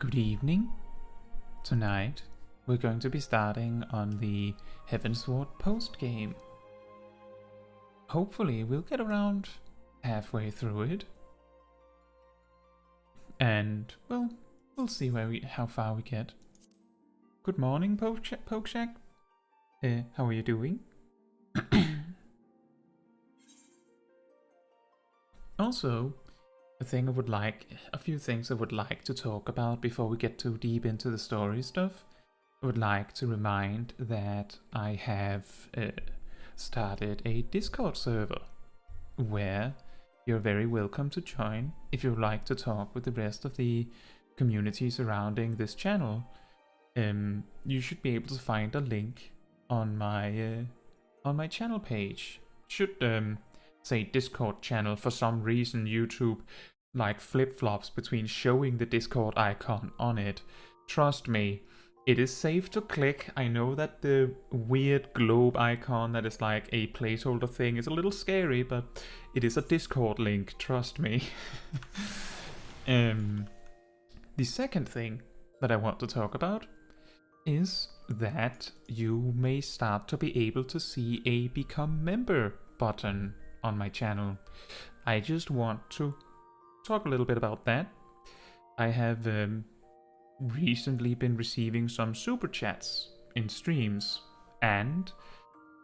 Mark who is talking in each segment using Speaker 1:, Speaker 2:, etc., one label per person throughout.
Speaker 1: Good evening. Tonight we're going to be starting on the Heavensward postgame. Hopefully we'll get around halfway through it. And, well, we'll see how far we get. Good morning, Pokeshack. How are you doing? Also, a few things I would like to talk about before we get too deep into the story stuff. I would like to remind that I have started a Discord server where you're very welcome to join if you'd like to talk with the rest of the community surrounding this channel. You should be able to find a link on my channel page. Should say Discord channel. For some reason YouTube like flip-flops between showing the Discord icon on it. Trust me, it is safe to click. I know that the weird globe icon that is like a placeholder thing is a little scary, but it is a Discord link, trust me. The second thing that I want to talk about is that you may start to be able to see a become member button on my channel. I just want to talk a little bit about that. I have recently been receiving some super chats in streams, and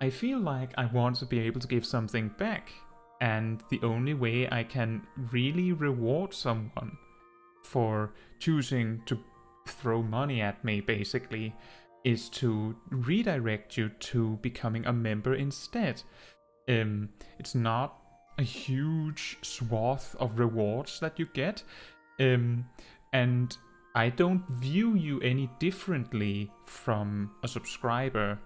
Speaker 1: I feel like I want to be able to give something back, and the only way I can really reward someone for choosing to throw money at me basically is to redirect you to becoming a member instead. It's not a huge swath of rewards that you get, and I don't view you any differently from a subscriber.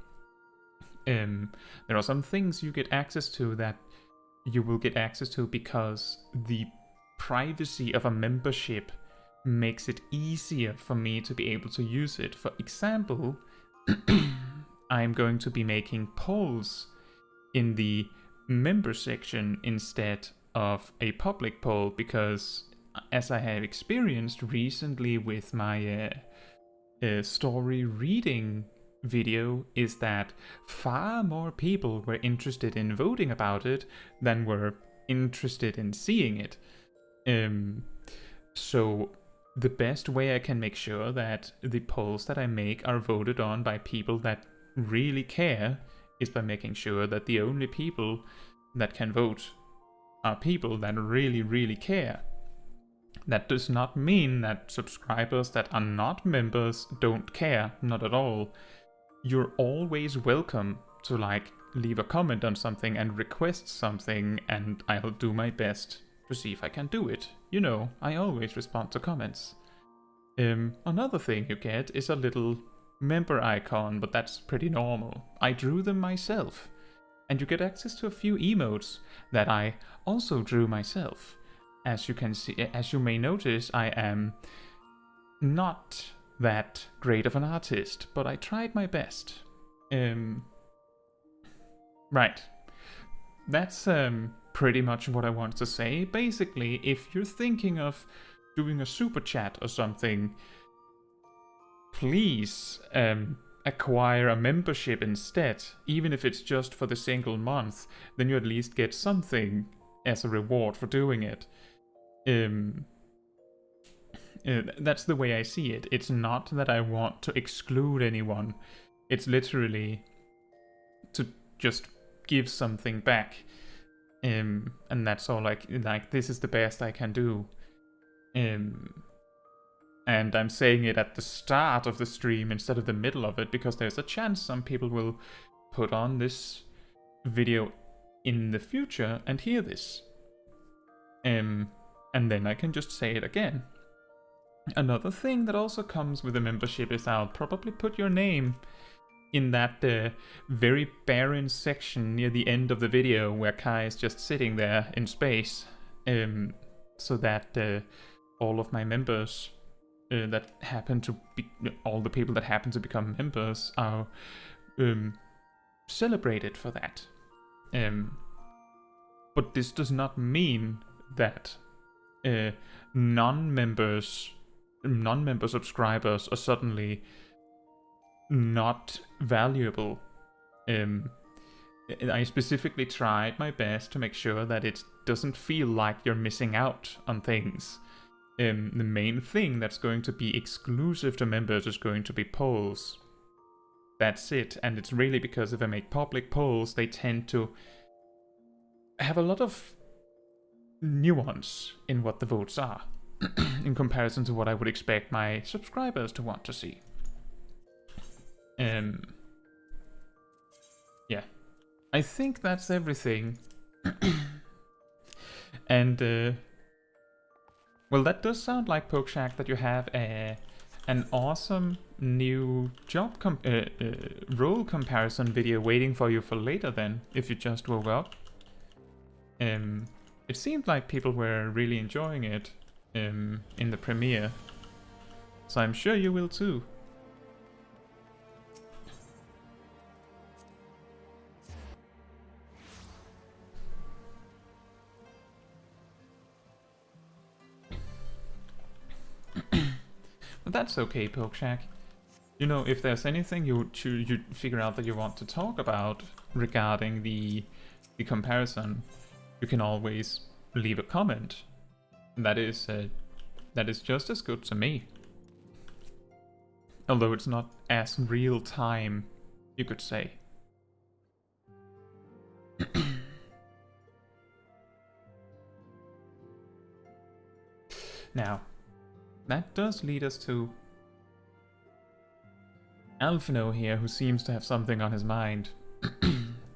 Speaker 1: There are some things you get access to that you will get access to because the privacy of a membership makes it easier for me to be able to use it. For example, I'm going to be making polls in the member section instead of a public poll because, as I have experienced recently with my story reading video, is that far more people were interested in voting about it than were interested in seeing it. So the best way I can make sure that the polls that I make are voted on by people that really care is by making sure that the only people that can vote are people that really care. That does not mean that subscribers that are not members don't care, not at all. You're always welcome to leave a comment on something and request something, and I'll do my best to see if I can do it. You know, I always respond to comments. Another thing you get is a little member icon, but that's pretty normal. I drew them myself. And you get access to a few emotes that I also drew myself. As you may notice, I am not that great of an artist, but I tried my best. Right. That's pretty much what I want to say. Basically, if you're thinking of doing a super chat or something, please acquire a membership instead. Even if it's just for the single month, then you at least get something as a reward for doing it. That's the way I see it. It's not that I want to exclude anyone. It's literally to just give something back. And that's all. Like this is the best I can do. And I'm saying it at the start of the stream instead of the middle of it because there's a chance some people will put on this video in the future and hear this. And then I can just say it again. Another thing that also comes with a membership is I'll probably put your name in that very barren section near the end of the video where Kai is just sitting there in space. So that all of my members that happen to be, all the people that happen to become members are celebrated for that. But this does not mean that non-members non-member subscribers are suddenly not valuable. I specifically tried my best to make sure that it doesn't feel like you're missing out on things. The main thing that's going to be exclusive to members is going to be polls. That's it, and it's really because if I make public polls, they tend to have a lot of nuance in what the votes are, in comparison to what I would expect my subscribers to want to see. Yeah. I think that's everything. And, well, that does sound like Pokeshack, that you have an awesome new job role comparison video waiting for you for later then, if you just woke up. It seemed like people were really enjoying it in the premiere, so I'm sure you will too. But that's okay, Pokeshack. You know, if there's anything you figure out that you want to talk about regarding the comparison, you can always leave a comment. That is just as good to me. Although it's not as real time, you could say. Now, that does lead us to Alphino here, who seems to have something on his mind.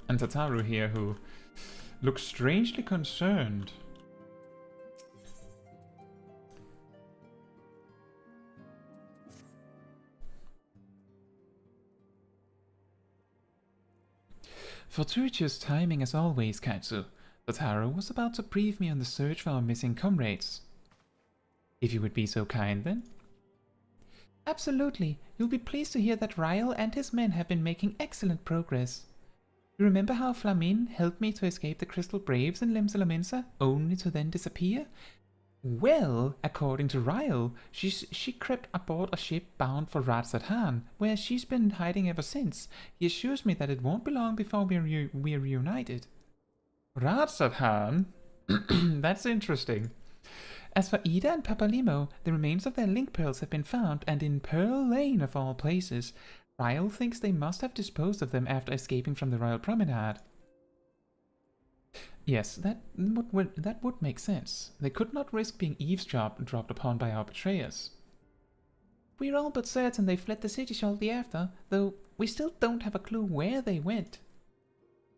Speaker 1: And Tataru here, who looks strangely concerned. Fortuitous timing as always, Kaitsu. Tataru was about to brief me on the search for our missing comrades. If you would be so kind, then. Absolutely. You'll be pleased to hear that Ryle and his men have been making excellent progress. You remember how Flamin helped me to escape the Crystal Braves in Limsa, only to then disappear? Well, according to Ryle, she crept aboard a ship bound for Ratsathan, where she's been hiding ever since. He assures me that it won't be long before we're reunited. Ratsathan? That's interesting. As for Ida and Papalimo, the remains of their link pearls have been found, and in Pearl Lane of all places. Ryle thinks they must have disposed of them after escaping from the Royal Promenade. Yes, that would make sense. They could not risk being eavesdropped upon by our betrayers. We're all but certain they fled the city shortly after, though we still don't have a clue where they went.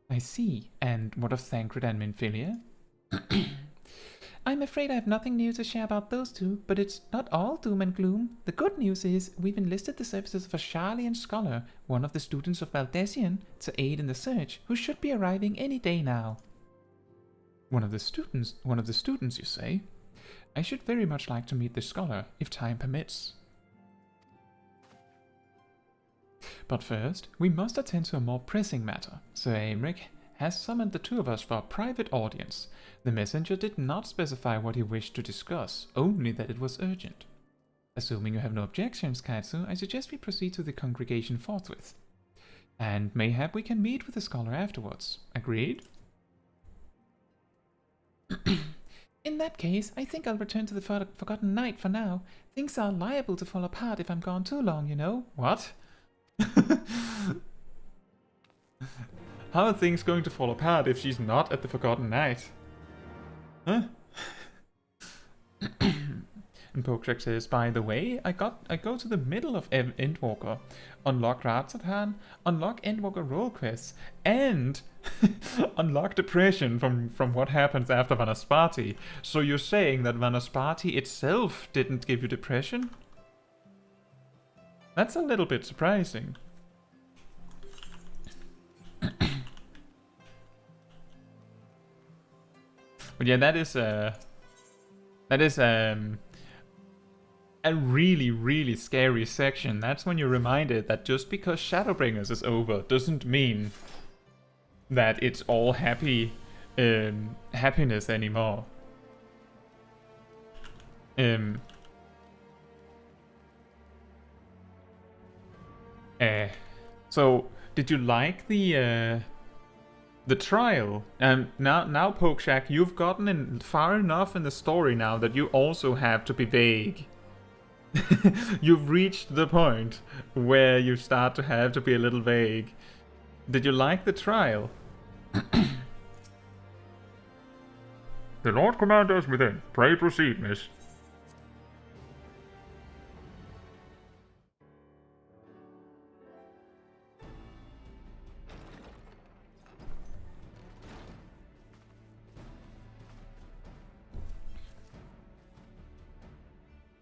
Speaker 1: I see. And what of Thancred and Minfilia? I'm afraid I have nothing new to share about those two, but it's not all doom and gloom. The good news is we've enlisted the services of a Charlian scholar, one of the students of Valdesian, to aid in the search, who should be arriving any day now. One of the students, you say? I should very much like to meet the scholar, if time permits. But first, we must attend to a more pressing matter. Sir Aymeric has summoned the two of us for a private audience. The messenger did not specify what he wished to discuss, only that it was urgent. Assuming you have no objections, Kaitsu, I suggest we proceed to the congregation forthwith. And mayhap we can meet with the scholar afterwards. Agreed? In that case, I think I'll return to the Forgotten Knight for now. Things are liable to fall apart if I'm gone too long, you know. What? How are things going to fall apart if she's not at the Forgotten Knight? Huh? And Pokeshack says, by the way, I go to the middle of Endwalker, unlock Ratsathan, unlock Endwalker role quests, and unlock depression from what happens after Vanaspati. So you're saying that Vanaspati itself didn't give you depression? That's a little bit surprising. But yeah, that is a really, really scary section. That's when you're reminded that just because Shadowbringers is over doesn't mean that it's all happiness anymore. So, did you like the trial? Now, Pokeshack, you've gotten in far enough in the story now that you also have to be vague. You've reached the point where you start to have to be a little vague. Did you like the trial? The Lord Commander is within. Pray proceed, miss.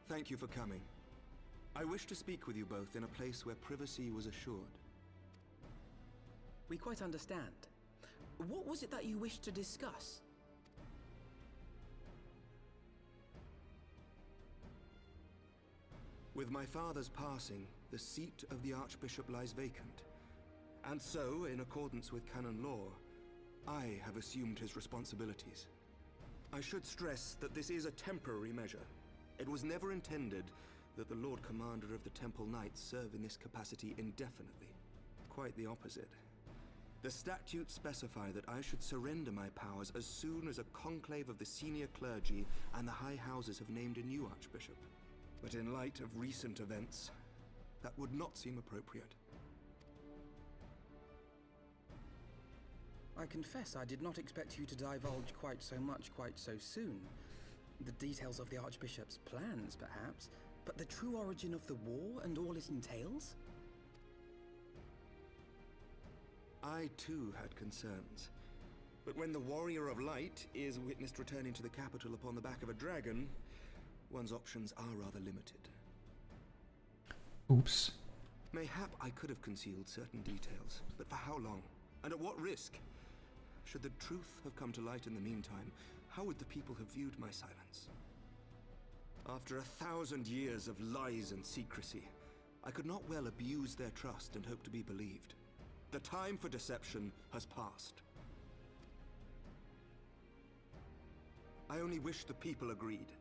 Speaker 2: Thank you for coming. I wish to speak with you both in a place where privacy was assured.
Speaker 3: We quite understand. What was it that you wished to discuss?
Speaker 2: With my father's passing, the seat of the Archbishop lies vacant. And so, in accordance with canon law, I have assumed his responsibilities. I should stress that this is a temporary measure. It was never intended that the Lord Commander of the Temple Knights serve in this capacity indefinitely. Quite the opposite. The statutes specify that I should surrender my powers as soon as a conclave of the senior clergy and the high houses have named a new Archbishop. But in light of recent events, that would not seem appropriate.
Speaker 3: I confess I did not expect you to divulge quite so much quite so soon. The details of the Archbishop's plans, perhaps, but the true origin of the war and all it entails?
Speaker 2: I too had concerns. But when the Warrior of Light is witnessed returning to the capital upon the back of a dragon, one's options are rather limited.
Speaker 1: Oops.
Speaker 2: Mayhap I could have concealed certain details, but for how long? And at what risk? Should the truth have come to light in the meantime, how would the people have viewed my silence? After 1,000 years of lies and secrecy, I could not well abuse their trust and hope to be believed. The time for deception has passed. I only wish the people agreed.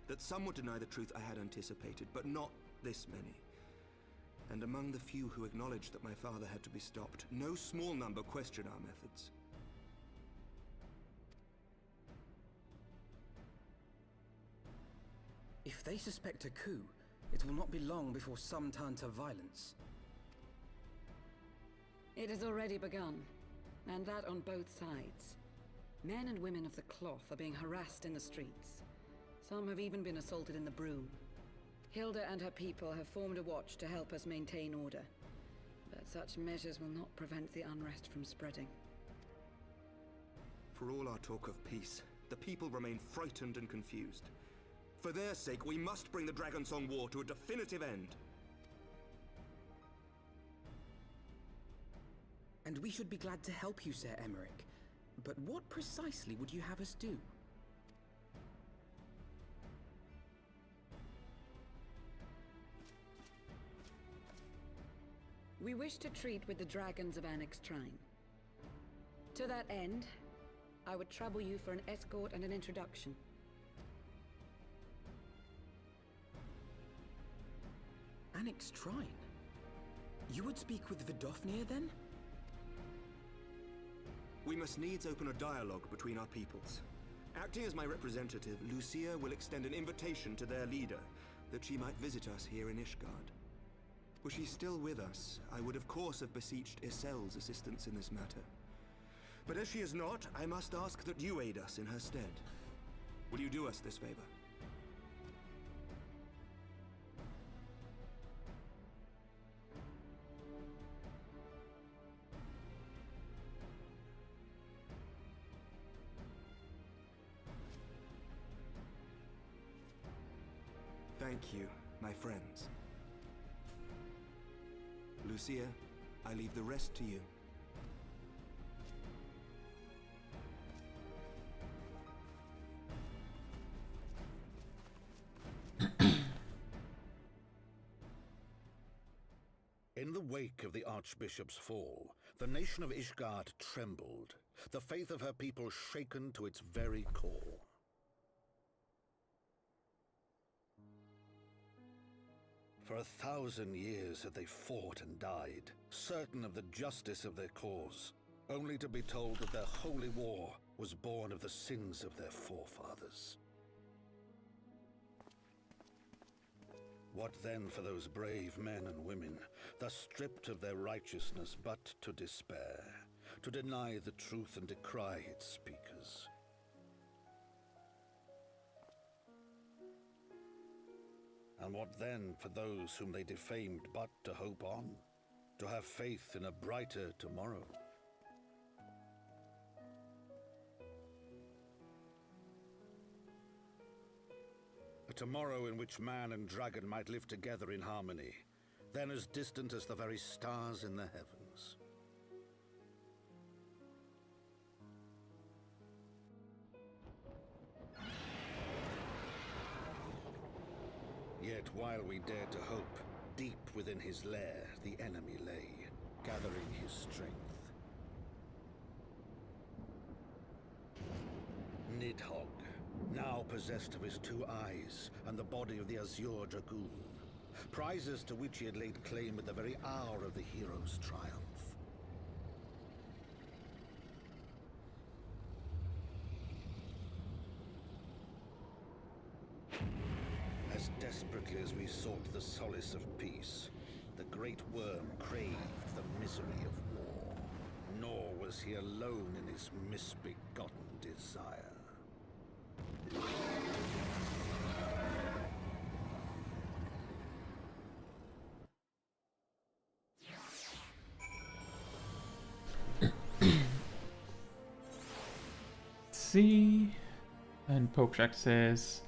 Speaker 2: That some would deny the truth I had anticipated, but not this many. And among the few who acknowledged that my father had to be stopped, no small number question our methods.
Speaker 3: If they suspect a coup, it will not be long before some turn to violence.
Speaker 4: It has already begun, and that on both sides. Men and women of the cloth are being harassed in the streets. Some have even been assaulted in the Broom. Hilda and her people have formed a watch to help us maintain order. But such measures will not prevent the unrest from spreading.
Speaker 2: For all our talk of peace, the people remain frightened and confused. For their sake, we must bring the Dragonsong War to a definitive end.
Speaker 3: And we should be glad to help you, Sir Emmerich. But what precisely would you have us do?
Speaker 4: We wish to treat with the dragons of Annex Shrine. To that end, I would trouble you for an escort and an introduction.
Speaker 3: Annex Shrine? You would speak with Vidofnir then?
Speaker 2: We must needs open a dialogue between our peoples. Acting as my representative, Lucia will extend an invitation to their leader, that she might visit us here in Ishgard. Were she still with us, I would of course have beseeched Isel's assistance in this matter. But as she is not, I must ask that you aid us in her stead. Will you do us this favor? Thank you, my friends. Lucia, I leave the rest to you.
Speaker 5: In the wake of the Archbishop's fall, the nation of Ishgard trembled, the faith of her people shaken to its very core. For 1,000 years had they fought and died, certain of the justice of their cause, only to be told that their holy war was born of the sins of their forefathers. What then for those brave men and women, thus stripped of their righteousness but to despair, to deny the truth and decry its speakers? And what then for those whom they defamed but to hope on, to have faith in a brighter tomorrow? A tomorrow in which man and dragon might live together in harmony, then as distant as the very stars in the heavens. Yet while we dared to hope, deep within his lair the enemy lay, gathering his strength. Nidhogg, now possessed of his 2 eyes and the body of the Azure Dragoon, prizes to which he had laid claim at the very hour of the hero's triumph. As desperately as we sought the solace of peace, the great worm craved the misery of war. Nor was he alone in his misbegotten desire.
Speaker 1: See, and Pokeshak says,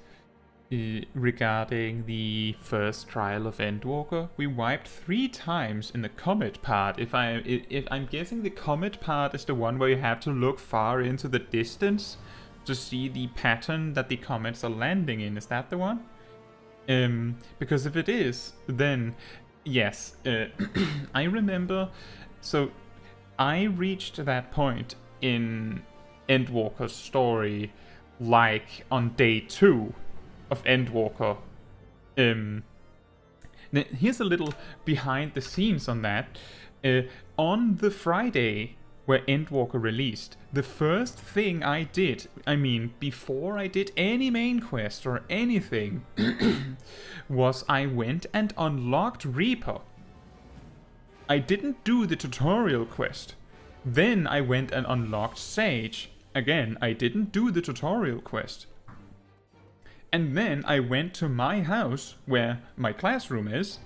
Speaker 1: regarding the first trial of Endwalker, we wiped 3 times in the comet part. If I'm guessing the comet part is the one where you have to look far into the distance to see the pattern that the comets are landing in. Is that the one? Because if it is, then yes. I remember. So I reached that point in Endwalker's story, like on day 2 of Endwalker. Here's a little behind the scenes on that. On the Friday where Endwalker released, the first thing I did, before I did any main quest or anything, was I went and unlocked Reaper. I didn't do the tutorial quest. Then I went and unlocked Sage. Again, I didn't do the tutorial quest. And then I went to my house, where my classroom is,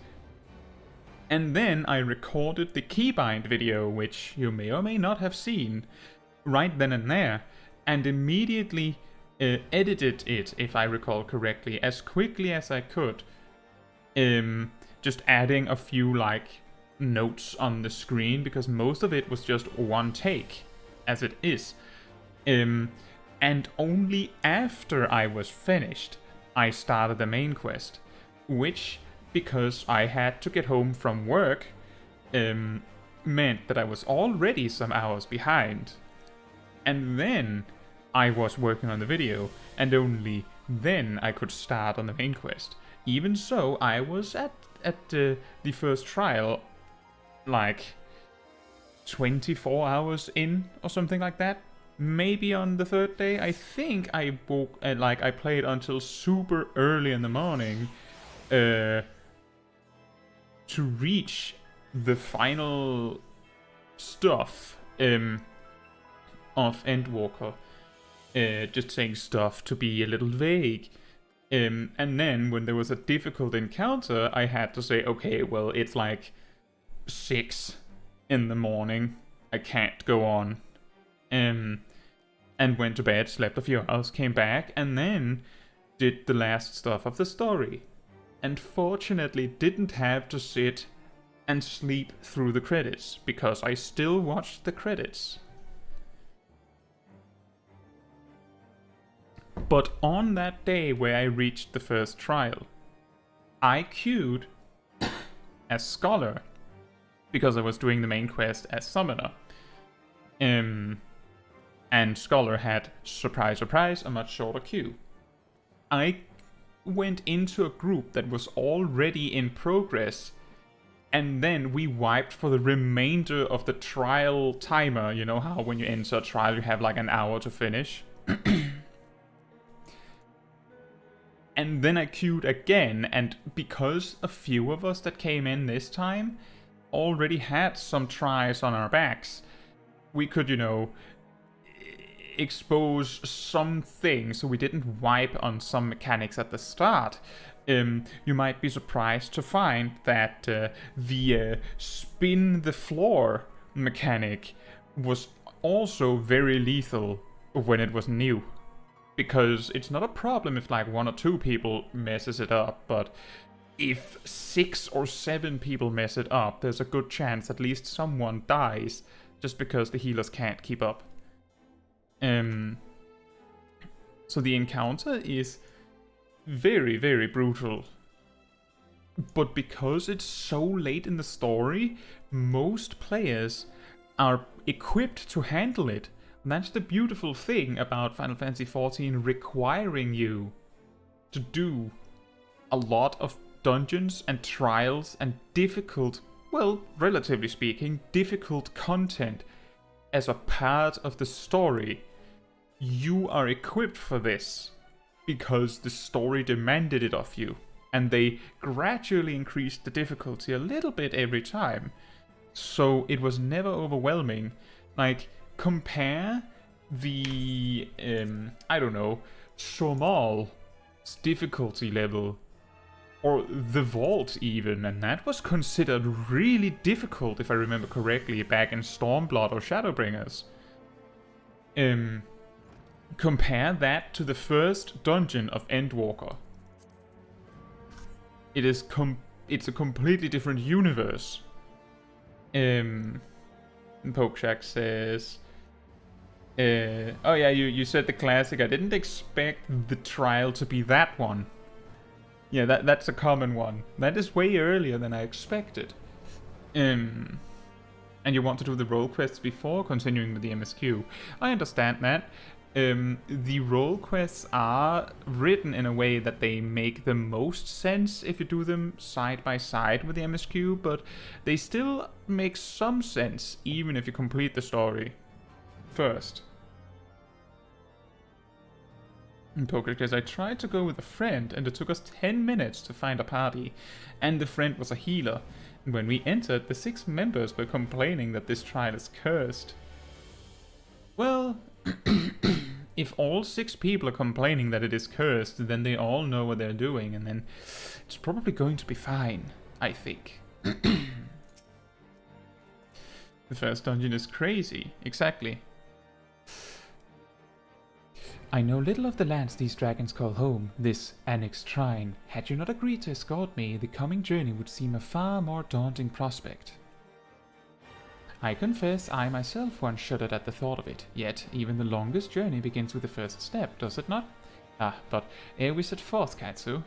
Speaker 1: and then I recorded the Keybind video, which you may or may not have seen, right then and there, and immediately edited it, if I recall correctly, as quickly as I could. Just adding a few, notes on the screen, because most of it was just one take, as it is. And only after I was finished, I started the main quest, which, because I had to get home from work, meant that I was already some hours behind. And then I was working on the video, and only then I could start on the main quest. Even so, I was at the first trial, 24 hours in, or something like that. Maybe on the 3rd day. I think I woke, I played until super early in the morning, to reach the final stuff of Endwalker. Just saying stuff to be a little vague. And then when there was a difficult encounter, I had to say, okay, well, it's 6 in the morning. I can't go on. And went to bed, slept a few hours, came back, and then did the last stuff of the story. And fortunately didn't have to sit and sleep through the credits, because I still watched the credits. But on that day where I reached the first trial, I queued as Scholar, because I was doing the main quest as Summoner. And Scholar had, surprise, surprise, a much shorter queue. I went into a group that was already in progress, and then we wiped for the remainder of the trial timer. You know how when you enter a trial you have like an hour to finish? And then I queued again, and because a few of us that came in this time already had some tries on our backs, we could, you know, expose some things so we didn't wipe on some mechanics at the start. You might be surprised to find that the spin the floor mechanic was also very lethal when it was new. Because it's not a problem if like 1 or 2 people messes it up, but if 6 or 7 people mess it up, there's a good chance at least someone dies just because the healers can't keep up. So the encounter is very, very brutal. But because it's so late in the story, most players are equipped to handle it. And that's the beautiful thing about Final Fantasy XIV requiring you to do a lot of dungeons and trials and difficult, well, relatively speaking, difficult content as a part of the story. You are equipped for this because the story demanded it of you, and they gradually increased the difficulty a little bit every time, so it was never overwhelming. Like, compare the, I don't know, Smol's difficulty level, or the Vault even, and that was considered really difficult, if I remember correctly, back in Stormblood or Shadowbringers. Compare that to the first dungeon of Endwalker. It's a completely different universe. Pokeshack says, oh yeah, you said the classic. I didn't expect the trial to be that one. Yeah, that's a common one. That is way earlier than I expected. And you want to do the role quests before continuing with the MSQ. I understand that. The role quests are written in a way that they make the most sense if you do them side by side with the MSQ, but they still make some sense even if you complete the story first. Because I tried to go with a friend and it took us 10 minutes to find a party, and the friend was a healer. When we entered, the 6 members were complaining that this trial is cursed. Well, if all 6 people are complaining that it is cursed, then they all know what they're doing, and then it's probably going to be fine, I think. The first dungeon is crazy, exactly. I know little of the lands these dragons call home, this annexed shrine. Had you not agreed to escort me, the coming journey would seem a far more daunting prospect. I confess I myself once shuddered at the thought of it, yet even the longest journey begins with the first step, does it not? But ere we set forth, Caetsu,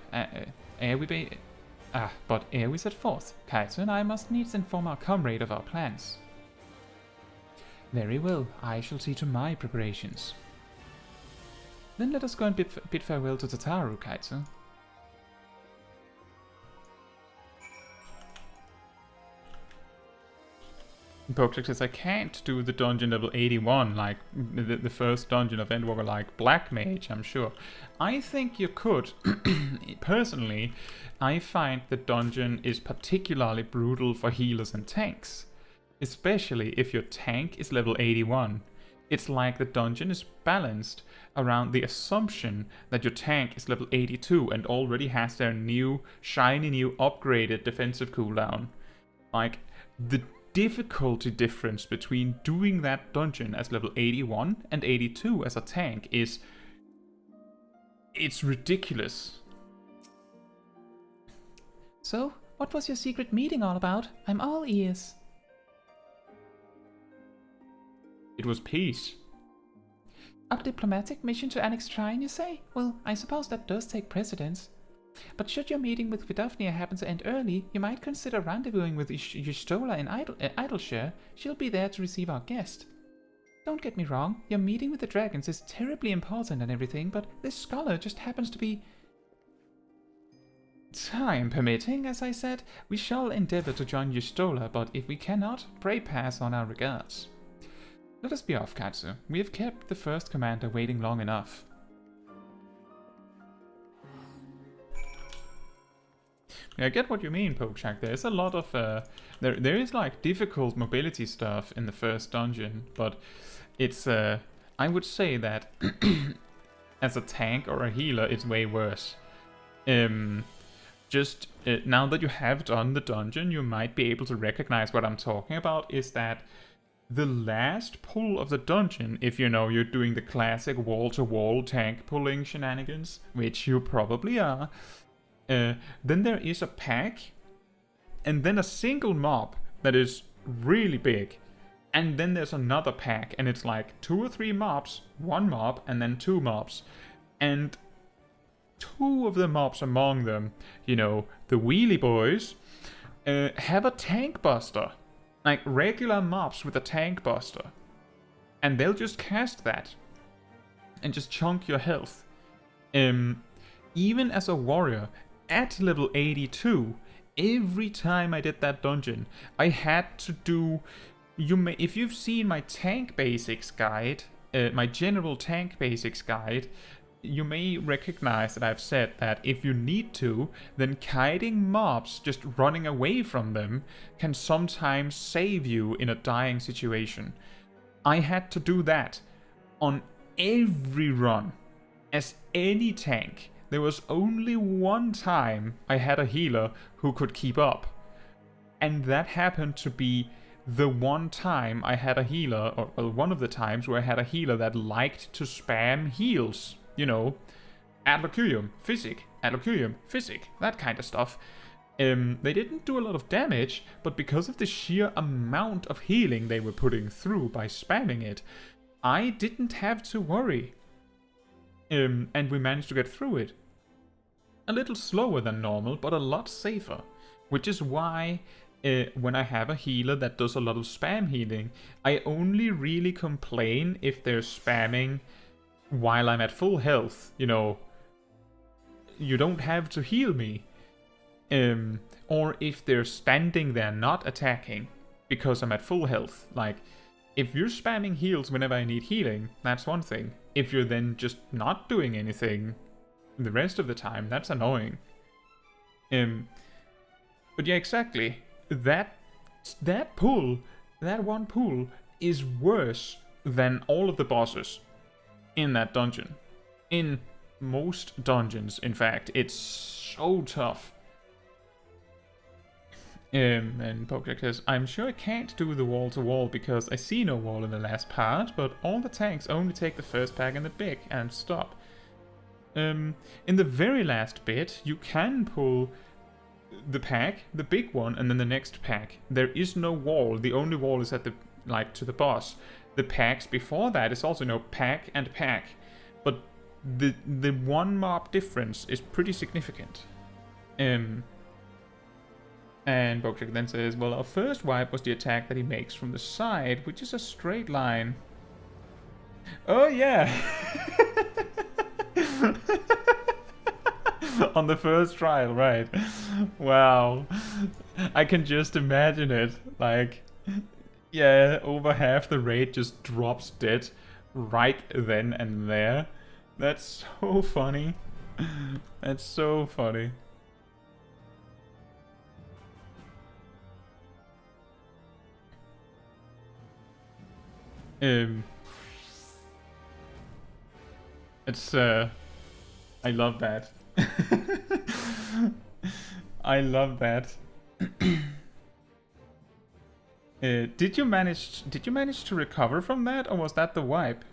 Speaker 1: Caetsu and I must needs inform our comrade of our plans. Very well, I shall see to my preparations. Then let us go and bid farewell to Tataru, Caetsu. Pokeshack says, I can't do the dungeon level 81, like the first dungeon of Endwalker, like Black Mage, I'm sure. I think you could. Personally, I find the dungeon is particularly brutal for healers and tanks. Especially if your tank is level 81. It's like the dungeon is balanced around the assumption that your tank is level 82 and already has their new, shiny new upgraded defensive cooldown. Like, the difficulty difference between doing that dungeon as level 81 and 82 as a tank is... it's ridiculous.
Speaker 6: So, what was your secret meeting all about? I'm all ears.
Speaker 1: It was peace.
Speaker 6: A diplomatic mission to annex shrine, you say? Well, I suppose that does take precedence. But should your meeting with Vidofnia happen to end early, you might consider rendezvousing with Y'shtola in Idleshire. She'll be there to receive our guest. Don't get me wrong, your meeting with the dragons is terribly important and everything, but this scholar just happens to be...
Speaker 1: Time permitting, as I said, we shall endeavor to join Y'shtola, but if we cannot, pray pass on our regards. Let us be off, Caetsu. We have kept the first commander waiting long enough. Yeah, I get what you mean, Pokeshak. There's a lot of there is like difficult mobility stuff in the first dungeon, but it's I would say that as a tank or a healer, it's way worse. Just now that you have done the dungeon, you might be able to recognize what I'm talking about. Is that the last pull of the dungeon, if you know you're doing the classic wall-to-wall tank pulling shenanigans, which you probably are, then there is a pack, and then a single mob that is really big, and then there's another pack, and it's like 2 or 3 mobs, 1 mob, and then 2 mobs, and 2 of the mobs among them, you know, the wheelie boys, have a tank buster. Like regular mobs with a tank buster. And they'll just cast that. And just chunk your health. Even as a warrior, at level 82, every time I did that dungeon, I had to do... if you've seen my tank basics guide, my general tank basics guide, you may recognize that I've said that if you need to, then kiting mobs, just running away from them, can sometimes save you in a dying situation. I had to do that on every run. As any tank, there was only one time I had a healer who could keep up. And that happened to be the one time I had a healer, or well, one of the times where I had a healer that liked to spam heals. You know, Adloculium, Physic, Adloculium, Physic, that kind of stuff. They didn't do a lot of damage, but because of the sheer amount of healing they were putting through by spamming it, I didn't have to worry. And we managed to get through it. A little slower than normal, but a lot safer. Which is why, when I have a healer that does a lot of spam healing, I only really complain if they're spamming while I'm at full health. You know, you don't have to heal me. Or if they're standing there not attacking because I'm at full health. Like, if you're spamming heals whenever I need healing, that's one thing. If you're then just not doing anything the rest of the time, that's annoying. But yeah, exactly. That pull, that one pull, is worse than all of the bosses in that dungeon. In most dungeons, in fact. It's so tough. And Pokejak says, I'm sure I can't do the wall-to-wall because I see no wall in the last part, but all the tanks only take the first pack and the big and stop. In the very last bit, you can pull the pack, the big one, and then the next pack. There is no wall. The only wall is at the, like, to the boss. The packs before that is also, you know, pack and pack. But the one mob difference is pretty significant. And Pokejak then says, well, our first wipe was the attack that he makes from the side, which is a straight line. Oh, yeah! On the first trial, right. Wow. I can just imagine it. Like, yeah, over half the raid just drops dead right then and there. That's so funny. That's so funny. It's I love that. I love that. Did you manage to recover from that, or was that the wipe?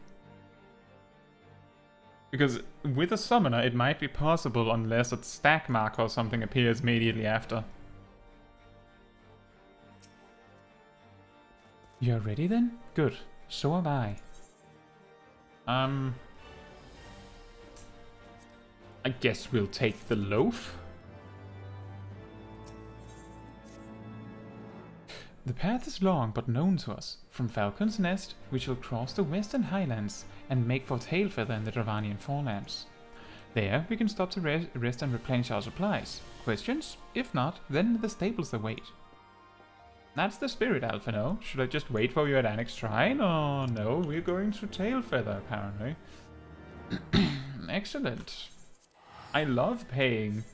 Speaker 1: Because with a summoner it might be possible unless a stack marker or something appears immediately after. You're ready then? Good. So am I. I guess we'll take the loaf. The path is long but known to us. From Falcon's Nest, we shall cross the western highlands and make for Tailfeather in the Dravanian Forelands.
Speaker 6: There, we can stop to rest and replenish our supplies. Questions? If not, then the stables await. That's the spirit, Alphino. Should I just wait for you at Annex Shrine? Oh no, we're going to Tailfeather, apparently. Excellent. I love paying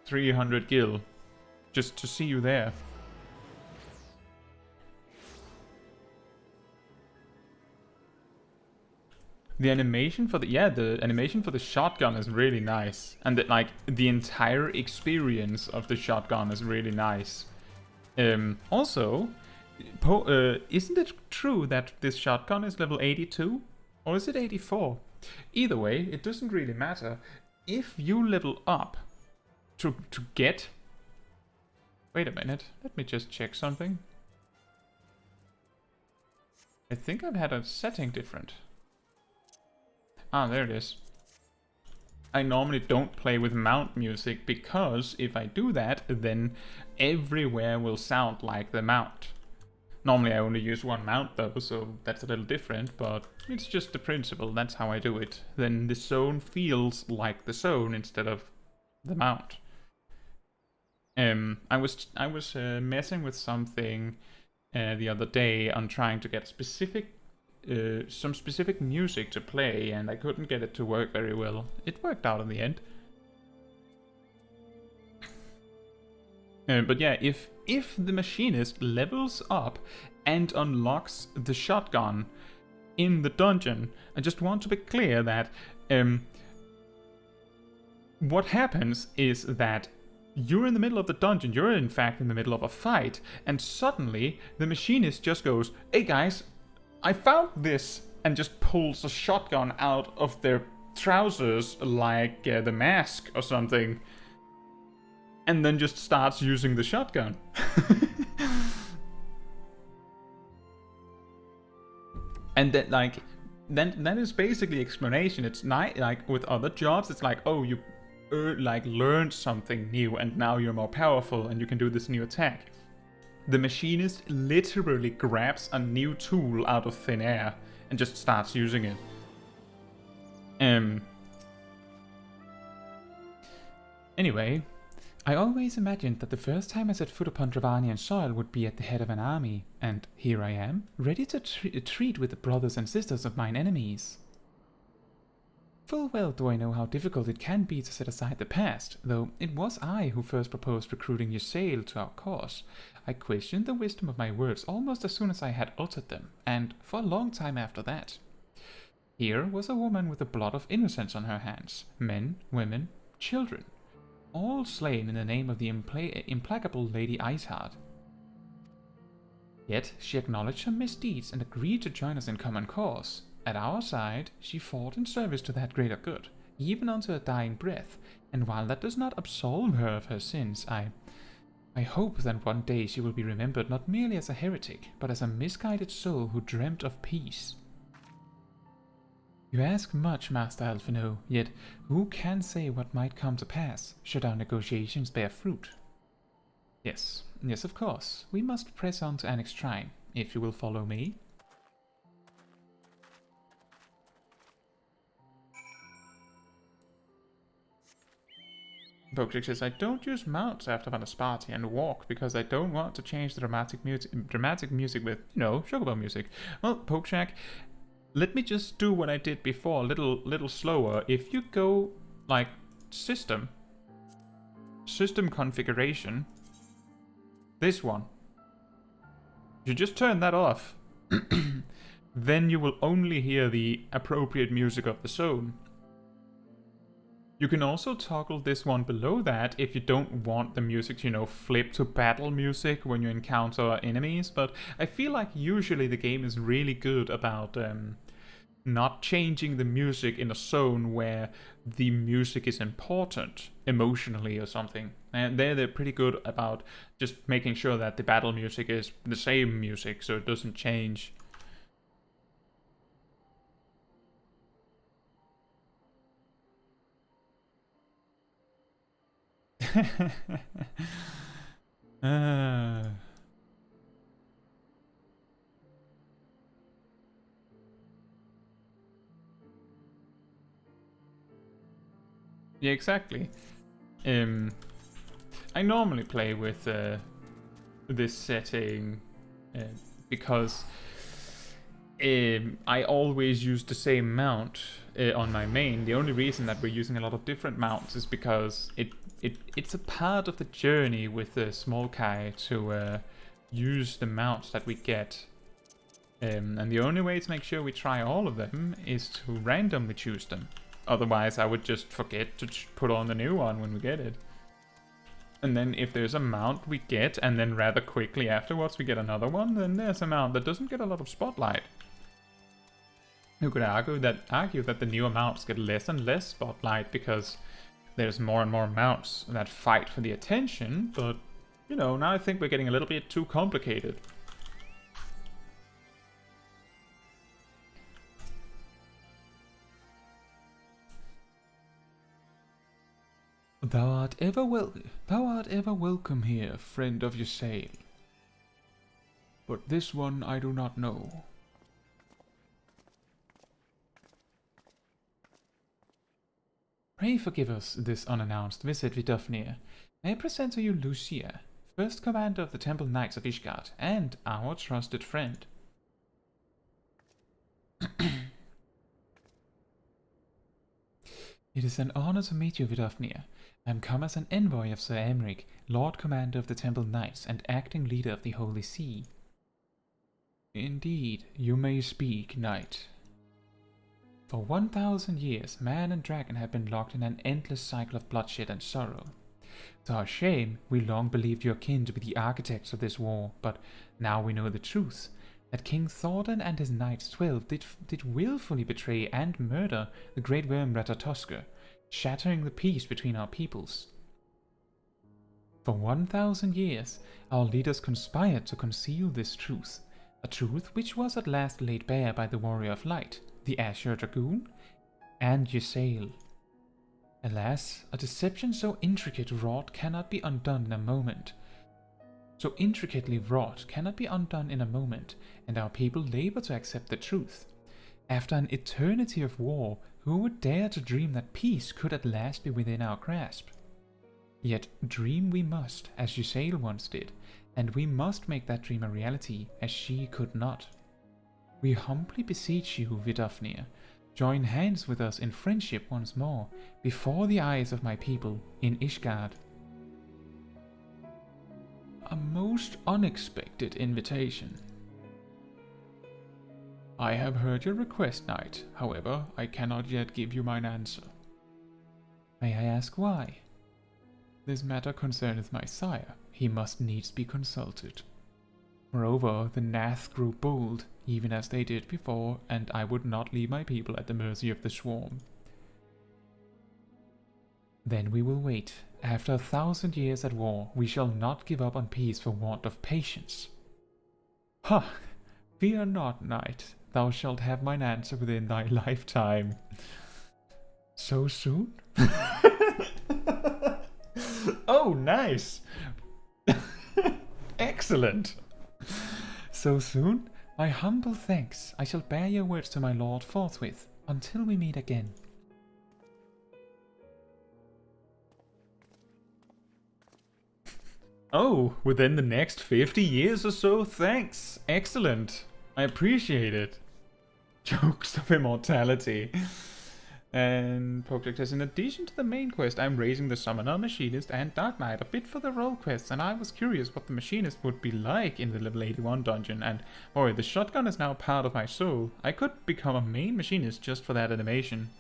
Speaker 6: 300 gil just to see you there. The animation for the animation for the shotgun is really nice, and the entire experience of the shotgun is really nice. Also, isn't it true that this shotgun is level 82, or is it 84? Either way, it doesn't really matter. If you level up to get... Wait a minute, let me just check something. I think I've had a setting different. Ah, there it is. I normally don't play with mount music because if I do that, then everywhere will sound like the mount. Normally I only use one mount though, so that's a little different, but it's just the principle, that's how I do it. Then the zone feels like the zone instead of the mount. I was messing with something the other day on trying to get some specific music to play, and I couldn't get it to work very well. It worked out in the end. But yeah, if the machinist levels up and unlocks the shotgun in the dungeon, I just want to be clear that what happens is that you're in the middle of the dungeon, you're in fact in the middle of a fight, and suddenly the machinist just goes, "Hey guys, I found this," and just pulls a shotgun out of their trousers like the mask or something, and then just starts using the shotgun. And then that is basically explanation. It's not like with other jobs, it's like, oh, you learned something new and now you're more powerful and you can do this new attack. The machinist literally grabs a new tool out of thin air and just starts using it. Anyway, I always imagined that the first time I set foot upon Dravanian soil would be at the head of an army, and here I am, ready to treat with the brothers and sisters of mine enemies. Full well do I know how difficult it can be to set aside the past, though it was I who first proposed recruiting Ysayle to our cause. I questioned the wisdom of my words almost as soon as I had uttered them, and for a long time after that. Here was a woman with the blood of innocence on her hands, men, women, children, all slain in the name of the implacable Lady Ishgard. Yet she acknowledged her misdeeds and agreed to join us in common cause. At our side, she fought in service to that greater good, even unto her dying breath, and while that does not absolve her of her sins, I hope that one day she will be remembered not merely as a heretic, but as a misguided soul who dreamt of peace. You ask much, Master Alphino, yet who can say what might come to pass, should our negotiations bear fruit? Yes, of course, we must press on to Annex Shrine, if you will follow me. Bokrik says, I don't use mounts after Vanasparti and walk because I don't want to change the dramatic music with, Chocobo music. Well, Pokeshack, let me just do what I did before, a little slower. If you go, like, system configuration, this one, you just turn that off, then you will only hear the appropriate music of the zone. You can also toggle this one below that if you don't want the music to, flip to battle music when you encounter enemies, but I feel like usually the game is really good about not changing the music in a zone where the music is important emotionally or something. And they're pretty good about just making sure that the battle music is the same music so it doesn't change.
Speaker 1: Yeah, exactly. I normally play with this setting because I always use the same mount on my main. The only reason that we're using a lot of different mounts is because it's a part of the journey with the Smol Kai to use the mounts that we get. And the only way to make sure we try all of them is to randomly choose them. Otherwise, I would just forget to put on the new one when we get it. And then if there's a mount we get, and then rather quickly afterwards we get another one, then there's a mount that doesn't get a lot of spotlight. You could argue that the newer mounts get less and less spotlight because there's more and more mounts that fight for the attention, but, you know, now I think we're getting a little bit too complicated. Thou art ever welcome here, friend of Ysayle. But this one I do not know. Pray forgive us this unannounced visit, Vidofnir. May I present to you Lucia, first commander of the Temple Knights of Ishgard, and our trusted friend. It is an honor to meet you, Vidofnir. I am come as an envoy of Sir Emeric, Lord Commander of the Temple Knights and acting leader of the Holy See. Indeed, you may speak, knight. For 1,000 years, man and dragon have been locked in an endless cycle of bloodshed and sorrow. To our shame, we long believed your kin to be the architects of this war, but now we know the truth, that King Thordan and his Knights 12 did willfully betray and murder the great worm Ratatoskr, shattering the peace between our peoples. For 1,000 years, our leaders conspired to conceal this truth, a truth which was at last laid bare by the Warrior of Light, the Azure Dragoon, and Ysayle. Alas, a deception so intricately wrought cannot be undone in a moment. And our people labor to accept the truth. After an eternity of war, who would dare to dream that peace could at last be within our grasp? Yet dream we must, as Ysayle once did, and we must make that dream a reality, as she could not. We humbly beseech you, Vidofnir, join hands with us in friendship once more, before the eyes of my people, in Ishgard. A most unexpected invitation. I have heard your request, knight. However, I cannot yet give you mine answer. May I ask why? This matter concerneth my sire. He must needs be consulted. Moreover, the Nath grew bold, even as they did before, and I would not leave my people at the mercy of the swarm. Then we will wait. After 1,000 years at war, we shall not give up on peace for want of patience. Ha! Fear not, knight. Thou shalt have mine answer within thy lifetime. So soon? Oh, nice! Excellent! So soon? My humble thanks. I shall bear your words to my lord forthwith, until we meet again. Oh, within the next 50 years or so? Thanks! Excellent! I appreciate it. Jokes of immortality. And Postgame says, in addition to the main quest, I'm raising the Summoner, Machinist, and Dark Knight a bit for the role quests, and I was curious what the Machinist would be like in the level 81 dungeon, and boy, the shotgun is now part of my soul. I could become a main Machinist just for that animation.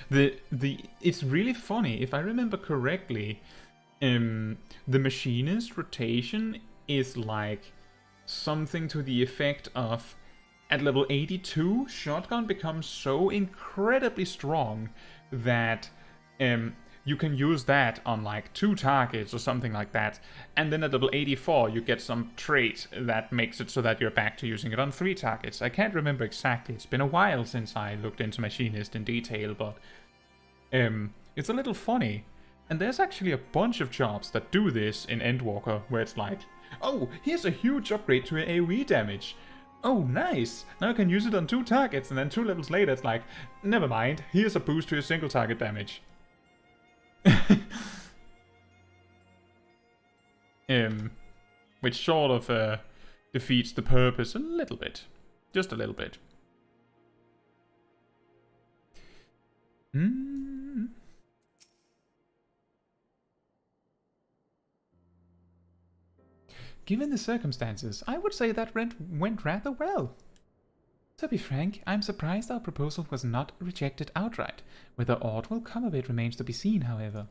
Speaker 1: It's really funny, if I remember correctly, the Machinist rotation is like something to the effect of, at level 82, shotgun becomes so incredibly strong that you can use that on like 2 targets or something like that, and then at level 84 you get some trait that makes it so that you're back to using it on 3 targets. I can't remember exactly, it's been a while since I looked into Machinist in detail, but it's a little funny. And there's actually a bunch of jobs that do this in Endwalker, where it's like, oh, here's a huge upgrade to your AoE damage. Oh, nice! Now I can use it on 2 targets, and then 2 levels later it's like, never mind, here's a boost to your single target damage. Which sort of defeats the purpose a little bit. Just a little bit.
Speaker 6: Given the circumstances, I would say that went rather well. To be frank, I'm surprised our proposal was not rejected outright. Whether aught will come of it remains to be seen, however.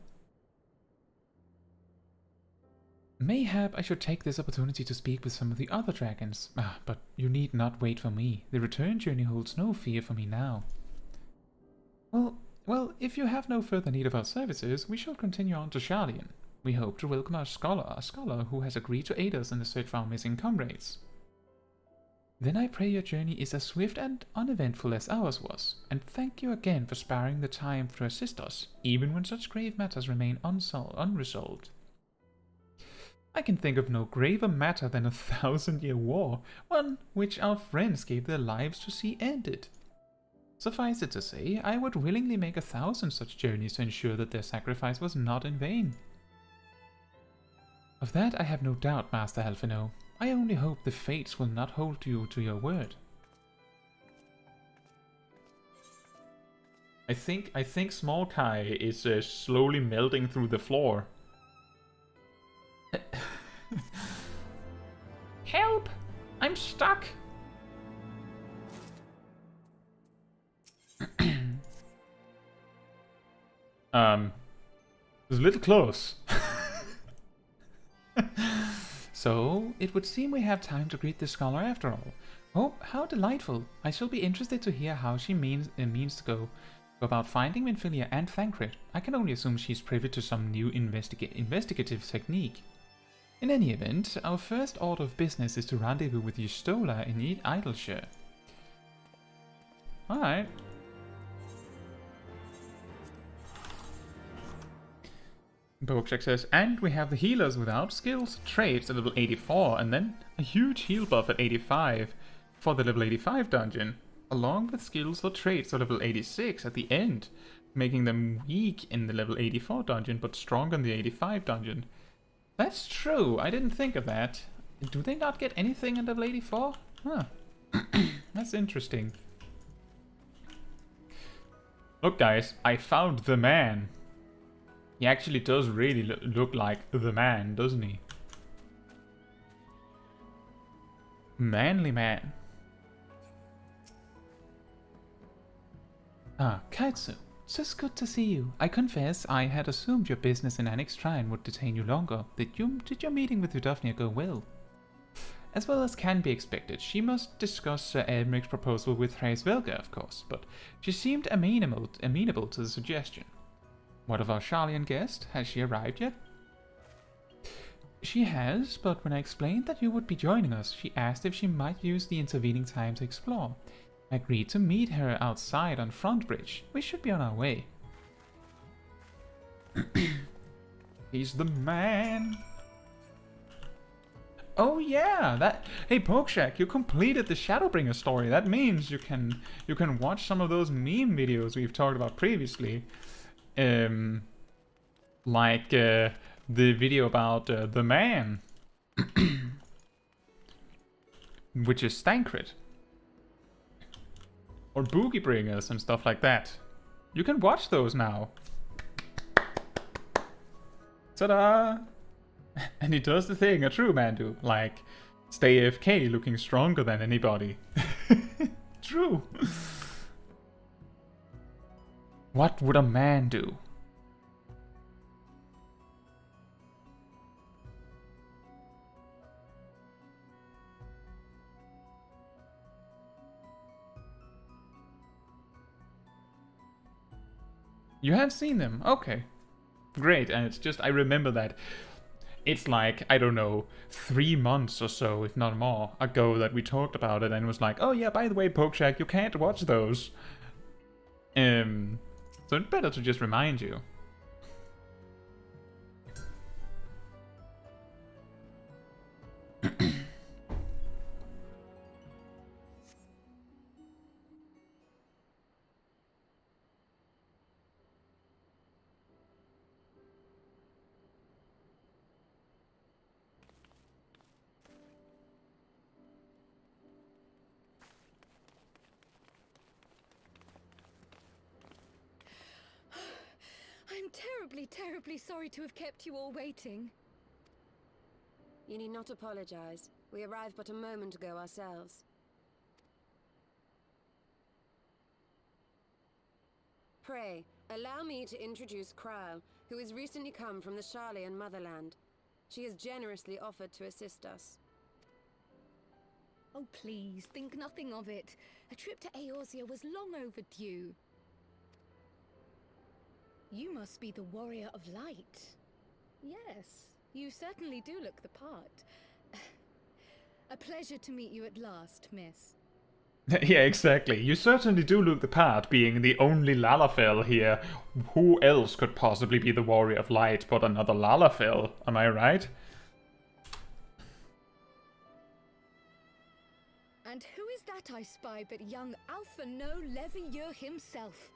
Speaker 6: Mayhap I should take this opportunity to speak with some of the other dragons. But you need not wait for me. The return journey holds no fear for me now. Well, if you have no further need of our services, we shall continue on to Ishgardian. We hope to welcome a scholar who has agreed to aid us in the search for our missing comrades. Then I pray your journey is as swift and uneventful as ours was, and thank you again for sparing the time to assist us, even when such grave matters remain unresolved. I can think of no graver matter than a 1,000-year war, one which our friends gave their lives to see ended. Suffice it to say, I would willingly make 1,000 such journeys to ensure that their sacrifice was not in vain. Of that I have no doubt, Master Alphino. I only hope the fates will not hold you to your word.
Speaker 1: I think Smol Kai is slowly melting through the floor.
Speaker 6: Help! I'm stuck!
Speaker 1: It was a little close.
Speaker 6: So, it would seem we have time to greet the scholar after all. Oh, how delightful! I shall be interested to hear how she means to go about finding Minfilia and Thancred. I can only assume she's privy to some new investigative technique. In any event, our first order of business is to rendezvous with Y'shtola in Idleshire. Alright.
Speaker 1: Bookcheck says, and we have the healers without skills, traits at level 84, and then a huge heal buff at 85 for the level 85 dungeon, along with skills or traits at level 86 at the end, making them weak in the level 84 dungeon, but strong in the 85 dungeon. That's true, I didn't think of that. Do they not get anything in level 84? Huh. That's interesting. Look guys, I found the man. He actually does really look like the man, doesn't he? Manly man.
Speaker 6: Caetsu, 'tis good to see you. I confess I had assumed your business in Annex Shrine would detain you longer. Did your meeting with Vidofnir go well? As well as can be expected, she must discuss Sir Elmeric's proposal with Hraesvelga, of course, but she seemed amenable to the suggestion. What of our Sharlayan guest? Has she arrived yet? She has, but when I explained that you would be joining us, she asked if she might use the intervening time to explore. I agreed to meet her outside on Front Bridge. We should be on our way.
Speaker 1: He's the man. Oh yeah, that. Hey Pokeshack, you completed the Shadowbringer story. That means you can watch some of those meme videos we've talked about previously. Like the video about the man, which is Thancred, or Boogie Bringers and stuff like that. You can watch those now. Ta-da! And he does the thing a true man do, like stay AFK looking stronger than anybody. True. What would a man do? You have seen them? Okay. Great, and it's just, I remember that it's like, I don't know, 3 months or so, if not more, ago that we talked about it and it was like, oh yeah, by the way, Pokeshack, you can't watch those. So it's better to just remind you.
Speaker 7: terribly, terribly sorry to have kept you all waiting.
Speaker 8: You need not apologize. We arrived but a moment ago ourselves. Pray, allow me to introduce Kryle, who has recently come from the Sharlayan motherland. She has generously offered to assist us.
Speaker 7: Oh, please, think nothing of it. A trip to Eorzea was long overdue. You must be the Warrior of Light. Yes, you certainly do look the part. A pleasure to meet you at last, miss.
Speaker 1: Yeah, exactly. You certainly do look the part, being the only Lalafell here. Who else could possibly be the Warrior of Light but another Lalafell? Am I right?
Speaker 7: And who is that I spy but young Alpha No Levieux himself?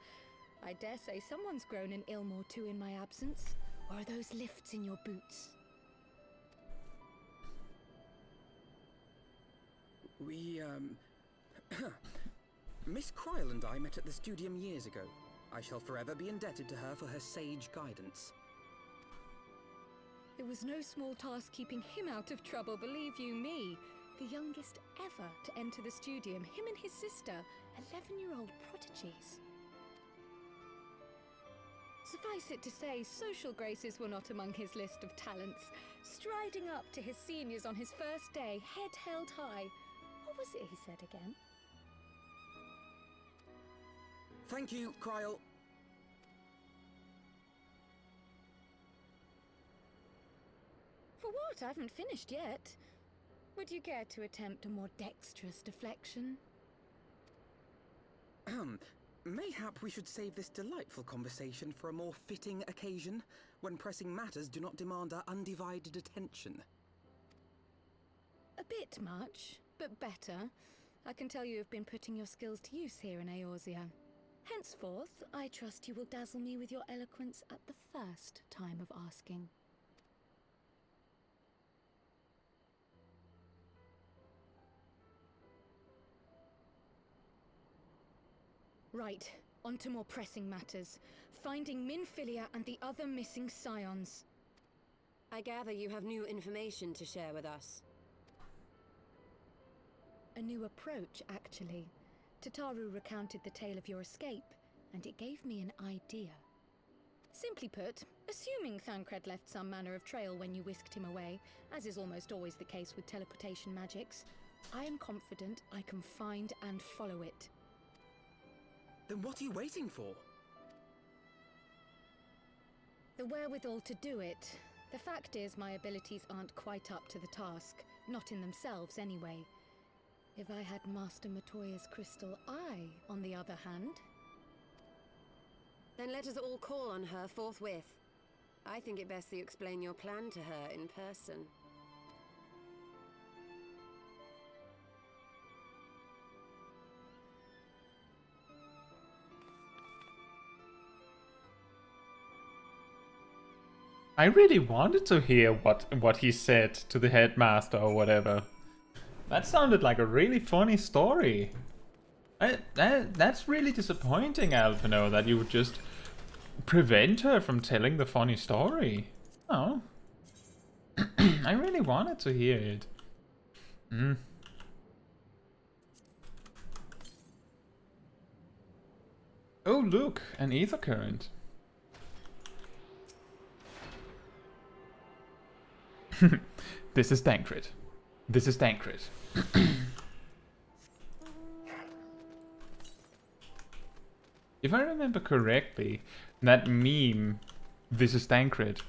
Speaker 7: I dare say someone's grown an ilm or two in my absence. Or are those lifts in your boots?
Speaker 3: We, Miss Kryle and I met at the Studium years ago. I shall forever be indebted to her for her sage guidance.
Speaker 7: It was no small task keeping him out of trouble, believe you me. The youngest ever to enter the Studium, him and his sister, 11-year-old prodigies. Suffice it to say, social graces were not among his list of talents. Striding up to his seniors on his first day, head held high. What was it he said again?
Speaker 3: Thank you, Kryle.
Speaker 7: For what? I haven't finished yet. Would you care to attempt a more dexterous deflection?
Speaker 3: Mayhap we should save this delightful conversation for a more fitting occasion, when pressing matters do not demand our undivided attention.
Speaker 7: A bit much, but better. I can tell you have been putting your skills to use here in Eorzea. Henceforth, I trust you will dazzle me with your eloquence at the first time of asking. Right, on to more pressing matters. Finding Minfilia and the other missing scions.
Speaker 8: I gather you have new information to share with us.
Speaker 7: A new approach, actually. Tataru recounted the tale of your escape, and it gave me an idea. Simply put, assuming Thancred left some manner of trail when you whisked him away, as is almost always the case with teleportation magics, I am confident I can find and follow it.
Speaker 3: Then what are you waiting for?
Speaker 7: The wherewithal to do it. The fact is, my abilities aren't quite up to the task. Not in themselves, anyway. If I had Master Matoya's crystal eye, on the other hand...
Speaker 8: Then let us all call on her forthwith. I think it best that you explain your plan to her in person.
Speaker 1: I really wanted to hear what he said to the headmaster or whatever. That sounded like a really funny story. That's really disappointing, Alphino, that you would just prevent her from telling the funny story. Oh. I really wanted to hear it. Oh, look, an ether current. This is Thancred. This is Thancred. If I remember correctly, that meme, this is Thancred,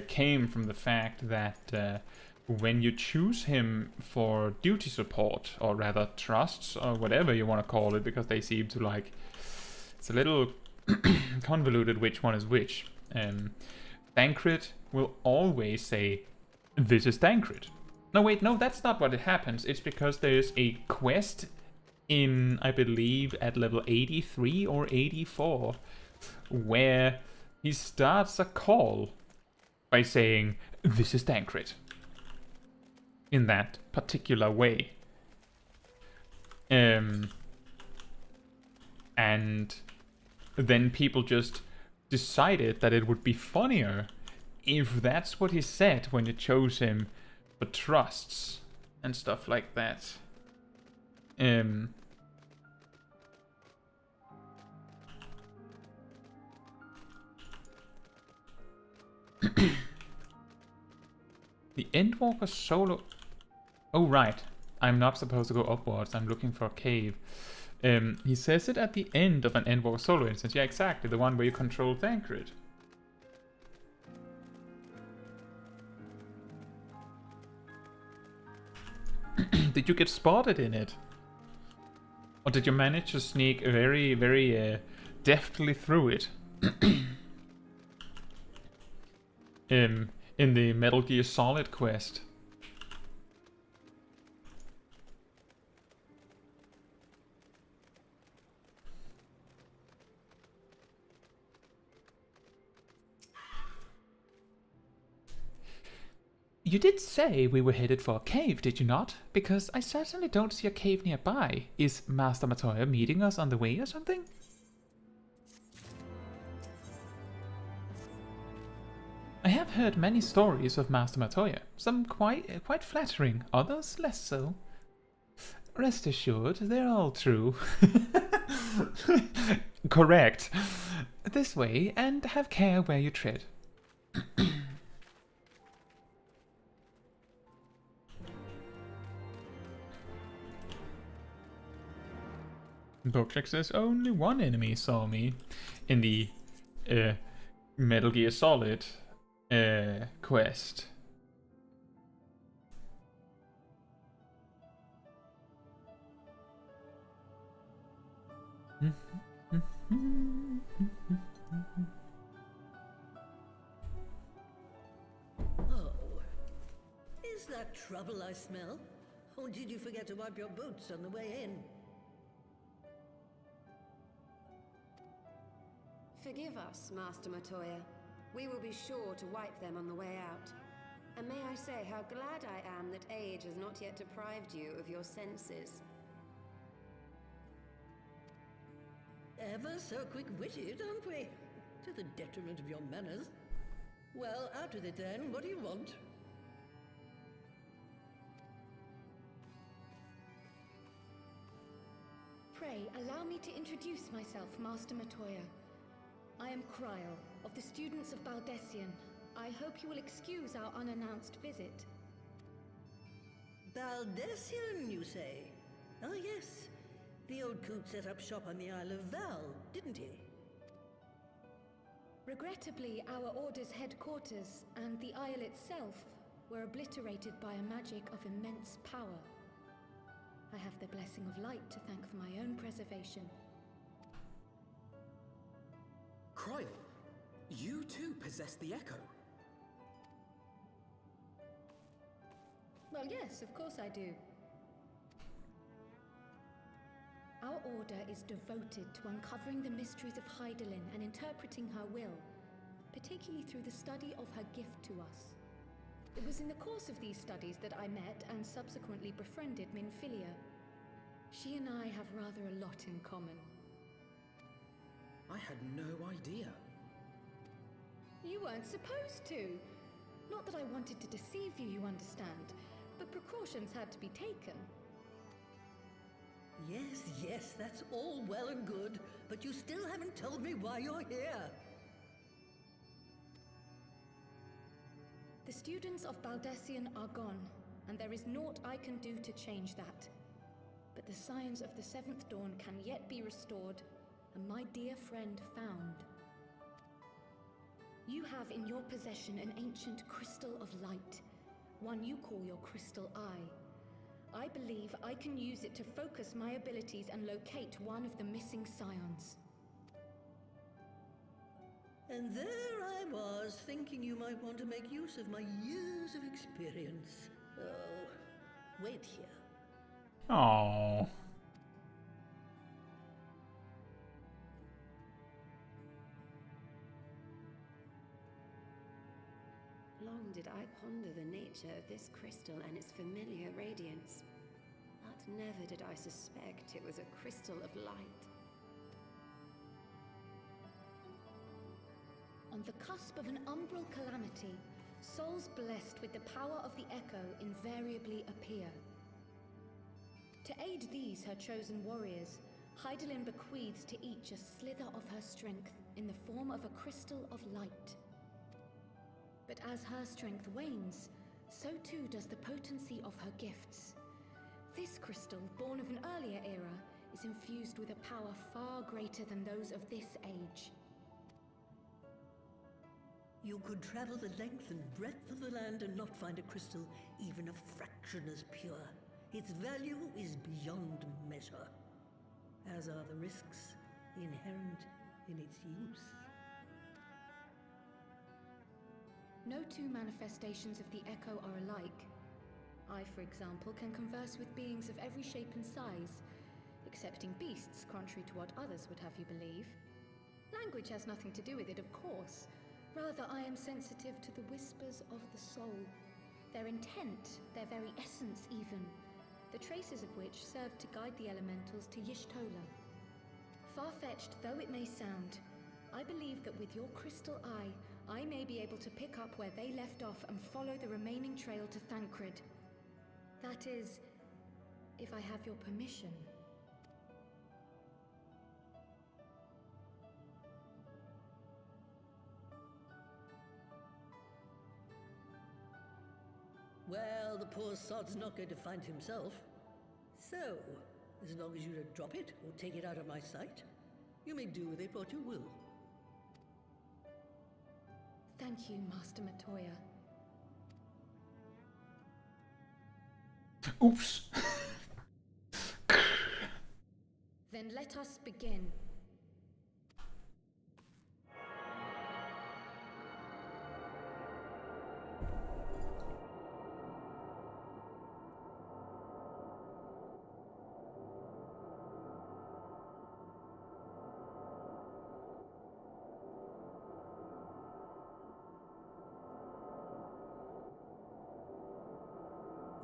Speaker 1: came from the fact that when you choose him for duty support, or rather trusts, or whatever you want to call it, because they seem to like... It's a little convoluted which one is which. Thancred will always say, this is Thancred. No, wait, no, that's not what it happens. It's because there's a quest in, I believe, at level 83 or 84, where he starts a call by saying, this is Thancred. In that particular way. And then people just decided that it would be funnier if that's what he said when you chose him for trusts and stuff like that. The Endwalker solo... Oh, right. I'm not supposed to go upwards. I'm looking for a cave. He says it at the end of an Endwalker solo instance. Yeah, exactly. The one where you control Thancred. Did you get spotted in it? Or did you manage to sneak very, very deftly through it? In the Metal Gear Solid quest. You did say we were headed for a cave, did you not? Because I certainly don't see a cave nearby. Is Master Matoya meeting us on the way or something? I have heard many stories of Master Matoya, some quite flattering, others less so. Rest assured, they're all true. Correct. This way, and have care where you tread. Bookcheck says only one enemy saw me in the Metal Gear Solid quest.
Speaker 9: Oh, is that trouble I smell? Or did you forget to wipe your boots on the way in?
Speaker 8: Forgive us, Master Matoya. We will be sure to wipe them on the way out. And may I say how glad I am that age has not yet deprived you of your senses.
Speaker 9: Ever so quick-witted, aren't we? To the detriment of your manners. Well, out with it then. What do you want?
Speaker 7: Pray, allow me to introduce myself, Master Matoya. I am Kryl, of the students of Baldessian. I hope you will excuse our unannounced visit.
Speaker 9: Baldessian, you say? Oh, yes. The old coot set up shop on the Isle of Val, didn't he?
Speaker 7: Regrettably, our order's headquarters and the isle itself were obliterated by a magic of immense power. I have the blessing of light to thank for my own preservation.
Speaker 3: Kryl, you too possess the Echo.
Speaker 7: Well, yes, of course I do. Our order is devoted to uncovering the mysteries of Hydaelyn and interpreting her will, particularly through the study of her gift to us. It was in the course of these studies that I met and subsequently befriended Minfilia. She and I have rather a lot in common.
Speaker 3: I had no idea.
Speaker 7: You weren't supposed to. Not that I wanted to deceive you, you understand, but precautions had to be taken.
Speaker 9: Yes, that's all well and good, but you still haven't told me why you're here.
Speaker 7: The students of Baldessian are gone, and there is naught I can do to change that. But the science of the Seventh Dawn can yet be restored, and my dear friend found. You have in your possession an ancient crystal of light, one you call your crystal eye. I believe I can use it to focus my abilities and locate one of the missing scions.
Speaker 9: And there I was, thinking you might want to make use of my years of experience. Oh, wait here.
Speaker 1: Oh.
Speaker 8: Long did I ponder the nature of this crystal and its familiar radiance, but never did I suspect it was a crystal of light.
Speaker 7: On the cusp of an umbral calamity, souls blessed with the power of the Echo invariably appear. To aid these, her chosen warriors, Hydaelyn bequeaths to each a slither of her strength in the form of a crystal of light. But as her strength wanes, so too does the potency of her gifts. This crystal, born of an earlier era, is infused with a power far greater than those of this age.
Speaker 9: You could travel the length and breadth of the land and not find a crystal even a fraction as pure. Its value is beyond measure, as are the risks inherent in its use.
Speaker 7: No two manifestations of the Echo are alike. I, for example, can converse with beings of every shape and size, excepting beasts, contrary to what others would have you believe. Language has nothing to do with it, of course. Rather, I am sensitive to the whispers of the soul. Their intent, their very essence even, the traces of which serve to guide the elementals to Y'shtola. Far-fetched though it may sound, I believe that with your crystal eye, I may be able to pick up where they left off and follow the remaining trail to Thancred. That is, if I have your permission.
Speaker 9: Well, the poor sod's not going to find himself. So, as long as you don't drop it or take it out of my sight, you may do with it what you will.
Speaker 7: Thank you, Master Matoya.
Speaker 1: Oops.
Speaker 7: Then let us begin.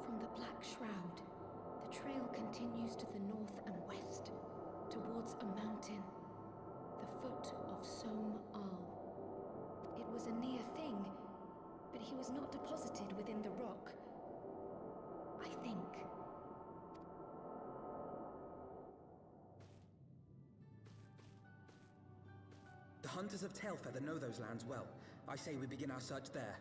Speaker 7: From the Black Shroud, the trail continues to the north and west, towards a mountain, the foot of Som Al. It was a near thing, but he was not deposited within the rock. I think.
Speaker 3: The hunters of Tailfeather know those lands well. I say we begin our search there.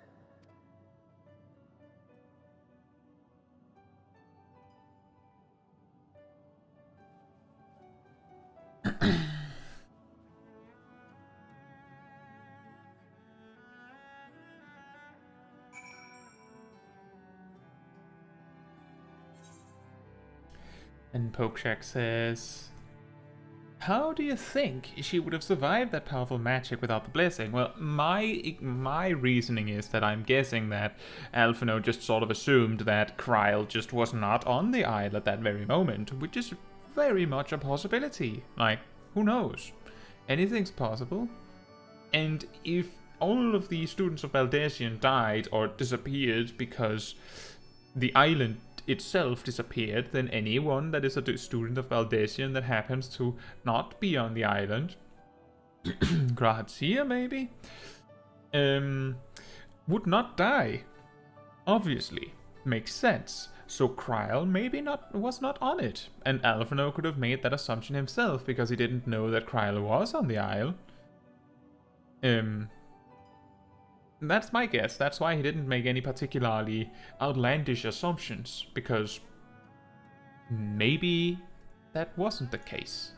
Speaker 1: And Pokeshak says, how do you think she would have survived that powerful magic without the blessing? Well, my reasoning is that I'm guessing that Alphino just sort of assumed that Kryl just was not on the isle at that very moment, which is very much a possibility. Like, who knows? Anything's possible. And if all of the students of Valdesian died or disappeared because the island itself disappeared, then anyone that is a student of Valdesian that happens to not be on the island, Grazia maybe, would not die. Obviously. Makes sense. So Kryl maybe was not on it, and Alphino could have made that assumption himself because he didn't know that Kryl was on the isle. That's my guess. That's why he didn't make any particularly outlandish assumptions, because maybe that wasn't the case.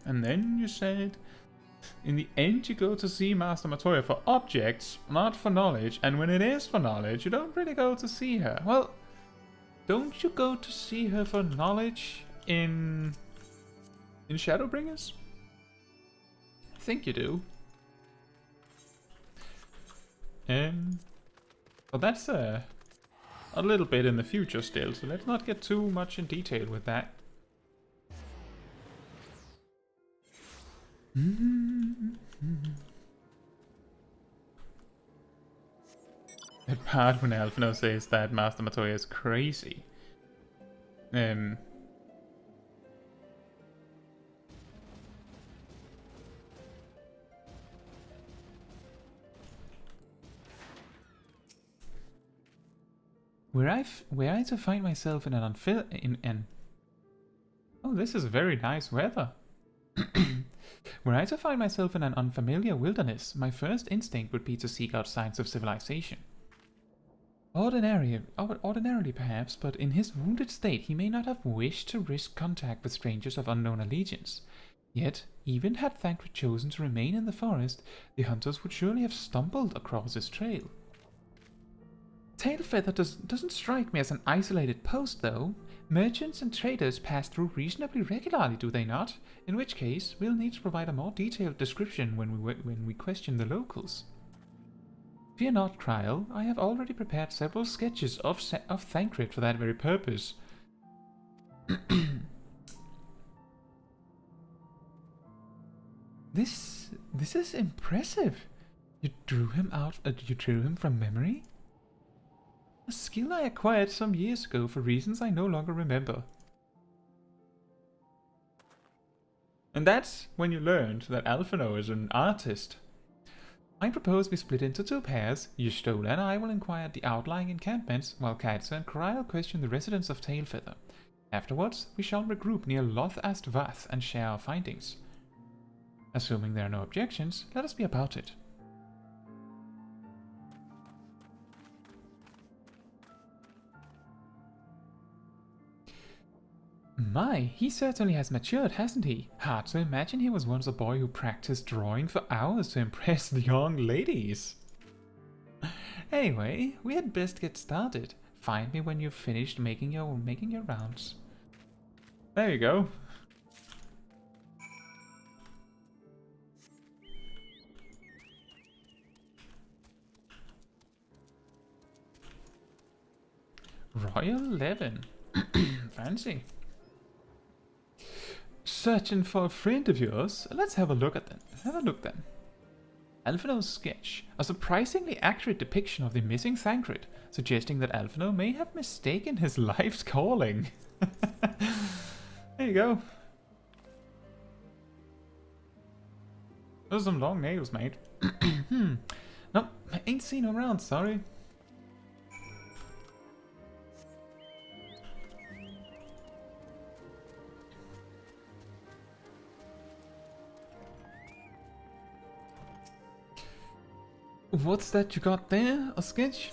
Speaker 1: And then you said, in the end you go to see Master Matoya for objects, not for knowledge, and when it is for knowledge, you don't really go to see her. Well, don't you go to see her for knowledge in Shadowbringers? I think you do. But that's a little bit in the future still, so let's not get too much in detail with that. That part when Alphino says that Master Matoya is crazy. Were I to find myself in an oh, this is very nice weather. Were I to find myself in an unfamiliar wilderness, my first instinct would be to seek out signs of civilization. Ordinarily perhaps, but in his wounded state he may not have wished to risk contact with strangers of unknown allegiance. Yet, even had Thancred chosen to remain in the forest, the hunters would surely have stumbled across his trail. Tailfeather doesn't strike me as an isolated post, though. Merchants and traders pass through reasonably regularly, do they not? In which case, we'll need to provide a more detailed description when we question the locals. Fear not, Kryl. I have already prepared several sketches of Thancred for that very purpose. This is impressive. You drew him from memory? A skill I acquired some years ago for reasons I no longer remember. And that's when you learned that Alphino is an artist. I propose we split into two pairs. Y'shtola and I will inquire at the outlying encampments, while Caetsu and Kryl question the residents of Tailfeather. Afterwards, we shall regroup near Loth Astvath and share our findings. Assuming there are no objections, let us be about it. My, he certainly has matured, hasn't he? Hard to imagine he was once a boy who practiced drawing for hours to impress the young ladies. Anyway, we had best get started. Find me when you've finished making your rounds. There you go. Royal 11. Fancy. Searching for a friend of yours? Let's have a look at them. Alphino's sketch, a surprisingly accurate depiction of the missing Thancred, suggesting that Alphino may have mistaken his life's calling. There you go. Those are some long nails, mate. No, I ain't seen him around, sorry. What's that you got there? A sketch?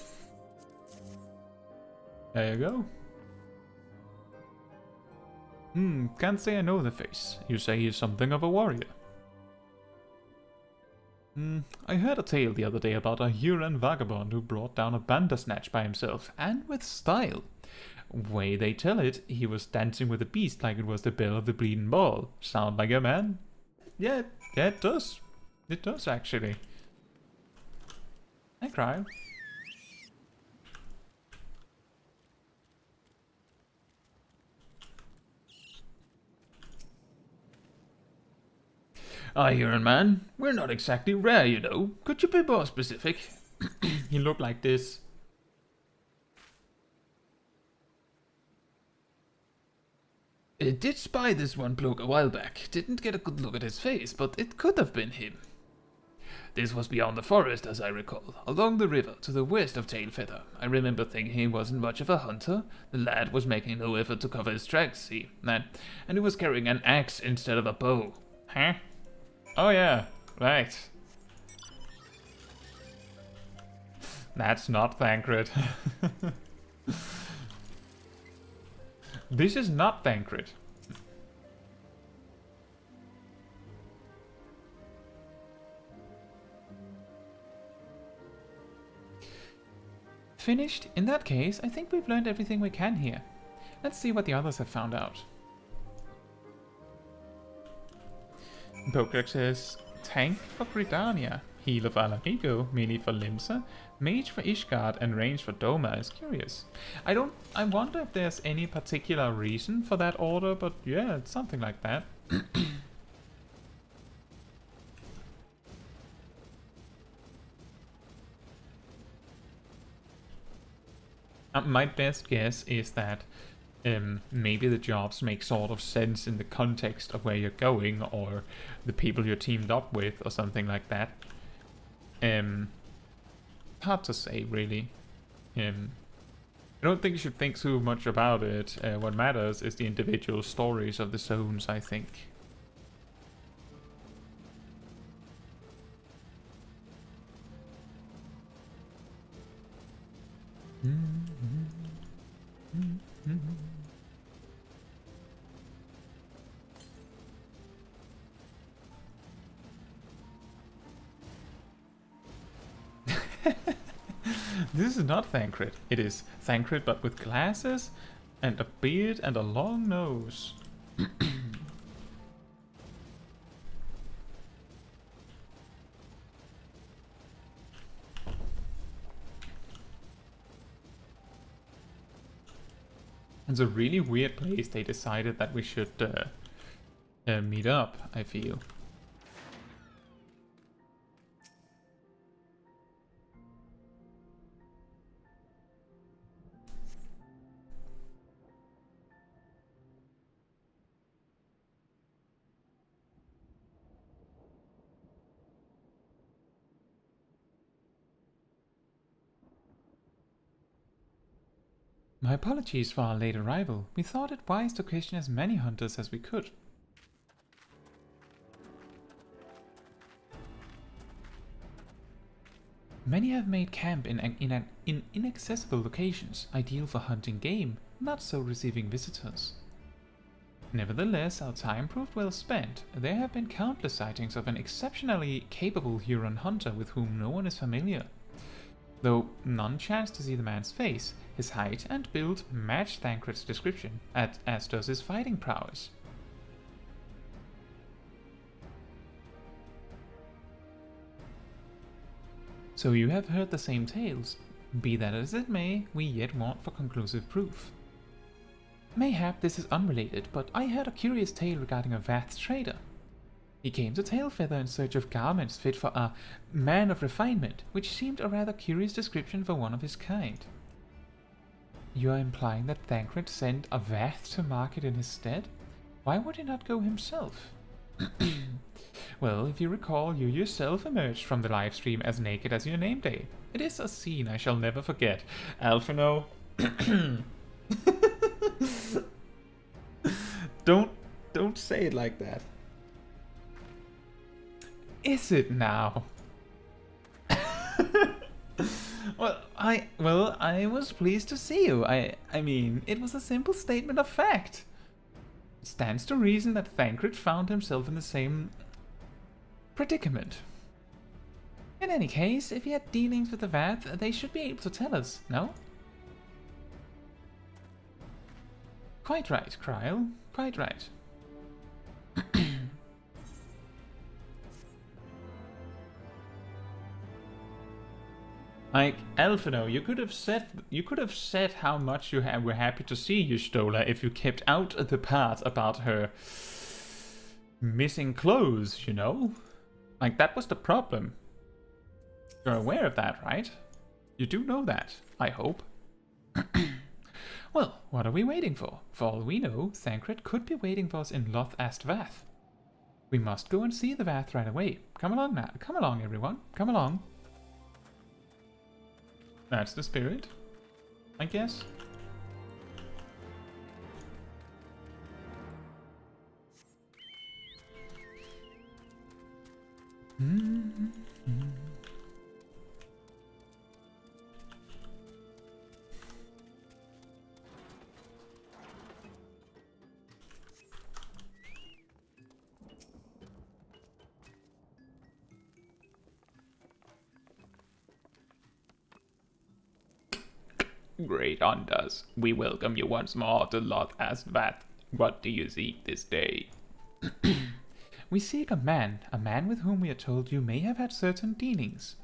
Speaker 1: There you go. Can't say I know the face. You say he's something of a warrior. I heard a tale the other day about a Huron vagabond who brought down a bandersnatch by himself, and with style. Way they tell it, he was dancing with a beast like it was the bell of the bleeding ball. Sound like a man? Yeah, it does. It does, actually. Hi, Kryl. Iron Man, we're not exactly rare, you know. Could you be more specific? You look like this. I did spy this one bloke a while back. Didn't get a good look at his face, but it could have been him. This was beyond the forest, as I recall, along the river to the west of Tailfeather. I remember thinking he wasn't much of a hunter. The lad was making no effort to cover his tracks, see, and he was carrying an axe instead of a bow. Huh? Oh yeah, right. That's not Thancred. This is not Thancred. Finished? In that case, I think we've learned everything we can here. Let's see what the others have found out. Bokrak says, tank for Gridania, healer for Alarico, melee for Limsa, mage for Ishgard, and range for Doma is curious. I wonder if there's any particular reason for that order, but yeah, it's something like that. My best guess is that maybe the jobs make sort of sense in the context of where you're going or the people you're teamed up with or something like that. Hard to say, really. I don't think you should think too much about it. What matters is the individual stories of the zones, I think. This is not Thancred. It is Thancred but with glasses and a beard and a long nose. It's a really weird place they decided that we should meet up, I feel. My apologies for our late arrival. We thought it wise to question as many hunters as we could. Many have made camp in inaccessible locations, ideal for hunting game, not so receiving visitors. Nevertheless, our time proved well spent. There have been countless sightings of an exceptionally capable Huron hunter with whom no one is familiar. Though none chanced to see the man's face, his height and build matched Thancred's description, as does his fighting prowess. So you have heard the same tales. Be that as it may, we yet want for conclusive proof. Mayhap this is unrelated, but I heard a curious tale regarding a Vath trader. He came to Tailfeather in search of garments fit for a man of refinement, which seemed a rather curious description for one of his kind. You are implying that Thancred sent a Vath to market in his stead? Why would he not go himself? Well, if you recall, you yourself emerged from the livestream as naked as your name day. It is a scene I shall never forget. Alphino. Don't say it like that. Is it now? Well, I was pleased to see you. I mean, it was a simple statement of fact. It stands to reason that Thancred found himself in the same predicament. In any case, if he had dealings with the Vath, they should be able to tell us, no? Quite right, Kryl. Quite right. Like, Alphino, you could have said how much you were happy to see Y'shtola if you kept out the part about her missing clothes, you know? Like, that was the problem. You're aware of that, right? You do know that, I hope. Well, what are we waiting for? For all we know, Thancred could be waiting for us in Loth Ast Vath. We must go and see the Vath right away. Come along now. Come along, everyone. Come along. That's the spirit, I guess. Great Ondas, we welcome you once more to Loth Ast Vath. What do you seek this day? We seek a man with whom we are told you may have had certain dealings.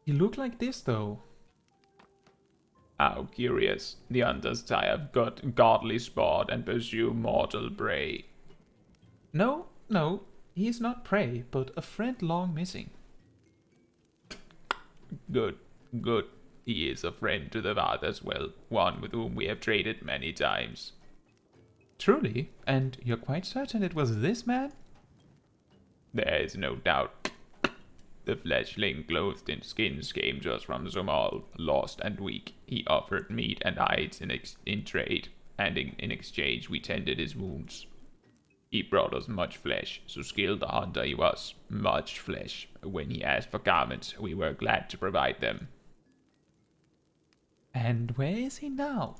Speaker 1: He looked like this, though. How curious. The Ondas have got godly sport and pursue mortal prey. No, he is not prey, but a friend long missing. Good. Good. He is a friend to the Vath as well, one with whom we have traded many times. Truly? And you're quite certain it was this man? There is no doubt. The fleshling clothed in skins came to us from Smol, lost and weak. He offered meat and hides in trade, and in exchange we tended his wounds. He brought us much flesh, so skilled a hunter he was. Much flesh. When he asked for garments, we were glad to provide them.
Speaker 6: And where is he now?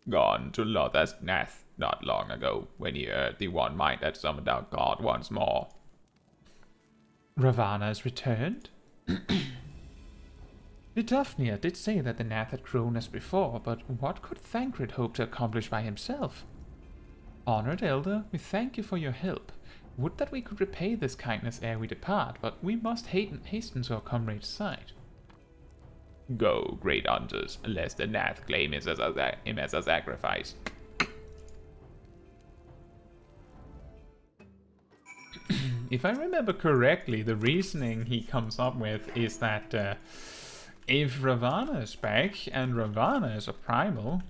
Speaker 1: Gone to Lotha's Nath not long ago, when he heard the one might had summoned our god once more.
Speaker 6: Ravana has returned? Vidofnir did say that the Nath had grown as before, but what could Thancred hope to accomplish by himself? Honored Elder, we thank you for your help. Would that we could repay this kindness ere we depart, but we must hasten to our comrade's side.
Speaker 1: Go, great hunters, lest the Nath claim him as a sacrifice.
Speaker 6: If I remember correctly, the reasoning he comes up with is that if Ravana is back and Ravana is a primal,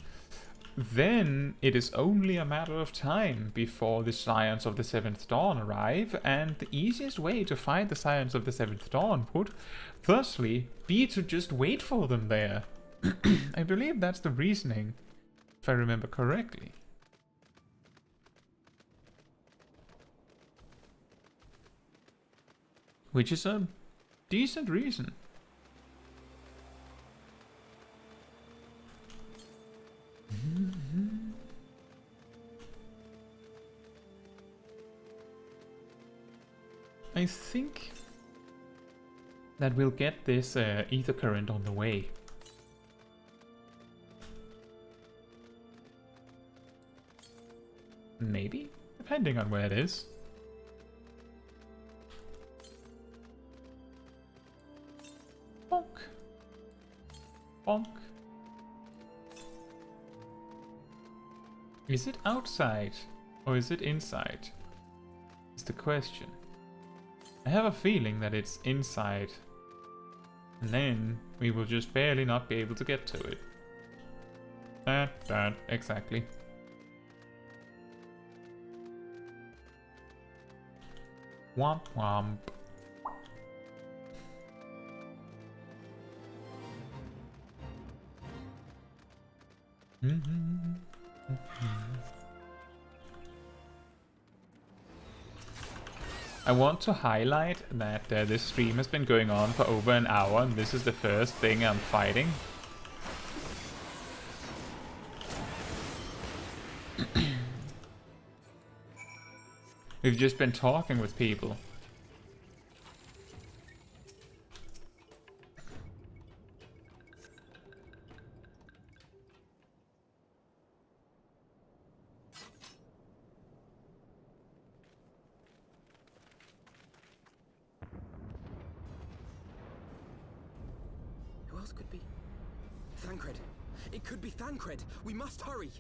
Speaker 6: then it is only a matter of time before the Scions of the Seventh Dawn arrive, and the easiest way to find the Scions of the Seventh Dawn would thusly be to just wait for them there. I believe that's the reasoning, if I remember correctly. Which is a decent reason. I think that we'll get this ether current on the way. Maybe, depending on where it is. Bonk. Bonk. Is it outside or is it inside? Is the question. I have a feeling that it's inside. And then we will just barely not be able to get to it. That, exactly. Womp womp. I want to highlight that this stream has been going on for over an hour and this is the first thing I'm fighting. We've just been talking with people.
Speaker 3: Who else could be? Thancred! It could be Thancred! We must hurry!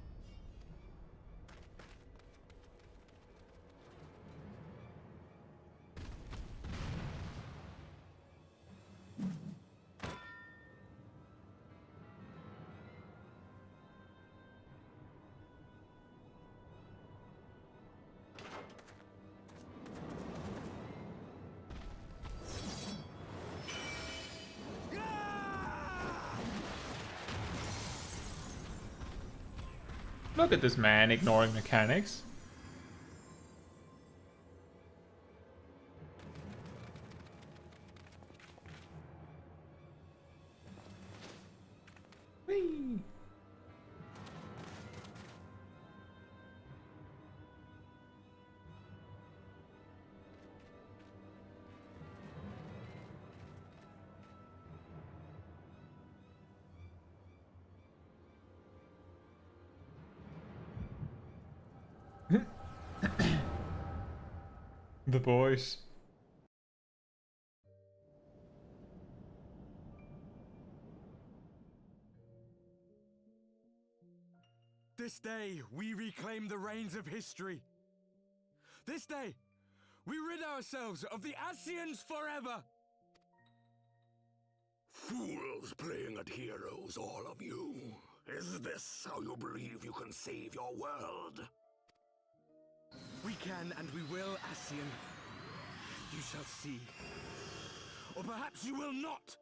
Speaker 6: Look at this man ignoring mechanics. Whee! The boys.
Speaker 10: This day, we reclaim the reins of history. This day, we rid ourselves of the Ascians forever.
Speaker 2: Fools playing at heroes, all of you. Is this how you believe you can save your world?
Speaker 10: We can and we will, Ascian. You shall see. Or perhaps you will not!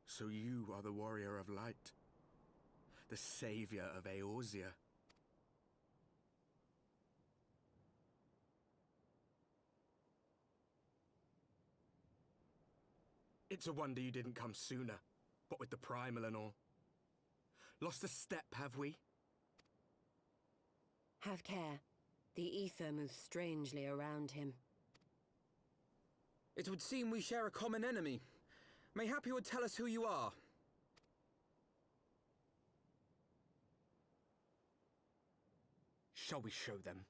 Speaker 3: So you are the Warrior of Light, the savior of Eorzea. It's a wonder you didn't come sooner, what with the primal and all. Lost a step, have we?
Speaker 8: Have care. The ether moves strangely around him.
Speaker 3: It would seem we share a common enemy. Mayhap you would tell us who you are. Shall we show them?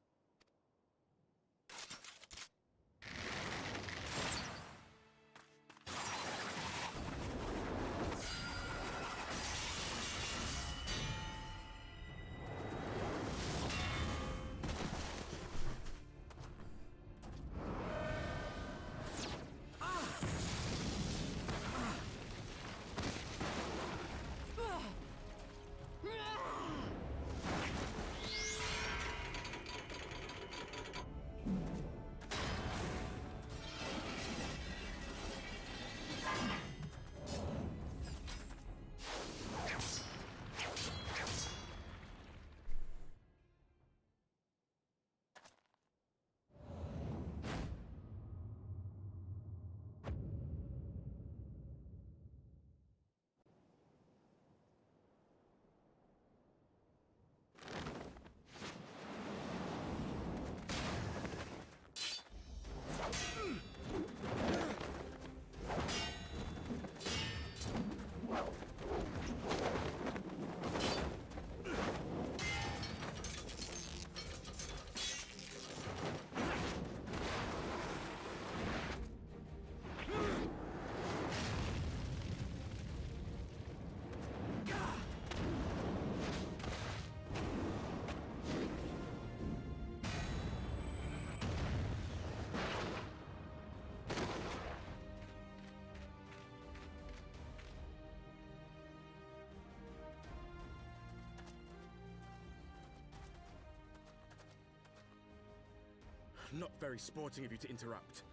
Speaker 3: Not very sporting of you to interrupt,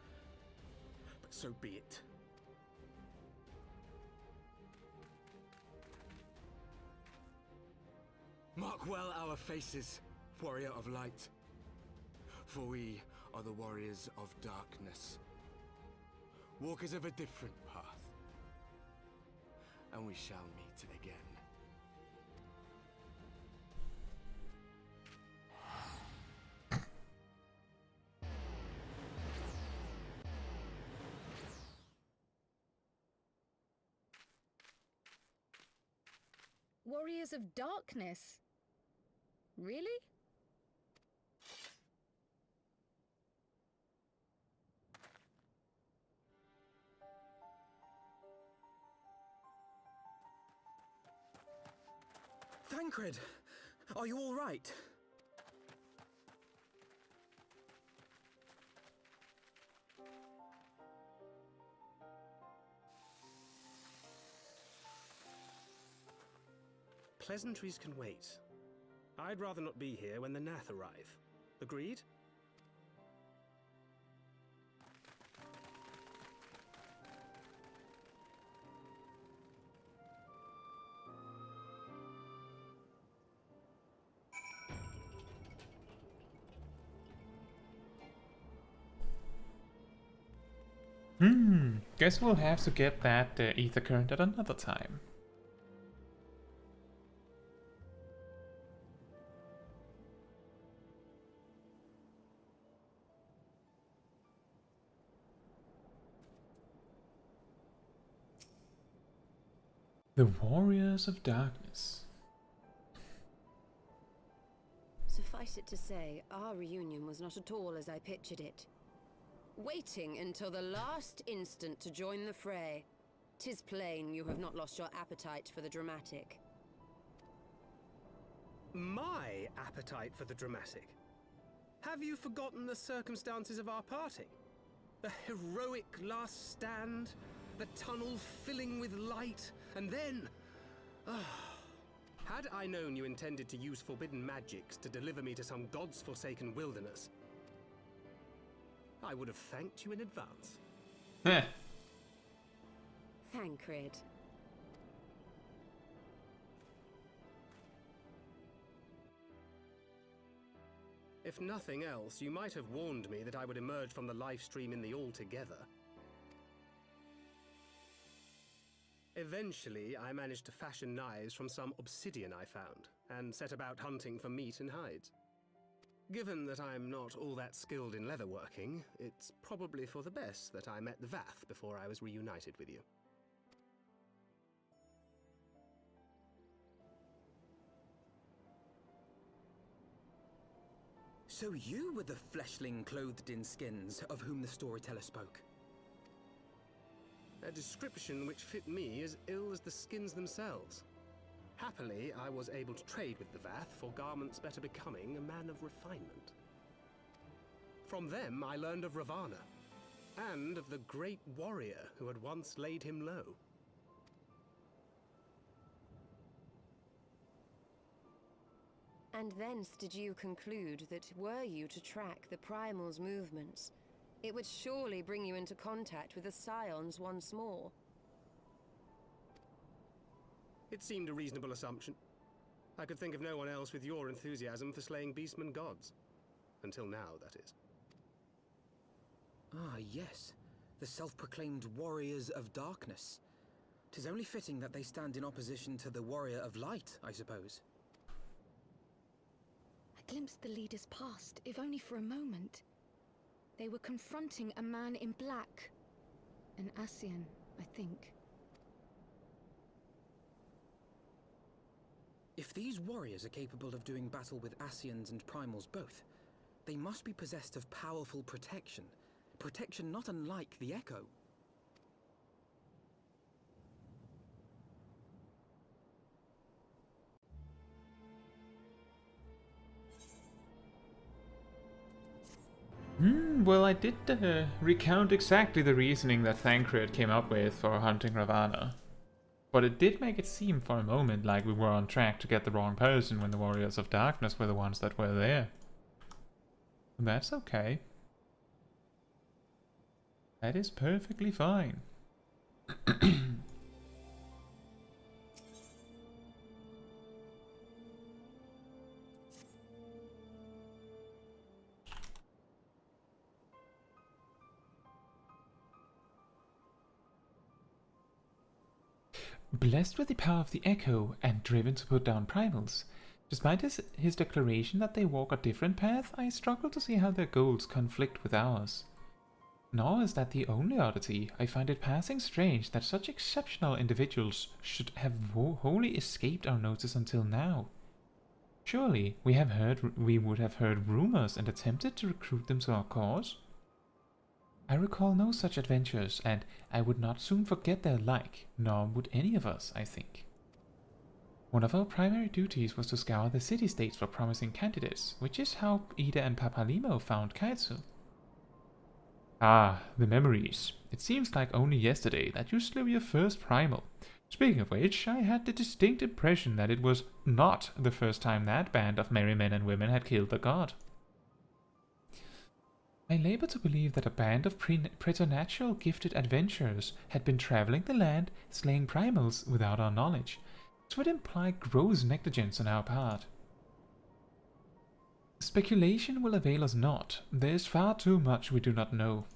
Speaker 3: but so be it. Mark well our faces, Warrior of Light, for we are the Warriors of Darkness, walkers of a different path, and we shall meet again.
Speaker 7: Warriors of Darkness? Really?
Speaker 3: Thancred, are you all right?
Speaker 11: Pleasantries can wait. I'd rather not be here when the Nath arrive. Agreed?
Speaker 1: Guess we'll have to get that ether current at another time. The Warriors of Darkness.
Speaker 8: Suffice it to say, our reunion was not at all as I pictured it. waiting until the last instant to join the fray. 'Tis plain you have not lost your appetite for the dramatic.
Speaker 11: My appetite for the dramatic? Have you forgotten the circumstances of our parting? The heroic last stand, the tunnel filling with light, and then... Had I known you intended to use forbidden magics to deliver me to some god's forsaken wilderness, I would have thanked you in advance.
Speaker 8: Thancred.
Speaker 11: If nothing else, you might have warned me that I would emerge from the live stream in the altogether. Eventually, I managed to fashion knives from some obsidian I found, and set about hunting for meat and hides. Given that I'm not all that skilled in leatherworking, it's probably for the best that I met the Vath before I was reunited with you.
Speaker 3: So you were the fleshling clothed in skins of whom the storyteller spoke?
Speaker 11: A description which fit me as ill as the skins themselves. Happily, I was able to trade with the Vath for garments better becoming a man of refinement. From them, I learned of Ravana, and of the great warrior who had once laid him low.
Speaker 8: And thence did you conclude that were you to track the Primal's movements, it would surely bring you into contact with the Scions once more.
Speaker 11: It seemed a reasonable assumption. I could think of no one else with your enthusiasm for slaying beastmen gods. Until now, that is.
Speaker 3: Ah, yes. The self-proclaimed Warriors of Darkness. 'Tis only fitting that they stand in opposition to the Warrior of Light, I suppose.
Speaker 7: I glimpsed the leaders past, if only for a moment. They were confronting a man in black. An Ascian, I think.
Speaker 3: If these warriors are capable of doing battle with Ascians and Primals both, they must be possessed of powerful protection. Protection not unlike the Echo.
Speaker 1: Well, I did recount exactly the reasoning that Thancred came up with for hunting Ravana. But it did make it seem for a moment like we were on track to get the wrong person when the Warriors of Darkness were the ones that were there. And that's okay. That is perfectly fine. Blessed with the power of the Echo and driven to put down primals, despite his declaration that they walk a different path, I struggle to see how their goals conflict with ours. Nor is that the only oddity. I find it passing strange that such exceptional individuals should have wholly escaped our notice until now. Surely we would have heard rumors and attempted to recruit them to our cause. I recall no such adventures, and I would not soon forget their like, nor would any of us, I think. One of our primary duties was to scour the city-states for promising candidates, which is how Ida and Papalimo found Caetsu. Ah, the memories. It seems like only yesterday that you slew your first primal. Speaking of which, I had the distinct impression that it was not the first time that band of merry men and women had killed the god. I labor to believe that a band of preternatural gifted adventurers had been traveling the land, slaying primals without our knowledge. This would imply gross negligence on our part. Speculation will avail us not. There is far too much we do not know.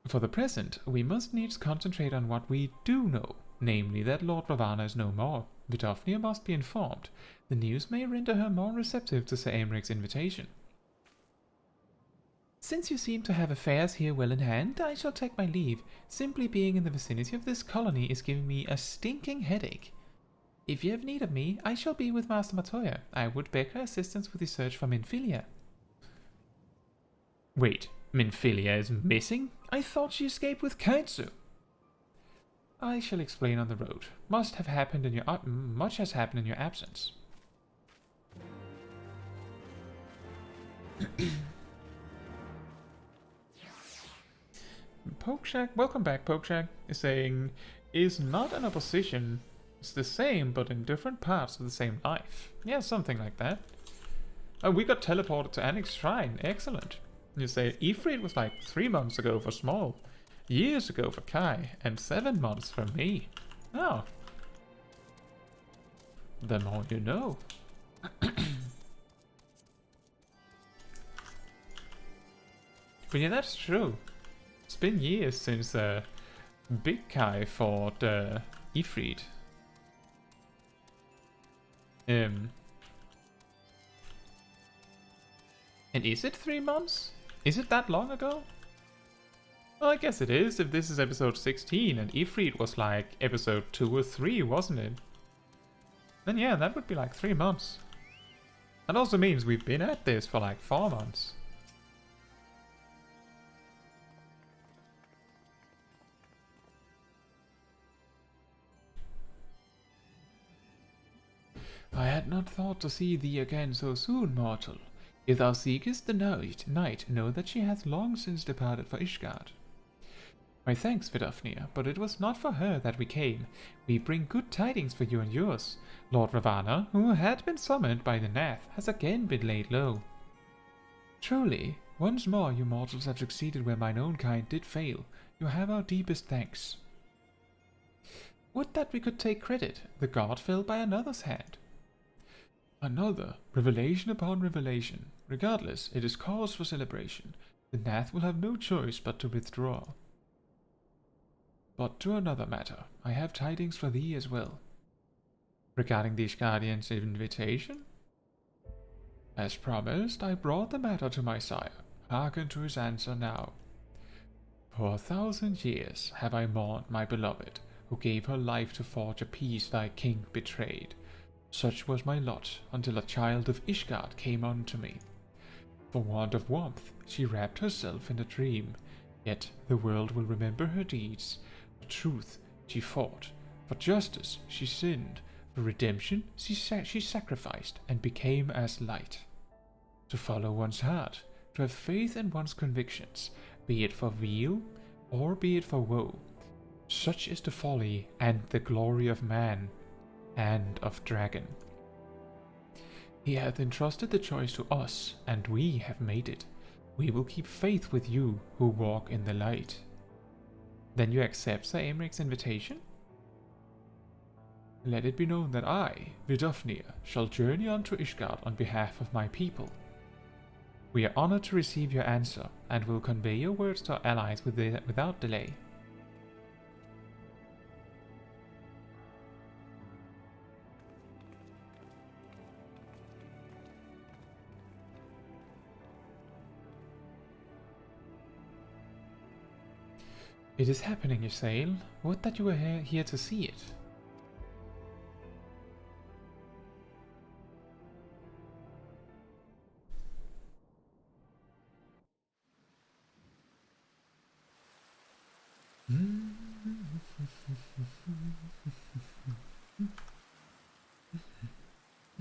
Speaker 1: For the present, we must needs concentrate on what we do know, namely that Lord Ravana is no more. Vidofnia must be informed. The news may render her more receptive to Sir Aymric's invitation. Since you seem to have affairs here well in hand, I shall take my leave. Simply being in the vicinity of this colony is giving me a stinking headache. If you have need of me, I shall be with Master Matoya. I would beg her assistance with the search for Minfilia. Wait, Minfilia is missing? I thought she escaped with Caetsu. I shall explain on the road. Much has happened in your absence. Pokeshack, welcome back, Pokeshack, is saying, is not an opposition. It's the same, but in different parts of the same life. Yeah, something like that. Oh, we got teleported to Anix Shrine. Excellent. You say Ifrit was like 3 months ago for Smol, years ago for Kai, and 7 months for me. Oh. The more you know. But yeah, that's true. It's been years since Big Kai fought Ifrit. And is it 3 months? Is it that long ago? Well, I guess it is, if this is episode 16 and Ifrit was like episode 2 or 3, wasn't it? Then yeah, that would be like 3 months. That also means we've been at this for like 4 months. I had not thought to see thee again so soon, mortal. If thou seekest the night, know that she hath long since departed for Ishgard. My thanks, Vidofnir, but it was not for her that we came. We bring good tidings for you and yours. Lord Ravana, who had been summoned by the Nath, has again been laid low. Truly, once more you mortals have succeeded where mine own kind did fail. You have our deepest thanks. Would that we could take credit. The god fell by another's hand. Another, revelation upon revelation. Regardless, it is cause for celebration. The Nath will have no choice but to withdraw. But to another matter, I have tidings for thee as well. Regarding the Ishgardians' invitation? As promised, I brought the matter to my sire. Hearken to his answer now. For 1,000 years have I mourned my beloved, who gave her life to forge a peace thy king betrayed. Such was my lot, until a child of Ishgard came unto me. For want of warmth, she wrapped herself in a dream, yet the world will remember her deeds. For truth, she fought. For justice, she sinned. For redemption, she sacrificed, and became as light. To follow one's heart, to have faith in one's convictions, be it for weal, or be it for woe. Such is the folly and the glory of man, and of dragon. He hath entrusted the choice to us, and we have made it. We will keep faith with you who walk in the light. Then you accept Sir Aemeric's invitation? Let it be known that I, Vidofnir, shall journey on to Ishgard on behalf of my people. We are honored to receive your answer, and will convey your words to our allies without delay. It is happening, you say. Would that you were here to see it.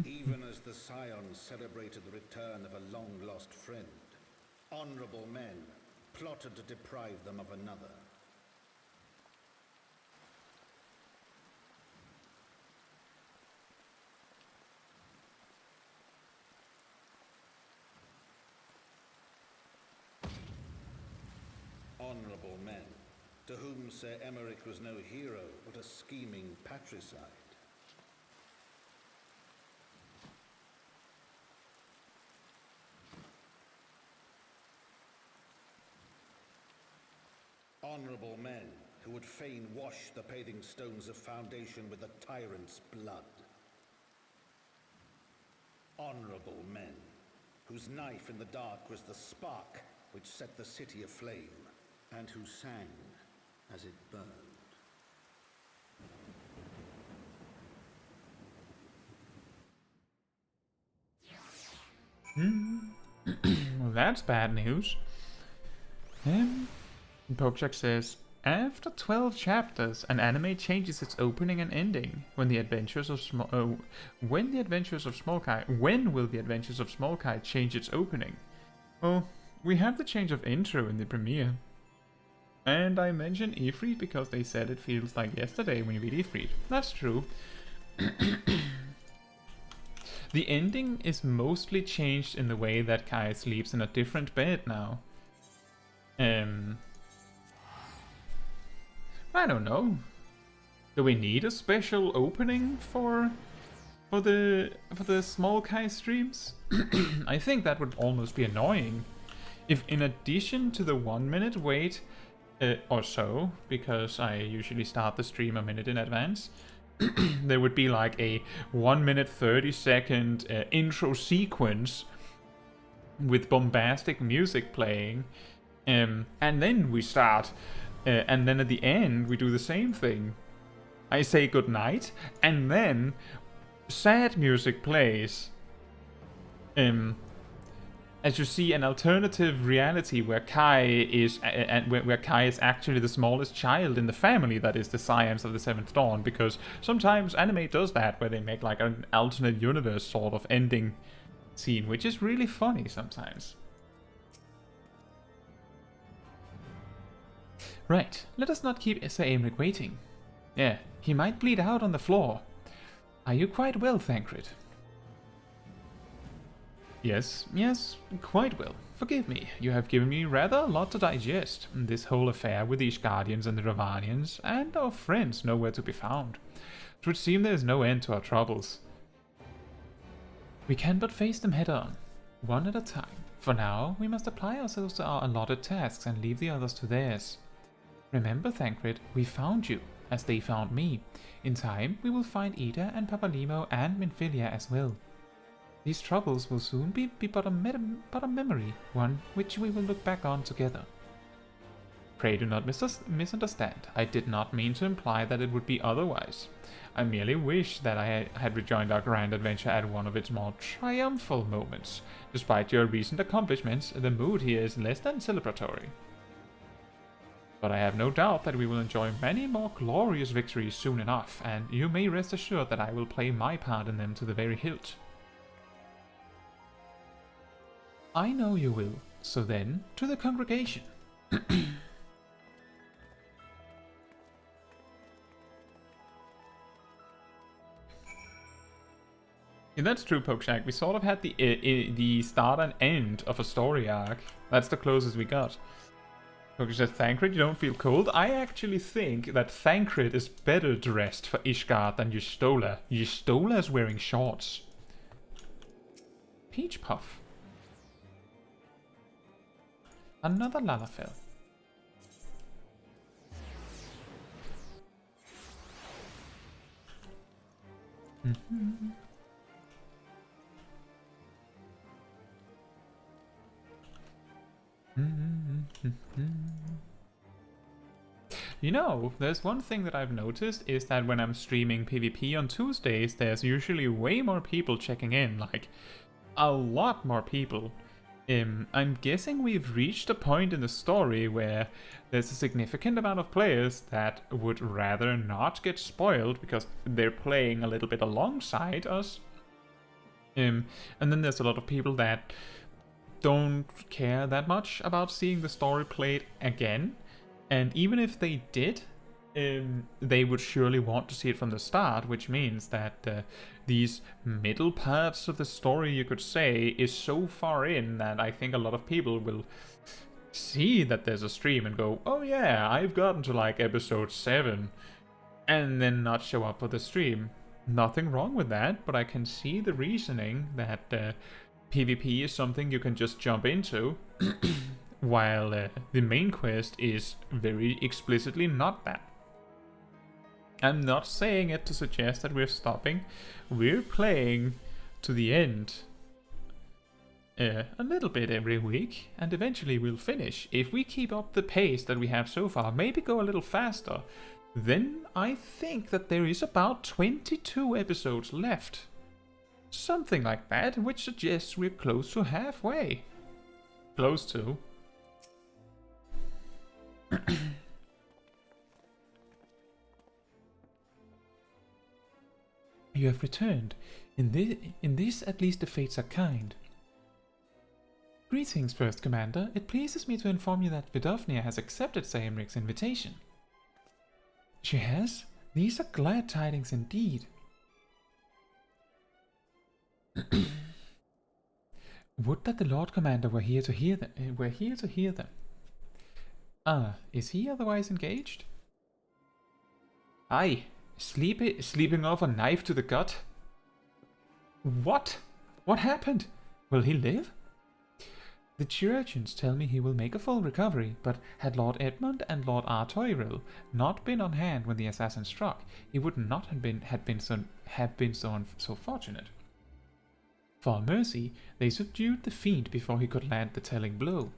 Speaker 5: Even as the Scions celebrated the return of a long-lost friend, honorable men plotted to deprive them of another. Honorable men, to whom Sir Aemeric was no hero, but a scheming patricide. Honorable men, who would fain wash the paving stones of foundation with a tyrant's blood. Honorable men, whose knife in the dark was the spark which set the city aflame, and who sang as it burned.
Speaker 1: Well, that's bad news. Pokchak says, after 12 chapters, an anime changes its opening and ending. When will the adventures of Smol Caetsu change its opening? Well, we have the change of intro in the premiere. And I mentioned Ifrit because they said it feels like yesterday when you read Ifrit. That's true. The ending is mostly changed in the way that Kai sleeps in a different bed now. I don't know. Do we need a special opening for the Smol Kai streams? I think that would almost be annoying if, in addition to the 1 minute wait or so, because I usually start the stream a minute in advance, there would be like a 1 minute 30-second intro sequence with bombastic music playing, and then we start. And then at the end, we do the same thing. I say goodnight, and then sad music plays. As you see, an alternative reality where Kai is where Kai is actually the smallest child in the family that is the Scions of the Seventh Dawn. Because sometimes anime does that, where they make like an alternate universe sort of ending scene, which is really funny sometimes. Right, let us not keep Sir Aymeric waiting. Yeah, he might bleed out on the floor. Are you quite well, Thancred? Yes, quite well. Forgive me, you have given me rather a lot to digest. This whole affair with the Ishgardians and the Ravanians, and our friends nowhere to be found. It would seem there is no end to our troubles. We can but face them head on, one at a time. For now, we must apply ourselves to our allotted tasks and leave the others to theirs. Remember, Thancred, we found you, as they found me. In time, we will find Ida and Papalimo and Minfilia as well. These troubles will soon be but a memory, one which we will look back on together. Pray do not misunderstand. I did not mean to imply that it would be otherwise. I merely wish that I had rejoined our grand adventure at one of its more triumphal moments. Despite your recent accomplishments, the mood here is less than celebratory. But I have no doubt that we will enjoy many more glorious victories soon enough, and you may rest assured that I will play my part in them to the very hilt. I know you will. So then, to the congregation. Yeah, that's true, Pokeshag. We sort of had the start and end of a story arc. That's the closest we got. Pokeshag says, Thancred, you don't feel cold? I actually think that Thancred is better dressed for Ishgard than Y'shtola. Y'shtola is wearing shorts. Peach Puff. Another Lalafell. You know, there's one thing that I've noticed is that when I'm streaming PvP on Tuesdays, there's usually way more people checking in, like a lot more people. I'm guessing we've reached a point in the story where there's a significant amount of players that would rather not get spoiled because they're playing a little bit alongside us. And then there's a lot of people that don't care that much about seeing the story played again. And even if they did, they would surely want to see it from the start, which means that these middle parts of the story, you could say, is so far in that I think a lot of people will see that there's a stream and go, oh yeah, I've gotten to like episode 7, and then not show up for the stream. Nothing wrong with that, but I can see the reasoning that PvP is something you can just jump into, while the main quest is very explicitly not that. I'm not saying it to suggest that we're stopping. We're playing to the end a little bit every week, and eventually we'll finish. If we keep up the pace that we have so far, maybe go a little faster, then I think that there is about 22 episodes left. Something like that, which suggests we're close to halfway. Close to. You have returned. In this at least the fates are kind. Greetings, First Commander. It pleases me to inform you that Vidofnia has accepted Saemric's invitation. She has? These are glad tidings indeed. Would that the Lord Commander were here to hear them. Ah, is he otherwise engaged? Aye, sleeping off a knife to the gut? What? What happened? Will he live? The chirurgeons tell me he will make a full recovery, but had Lord Edmund and Lord Artoyril not been on hand when the assassin struck, he would not have been so fortunate. For mercy, they subdued the fiend before he could land the telling blow.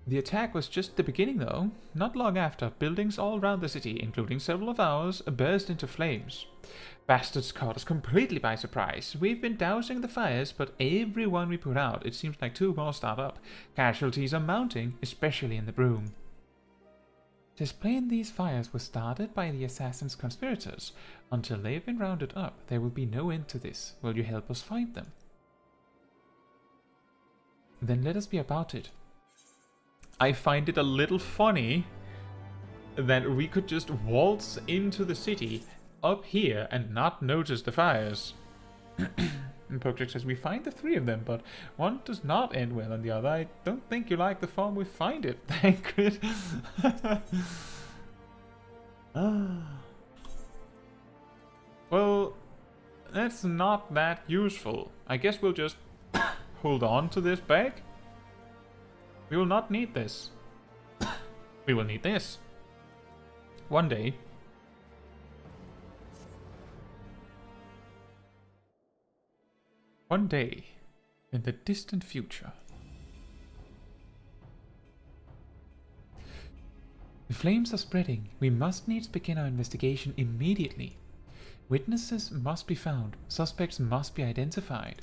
Speaker 1: The attack was just the beginning though. Not long after, buildings all around the city, including several of ours, burst into flames. Bastards caught us completely by surprise. We've been dousing the fires, but every one we put out, it seems like 2 more start up. Casualties are mounting, especially in the Broom. 'Tis plain these fires were started by the assassin's conspirators. Until they've been rounded up, there will be no end to this. Will you help us find them? Then let us be about it. I find it a little funny that we could just waltz into the city up here and not notice the fires. And Pokejak says, we find the 3 of them, but one does not end well, and the other, I don't think you like the form we find it. Thank you. Well, that's not that useful. I guess we'll just hold on to this bag. We will not need this. We will need this. One day. One day, in the distant future. The flames are spreading. We must needs begin our investigation immediately. Witnesses must be found. Suspects must be identified.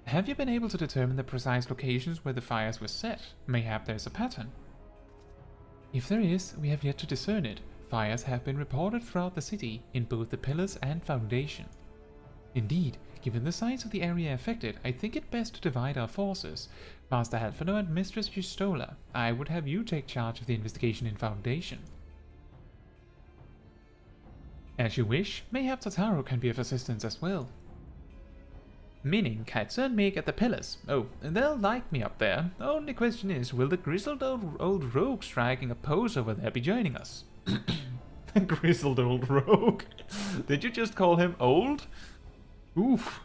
Speaker 1: Have you been able to determine the precise locations where the fires were set? Mayhap there's a pattern. If there is, we have yet to discern it. Fires have been reported throughout the city, in both the pillars and foundation. Indeed, given the size of the area affected, I think it best to divide our forces. Master Halfano and Mistress Yustola, I would have you take charge of the investigation in Foundation. As you wish, mayhap Totaro can be of assistance as well. Meaning Kaitsu and Meg at the pillars. Oh, they'll like me up there. The only question is, will the grizzled old rogue striking a pose over there be joining us? Grizzled old rogue? Did you just call him old? Oof.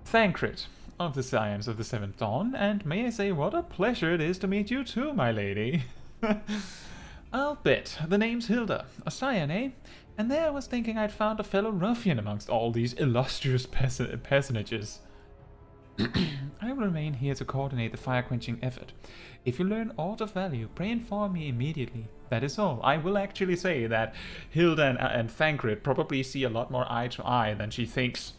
Speaker 1: Thancred, of the Scions of the Seventh Dawn, and may I say what a pleasure it is to meet you too, my lady. I'll bet. The name's Hilda. A Scion, eh? And there I was thinking I'd found a fellow ruffian amongst all these illustrious personages. I will remain here to coordinate the fire-quenching effort. If you learn aught of value, pray inform me immediately. That is all. I will actually say that Hilda and Thancred probably see a lot more eye to eye than she thinks.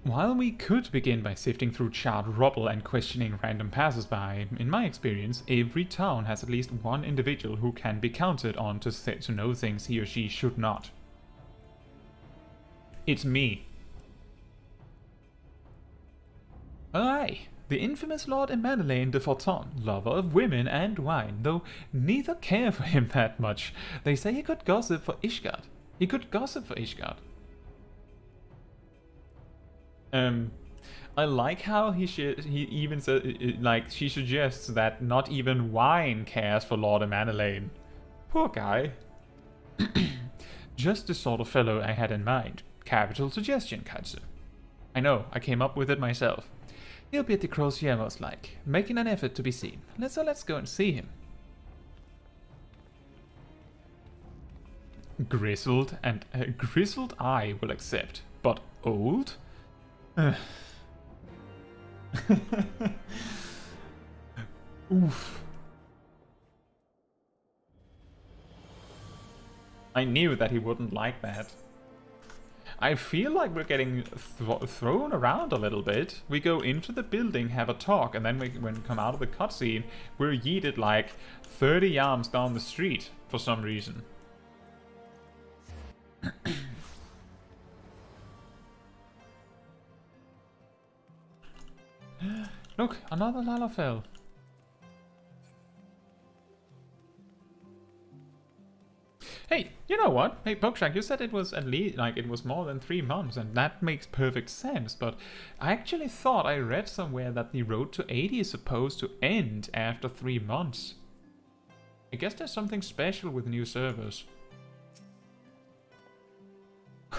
Speaker 1: While we could begin by sifting through charred rubble and questioning random passers-by, in my experience, every town has at least one individual who can be counted on to know things he or she should not. It's me. Aye, the infamous Lord Emmanuel de Forton, lover of women and wine, though neither care for him that much. They say he could gossip for Ishgard. I like how he even says, like, she suggests that not even wine cares for Lord Emmanuel. Poor guy. Just the sort of fellow I had in mind. Capital suggestion, Kaitsu. I know, I came up with it myself. He'll be at the Crozier most like, making an effort to be seen. Let's go and see him. Grizzled I will accept, but old? Oof. I knew that he wouldn't like that. I feel like we're getting thrown around a little bit. We go into the building, have a talk, and then when we come out of the cutscene, we're yeeted like 30 yards down the street for some reason. Look, another Lalafell. Hey, you know what? Hey, Pokshank, you said it was at least, like, it was more than 3 months, and that makes perfect sense, but I actually thought I read somewhere that the road to 80 is supposed to end after 3 months. I guess there's something special with new servers.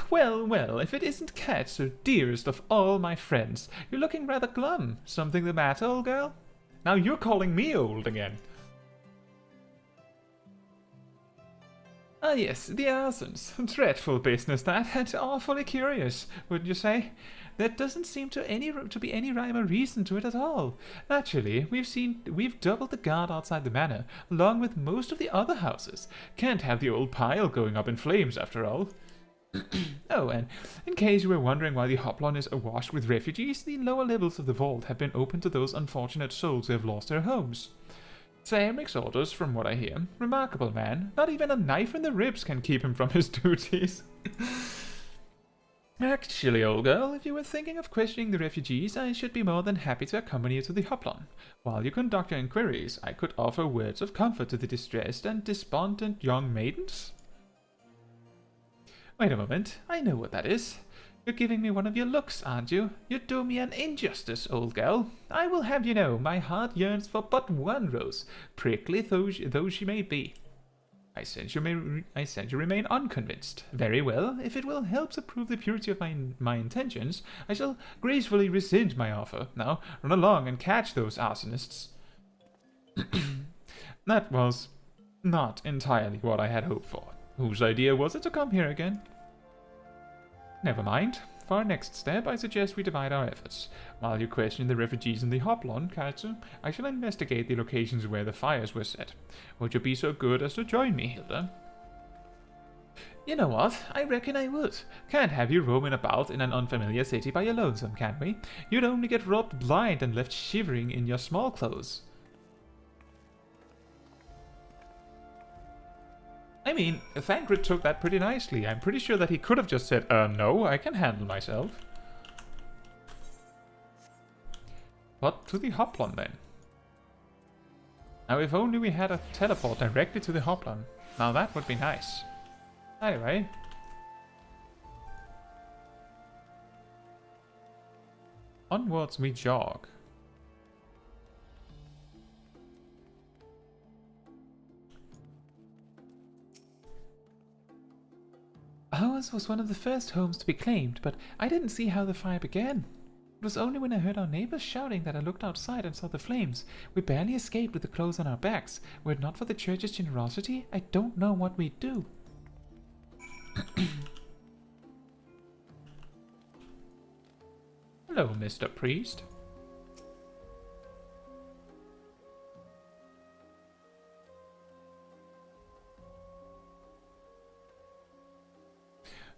Speaker 1: Well, well, if it isn't Caetsu, dearest of all my friends, you're looking rather glum. Something the matter, old girl? Now you're calling me old again. Ah yes, the Arsons. Dreadful business that, and awfully curious, wouldn't you say? There doesn't seem to be any rhyme or reason to it at all. Naturally, we've doubled the guard outside the manor, along with most of the other houses. Can't have the old pile going up in flames after all. Oh, and in case you were wondering why the Hoplon is awash with refugees, the lower levels of the vault have been opened to those unfortunate souls who have lost their homes. Sir makes orders, from what I hear. Remarkable man. Not even a knife in the ribs can keep him from his duties. Actually, old girl, if you were thinking of questioning the refugees, I should be more than happy to accompany you to the Hoplon. While you conduct your inquiries, I could offer words of comfort to the distressed and despondent young maidens. Wait a moment, I know what that is. You're giving me one of your looks, aren't you? You do me an injustice, old girl. I will have you know, my heart yearns for but one rose, prickly though she may be. I sense you remain unconvinced. Very well, if it will help to prove the purity of my intentions, I shall gracefully rescind my offer. Now, run along and catch those arsonists. That was not entirely what I had hoped for. Whose idea was it to come here again? Never mind. For our next step, I suggest we divide our efforts. While you question the refugees in the Hoplon, Caetsu, I shall investigate the locations where the fires were set. Would you be so good as to join me, Hilda? You know what? I reckon I would. Can't have you roaming about in an unfamiliar city by your lonesome, can we? You'd only get robbed blind and left shivering in your small clothes. I mean, Thancred took that pretty nicely. I'm pretty sure that he could have just said, no, I can handle myself. But to the Hoplon then. Now if only we had a teleport directly to the Hoplon. Now that would be nice. Anyway. Onwards we jog. Ours was one of the first homes to be claimed, but I didn't see how the fire began. It was only when I heard our neighbors shouting that I looked outside and saw the flames. We barely escaped with the clothes on our backs. Were it not for the church's generosity, I don't know what we'd do. Hello, Mr. Priest.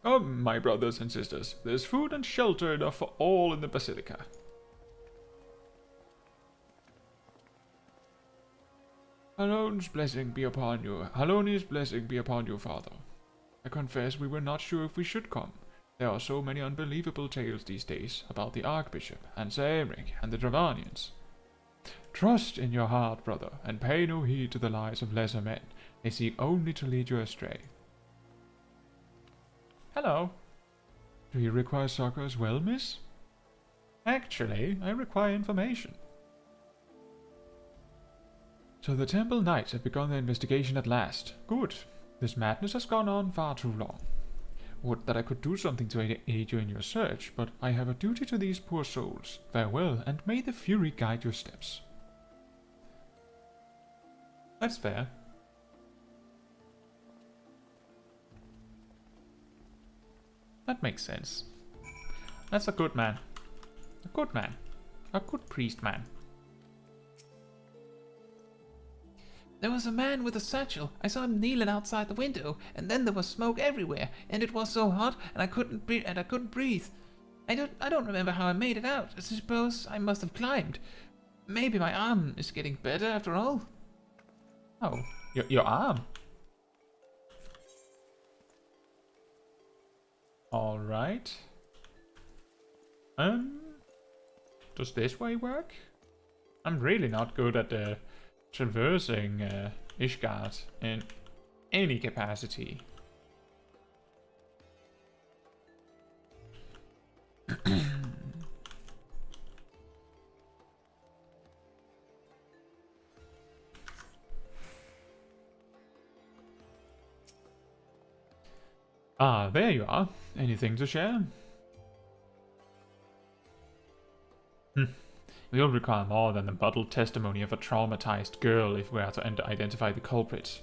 Speaker 1: Come, my brothers and sisters, there's food and shelter enough for all in the Basilica. Halone's blessing be upon you. Halone's blessing be upon you, Father. I confess we were not sure if we should come. There are so many unbelievable tales these days about the Archbishop and Sir Aymeric and the Dravanians. Trust in your heart, brother, and pay no heed to the lies of lesser men. They seek only to lead you astray. Hello. Do you require succor as well, miss? Actually, I require information. So the Temple Knights have begun their investigation at last. Good. This madness has gone on far too long. Would that I could do something to aid you in your search, but I have a duty to these poor souls. Farewell, and may the Fury guide your steps. That's fair. That makes sense. That's a good man. A good man. A good priest man.
Speaker 6: There was a man with a satchel. I saw him kneeling outside the window, and then there was smoke everywhere, and it was so hot, and I couldn't breathe. I don't remember how I made it out. I suppose I must have climbed. Maybe my arm is getting better after all.
Speaker 1: Oh, your arm. All right. Does this way work? I'm really not good at traversing Ishgard in any capacity. Ah, there you are. Anything to share? We'll require more than the muddled testimony of a traumatized girl if we are to identify the culprits.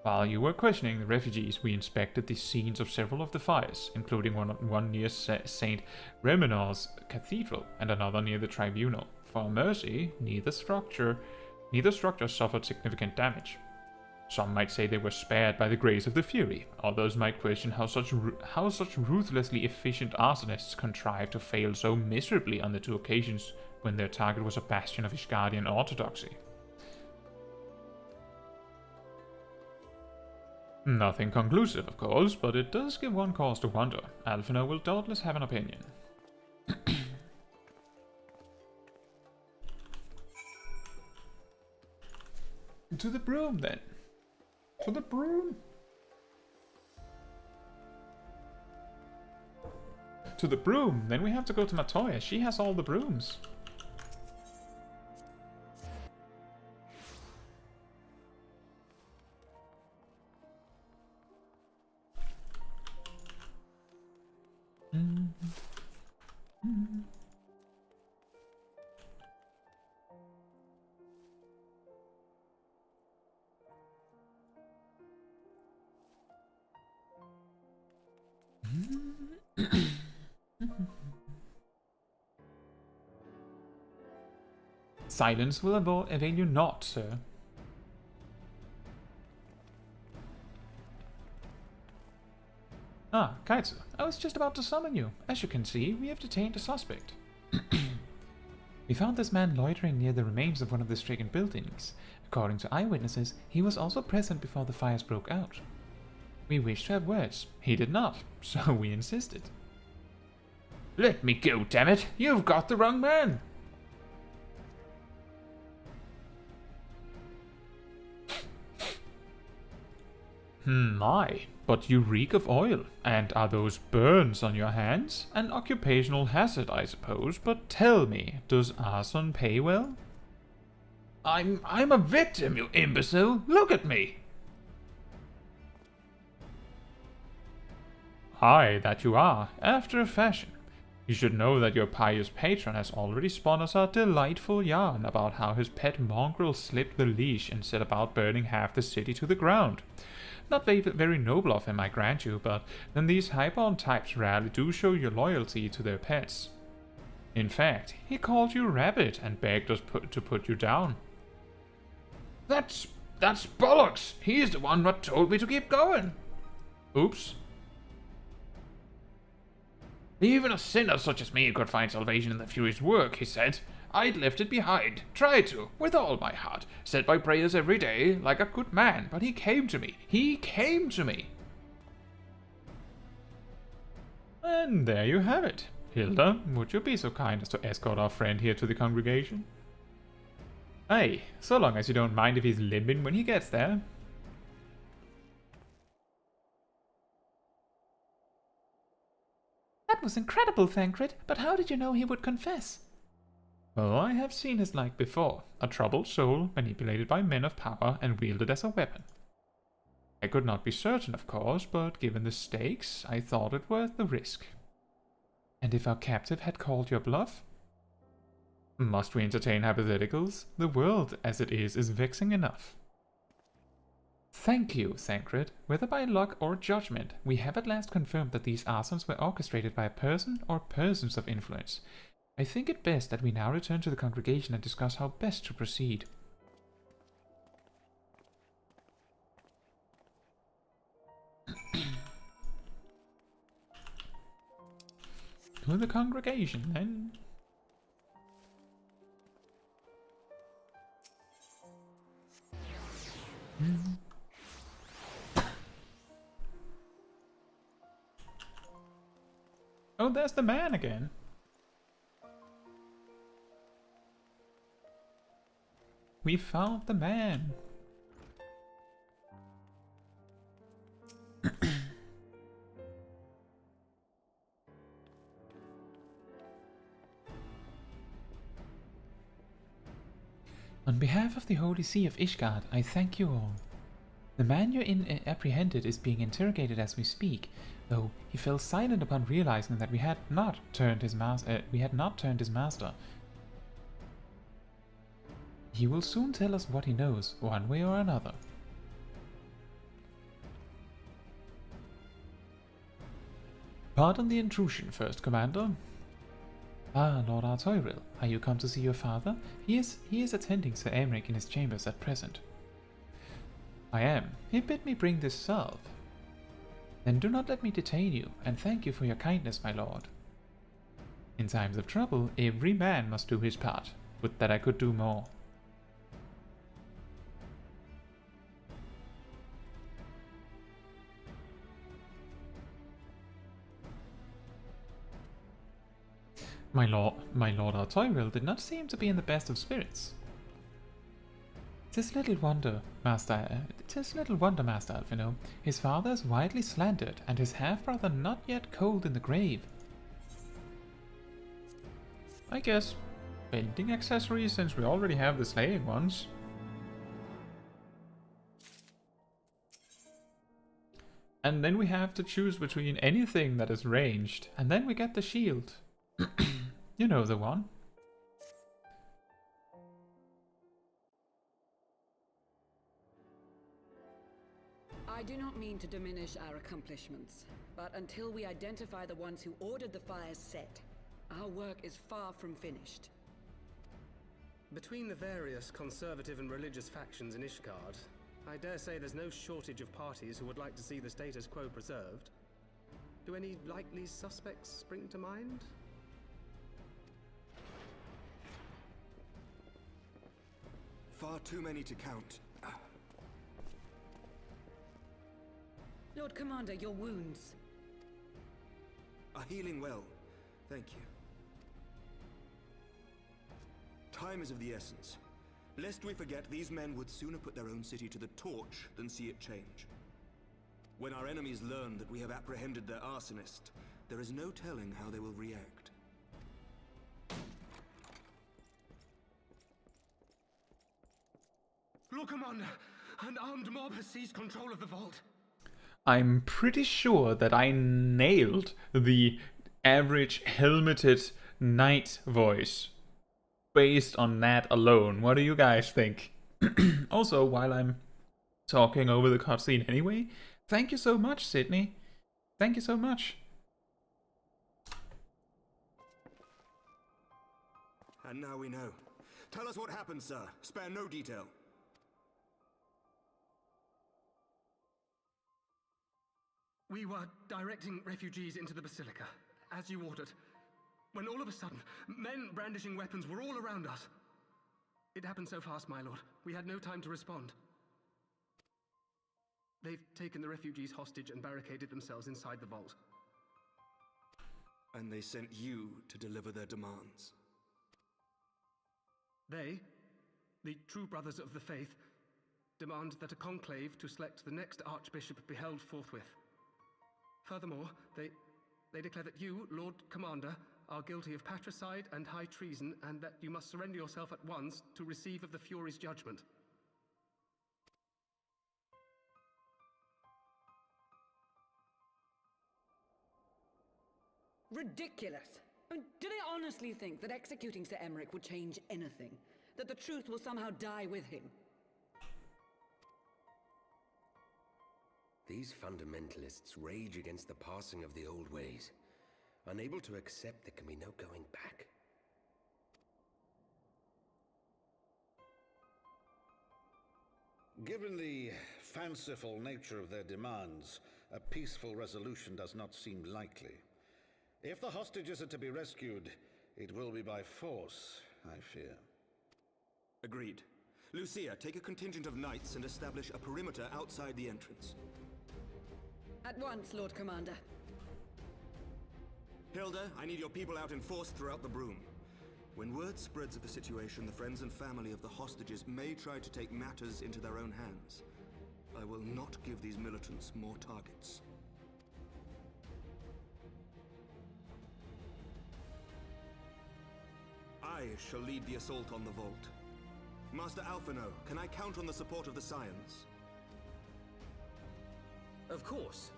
Speaker 1: While you were questioning the refugees, we inspected the scenes of several of the fires, including one near St. Remenor's cathedral and another near the tribunal. For mercy, neither structure suffered significant damage. Some might say they were spared by the grace of the Fury. Others might question how such ruthlessly efficient arsonists contrived to fail so miserably on the 2 occasions when their target was a bastion of Ishgardian orthodoxy. Nothing conclusive, of course, but it does give one cause to wonder. Alphinaud will doubtless have an opinion. To the broom, then. To the broom. To the broom. Then we have to go to Matoya. She has all the brooms. Silence will avail you not, sir. Ah, Caetsu, I was just about to summon you. As you can see, we have detained a suspect. We found this man loitering near the remains of one of the stricken buildings. According to eyewitnesses, he was also present before the fires broke out. We wished to have words. He did not, so we insisted. Let me go, damn it! You've got the wrong man! My, but you reek of oil. And are those burns on your hands? An occupational hazard, I suppose, but tell me, does arson pay well? I'm a victim, you imbecile! Look at me! Aye, that you are, after a fashion. You should know that your pious patron has already spun us a delightful yarn about how his pet mongrel slipped the leash and set about burning half the city to the ground. Not very noble of him, I grant you, but then these highborn types rarely do show your loyalty to their pets. In fact, he called you rabbit and begged us to put you down. That's bollocks! He's the one that told me to keep going! Oops. Even a sinner such as me could find salvation in the Fury's work, he said. I'd left it behind, tried to, with all my heart, said my prayers every day, like a good man, but he came to me. He came to me! And there you have it. Hilda, would you be so kind as to escort our friend here to the congregation? Hey, so long as you don't mind if he's limping when he gets there.
Speaker 6: That was incredible, Thancred, but how did you know he would confess?
Speaker 1: Well, I have seen his like before. A troubled soul, manipulated by men of power and wielded as a weapon. I could not be certain, of course, but given the stakes, I thought it worth the risk. And if our captive had called your bluff? Must we entertain hypotheticals? The world, as it is vexing enough. Thank you, Thancred. Whether by luck or judgment, we have at last confirmed that these arsons were orchestrated by a person or persons of influence. I think it best that we now return to the congregation and discuss how best to proceed. to the congregation then. Oh, there's the man again. We found the man. On behalf of the Holy See of Ishgard, I thank you all. The man you're apprehended is being interrogated as we speak, though he fell silent upon realizing that we had not turned his master. He will soon tell us what he knows, one way or another. Pardon the intrusion, First Commander. Ah, Lord Artoyril, are you come to see your father? He is attending Sir Aymeric in his chambers at present. I am. He bid me bring this salve. Then do not let me detain you, and thank you for your kindness, my lord. In times of trouble, every man must do his part. Would that I could do more. My lord Artoyril did not seem to be in the best of spirits. 'Tis little wonder, Master Alphino. His father is widely slandered, and his half-brother not yet cold in the grave. I guess painting accessories, since we already have the slaying ones. And then we have to choose between anything that is ranged, and then we get the shield. You know the one.
Speaker 4: I do not mean to diminish our accomplishments, but until we identify the ones who ordered the fires set, our work is far from finished.
Speaker 11: Between the various conservative and religious factions in Ishgard, I dare say there's no shortage of parties who would like to see the status quo preserved. Do any likely suspects spring to mind?
Speaker 2: Far too many to count.
Speaker 4: Lord Commander, your wounds.
Speaker 2: Are healing well. Thank you. Time is of the essence. Lest we forget, these men would sooner put their own city to the torch than see it change. When our enemies learn that we have apprehended their arsonist, there is no telling how they will react.
Speaker 10: Lord Commander, an armed mob has seized control of the vault.
Speaker 1: I'm pretty sure that I nailed the average helmeted knight voice based on that alone. What do you guys think? Also, while I'm talking over the cutscene anyway, thank you so much, Sydney. Thank you so much.
Speaker 2: And now we know. Tell us what happened, sir. Spare no detail.
Speaker 10: We were directing refugees into the Basilica, as you ordered, when all of a sudden, men brandishing weapons were all around us. It happened so fast, my lord. We had no time to respond. They've taken the refugees hostage and barricaded themselves inside the vault.
Speaker 2: And they sent you to deliver their demands.
Speaker 10: They, the true brothers of the faith, demand that a conclave to select the next archbishop be held forthwith. Furthermore, they declare that you, Lord Commander, are guilty of patricide and high treason, and that you must surrender yourself at once to receive of the Fury's judgment.
Speaker 4: Ridiculous! I mean, do they honestly think that executing Sir Aymeric would change anything? That the truth will somehow die with him?
Speaker 12: These fundamentalists rage against the passing of the old ways, unable to accept there can be no going back.
Speaker 5: Given the fanciful nature of their demands, a peaceful resolution does not seem likely. If the hostages are to be rescued, it will be by force, I fear.
Speaker 2: Agreed. Lucia, take a contingent of knights and establish a perimeter outside the entrance.
Speaker 4: At once, Lord Commander.
Speaker 2: Hilda, I need your people out in force throughout the Broom. When word spreads of the situation, the friends and family of the hostages may try to take matters into their own hands. I will not give these militants more targets. I shall lead the assault on the vault. Master Alphino, can I count on the support of the Scions?
Speaker 3: Of course.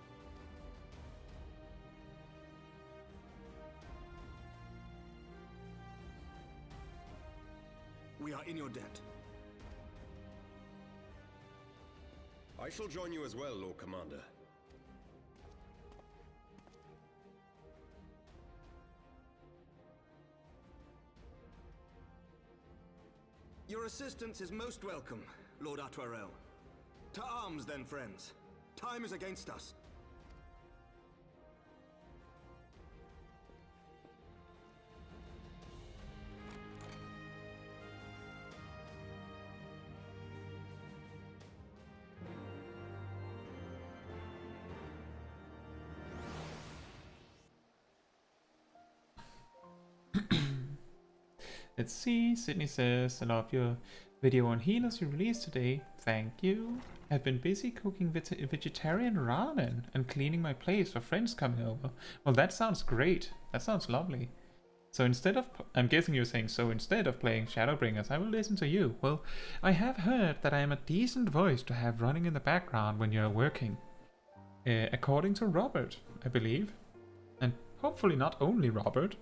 Speaker 2: We are in your debt.
Speaker 12: I shall join you as well, Lord Commander.
Speaker 2: Your assistance is most welcome, Lord Atwarel. To arms then, friends. Time is against us.
Speaker 1: Let's see, Sydney says, I love your video on healers you released today. Thank you. I've been busy cooking vegetarian ramen and cleaning my place for friends coming over. Well, that sounds great. That sounds lovely. So instead of, I'm guessing you're saying, so instead of playing Shadowbringers, I will listen to you. Well, I have heard that I am a decent voice to have running in the background when you're working. According to Robert, I believe. And hopefully not only Robert.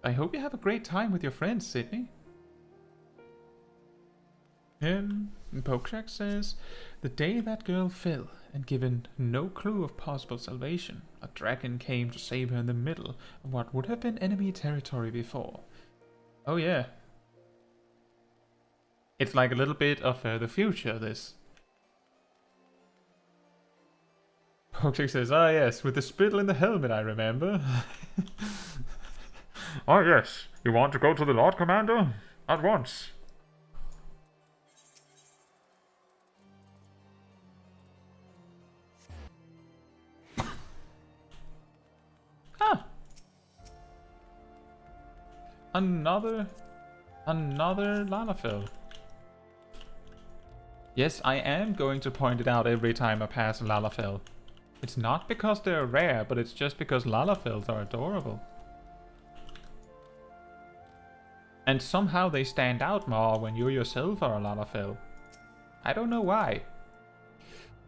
Speaker 1: I hope you have a great time with your friends, Sydney. Pokeshak says, the day that girl fell, and given no clue of possible salvation, a dragon came to save her in the middle of what would have been enemy territory before. Oh yeah. It's like a little bit of the future, this. Pokeshak says, ah yes, with the spittle in the helmet, I remember. Oh yes, you want to go to the Lord Commander? At once. Ah! Another Lalafell. Yes, I am going to point it out every time I pass a Lalafell. It's not because they're rare, but it's just because Lalafells are adorable. And somehow they stand out more when you yourself are a Lalafell. I don't know why.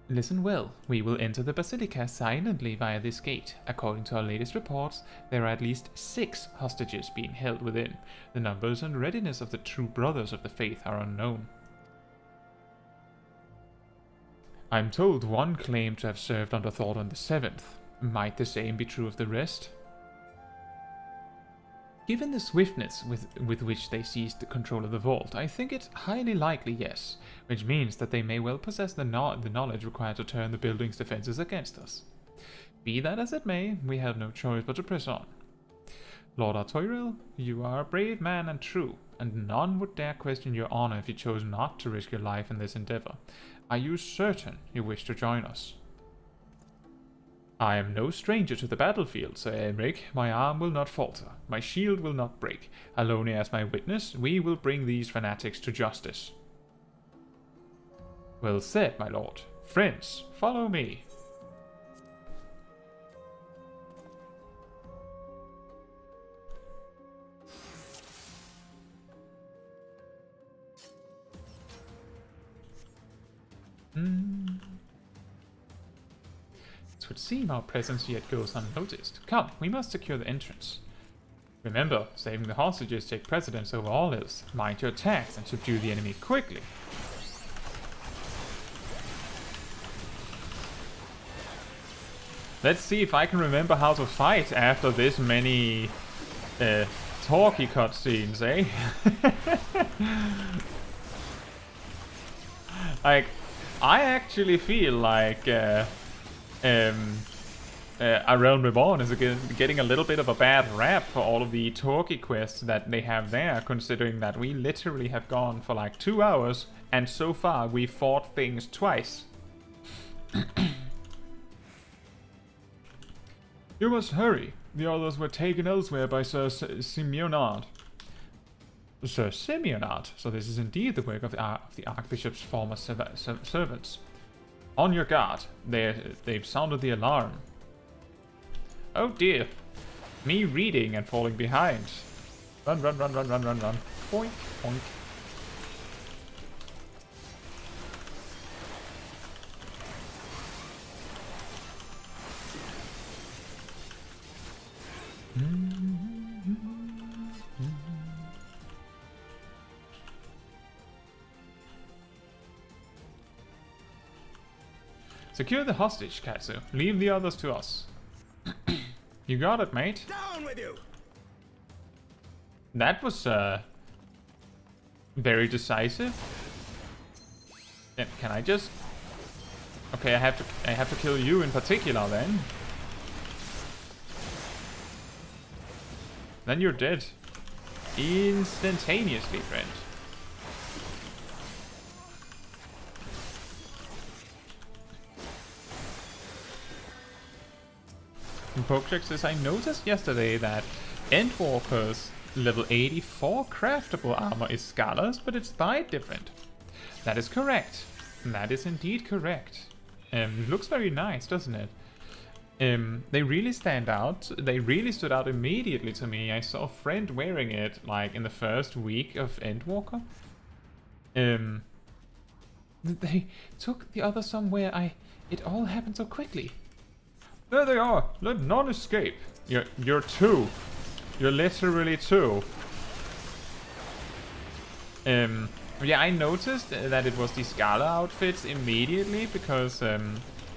Speaker 1: Listen well, we will enter the Basilica silently via this gate. According to our latest reports, there are at least 6 hostages being held within. The numbers and readiness of the true brothers of the faith are unknown. I'm told one claimed to have served under Thordan the 7th. Might the same be true of the rest? Given the swiftness with which they seized the control of the vault, I think it highly likely yes, which means that they may well possess the knowledge required to turn the building's defenses against us. Be that as it may, we have no choice but to press on. Lord Artoiril, you are a brave man and true, and none would dare question your honor if you chose not to risk your life in this endeavor. Are you certain you wish to join us? I am no stranger to the battlefield, Sir Aymeric. My arm will not falter. My shield will not break. Alone as my witness, we will bring these fanatics to justice. Well said, my lord. Friends, follow me. It would seem our presence yet goes unnoticed. Come, we must secure the entrance. Remember, saving the hostages take precedence over all else. Mind your attacks and subdue the enemy quickly. Let's see if I can remember how to fight after this many talky cutscenes, eh? Like, I actually feel like A Realm Reborn is getting a little bit of a bad rap for all of the talkie quests that they have there, considering that we literally have gone for like 2 hours, and so far we fought things twice. You must hurry. The others were taken elsewhere by Sir Simeonard. Sir Simeonard? So this is indeed the work of the Archbishop's former servants. On your guard. They've sounded the alarm. Oh dear. Me reading and falling behind. Run, run, run, run, run, run, run. Boink, boink. Secure the hostage, Caetsu. Leave the others to us. You got it, mate.
Speaker 2: Down with you!
Speaker 1: That was very decisive. Can I just? Okay, I have to kill you in particular then. Then you're dead. Instantaneously, friend. Pokecheck says, I noticed yesterday that Endwalker's level 84 craftable armor is Scala's, but its dye different. That is correct. That is indeed correct. Looks very nice, doesn't it? They really stand out. They really stood out immediately to me. I saw a friend wearing it, like, in the first week of Endwalker. They took the other somewhere. It all happened so quickly. There they are. Let none escape. You're two. You're literally two. Yeah, I noticed that it was the Scala outfits immediately because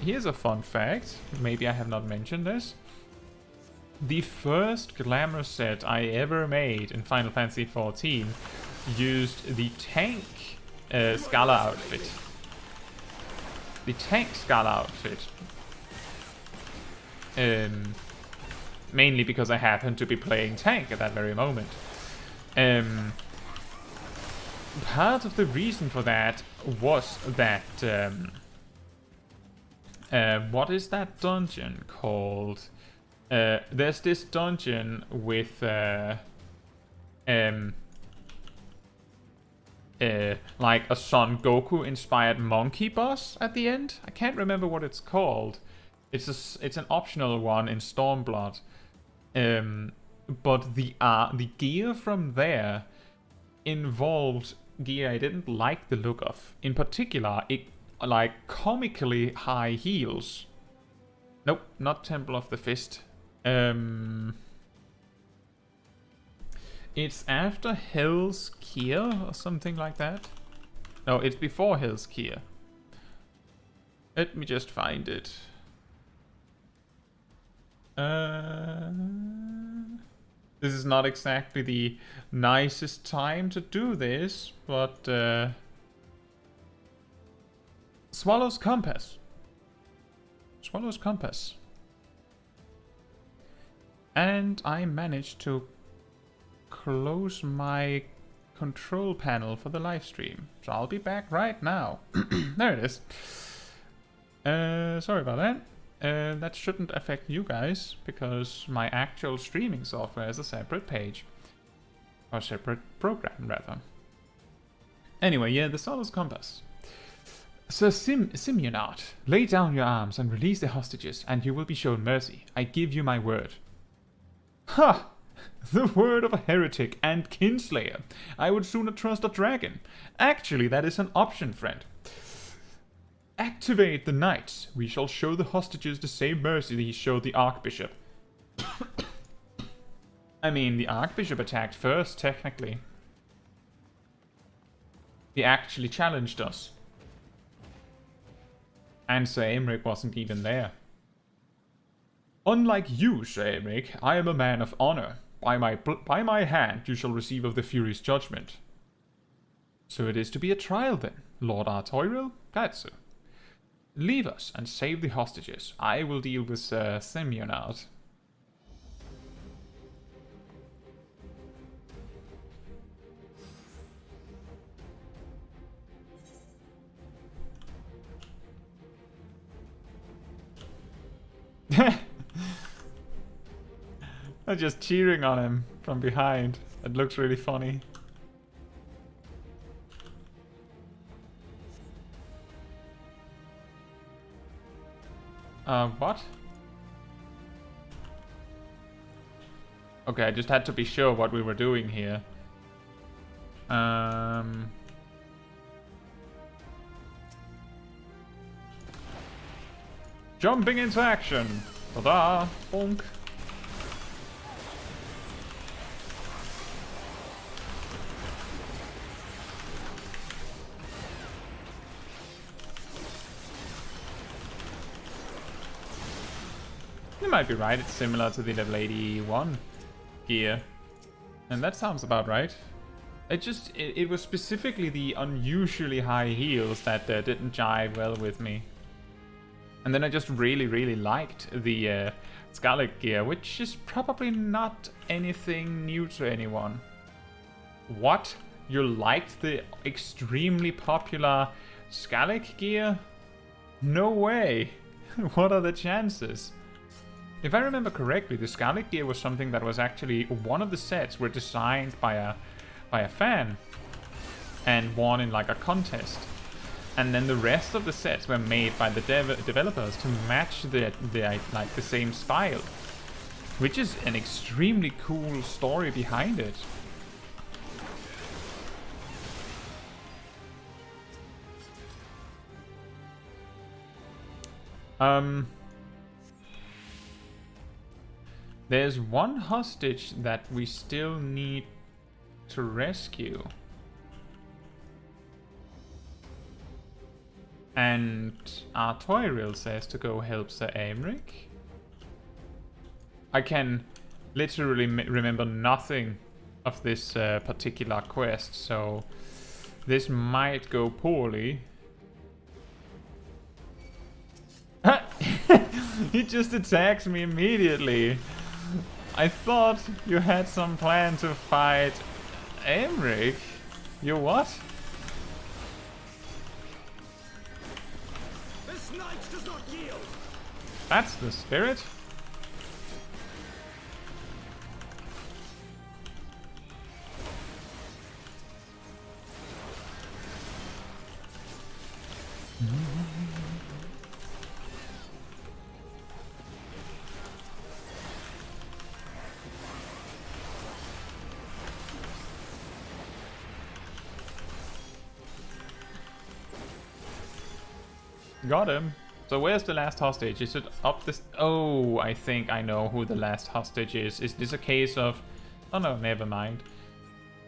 Speaker 1: here's a fun fact. Maybe I have not mentioned this. The first glamour set I ever made in Final Fantasy XIV used the tank Scala outfit. The tank Scala outfit. Mainly because I happened to be playing tank at that very moment. Part of the reason for that was that what is that dungeon called? There's this dungeon with like a Son Goku inspired monkey boss at the end. I can't remember what it's called. It's an optional one in Stormblood. But the gear from there involved gear I didn't like the look of. In particular, it like comically high heels. Nope, not Temple of the Fist. It's after Hell's Keer or something like that. No, it's before Hell's Keer. Let me just find it. This is not exactly the nicest time to do this, but Swallow's Compass. Swallow's Compass. And I managed to close my control panel for the live stream. So I'll be back right now. There it is. Sorry about that. That shouldn't affect you guys, because my actual streaming software is a separate page. Or separate program, rather. Anyway, yeah, the Swallow's Compass. Sir Simeonard, lay down your arms and release the hostages, and you will be shown mercy. I give you my word. Ha! The word of a heretic and kinslayer. I would sooner trust a dragon. Actually, that is an option, friend. Activate the knights. We shall show the hostages the same mercy that he showed the Archbishop. I mean, the Archbishop attacked first, technically. He actually challenged us. And Sir Aymeric wasn't even there. Unlike you, Sir Aymeric, I am a man of honor. By my hand you shall receive of the Fury's judgment. So it is to be a trial then, Lord Artoyril Caetsu. Leave us and save the hostages. I will deal with Semyonard. I'm just cheering on him from behind. It looks really funny. What? Okay, I just had to be sure what we were doing here. Jumping into action! Ta-da! Bonk! You might be right, it's similar to the level 81 gear. And that sounds about right. It was specifically the unusually high heals that didn't jive well with me. And then I just really liked the Scarlet gear, which is probably not anything new to anyone. What? You liked the extremely popular Scarlet gear? No way! What are the chances? If I remember correctly, the Scarlet gear was something that was actually one of the sets were designed by a fan and won in like a contest. And then the rest of the sets were made by the developers to match the same style, which is an extremely cool story behind it. There's one hostage that we still need to rescue. And Artoriel says to go help Sir Aymeric. I can literally remember nothing of this particular quest, so this might go poorly. He just attacks me immediately. I thought you had some plan to fight Aymeric. You what?
Speaker 2: This knight does not yield.
Speaker 1: That's the spirit. Got him. So where's the last hostage? Is it up this? Oh, I think I know who the last hostage is. Is this a case of... Oh no, never mind.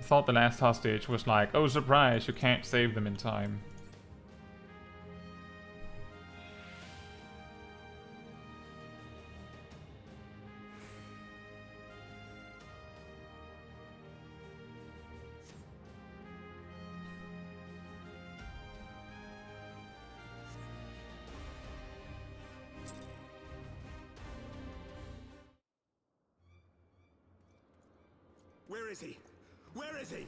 Speaker 1: I thought the last hostage was like, oh surprise, you can't save them in time.
Speaker 2: Where is he? Where is he?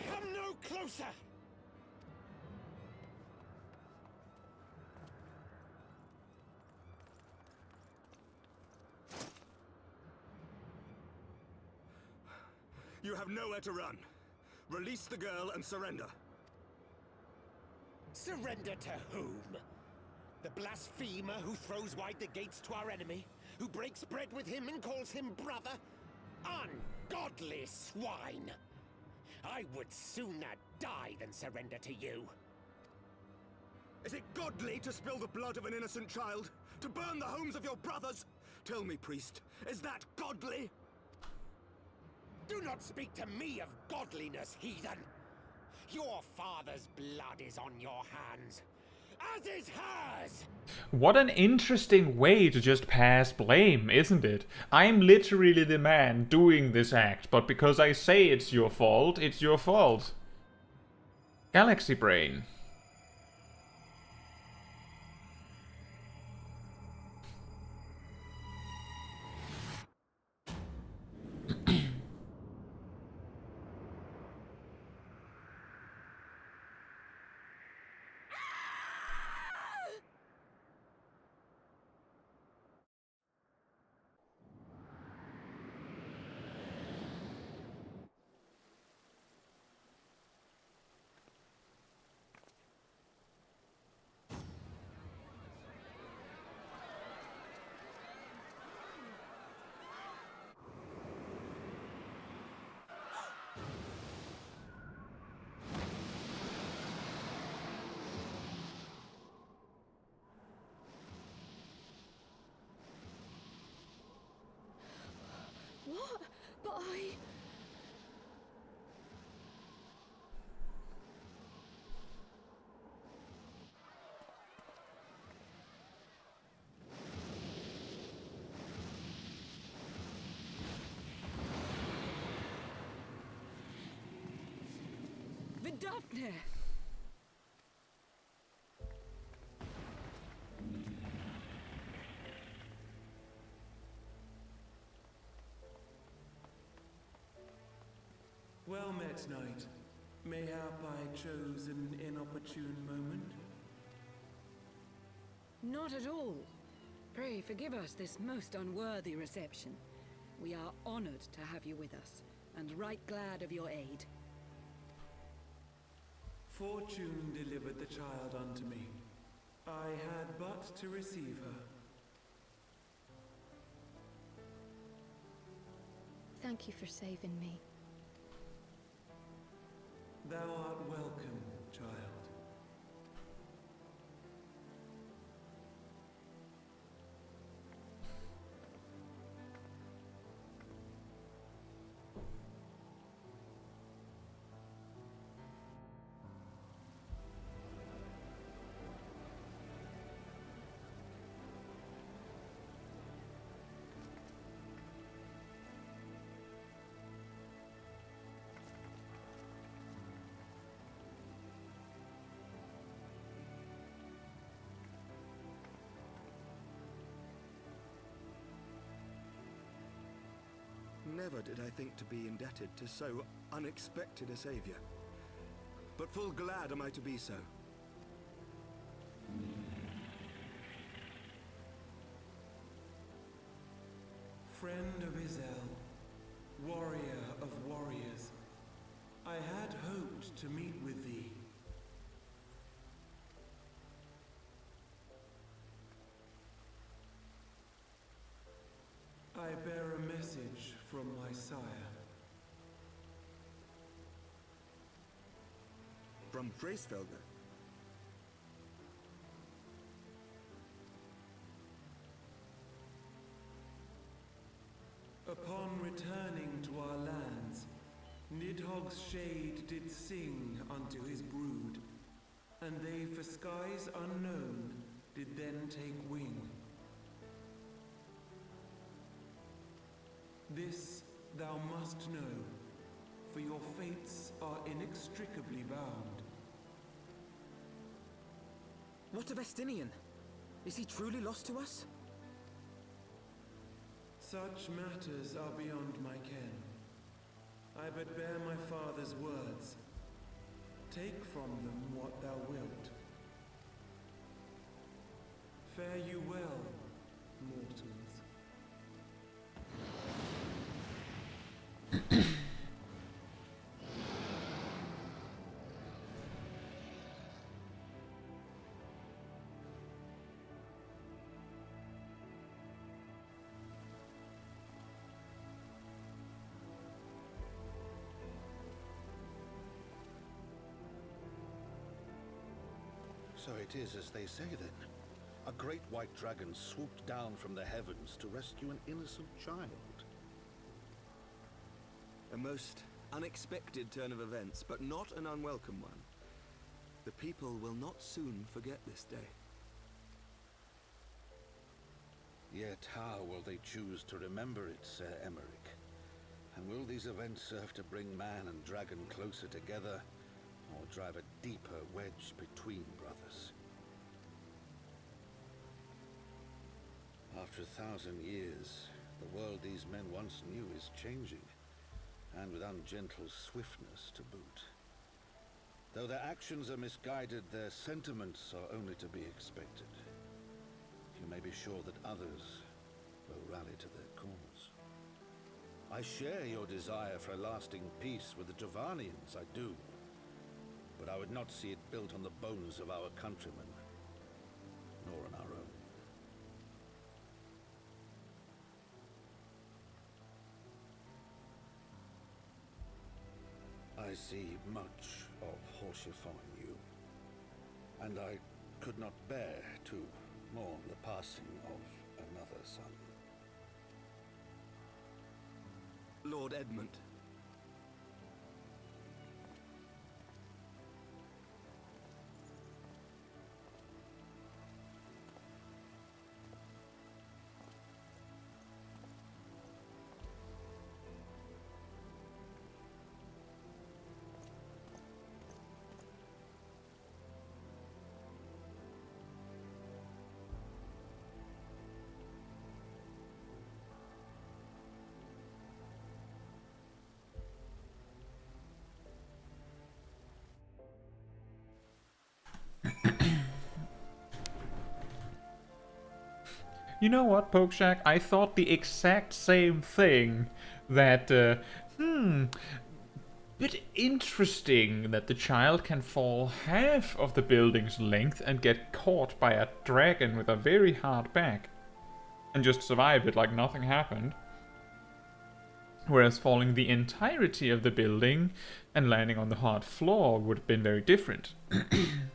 Speaker 5: Come no closer!
Speaker 2: You have nowhere to run. Release the girl and surrender.
Speaker 5: Surrender to whom? The blasphemer who throws wide the gates to our enemy? Who breaks bread with him and calls him brother? Ungodly swine! I would sooner die than surrender to you.
Speaker 2: Is it godly to spill the blood of an innocent child? To burn the homes of your brothers? Tell me, priest, is that godly?
Speaker 13: Do not speak to me of godliness, heathen! Your father's blood is on your hands, as is hers!
Speaker 1: What an interesting way to just pass blame, isn't it? I'm literally the man doing this act, but because I say it's your fault, it's your fault. Galaxy Brain.
Speaker 7: What? But I...
Speaker 4: Vidofnir!
Speaker 14: Well met, knight. Mayhap I chose an inopportune moment?
Speaker 4: Not at all. Pray forgive us this most unworthy reception. We are honored to have you with us, and right glad of your aid.
Speaker 14: Fortune delivered the child unto me. I had but to receive her.
Speaker 7: Thank you for saving me.
Speaker 14: Thou art welcome, child.
Speaker 2: Never did I think to be indebted to so unexpected a savior. But full glad am I to be so.
Speaker 14: Friend of Izel, warrior of warriors, I had hoped to meet with thee. I bear a message from my sire.
Speaker 2: From Freysfelder?
Speaker 14: Upon returning to our lands, Nidhogg's shade did sing unto his brood, and they for skies unknown did then take wing. This thou must know, for your fates are inextricably bound.
Speaker 3: What of Estinian? Is he truly lost to us?
Speaker 14: Such matters are beyond my ken. I but bear my father's words. Take from them what thou wilt. Fare you well, mortals.
Speaker 5: So it is as they say then. A great white dragon swooped down from the heavens to rescue an innocent child.
Speaker 2: A most unexpected turn of events, but not an unwelcome one. The people will not soon forget this day.
Speaker 5: Yet how will they choose to remember it, Sir Emeric? And will these events serve to bring man and dragon closer together, or drive a deeper wedge between brothers? After 1,000 years, the world these men once knew is changing, and with ungentle swiftness to boot. Though their actions are misguided, their sentiments are only to be expected. You may be sure that others will rally to their cause. I share your desire for a lasting peace with the Javanians, I do. But I would not see it built on the bones of our countrymen, nor on our own. I see much of horsifying you, and I could not bear to mourn the passing of another son.
Speaker 2: Lord Edmund.
Speaker 1: You know what, Pokeshack? I thought the exact same thing. That, bit interesting that the child can fall half of the building's length and get caught by a dragon with a very hard back. And just survive it like nothing happened. Whereas falling the entirety of the building and landing on the hard floor would have been very different.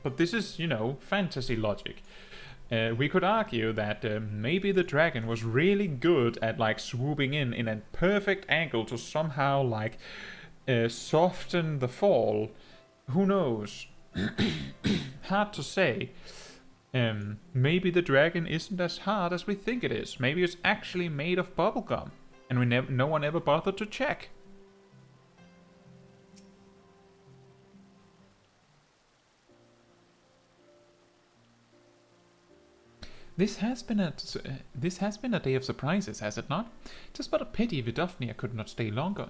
Speaker 1: But this is, you know, fantasy logic. We could argue that maybe the dragon was really good at like swooping in a perfect angle to somehow like soften the fall. Who knows? Hard to say. Maybe the dragon isn't as hard as we think it is. Maybe it's actually made of bubblegum, and no one ever bothered to check. This has been a day of surprises, has it not? 'Tis but a pity Vidofnir could not stay longer.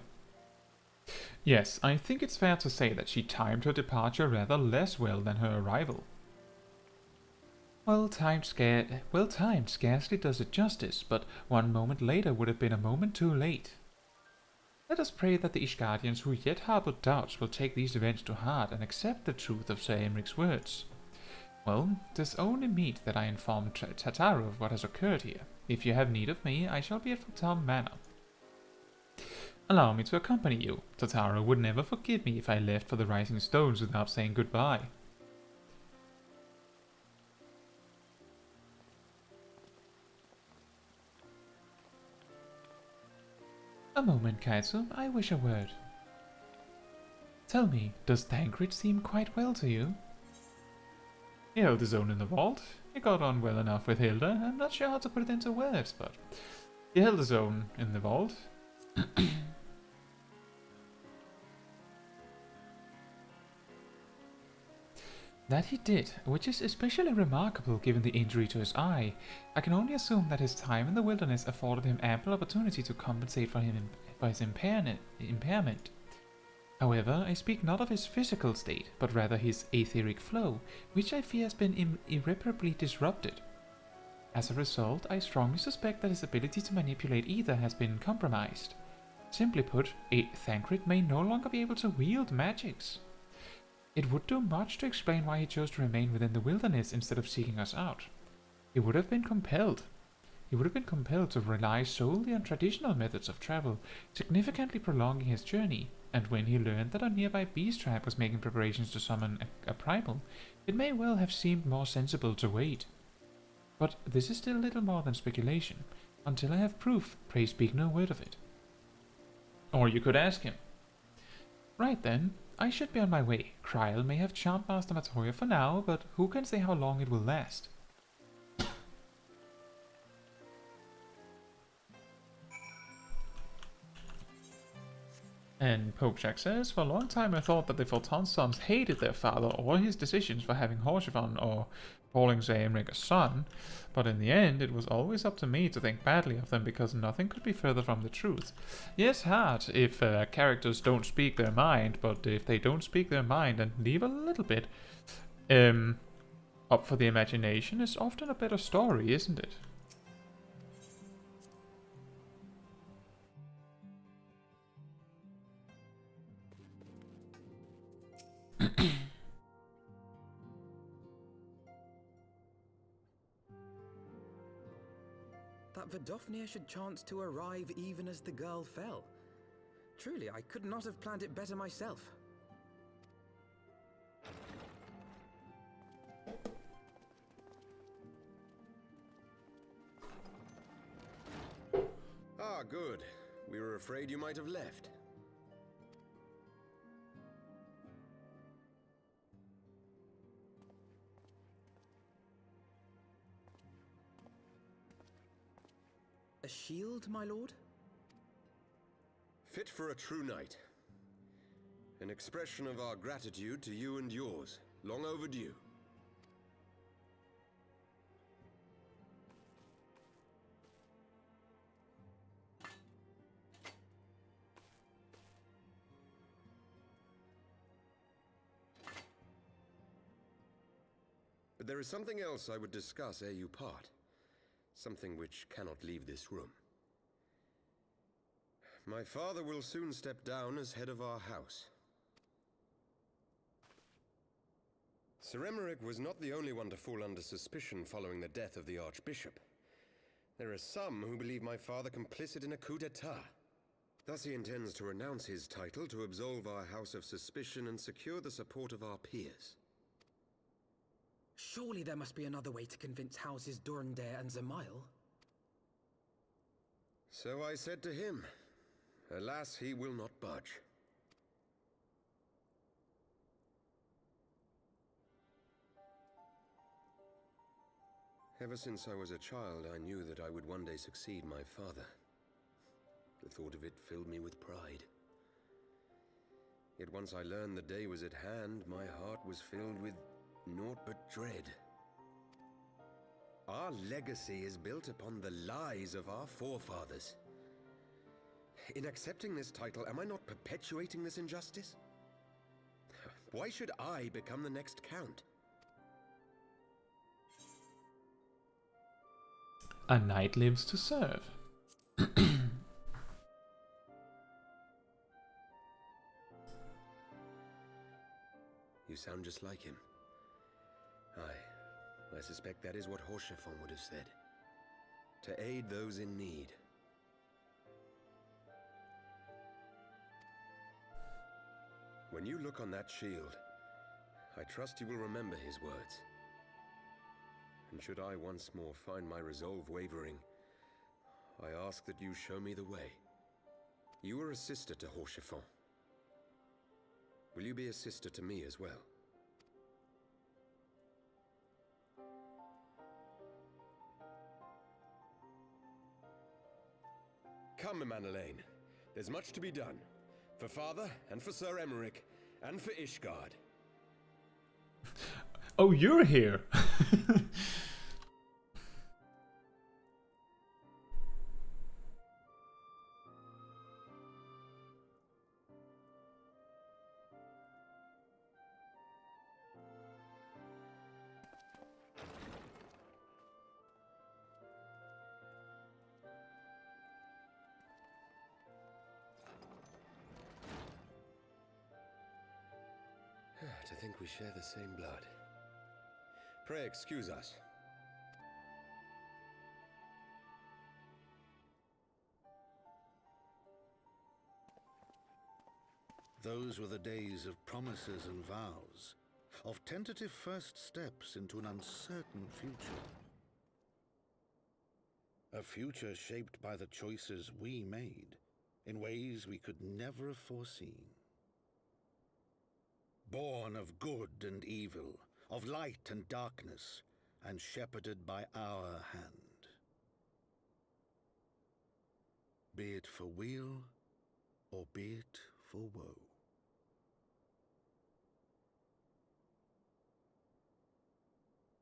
Speaker 1: Yes, I think it's fair to say that she timed her departure rather less well than her arrival. Well timed scarcely does it justice, but 1 moment later would have been a moment too late. Let us pray that the Ishgardians who yet harbor doubts will take these events to heart and accept the truth of Sir Emeric's words. Well, 'tis only meet that I inform Tataru of what has occurred here. If you have need of me, I shall be at Fultown Manor. Allow me to accompany you. Tataru would never forgive me if I left for the Rising Stones without saying goodbye. A moment, Caetsu. I wish a word. Tell me, does Thancred seem quite well to you? He held his own in the vault. He got on well enough with Hilda. I'm not sure how to put it into words, but he held his own in the vault. That he did, which is especially remarkable given the injury to his eye. I can only assume that his time in the wilderness afforded him ample opportunity to compensate for his impairment. However, I speak not of his physical state, but rather his etheric flow, which I fear has been irreparably disrupted. As a result, I strongly suspect that his ability to manipulate ether has been compromised. Simply put, Thancred may no longer be able to wield magics. It would do much to explain why he chose to remain within the wilderness instead of seeking us out. He would have been compelled to rely solely on traditional methods of travel, significantly prolonging his journey, and when he learned that a nearby beast tribe was making preparations to summon a primal, it may well have seemed more sensible to wait. But this is still little more than speculation. Until I have proof, pray speak no word of it. Or you could ask him. Right then, I should be on my way. Kryl may have charmed Master Matoya for now, but who can say how long it will last? And Popechak says, for a long time I thought that the Photon sons hated their father or his decisions for having Horsefon or calling Zaemric a son, but in the end it was always up to me to think badly of them because nothing could be further from the truth. Yes, hard if characters don't speak their mind, but if they don't speak their mind and leave a little bit up for the imagination, it's often a better story, isn't it?
Speaker 3: That Vidofnir should chance to arrive even as the girl fell. Truly, I could not have planned it better myself.
Speaker 12: Ah, good. We were afraid you might have left.
Speaker 3: A shield, my lord?
Speaker 12: Fit for a true knight. An expression of our gratitude to you and yours. Long overdue. But there is something else I would discuss ere you part. Something which cannot leave this room. My father will soon step down as head of our house. Sir Emeric was not the only one to fall under suspicion following the death of the Archbishop. There are some who believe my father complicit in a coup d'etat. Thus he intends to renounce his title to absolve our house of suspicion and secure the support of our peers.
Speaker 3: Surely there must be another way to convince houses Durandare and Zemail.
Speaker 12: So I said to him. Alas, he will not budge. Ever since I was a child, I knew that I would one day succeed my father. The thought of it filled me with pride. Yet once I learned the day was at hand, my heart was filled with naught but dread. Our legacy is built upon the lies of our forefathers. In accepting this title, am I not perpetuating this injustice? Why should I become the next count?
Speaker 1: A knight lives to serve.
Speaker 12: You sound just like him. I suspect that is what Horsefon would have said. To aid those in need. When you look on that shield, I trust you will remember his words. And should I once more find my resolve wavering, I ask that you show me the way. You are a sister to Horsefon. Will you be a sister to me as well? Come, Manalaine. There's much to be done. For father, and for Sir Emeric, and for Ishgard.
Speaker 1: Oh, you're here!
Speaker 12: To think we share the same blood. Pray excuse us.
Speaker 5: Those were the days of promises and vows, of tentative first steps into an uncertain future. A future shaped by the choices we made, in ways we could never have foreseen. Born of good and evil, of light and darkness, and shepherded by our hand. Be it for weal, or be it for woe.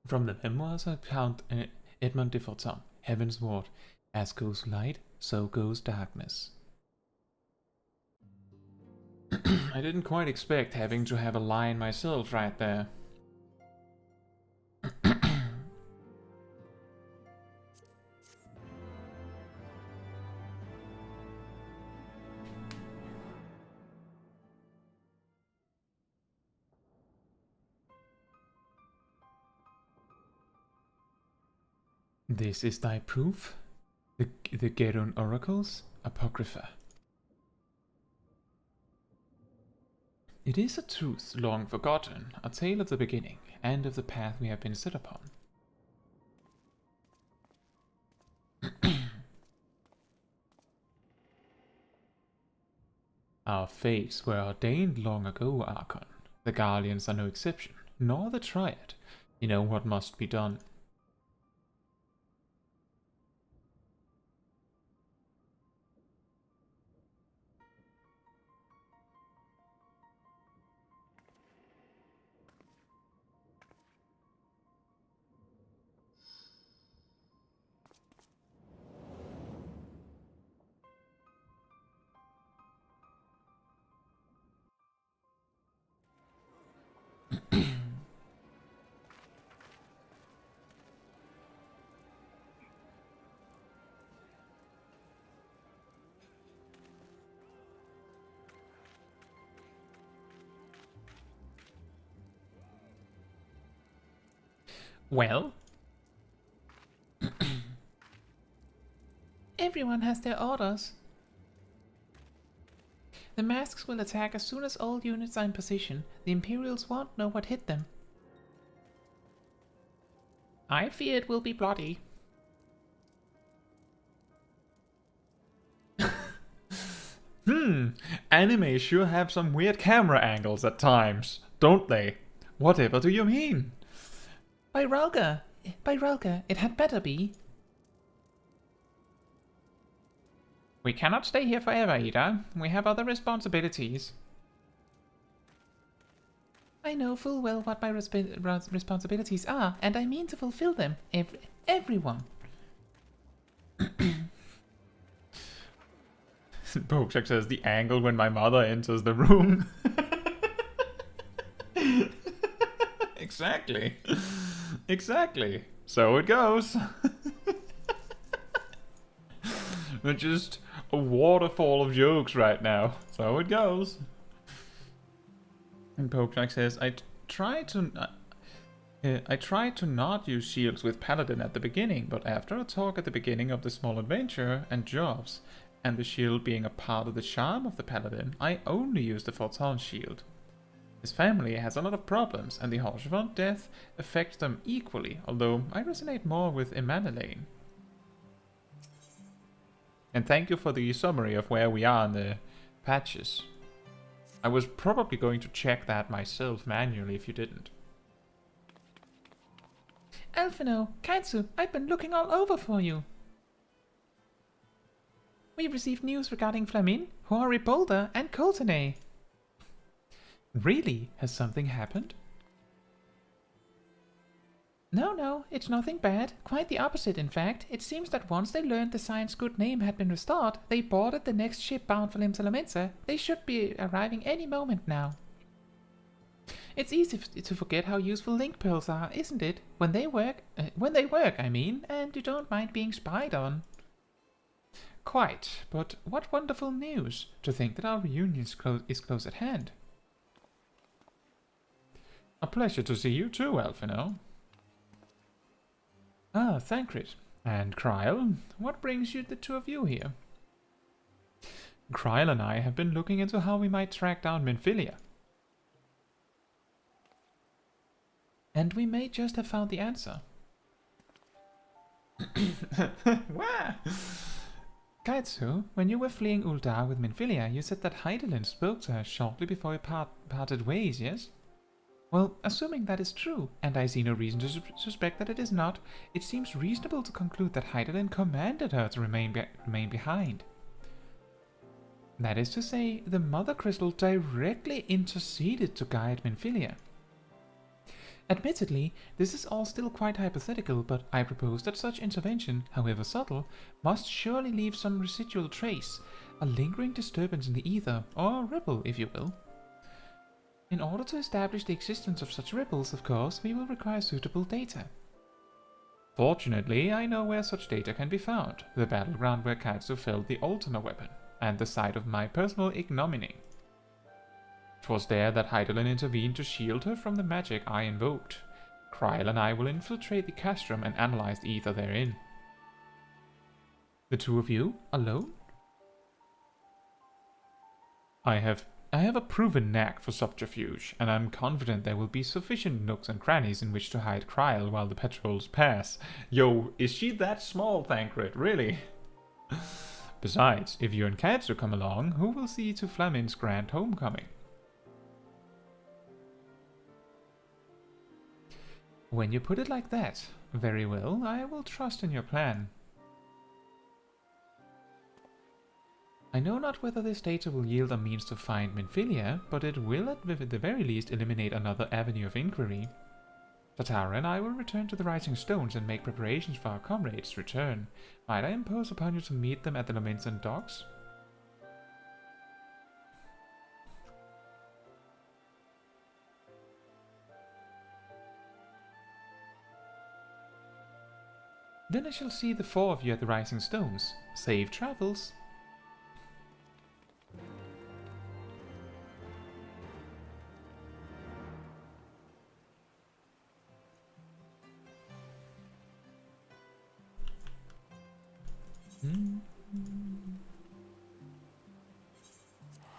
Speaker 1: From the memoirs of Count Edmond de Fortin, Heavensward, as goes light, so goes darkness. I didn't quite expect having to have a line myself right there. This is thy proof? The Gerun Oracles? Apocrypha. It is a truth long forgotten, a tale of the beginning, and of the path we have been set upon. Our fates were ordained long ago, Archon. The Guardians are no exception, nor the Triad. You know what must be done. Well?
Speaker 6: Everyone has their orders. The masks will attack as soon as all units are in position. The Imperials won't know what hit them. I fear it will be bloody.
Speaker 1: Anime sure have some weird camera angles at times, don't they? Whatever do you mean?
Speaker 6: By Ralga, it had better be.
Speaker 1: We cannot stay here forever, Ida. We have other responsibilities.
Speaker 6: I know full well what my responsibilities are, and I mean to fulfill them. Everyone.
Speaker 1: Pokeshak says the angle when my mother enters the room. Exactly. Exactly. So it goes. We're just a waterfall of jokes right now. So it goes. And Pokeshak says, I tried to not use shields with Paladin at the beginning, but after a talk at the beginning of the small adventure and jobs, and the shield being a part of the charm of the Paladin, I only used the Fortin shield. His family has a lot of problems, and the Haurchefant death affects them equally, although I resonate more with Emanuelaine. And thank you for the summary of where we are in the patches. I was probably going to check that myself manually if you didn't.
Speaker 6: Alphino, Caetsu, I've been looking all over for you. We received news regarding Flamin, Huari Boulder, and Coultonay.
Speaker 1: Really? Has something happened?
Speaker 6: No, it's nothing bad. Quite the opposite, in fact. It seems that once they learned the Science good name had been restored, they boarded the next ship bound for Limsa. They should be arriving any moment now. It's easy to forget how useful link pearls are, isn't it? When they work, I mean, and you don't mind being spied on.
Speaker 1: Quite, but what wonderful news to think that our reunion is close at hand. A pleasure to see you too, Alphino. Ah, Thancred. And Kryl, what brings you the two of you here? Kryl and I have been looking into how we might track down Minfilia.
Speaker 6: And we may just have found the answer. Caetsu, when you were fleeing Uldar with Minfilia, you said that Hydaelyn spoke to her shortly before you parted ways, yes? Well, assuming that is true, and I see no reason to suspect that it is not, it seems reasonable to conclude that Hydaelyn commanded her to remain behind. That is to say, the Mother Crystal directly interceded to guide Minfilia. Admittedly, this is all still quite hypothetical, but I propose that such intervention, however subtle, must surely leave some residual trace, a lingering disturbance in the ether, or ripple, if you will. In order to establish the existence of such ripples, of course, we will require suitable data. Fortunately, I know where such data can be found, the battleground where Caetsu felled the Ultima weapon, and the site of my personal ignominy. 'Twas there that Hydaelyn intervened to shield her from the magic I invoked. Kryl and I will infiltrate the castrum and analyze the ether therein. The two of you, alone? I have a proven knack for subterfuge, and I'm confident there will be sufficient nooks and crannies in which to hide Kryl while the patrols pass. Yo, is she that small, Thancred? Really? Besides, if you and Caetsu come along, who will see to Flamin's grand homecoming? When you put it like that, very well, I will trust in your plan. I know not whether this data will yield a means to find Minfilia, but it will at the very least eliminate another avenue of inquiry. Tatara and I will return to the Rising Stones and make preparations for our comrades' return. Might I impose upon you to meet them at the Lamentant docks? Then I shall see the four of you at the Rising Stones. Safe travels!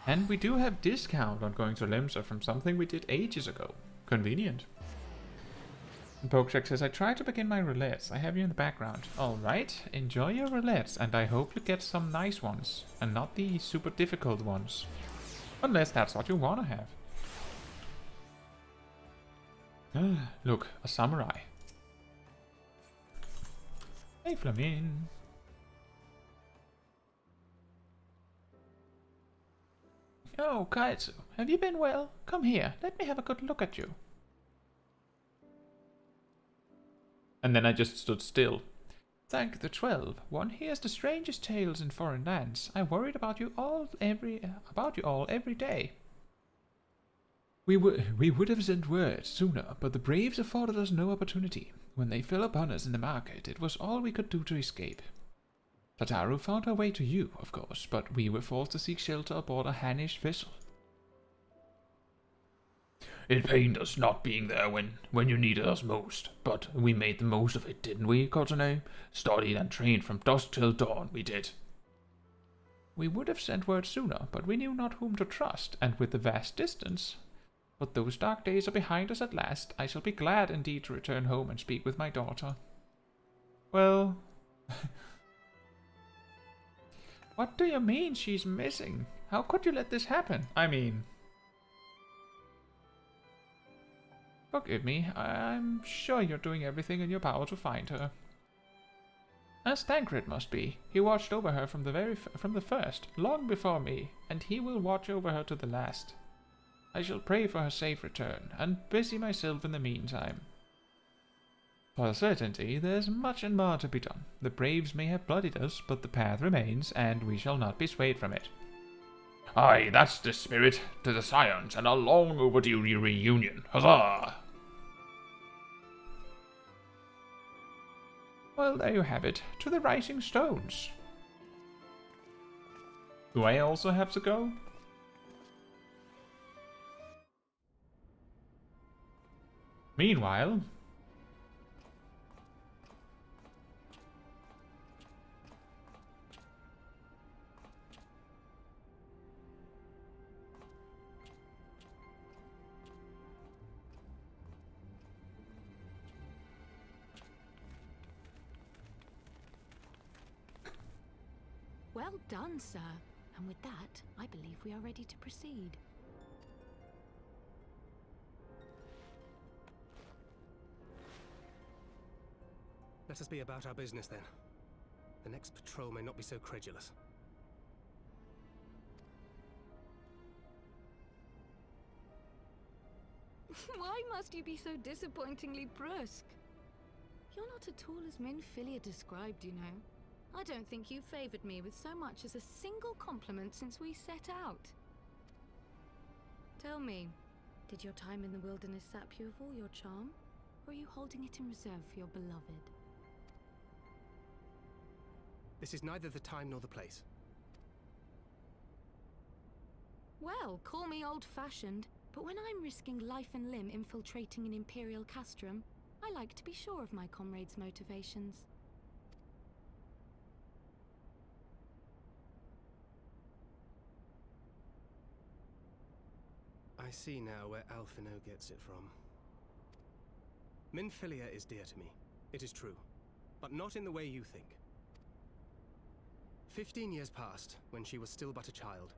Speaker 6: And we do have discount on going to Lemsa from something we did ages ago. Convenient. Pokejack says, I try to begin my roulettes. I have you in the background. Alright, enjoy your roulettes, and I hope you get some nice ones, and not the super difficult ones. Unless that's what you want to have. Look, a samurai. Hey, Flamin. Oh, Caetsu, have you been well? Come here, let me have a good look at you. And then I just stood still. Thank the 12. One hears the strangest tales in foreign lands. I worried about you all every day. We would have sent word sooner, but the braves afforded us no opportunity. When they fell upon us in the market, it was all we could do to escape. Tataru found her way to you, of course, but we were forced to seek shelter aboard a Hannish vessel. It pained us not being there when you needed us most, but we made the most of it, didn't we, Courtenay? Studied and trained from dusk till dawn, we did. We would have sent word sooner, but we knew not whom to trust, and with the vast distance. But those dark days are behind us at last. I shall be glad indeed to return home and speak with my daughter. Well... What do you mean she's missing? How could you let this happen? I mean... Forgive me, I'm sure you're doing everything in your power to find her. As Thancred must be. He watched over her from the first, long before me, and he will watch over her to the last. I shall pray for her safe return, and busy myself in the meantime. For certainty, there's much and more to be done. The braves may have bloodied us, but the path remains, and we shall not be swayed from it. Aye, that's the spirit. To the Scions, and a long overdue reunion. Huzzah! Well, there you have it. To the Rising Stones. Do I also have to go? Meanwhile...
Speaker 7: Well done, sir. And with that, I believe we are ready to proceed.
Speaker 11: Let us be about our business then. The next patrol may not be so credulous.
Speaker 7: Why must you be so disappointingly brusque? You're not at all as Minfilia described, you know. I don't think you've favored me with so much as a single compliment since we set out. Tell me, did your time in the wilderness sap you of all your charm? Or are you holding it in reserve for your beloved?
Speaker 11: This is neither the time nor the place.
Speaker 7: Well, call me old-fashioned, but when I'm risking life and limb infiltrating an Imperial castrum, I like to be sure of my comrades' motivations.
Speaker 11: I see now where Alphino gets it from. Minfilia is dear to me, it is true, but not in the way you think. 15 years passed, when she was still but a child.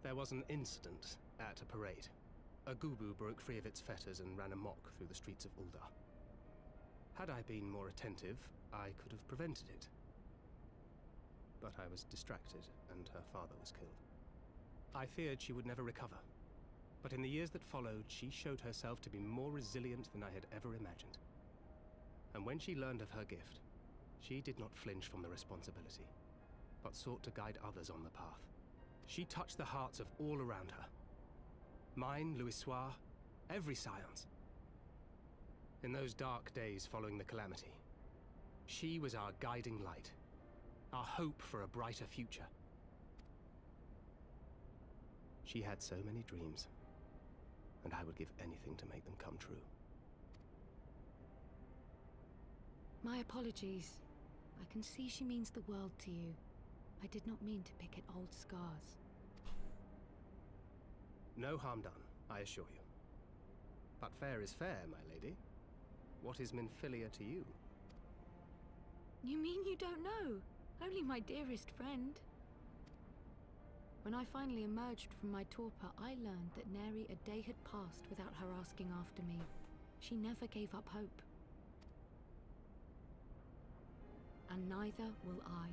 Speaker 11: There was an incident at a parade. A Gubu broke free of its fetters and ran amok through the streets of Ul'dah. Had I been more attentive, I could have prevented it. But I was distracted, and her father was killed. I feared she would never recover. But in the years that followed, she showed herself to be more resilient than I had ever imagined. And when she learned of her gift, she did not flinch from the responsibility, but sought to guide others on the path. She touched the hearts of all around her. Mine, Louisoix, every science. In those dark days following the calamity, she was our guiding light, our hope for a brighter future. She had so many dreams, and I would give anything to make them come true.
Speaker 7: My apologies. I can see she means the world to you. I did not mean to pick at old scars.
Speaker 11: No harm done, I assure you. But fair is fair, my lady. What is Minfilia to you?
Speaker 7: You mean you don't know? Only my dearest friend. When I finally emerged from my torpor, I learned that nary a day had passed without her asking after me. She never gave up hope. And neither will I.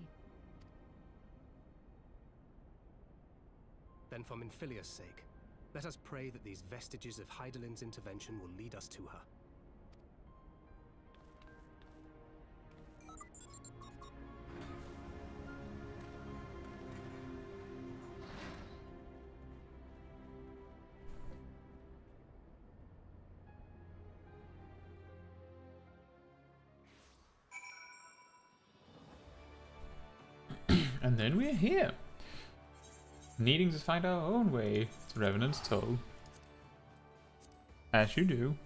Speaker 11: Then for Minfilia's sake, let us pray that these vestiges of Hydaelyn's intervention will lead us to her.
Speaker 1: And then we're here, needing to find our own way to Revenant's Toll. As you do.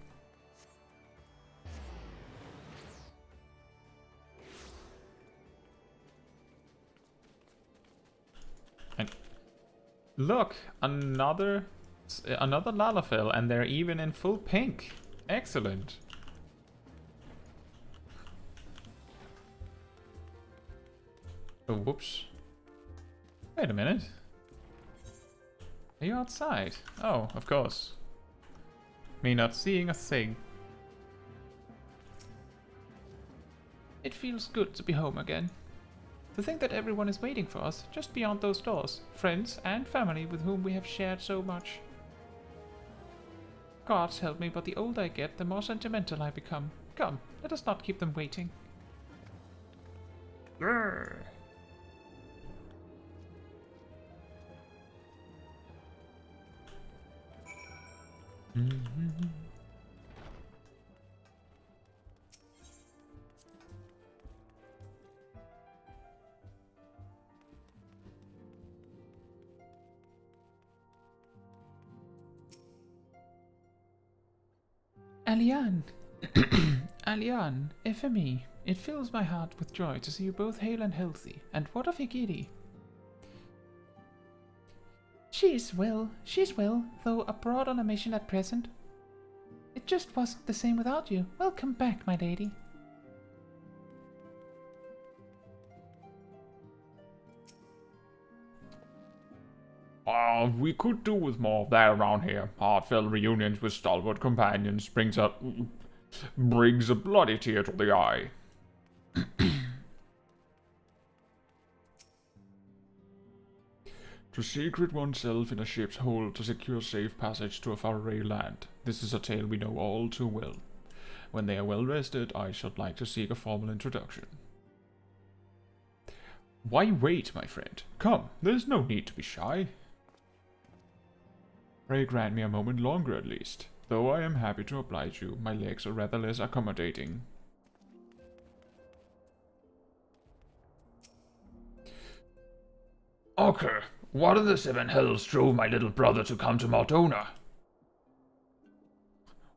Speaker 1: And look, another Lalafell, and they're even in full pink. Excellent. Oh, whoops. Wait a minute. Are you outside? Oh, of course. Me not seeing a thing. It feels good to be home again. To think that everyone is waiting for us just beyond those doors. Friends and family with whom we have shared so much. Gods help me, but the older I get, the more sentimental I become. Come, let us not keep them waiting. Grrr. Mm-hmm. Alian! Alian, FME, it fills my heart with joy to see you both hale and healthy. And what of Higiri? She's well, though abroad on a mission at present. It just wasn't the same without you. Welcome back, my lady. We could do with more of that around here. Heartfelt reunions with stalwart companions brings a bloody tear to the eye. To secret oneself in a ship's hold to secure safe passage to a faraway land. This is a tale we know all too well. When they are well rested, I should like to seek a formal introduction. Why wait, my friend? Come, there's no need to be shy. Pray grant me a moment longer at least. Though I am happy to oblige you, my legs are rather less accommodating. Okay, what in the seven hells drove my little brother to come to Maldona?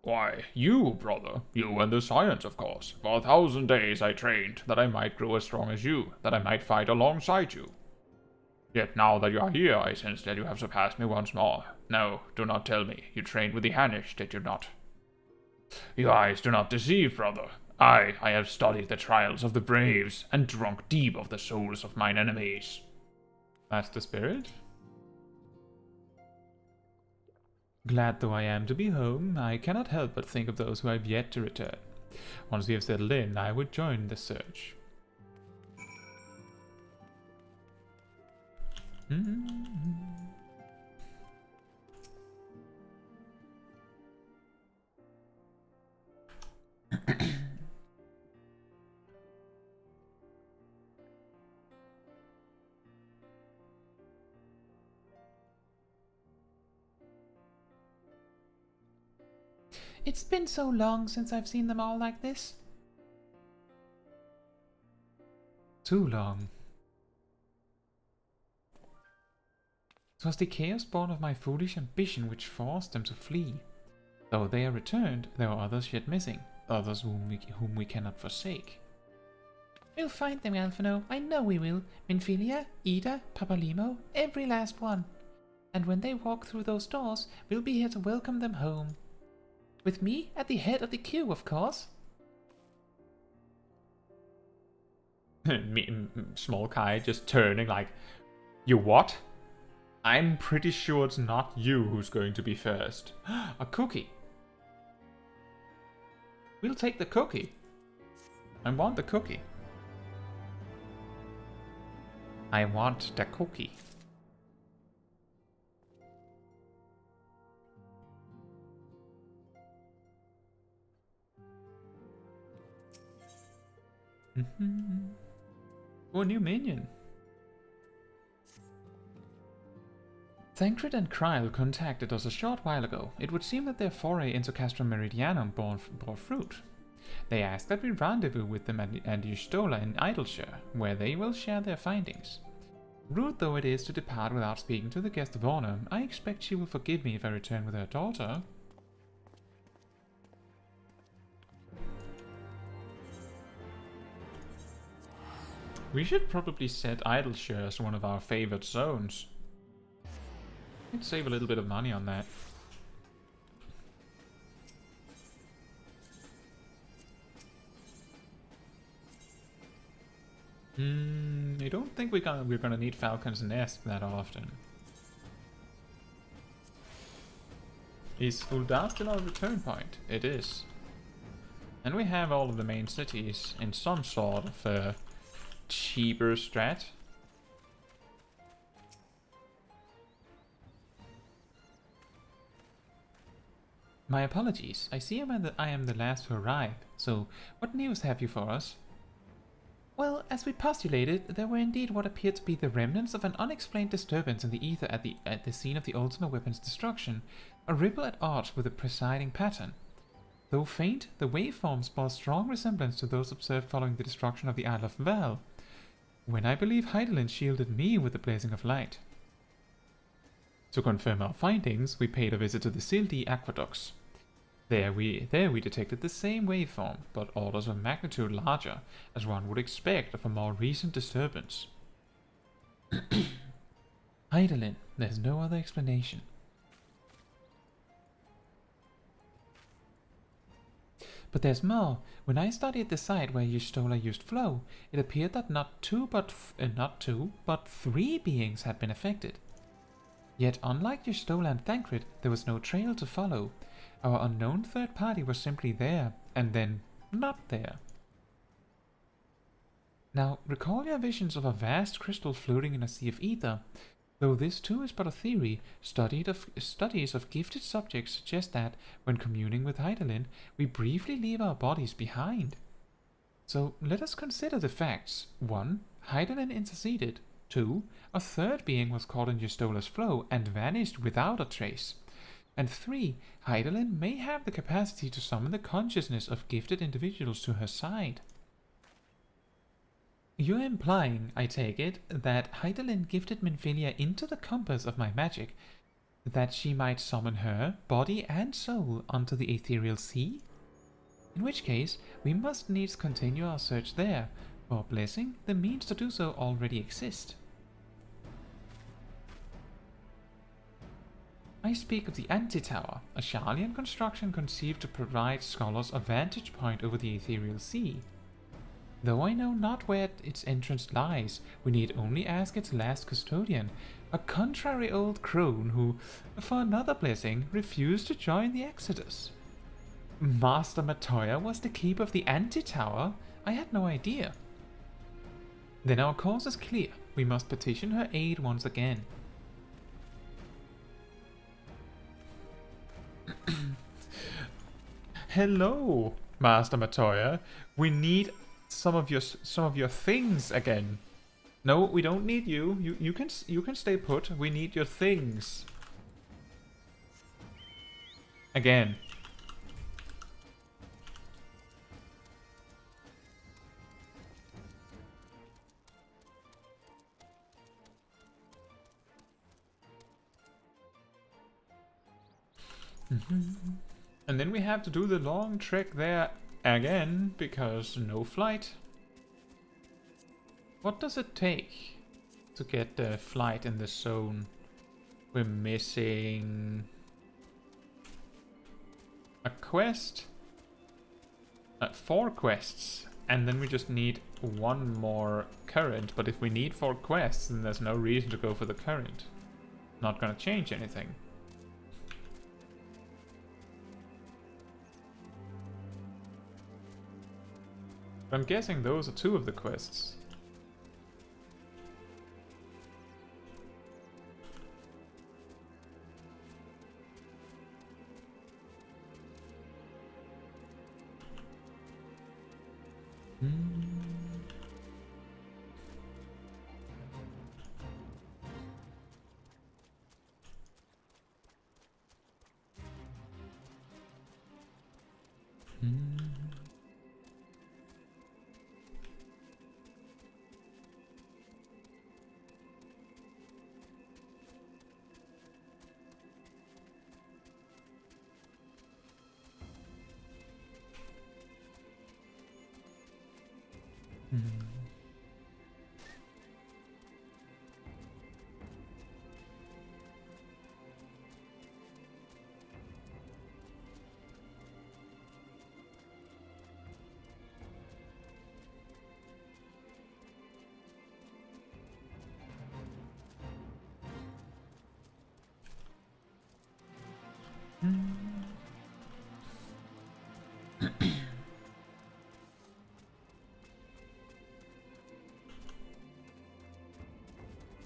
Speaker 1: Why, you, brother. You and the science, of course. For 1,000 days I trained, that I might grow as strong as you, that I might fight alongside you. Yet now that you are here, I sense that you have surpassed me once more. No, do not tell me. You trained with the Hanish, did you not? Your eyes do not deceive, brother. I have studied the trials of the braves, and drunk deep of the souls of mine enemies. That's the spirit? Glad though I am to be home, I cannot help but think of those who have yet to return. Once we have settled in, I would join the search.
Speaker 6: It's been so long since I've seen them all like this.
Speaker 1: Too long. It was the chaos born of my foolish ambition which forced them to flee. Though they are returned, there are others yet missing, others whom we cannot forsake.
Speaker 6: We'll find them, Alphino. I know we will. Minfilia, Ida, Papalimo, every last one. And when they walk through those doors, we'll be here to welcome them home. With me at the head of the queue, of course.
Speaker 1: Smol Kai just turning like, you what? I'm pretty sure it's not you who's going to be first. A cookie. We'll take the cookie. I want the cookie. I want the cookie. Oh, a new minion. Thancred and Kryl contacted us a short while ago. It would seem that their foray into Castrum Meridianum bore fruit. They asked that we rendezvous with them and Y'shtola in Idleshire, where they will share their findings. Rude though it is to depart without speaking to the guest of honor, I expect she will forgive me if I return with her daughter. We should probably set Idleshire as one of our favorite zones. I'd save a little bit of money on that. I don't think we're gonna need Falcon's Nest that often. Is Uldar still our return point? It is. And we have all of the main cities in some sort of cheaper strat. My apologies. I see I am the last to arrive. So, what news have you for us?
Speaker 6: Well, as we postulated, there were indeed what appeared to be the remnants of an unexplained disturbance in the ether at the scene of the Ultima weapon's destruction, a ripple at odds with the presiding pattern. Though faint, the waveforms bore strong resemblance to those observed following the destruction of the Isle of Val, when I believe Heidelin shielded me with the blazing of light. To confirm our findings, we paid a visit to the Sildi aqueducts. There we detected the same waveform, but orders of magnitude larger, as one would expect of a more recent disturbance.
Speaker 1: Heidelin, there's no other explanation.
Speaker 6: But there's more. When I studied the site where Y'shtola used flow, it appeared that not two, but three beings had been affected.
Speaker 1: Yet, unlike Y'shtola and Thancred, there was no trail to follow. Our unknown third party was simply there, and then not there. Now, recall your visions of a vast crystal floating in a sea of ether. Though this too is but a theory, studies of gifted subjects suggest that, when communing with Hydaelyn, we briefly leave our bodies behind. So let us consider the facts. 1. Hydaelyn interceded. 2. A third being was caught in Y'shtola's flow and vanished without a trace. And 3. Hydaelyn may have the capacity to summon the consciousness of gifted individuals to her side. You're implying, I take it, that Hydaelyn gifted Minfilia into the compass of my magic, that she might summon her, body and soul, onto the ethereal sea? In which case, we must needs continue our search there. For Blessing, the means to do so already exist. I speak of the Antitower, a Sharlayan construction conceived to provide scholars a vantage point over the ethereal sea. Though I know not where its entrance lies, we need only ask its last custodian, a contrary old crone who, for another blessing, refused to join the Exodus. Master Matoya was the keeper of the Antitower? I had no idea. Then our course is clear. We must petition her aid once again. Hello, Master Matoya. We need some of your things again. No, we don't need you. You can stay put. We need your things. Again. And then we have to do the long trek there again, because no flight. What does it take to get the flight in this zone? We're missing a quest, 4 quests, and then we just need 1 more current. But if we need 4 quests, then there's no reason to go for the current. Not gonna change anything. I'm guessing those are 2 of the quests.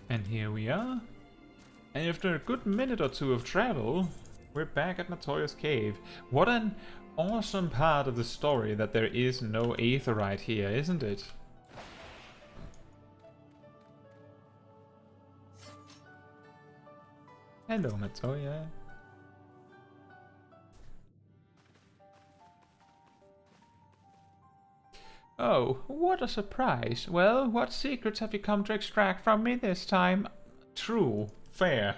Speaker 1: And here we are. And after a good minute or 2 of travel, we're back at Matoya's cave. What an awesome part of the story that there is no aetheryte here, isn't it? Hello, Matoya. Oh, what a surprise. Well, what secrets have you come to extract from me this time? True. Fair.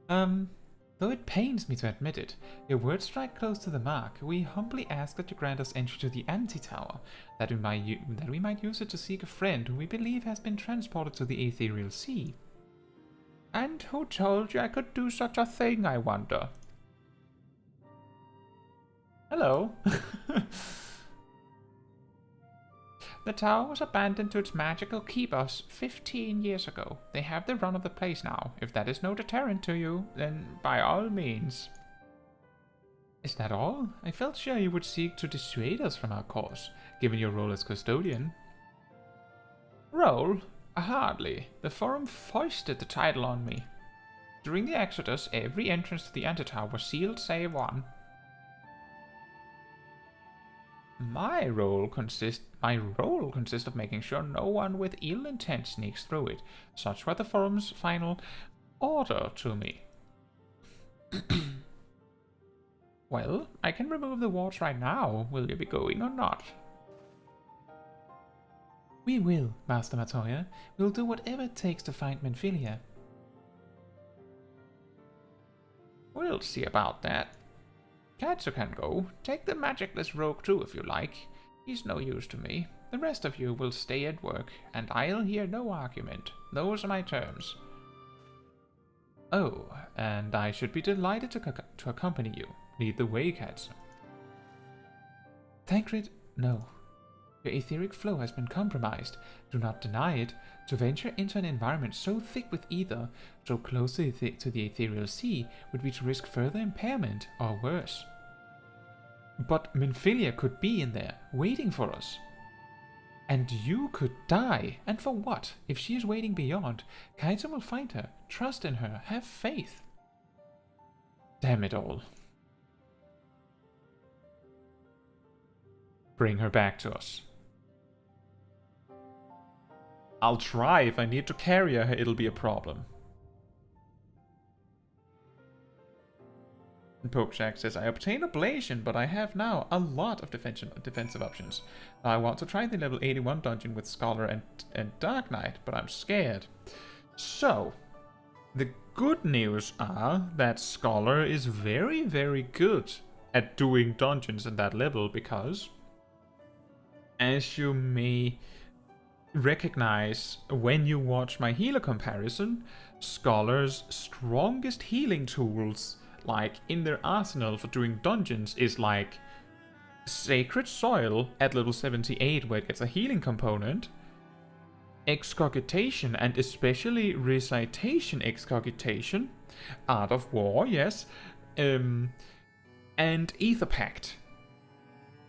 Speaker 1: Though it pains me to admit it, your words strike close to the mark. We humbly ask that you grant us entry to the Antitower, that we might use it to seek a friend who we believe has been transported to the ethereal sea. And who told you I could do such a thing, I wonder?
Speaker 6: The tower was abandoned to its magical keepers 15 years ago. They have the run of the place now. If that is no deterrent to you, then by all means. Is that all? I felt sure you would seek to dissuade us from our course, given your role as custodian. Role? Hardly. The Forum foisted the title on me. During the Exodus, every entrance to the Antitower was sealed save one. My role consists of making sure no one with ill intent sneaks through it. Such were the Forum's final order to me. Well, I can remove the wards right now. Will you be going or not? We will, Master Matoya. We'll do whatever it takes to find Menphilia. We'll see about that. Caetsu can go. Take the magicless rogue too if you like. He's no use to me. The rest of you will stay at work, and I'll hear no argument. Those are my terms. Oh, and I should be delighted to accompany you. Lead the way, Caetsu. Tancred, no. Your etheric flow has been compromised. Do not deny it. To venture into an environment so thick with ether, so close to the ethereal sea, would be to risk further impairment, or worse. But Menphilia could be in there, waiting for us. And you could die. And for what? If she is waiting beyond, Caetsu will find her. Trust in her. Have faith. Damn it all. Bring her back to us. I'll try. If I need to carry her, it'll be a problem. And Pope Shack says, I obtained Oblation, but I have now a lot of defensive options. I want to try the level 81 dungeon with Scholar and Dark Knight, but I'm scared. So, the good news are that Scholar is very, very good at doing dungeons at that level, because, as you may recognize when you watch my healer comparison, Scholar's strongest healing tools, like in their arsenal for doing dungeons, is like Sacred Soil at level 78, where it gets a healing component, Excogitation, and especially Recitation Excogitation, Art of War, yes, and Ether Pact.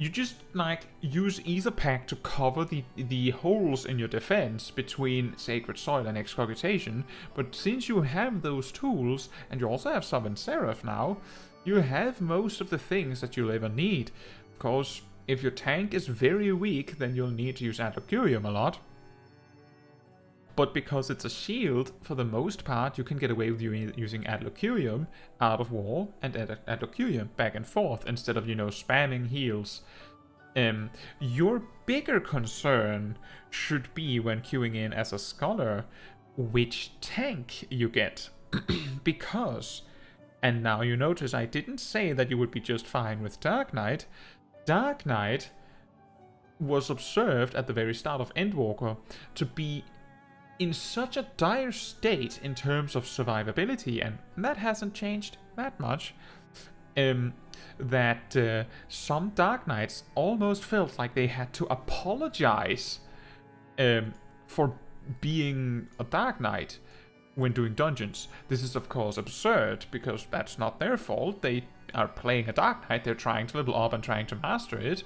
Speaker 6: You just, like, use Ether Pact to cover the holes in your defense between Sacred Soil and Excogitation, but since you have those tools, and you also have Sub and Seraph now, you have most of the things that you'll ever need. Of course, if your tank is very weak, then you'll need to use Adlocurium a lot. But because it's a shield, for the most part, you can get away with using Adlocurium, Art of War, and Adlocurium back and forth, instead of, spamming heals. Your bigger concern should be when queuing in as a Scholar, which tank you get. Because, and now you notice I didn't say that you would be just fine with Dark Knight. Dark Knight was observed at the very start of Endwalker to be in such a dire state in terms of survivability, and that hasn't changed that much, that some Dark Knights almost felt like they had to apologize for being a Dark Knight when doing dungeons. This is of course absurd, because that's not their fault. They are playing a Dark Knight, they're trying to level up and trying to master it.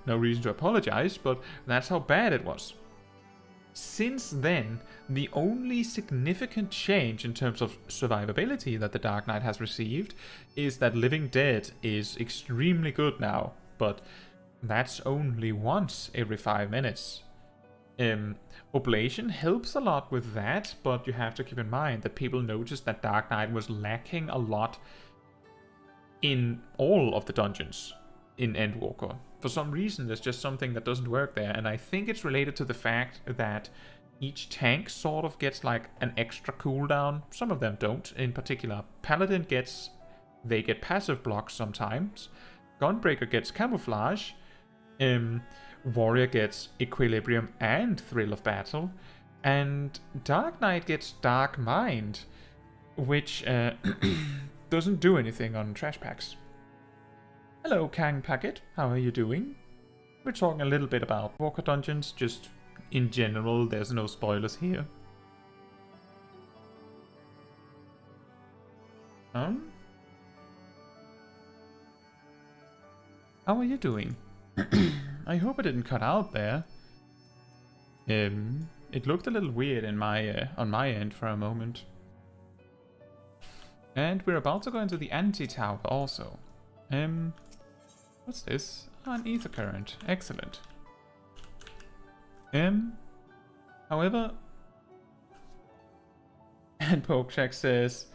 Speaker 6: No reason to apologize, but that's how bad it was. Since then, the only significant change in terms of survivability that the Dark Knight has received is that Living Dead is extremely good now, but that's only once every 5 minutes. Oblation helps a lot with that, but you have to keep in mind that people noticed that Dark Knight was lacking a lot in all of the dungeons in Endwalker. For some reason, there's just something that doesn't work there, and I think it's related to the fact that each tank sort of gets like an extra cooldown. Some of them don't. In particular, Paladin get passive blocks sometimes. Gunbreaker gets camouflage. Warrior gets equilibrium and thrill of battle. And Dark Knight gets Dark Mind, which doesn't do anything on trash packs. Hello, Kang Packet. How are you doing?
Speaker 1: we're talking a little bit about Walker Dungeons, just in general. There's no spoilers here. How are you doing? I hope I didn't cut out there. It looked a little weird in my on my end for a moment. And we're about to go into the anti-tower also. What's this? An ether current. Excellent. However, and Pokeshak says,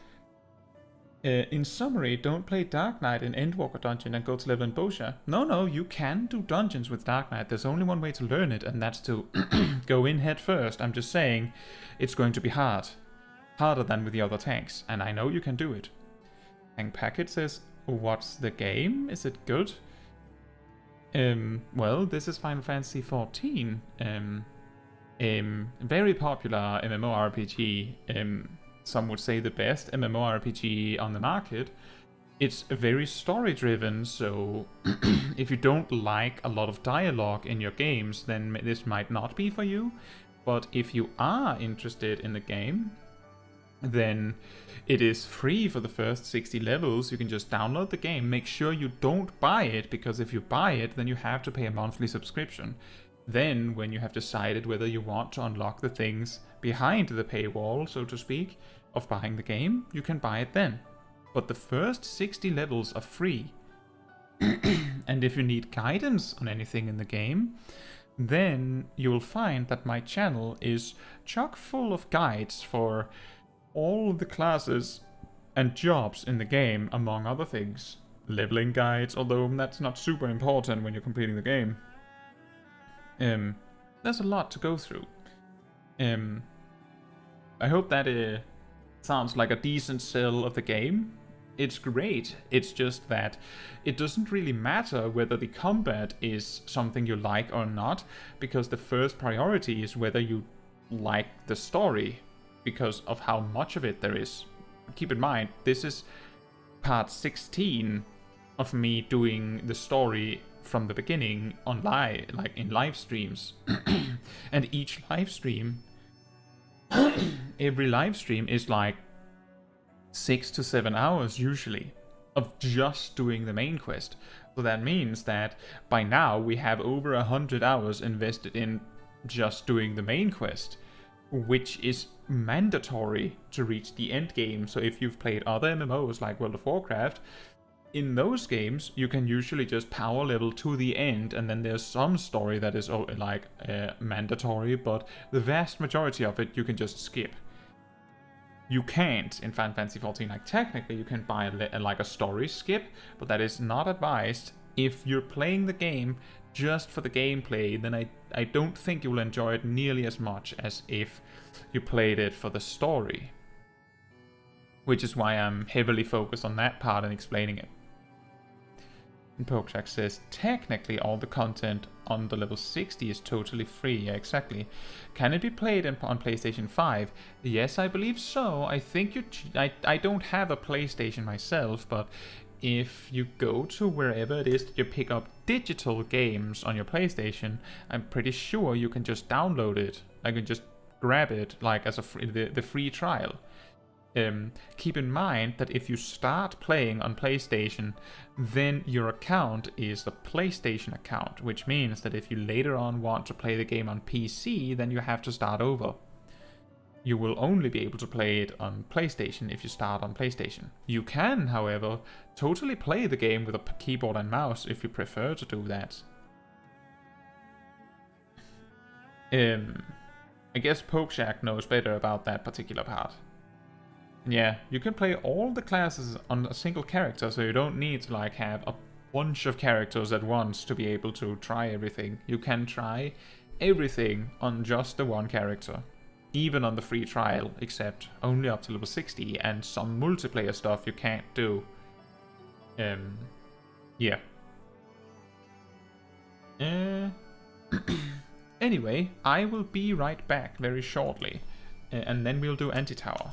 Speaker 1: in summary, don't play Dark Knight in Endwalker Dungeon and go to level in Bosha. No, you can do dungeons with Dark Knight. There's only one way to learn it, and that's to go in head first. I'm just saying, it's going to be hard. Harder than with the other tanks, and I know you can do it. Tank Packet says, what's the game? Is it good? Well, this is Final Fantasy XIV. Very popular MMORPG. Some would say the best MMORPG on the market. It's very story-driven, so if you don't like a lot of dialogue in your games, then this might not be for you. But if you are interested in the game, then it is free for the first 60 levels. You can just download the game. Make sure you don't buy it, because if you buy it, then you have to pay a monthly subscription. Then, when you have decided whether you want to unlock the things behind the paywall, so to speak, of buying the game, you can buy it then. But the first 60 levels are free. And if you need guidance on anything in the game, then you'll find that my channel is chock full of guides for all the classes and jobs in the game, among other things. Leveling guides, although that's not super important when you're completing the game. There's a lot to go through. I hope that sounds like a decent sell of the game. It's great. It's just that it doesn't really matter whether the combat is something you like or not, because the first priority is whether you like the story, because of how much of it there is. Keep in mind, this is part 16 of me doing the story from the beginning on in live streams. And each live stream, every live stream is like 6 to 7 hours usually of just doing the main quest. So that means that by now we have over 100 hours invested in just doing the main quest, which is mandatory to reach the end game. So if you've played other MMOs like World of Warcraft, in those games you can usually just power level to the end, and then there's some story that is mandatory, but the vast majority of it you can just skip. You can't in Final Fantasy XIV, like technically you can buy a story skip, but that is not advised. If you're playing the game just for the gameplay, then I don't think you will enjoy it nearly as much as if you played it for the story. Which is why I'm heavily focused on that part and explaining it. And Pokeshak says, technically all the content on the level 60 is totally free. Yeah, exactly. Can it be played on PlayStation 5? Yes, I believe so. I think I don't have a PlayStation myself, but if you go to wherever it is that you pick up digital games on your PlayStation, I'm pretty sure you can just download it. I can just grab it like as the free trial. Keep in mind that if you start playing on PlayStation, then your account is the PlayStation account, which means that if you later on want to play the game on PC, then you have to start over. You will only be able to play it on PlayStation if you start on PlayStation. You can, however, totally play the game with a keyboard and mouse if you prefer to do that. I guess Pokeshak knows better about that particular part. Yeah, you can play all the classes on a single character, so you don't need to have a bunch of characters at once to be able to try everything. You can try everything on just the one character, even on the free trial, except only up to level 60, and some multiplayer stuff you can't do. Yeah. Anyway, I will be right back very shortly, and then we'll do Anti-Tower.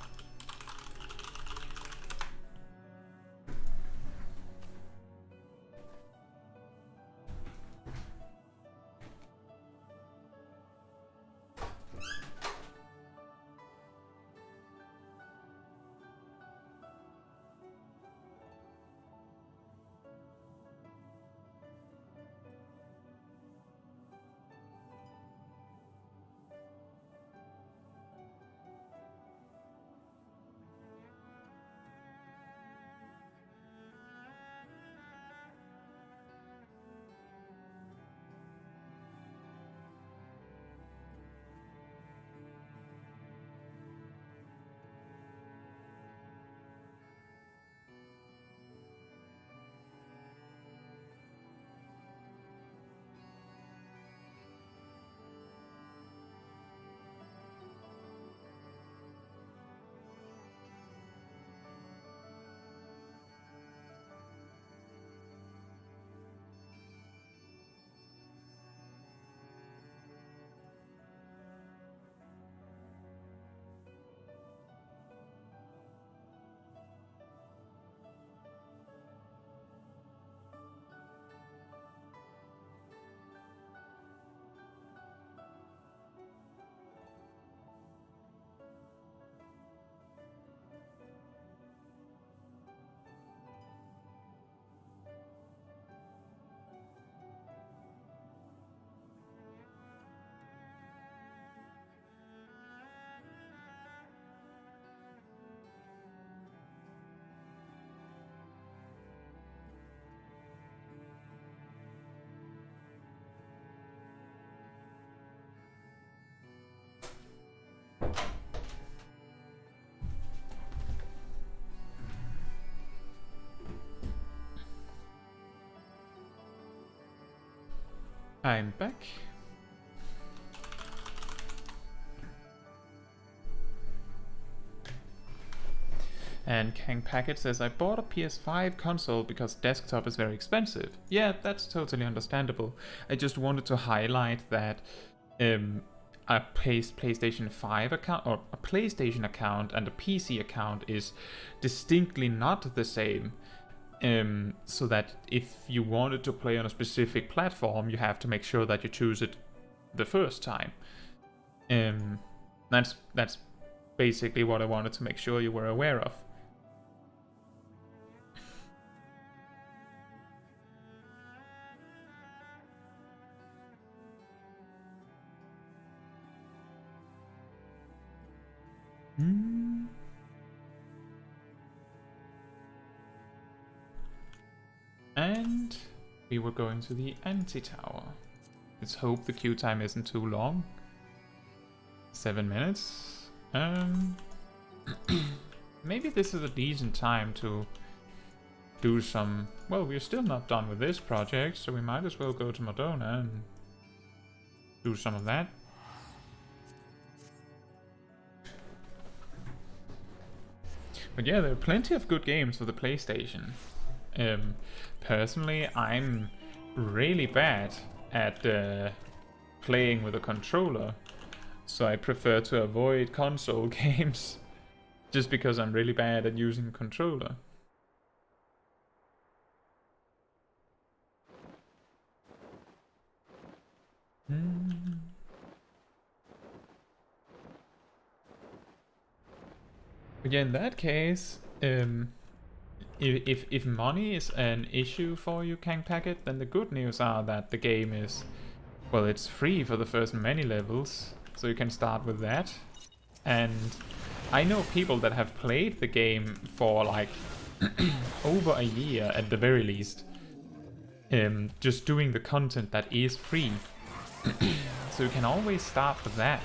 Speaker 1: I'm back. And Kang Packet says, I bought a PS5 console because desktop is very expensive. Yeah, that's totally understandable. I just wanted to highlight that a PlayStation 5 account, or a PlayStation account and a PC account is distinctly not the same. So that if you wanted to play on a specific platform, you have to make sure that you choose it the first time. That's basically what I wanted to make sure you were aware of. And we were going to the anti-tower. Let's hope the queue time isn't too long. 7 minutes. Maybe this is a decent time to do some... Well, we're still not done with this project, so we might as well go to Madonna and do some of that. But yeah, there are plenty of good games for the PlayStation. Personally, I'm really bad at playing with a controller, so I prefer to avoid console games, just because I'm really bad at using a controller. But yeah, in that case, if money is an issue for you, Kang Packet, then the good news are that the game is, well, it's free for the first many levels, so you can start with that. And I know people that have played the game for like over a year at the very least, just doing the content that is free. So you can always start with that.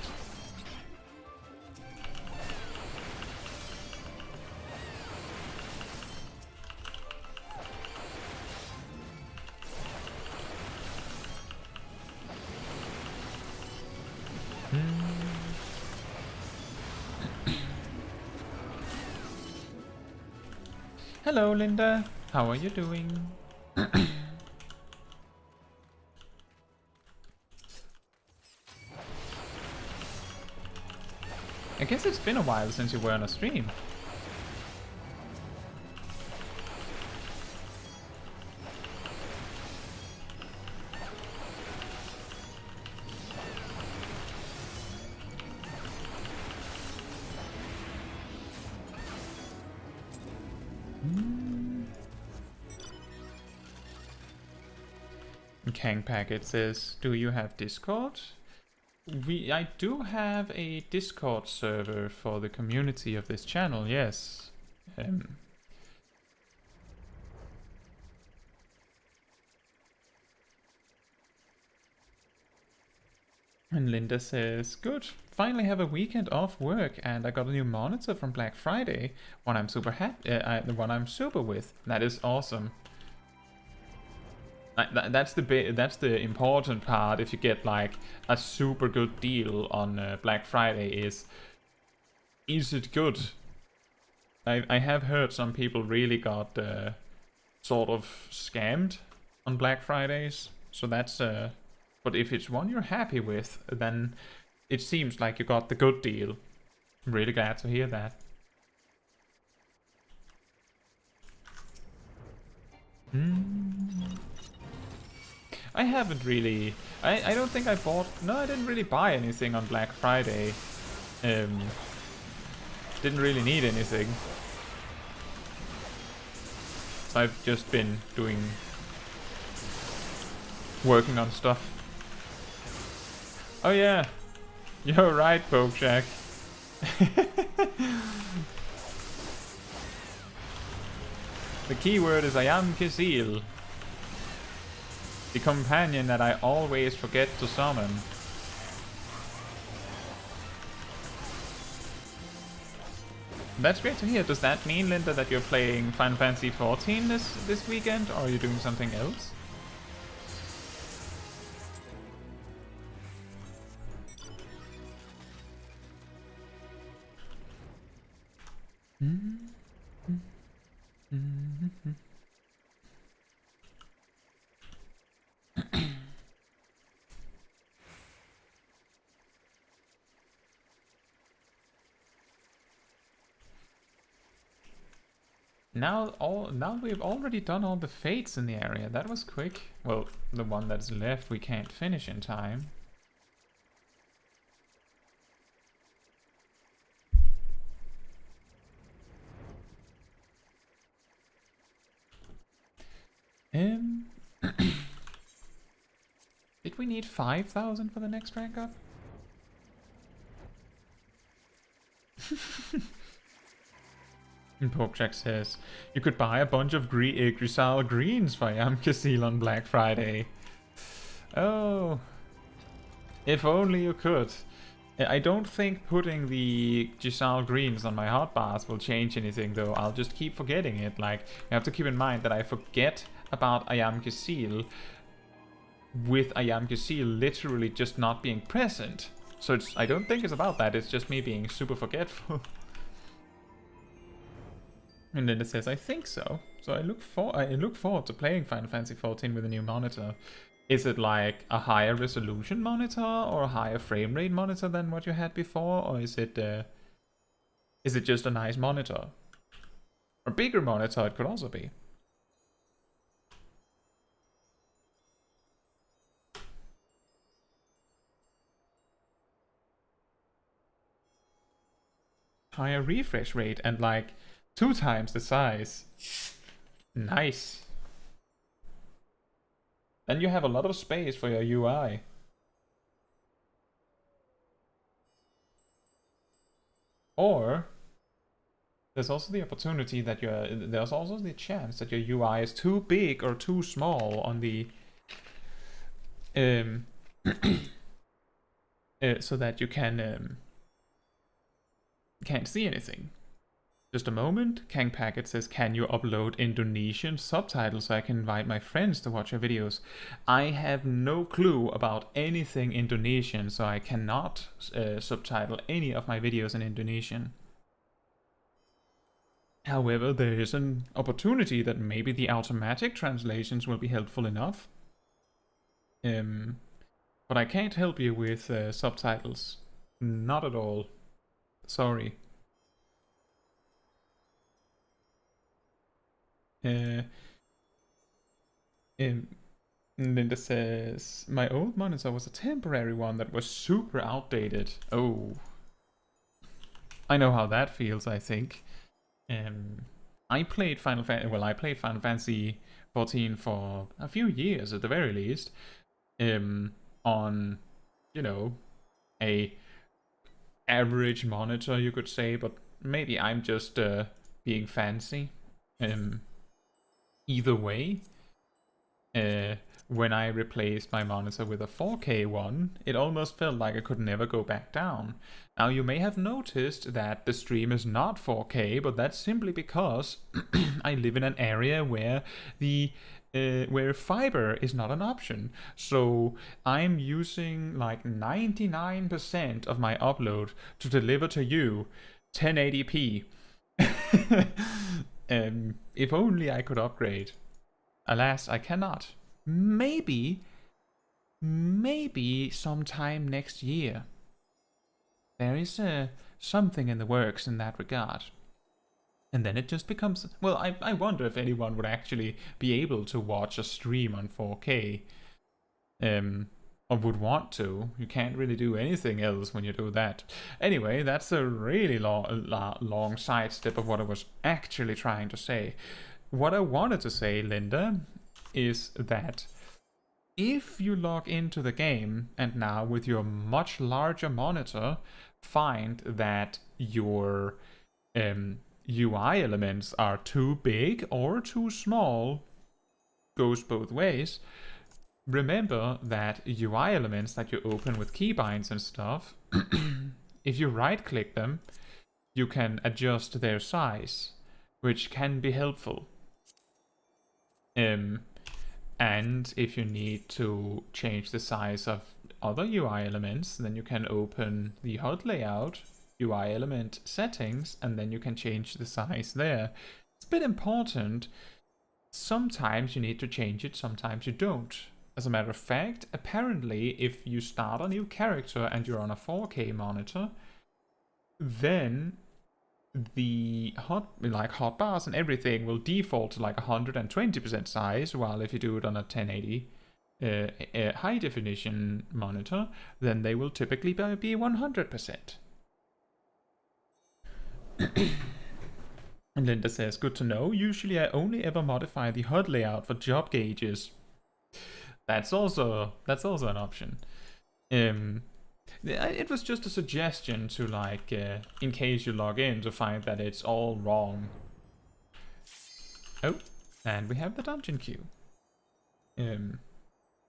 Speaker 1: Hello, Linda. How are you doing? I guess it's been a while since you were on a stream. Kang Packet says, do you have Discord? I do have a Discord server for the community of this channel, yes. And Linda says, good, finally have a weekend off work and I got a new monitor from Black Friday, one I'm super happy, the one I'm super with. That is awesome. That's the important part. If you get like a super good deal on Black Friday, is it good? I have heard some people really got sort of scammed on Black Fridays, so that's but if it's one you're happy with, then it seems like you got the good deal. I'm really glad to hear that. I haven't really... I don't think I bought... No, I didn't really buy anything on Black Friday. Didn't really need anything. So I've just been working on stuff. Oh yeah, you're right, Pokejack. The keyword is I am Kisil. The companion that I always forget to summon. That's great to hear. Does that mean, Linda, that you're playing Final Fantasy XIV this weekend, or are you doing something else? Now we've already done all the fates in the area. That was quick. Well, the one that's left we can't finish in time. Did we need 5,000 for the next rank up? And Porkjack says, you could buy a bunch of Grisal greens for Yamkasil on Black Friday. Oh, if only you could. I don't think putting the Grisal greens on my hotbars will change anything though. I'll just keep forgetting it. Like, you have to keep in mind that I forget about Ayamkasil with Ayamkasil literally just not being present. So I don't think it's about that, it's just me being super forgetful. And then it says, I think so. So I look forward to playing Final Fantasy XIV with a new monitor. Is it like a higher resolution monitor or a higher frame rate monitor than what you had before? Or is it just a nice monitor? A bigger monitor it could also be. Higher refresh rate and like 2 times the size. Nice. Then you have a lot of space for your UI. Or there's also the opportunity that there's also the chance that your UI is too big or too small on the so that you can't see anything. Just a moment. Kang Packet says, can you upload Indonesian subtitles so I can invite my friends to watch your videos? I have no clue about anything Indonesian, so I cannot subtitle any of my videos in Indonesian. However, there is an opportunity that maybe the automatic translations will be helpful enough. But I can't help you with subtitles. Not at all. Sorry. Linda says, my old monitor was a temporary one that was super outdated. Oh. I know how that feels, I think. I played Final Fantasy XIV for a few years at the very least. On, you know, a average monitor, you could say, but maybe I'm just being fancy. Either way, when I replaced my monitor with a 4K one, it almost felt like I could never go back down. Now you may have noticed that the stream is not 4K, but that's simply because I live in an area where where fiber is not an option. So I'm using like 99% of my upload to deliver to you 1080p. If only I could upgrade. Alas, I cannot. Maybe sometime next year. There is something in the works in that regard. And then it just becomes... Well, I wonder if anyone would actually be able to watch a stream on 4K. Or would want to. You can't really do anything else when you do that. Anyway, that's a really long sidestep of what I was actually trying to say. What I wanted to say, Linda, is that if you log into the game and now with your much larger monitor find that your UI elements are too big or too small, goes both ways. Remember that UI elements that you open with keybinds and stuff, if you right-click them, you can adjust their size, which can be helpful. And if you need to change the size of other UI elements, then you can open the HUD layout, UI element settings, and then you can change the size there. It's a bit important. Sometimes you need to change it, sometimes you don't. As a matter of fact, apparently if you start a new character and you're on a 4K monitor, then the hotbars and everything will default to like 120% size, while if you do it on a 1080 high definition monitor, then they will typically be 100%. And Linda says, good to know. Usually I only ever modify the HUD layout for job gauges. That's also an option. It was just a suggestion to like, in case you log in, to find that it's all wrong. Oh, and we have the dungeon queue.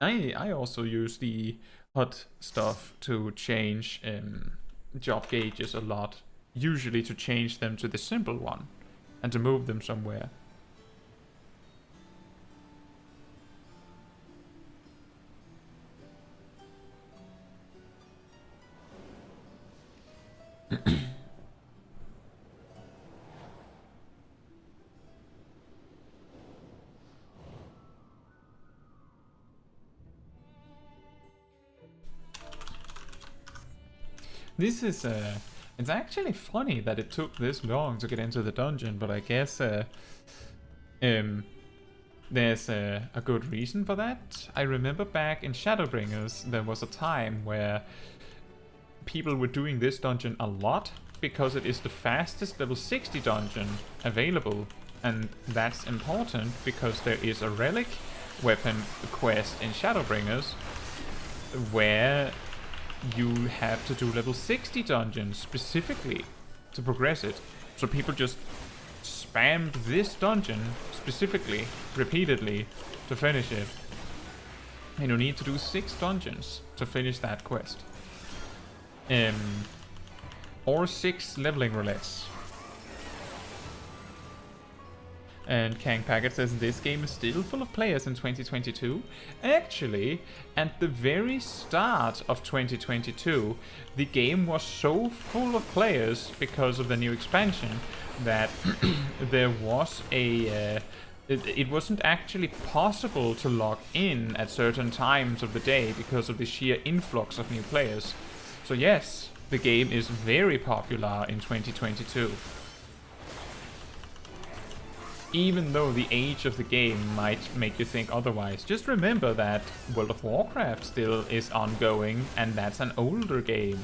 Speaker 1: I also use the HUD stuff to change job gauges a lot. Usually to change them to the simple one and to move them somewhere. This is it's actually funny that it took this long to get into the dungeon, but I guess there's a good reason for that. I remember back in Shadowbringers there was a time where people were doing this dungeon a lot because it is the fastest level 60 dungeon available, and that's important because there is a relic weapon quest in Shadowbringers where you have to do level 60 dungeons specifically to progress it. So people just spammed this dungeon specifically, repeatedly, to finish it. And you need to do 6 dungeons to finish that quest. Or 6 leveling roulettes. And Kang Packet says this game is still full of players in 2022. Actually, at the very start of 2022, the game was so full of players because of the new expansion that there was a... it wasn't actually possible to log in at certain times of the day because of the sheer influx of new players. So yes, the game is very popular in 2022. Even though the age of the game might make you think otherwise, just remember that World of Warcraft still is ongoing, and that's an older game.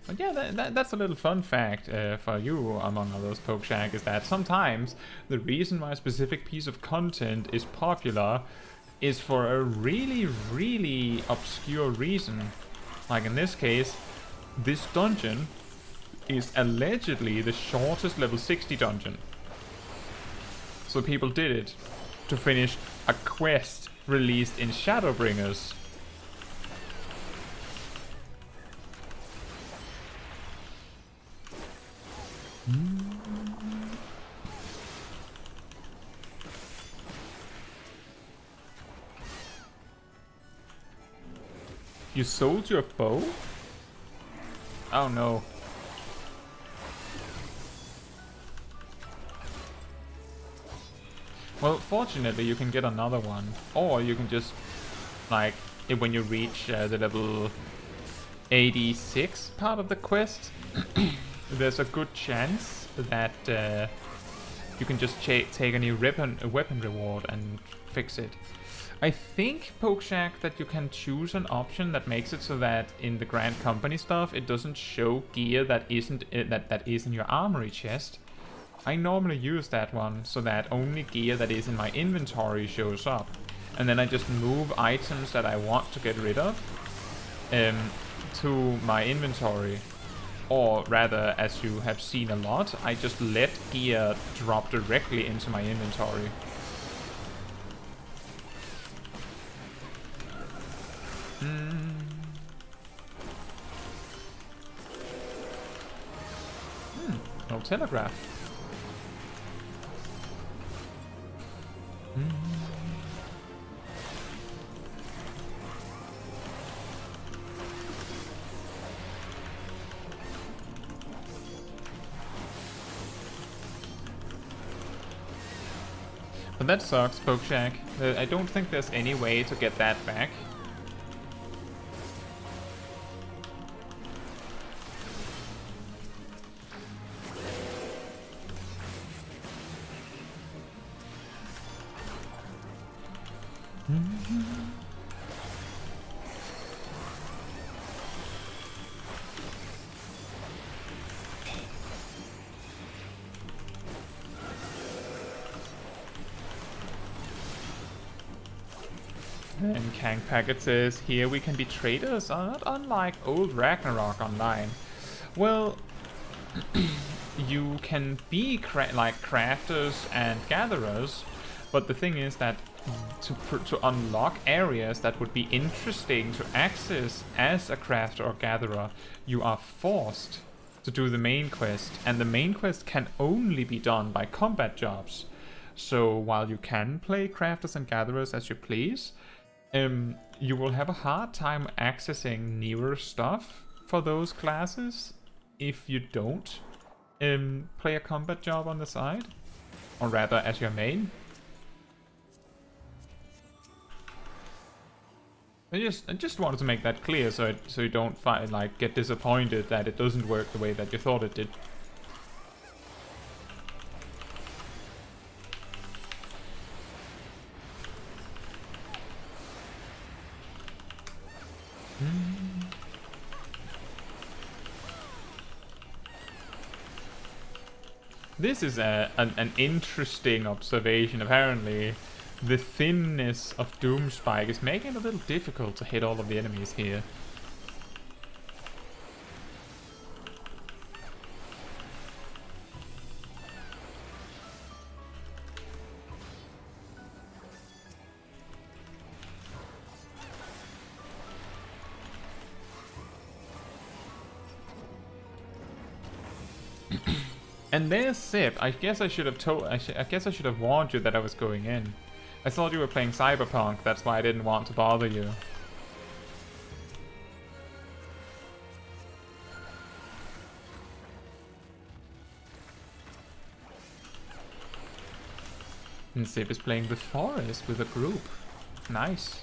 Speaker 1: But yeah, that's a little fun fact for you, among others, Pokeshack, is that sometimes the reason why a specific piece of content is popular is for a really, really obscure reason. Like in this case, this dungeon is allegedly the shortest level 60 dungeon. So people did it to finish a quest released in Shadowbringers. You sold your bow? Oh no. Well, fortunately you can get another one. Or you can just, like, when you reach the level 86 part of the quest, there's a good chance that you can just take a new weapon reward and fix it. I think, Pokeshack, that you can choose an option that makes it so that in the Grand Company stuff, it doesn't show gear that isn't that is in your armory chest. I normally use that one so that only gear that is in my inventory shows up, and then I just move items that I want to get rid of to my inventory. Or rather, as you have seen a lot, I just let gear drop directly into my inventory. No telegraph. But that sucks, Pokeshack. I don't think there's any way to get that back. And Kang Packet says, here we can be traders, not unlike old Ragnarok Online. Well, you can be like crafters and gatherers, but the thing is that to unlock areas that would be interesting to access as a crafter or gatherer, you are forced to do the main quest, and the main quest can only be done by combat jobs. So while you can play crafters and gatherers as you please, you will have a hard time accessing newer stuff for those classes if you don't play a combat job on the side, or rather as your main. I just wanted to make that clear, so you don't get disappointed that it doesn't work the way that you thought it did. This is an interesting observation. Apparently, the thinness of Doomspike is making it a little difficult to hit all of the enemies here. And there's Sip. I guess I should have warned you that I was going in. I thought you were playing Cyberpunk, that's why I didn't want to bother you. And Sip is playing the forest with a group. Nice.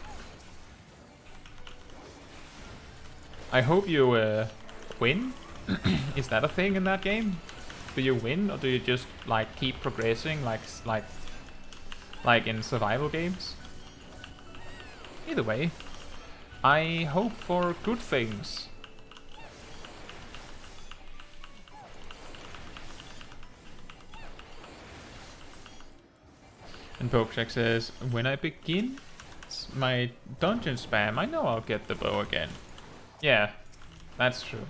Speaker 1: I hope you win. Is that a thing in that game? Do you win, or do you just like keep progressing like in survival games? Either way, I hope for good things. And Pokecheck says, when I begin my dungeon spam, I know I'll get the bow again. Yeah, that's true.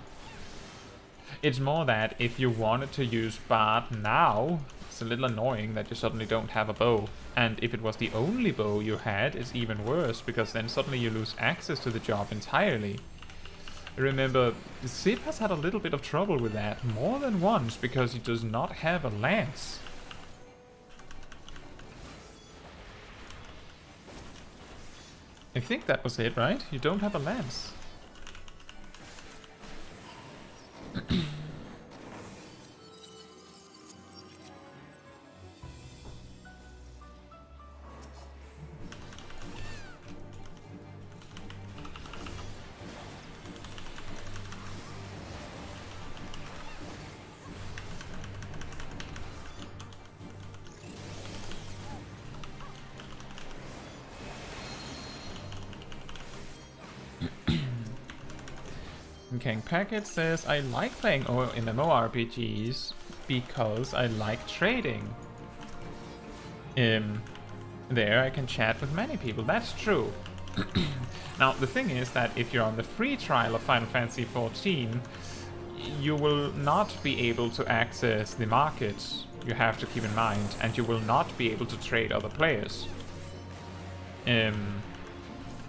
Speaker 1: It's more that if you wanted to use Bard now, it's a little annoying that you suddenly don't have a bow. And if it was the only bow you had, it's even worse, because then suddenly you lose access to the job entirely. Remember, Sip has had a little bit of trouble with that more than once, because he does not have a lance. I think that was it, right? You don't have a lance. King Packet says, I like playing MMORPGs because I like trading. There I can chat with many people, that's true. Now the thing is that if you're on the free trial of Final Fantasy XIV, you will not be able to access the markets, you have to keep in mind, and you will not be able to trade other players.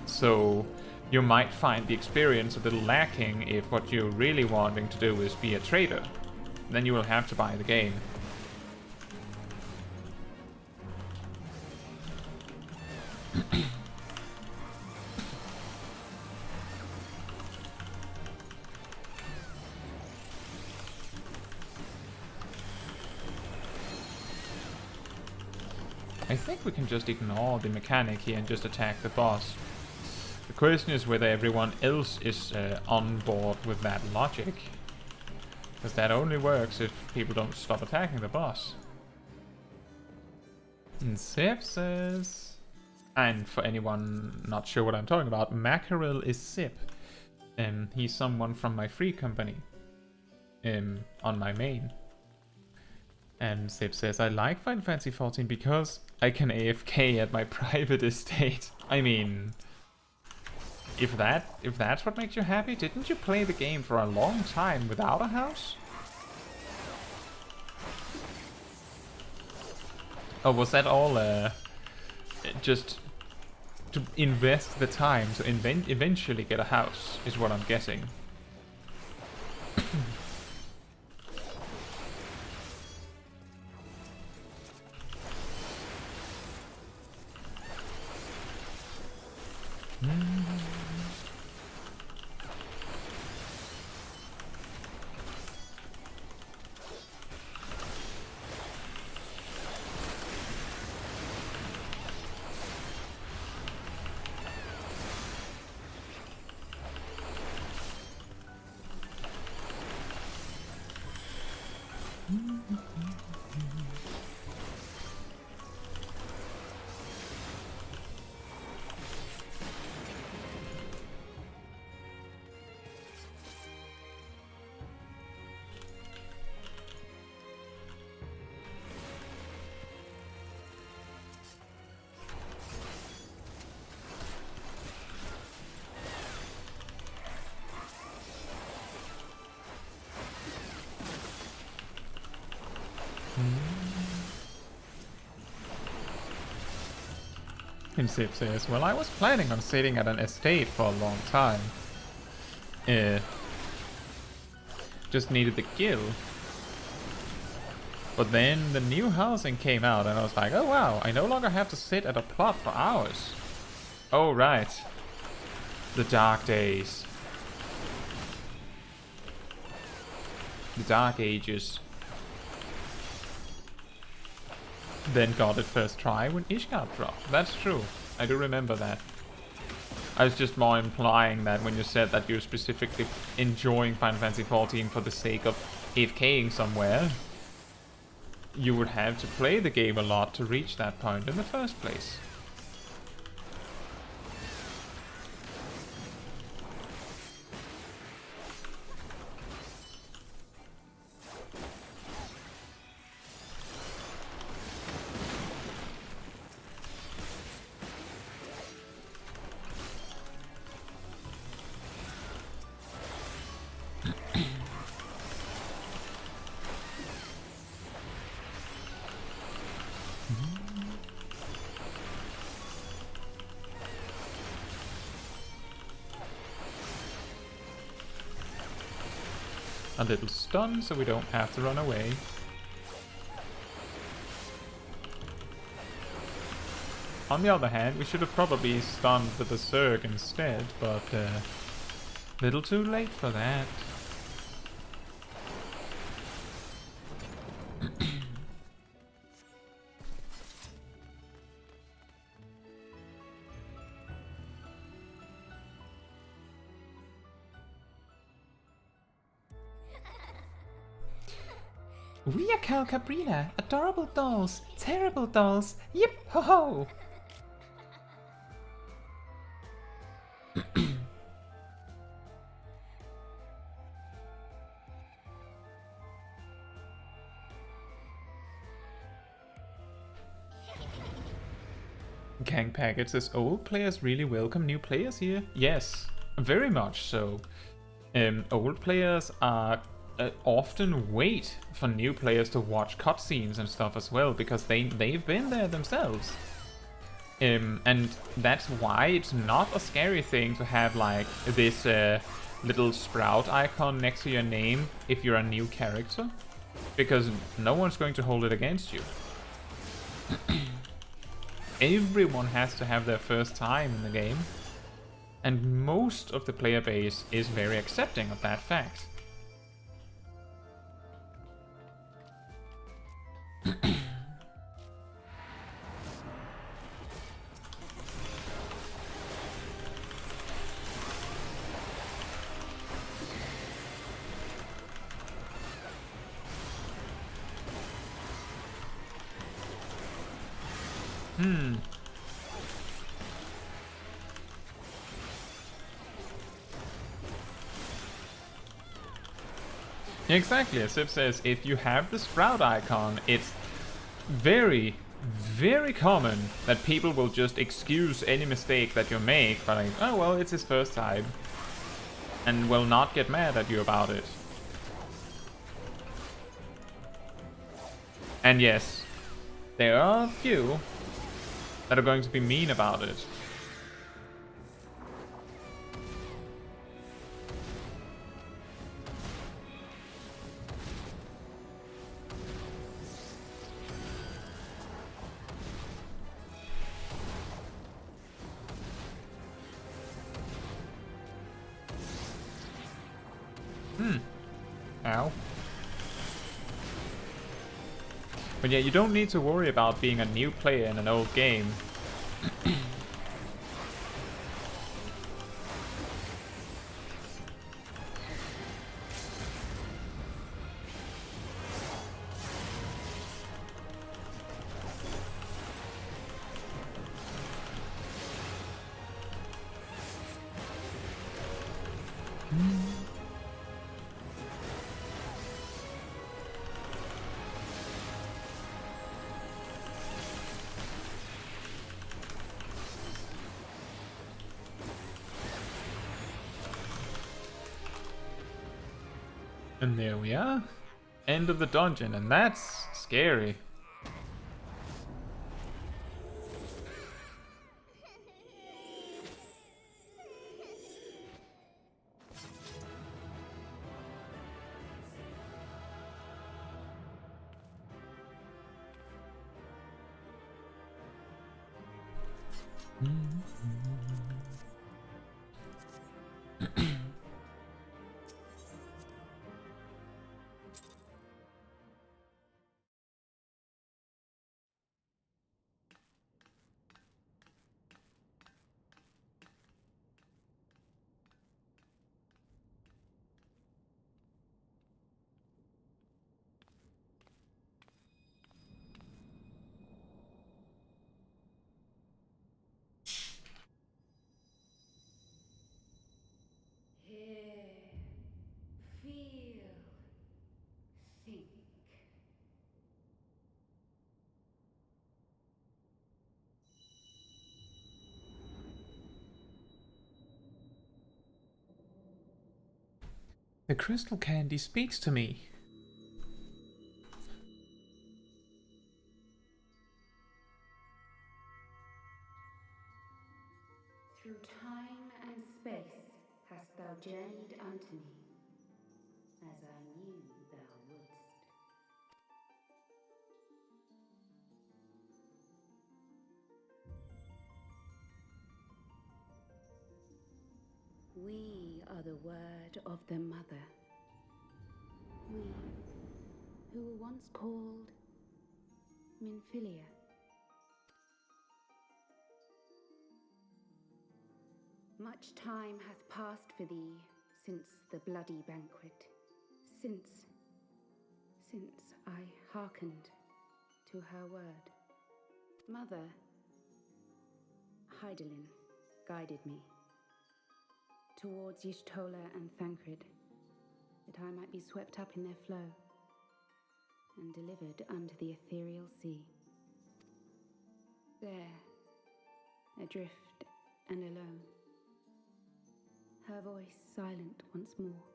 Speaker 1: So you might find the experience a little lacking if what you're really wanting to do is be a trader. Then you will have to buy the game. I think we can just ignore the mechanic here and just attack the boss. The question is whether everyone else is on board with that logic. Because that only works if people don't stop attacking the boss. And Sip says... And for anyone not sure what I'm talking about, Mackerel is Sip. He's someone from my free company. On my main. And Sip says, I like Final Fantasy XIV because I can AFK at my private estate. I mean... If that's what makes you happy, didn't you play the game for a long time without a house? Oh, was that all just to invest the time to eventually get a house, is what I'm guessing. And Sip says, well, I was planning on sitting at an estate for a long time. Just needed the guild. But then the new housing came out and I was like, oh wow, I no longer have to sit at a plot for hours. Oh right. The dark days. The dark ages. Then got it first try when Ishgard dropped. That's true. I do remember that. I was just more implying that when you said that you're specifically enjoying Final Fantasy XIV for the sake of AFKing somewhere, you would have to play the game a lot to reach that point in the first place. A little stun so we don't have to run away. On the other hand, we should have probably stunned the Berserk instead, but little too late for that.
Speaker 6: We are Calcabrina, adorable dolls, terrible dolls, yip ho ho!
Speaker 1: Gang Packet says, old players really welcome new players here? Yes, very much so. Old players are often wait for new players to watch cutscenes and stuff as well, because they've been there themselves. And that's why it's not a scary thing to have like this little sprout icon next to your name if you're a new character, because no one's going to hold it against you. Everyone has to have their first time in the game, and most of the player base is very accepting of that fact. Exactly, as Sip says, if you have the Sprout icon, it's very, very common that people will just excuse any mistake that you make by like, oh well, it's his first time, and will not get mad at you about it. And yes, there are a few that are going to be mean about it. Ow. But yeah, you don't need to worry about being a new player in an old game. And there we are. End of the dungeon, and that's scary. The crystal candy speaks to me.
Speaker 8: Through time and space hast thou journeyed unto me, as I knew thou wouldst. We are the word of the mother. We, who were once called Minfilia. Much time hath passed for thee since the bloody banquet, since I hearkened to her word. Mother, Hydaelyn guided me towards Y'shtola and Thancred, that I might be swept up in their flow and delivered unto the ethereal sea. There, adrift and alone, her voice silent once more,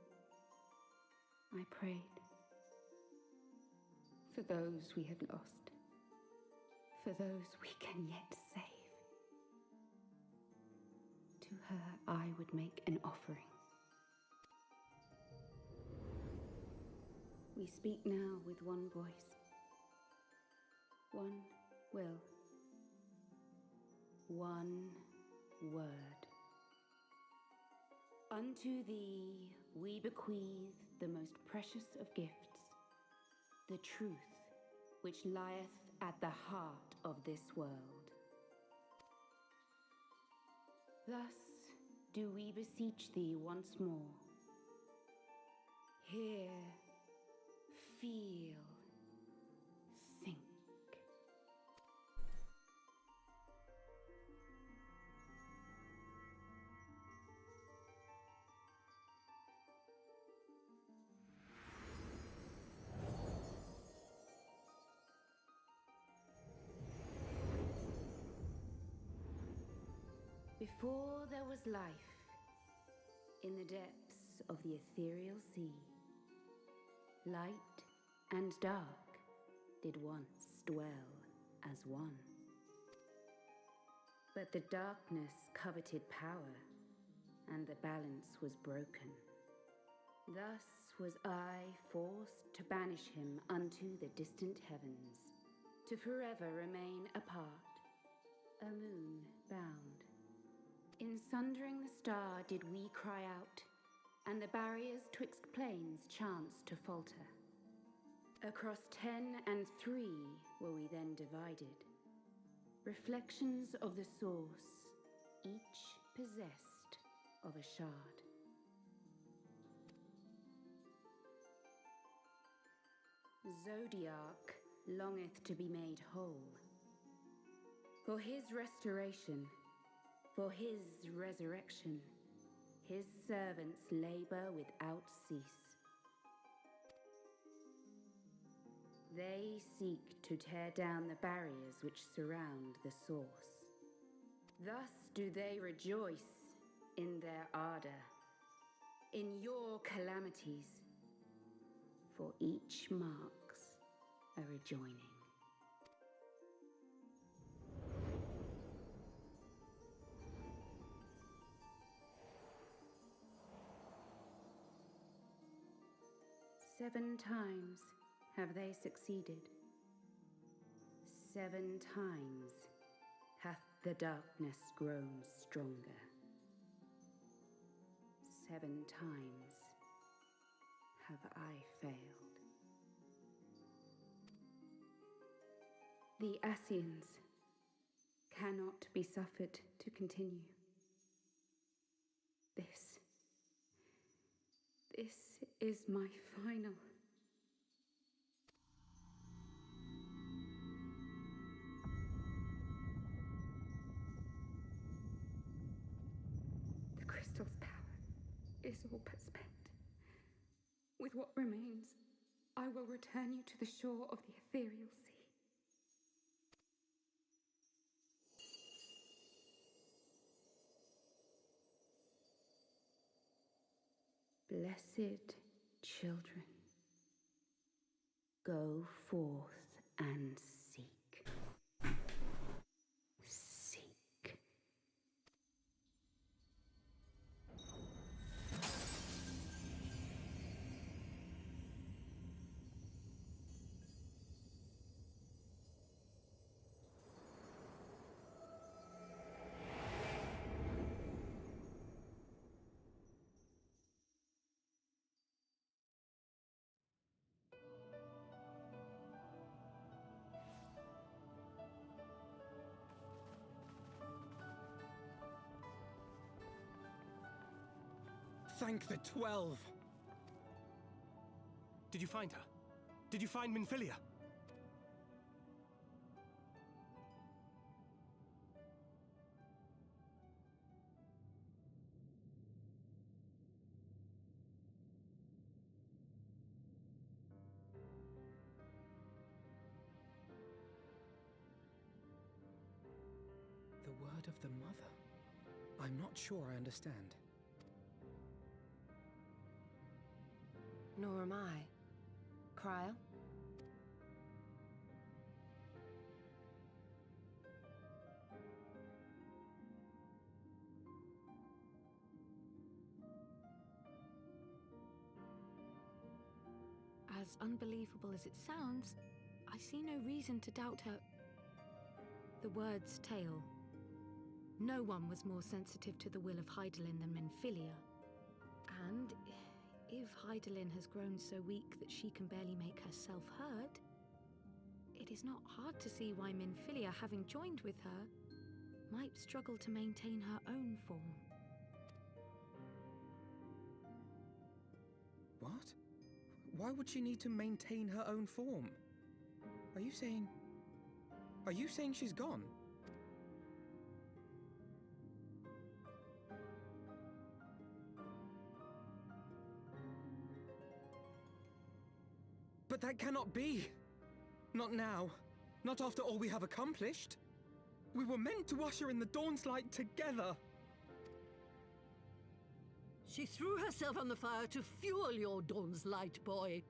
Speaker 8: I prayed for those we had lost, for those we can yet save. To her I would make an offering. We speak now with one voice, one will, one word. Unto thee we bequeath the most precious of gifts, the truth which lieth at the heart of this world. Thus do we beseech thee once more. Hear, feel, think. Before there was life, in the depths of the ethereal sea, light and dark did once dwell as one. But the darkness coveted power, and the balance was broken. Thus was I forced to banish him unto the distant heavens, to forever remain apart, a moon bound. In sundering the star did we cry out, and the barriers twixt planes chanced to falter. Across 10 and 3 were we then divided, reflections of the source, each possessed of a shard. Zodiac longeth to be made whole. For his restoration, for his resurrection, his servants labor without cease. They seek to tear down the barriers which surround the source. Thus do they rejoice in their ardor, in your calamities, for each marks a rejoining. Seven times have they succeeded. 7 times hath the darkness grown stronger. 7 times have I failed. The Ascians cannot be suffered to continue. This is my final. The crystal's power is all but spent. With what remains, I will return you to the shore of the ethereal sea. Blessed children, go forth and seek. Seek.
Speaker 3: Thank the 12!
Speaker 11: Did you find her? Did you find Minfilia?
Speaker 3: The word of the mother? I'm not sure I understand.
Speaker 15: Nor am I. Cryle?
Speaker 7: As unbelievable as it sounds, I see no reason to doubt her. The word's tale. No one was more sensitive to the will of Hydaelyn than Minfilia. And if Hydaelyn has grown so weak that she can barely make herself heard, it is not hard to see why Minfilia, having joined with her, might struggle to maintain her own form.
Speaker 3: What? Why would she need to maintain her own form? Are you saying she's gone? But that cannot be! Not now. Not after all we have accomplished. We were meant to usher in the dawn's light together.
Speaker 9: She threw herself on the fire to fuel your dawn's light, boy.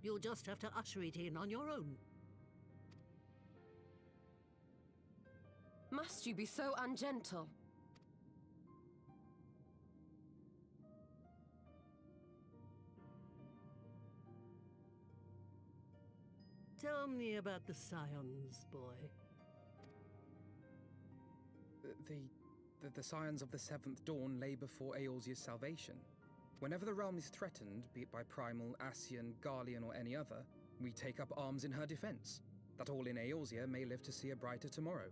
Speaker 9: You'll just have to usher it in on your own.
Speaker 15: Must you be so ungentle?
Speaker 9: Tell me about the Scions, boy.
Speaker 3: The Scions of the Seventh Dawn lay before Eorzea's salvation. Whenever the realm is threatened, be it by Primal, Ascian, Garlean, or any other, we take up arms in her defense, that all in Eorzea may live to see a brighter tomorrow.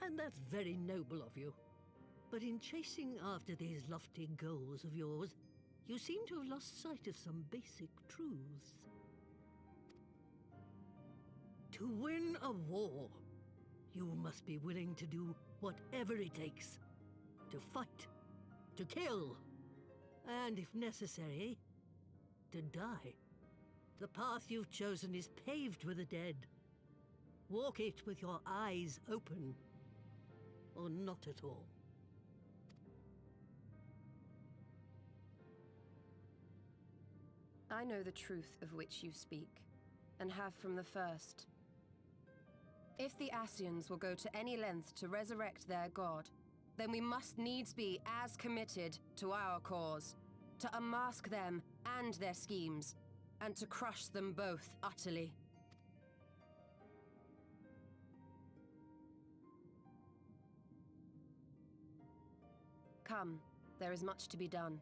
Speaker 9: And that's very noble of you. But in chasing after these lofty goals of yours, you seem to have lost sight of some basic truths. To win a war, you must be willing to do whatever it takes. To fight, to kill, and if necessary, to die. The path you've chosen is paved with the dead. Walk it with your eyes open, or not at all.
Speaker 15: I know the truth of which you speak, and have from the first. If the Ascians will go to any length to resurrect their god, then we must needs be as committed to our cause, to unmask them and their schemes, and to crush them both utterly. Come, there is much to be done.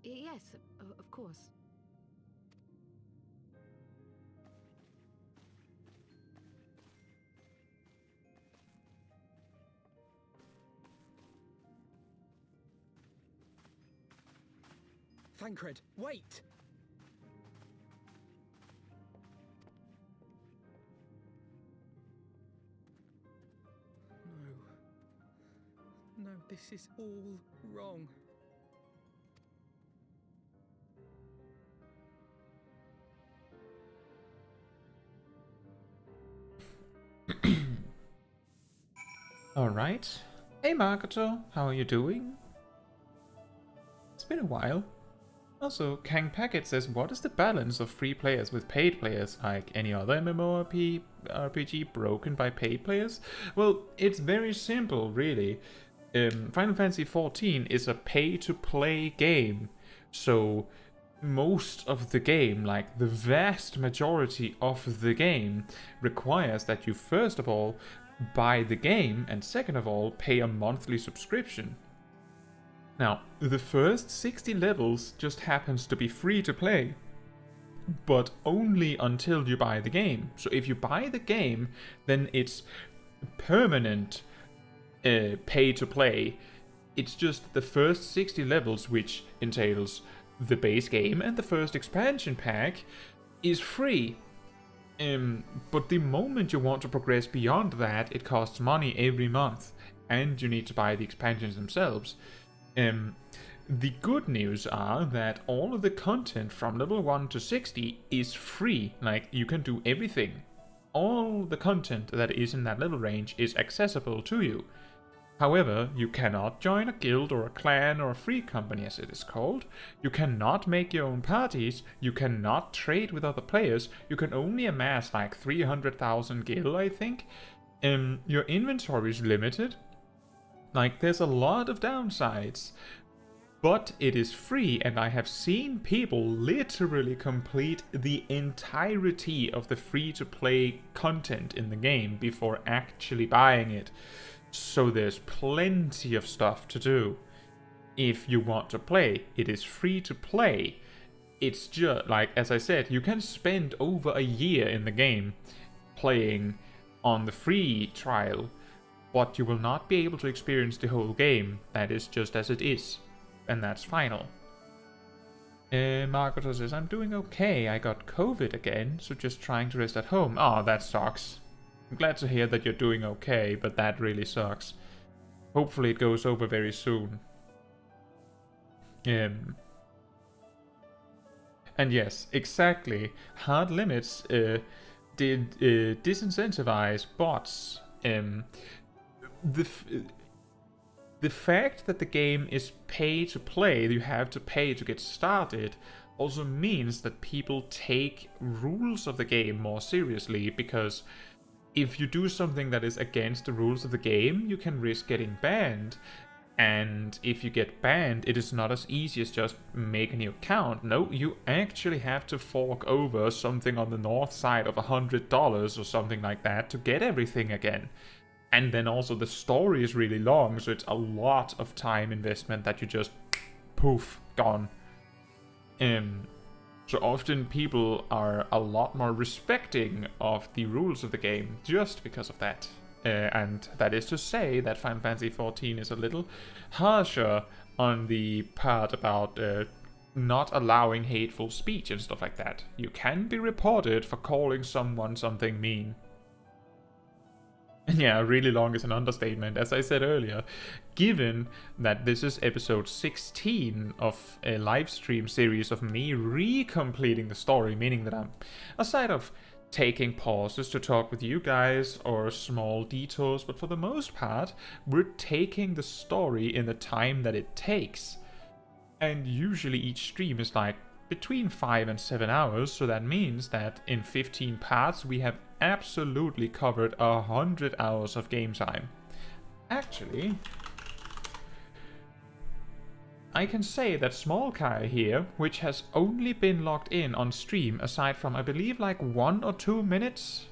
Speaker 7: Yes, of course.
Speaker 3: Thancred, wait! No, this is all wrong.
Speaker 1: Alright. Hey Marketer, how are you doing? It's been a while. Also, Kang Packet says, what is the balance of free players with paid players, like any other MMORPG broken by paid players? Well, it's very simple, really. Final Fantasy XIV is a pay-to-play game, so most of the game, like the vast majority of the game, requires that you first of all buy the game, and second of all, pay a monthly subscription. Now, the first 60 levels just happens to be free to play, but only until you buy the game. So if you buy the game, then it's permanent pay to play. It's just the first 60 levels, which entails the base game and the first expansion pack, is free. But the moment you want to progress beyond that, it costs money every month, and you need to buy the expansions themselves. The good news are that all of the content from level 1 to 60 is free, like you can do everything. All the content that is in that level range is accessible to you. However, you cannot join a guild or a clan or a free company as it is called. You cannot make your own parties, you cannot trade with other players, you can only amass like 300,000 gil, I think. Your inventory is limited. Like, there's a lot of downsides, but it is free, and I have seen people literally complete the entirety of the free-to-play content in the game before actually buying it. So there's plenty of stuff to do. If you want to play, it is free to play. It's just, like, as I said, you can spend over a year in the game playing on the free trial, but you will not be able to experience the whole game. That is just as it is, and that's final. Margaret says, I'm doing okay. I got COVID again, so just trying to rest at home. Oh, that sucks. I'm glad to hear that you're doing okay, but that really sucks. Hopefully it goes over very soon. And yes, exactly. Hard limits did disincentivize bots. the fact that the game is pay to play, you have to pay to get started, also means that people take rules of the game more seriously, because if you do something that is against the rules of the game, you can risk getting banned. And if you get banned, it is not as easy as just make a new account. No, you actually have to fork over something on the north side of $100 or something like that to get everything again. And then also the story is really long, so it's a lot of time investment that you just poof, gone. So often people are a lot more respecting of the rules of the game just because of that. And that is to say that Final Fantasy XIV is a little harsher on the part about not allowing hateful speech and stuff like that. You can be reported for calling someone something mean. Yeah, really long is an understatement, as I said earlier. Given that this is episode 16 of a live stream series of me recompleting the story, meaning that I'm, aside of taking pauses to talk with you guys or small detours, but for the most part, we're taking the story in the time that it takes. And usually each stream is like between 5 and 7 hours, so that means that in 15 parts we have absolutely covered 100 hours of game time. Actually, I can say that Smol Caetsu here, which has only been logged in on stream aside from I believe like 1 or 2 minutes,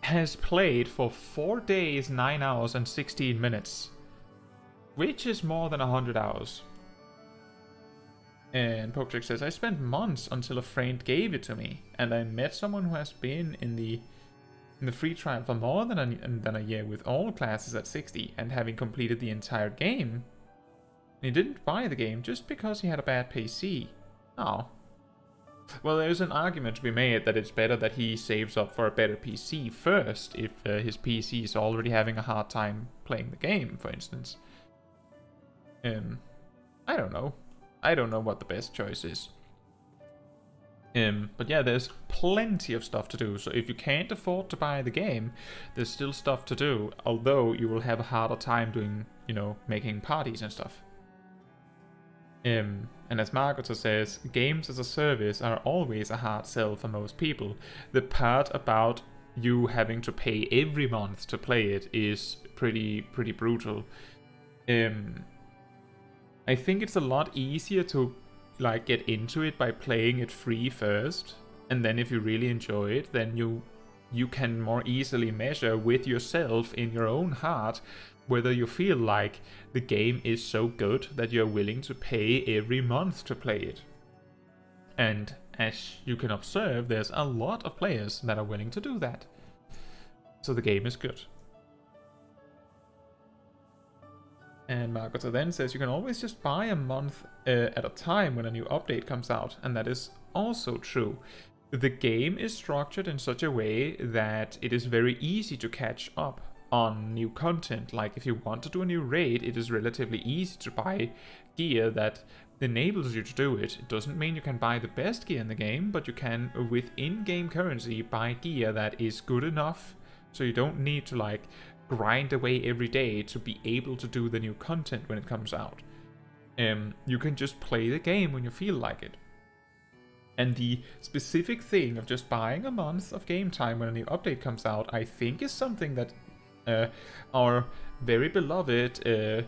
Speaker 1: has played for 4 days, 9 hours and 16 minutes, which is more than 100 hours. And Pokechek says, I spent months until a friend gave it to me, and I met someone who has been in the free trial for more than a year with all classes at 60 and having completed the entire game. He didn't buy the game just because he had a bad PC. Oh. Well, there's an argument to be made that it's better that he saves up for a better PC first if his PC is already having a hard time playing the game, for instance. I don't know. I don't know what the best choice is. But yeah, there's plenty of stuff to do, so if you can't afford to buy the game, there's still stuff to do, although you will have a harder time doing, you know, making parties and stuff. And as Margot says, games as a service are always a hard sell for most people. The part about you having to pay every month to play it is pretty brutal. I think it's a lot easier to like get into it by playing it free first, and then if you really enjoy it, then you can more easily measure with yourself in your own heart whether you feel like the game is so good that you're willing to pay every month to play it. And as you can observe, there's a lot of players that are willing to do that. So the game is good. And Margot then says you can always just buy a month at a time when a new update comes out, and that is also true. The game is structured in such a way that it is very easy to catch up on new content. Like if you want to do a new raid, it is relatively easy to buy gear that enables you to do it. It doesn't mean you can buy the best gear in the game, but you can, with in-game currency, buy gear that is good enough, so you don't need to like grind away every day to be able to do the new content when it comes out. You can just play the game when you feel like it. And the specific thing of just buying a month of game time when a new update comes out, I think is something that our very beloved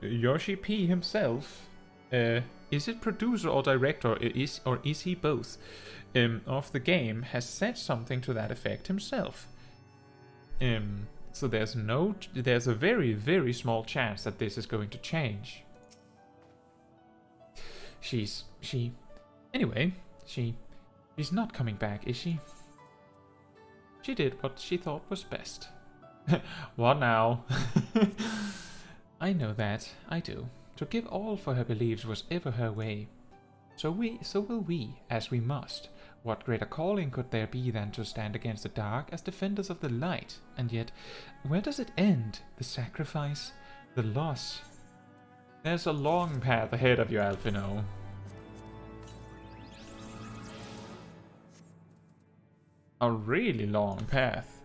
Speaker 1: Yoshi P himself, is it producer or director, or is he both, of the game, has said something to that effect himself. So there's a very, very small chance that this is going to change. She's not coming back, is she? She did what she thought was best. What now? I know that, I do. To give all for her beliefs was ever her way. So will we, as we must. What greater calling could there be than to stand against the dark as defenders of the light? And yet, where does it end? The sacrifice? The loss? There's a long path ahead of you, Alphino. a really long path.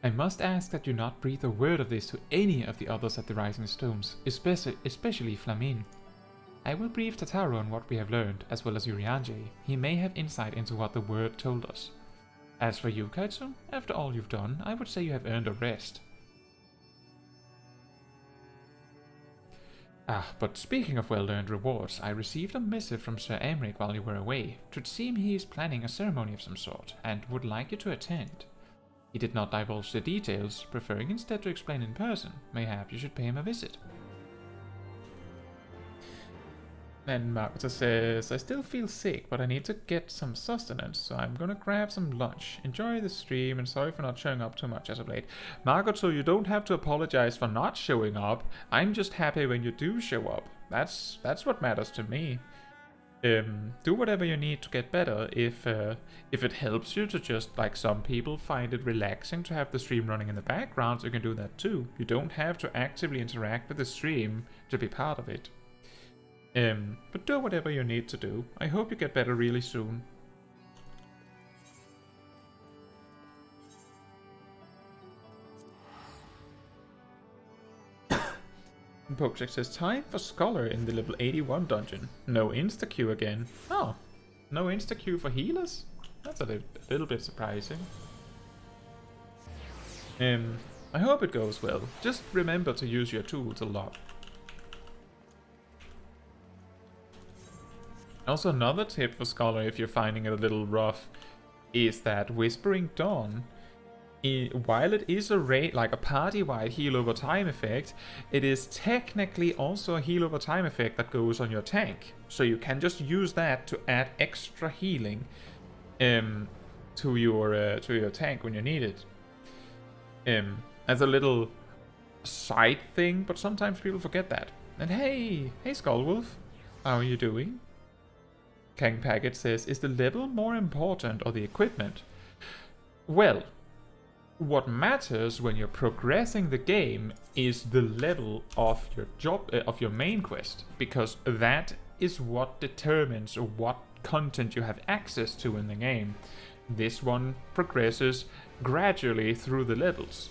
Speaker 1: I must ask that you not breathe a word of this to any of the others at the Rising Stones, especially Flamin. I will brief Tataru on what we have learned, as well as Urianger. He may have insight into what the word told us. As for you, Caetsu, after all you've done, I would say you have earned a rest. But speaking of well-earned rewards, I received a missive from Sir Amric while you were away. Twould seem he is planning a ceremony of some sort, and would like you to attend. He did not divulge the details, preferring instead to explain in person. Mayhap you should pay him a visit. And Marta says, I still feel sick, but I need to get some sustenance, so I'm gonna grab some lunch. Enjoy the stream, and sorry for not showing up too much as of late. Margot, so you don't have to apologize for not showing up. I'm just happy when you do show up. That's what matters to me. Do whatever you need to get better. If it helps you to just, like some people, find it relaxing to have the stream running in the background, you can do that too. You don't have to actively interact with the stream to be part of it. But do whatever you need to do. I hope you get better really soon. Pokechek says, time for Scholar in the level 81 dungeon. No insta-queue again. Oh, no insta-queue for healers? That's a little bit surprising. I hope it goes well. Just remember to use your tools a lot. Also, another tip for Scholar, if you're finding it a little rough, is that Whispering Dawn, while it is like a party-wide heal over time effect, it is technically also a heal over time effect that goes on your tank. So you can just use that to add extra healing to your tank when you need it. As a little side thing, but sometimes people forget that. And hey Skullwolf, how are you doing? Kang Packet says, is the level more important or the equipment? Well, what matters when you're progressing the game is the level of your main quest, because that is what determines what content you have access to in the game. This one progresses gradually through the levels.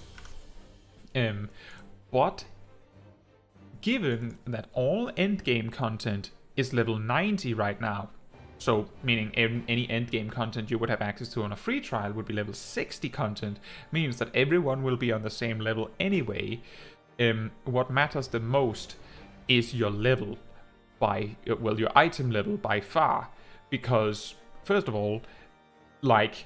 Speaker 1: But given that all endgame content is level 90 right now, so meaning any endgame content you would have access to on a free trial would be level 60 content, means that everyone will be on the same level anyway. What matters the most is your level your item level by far, because first of all, like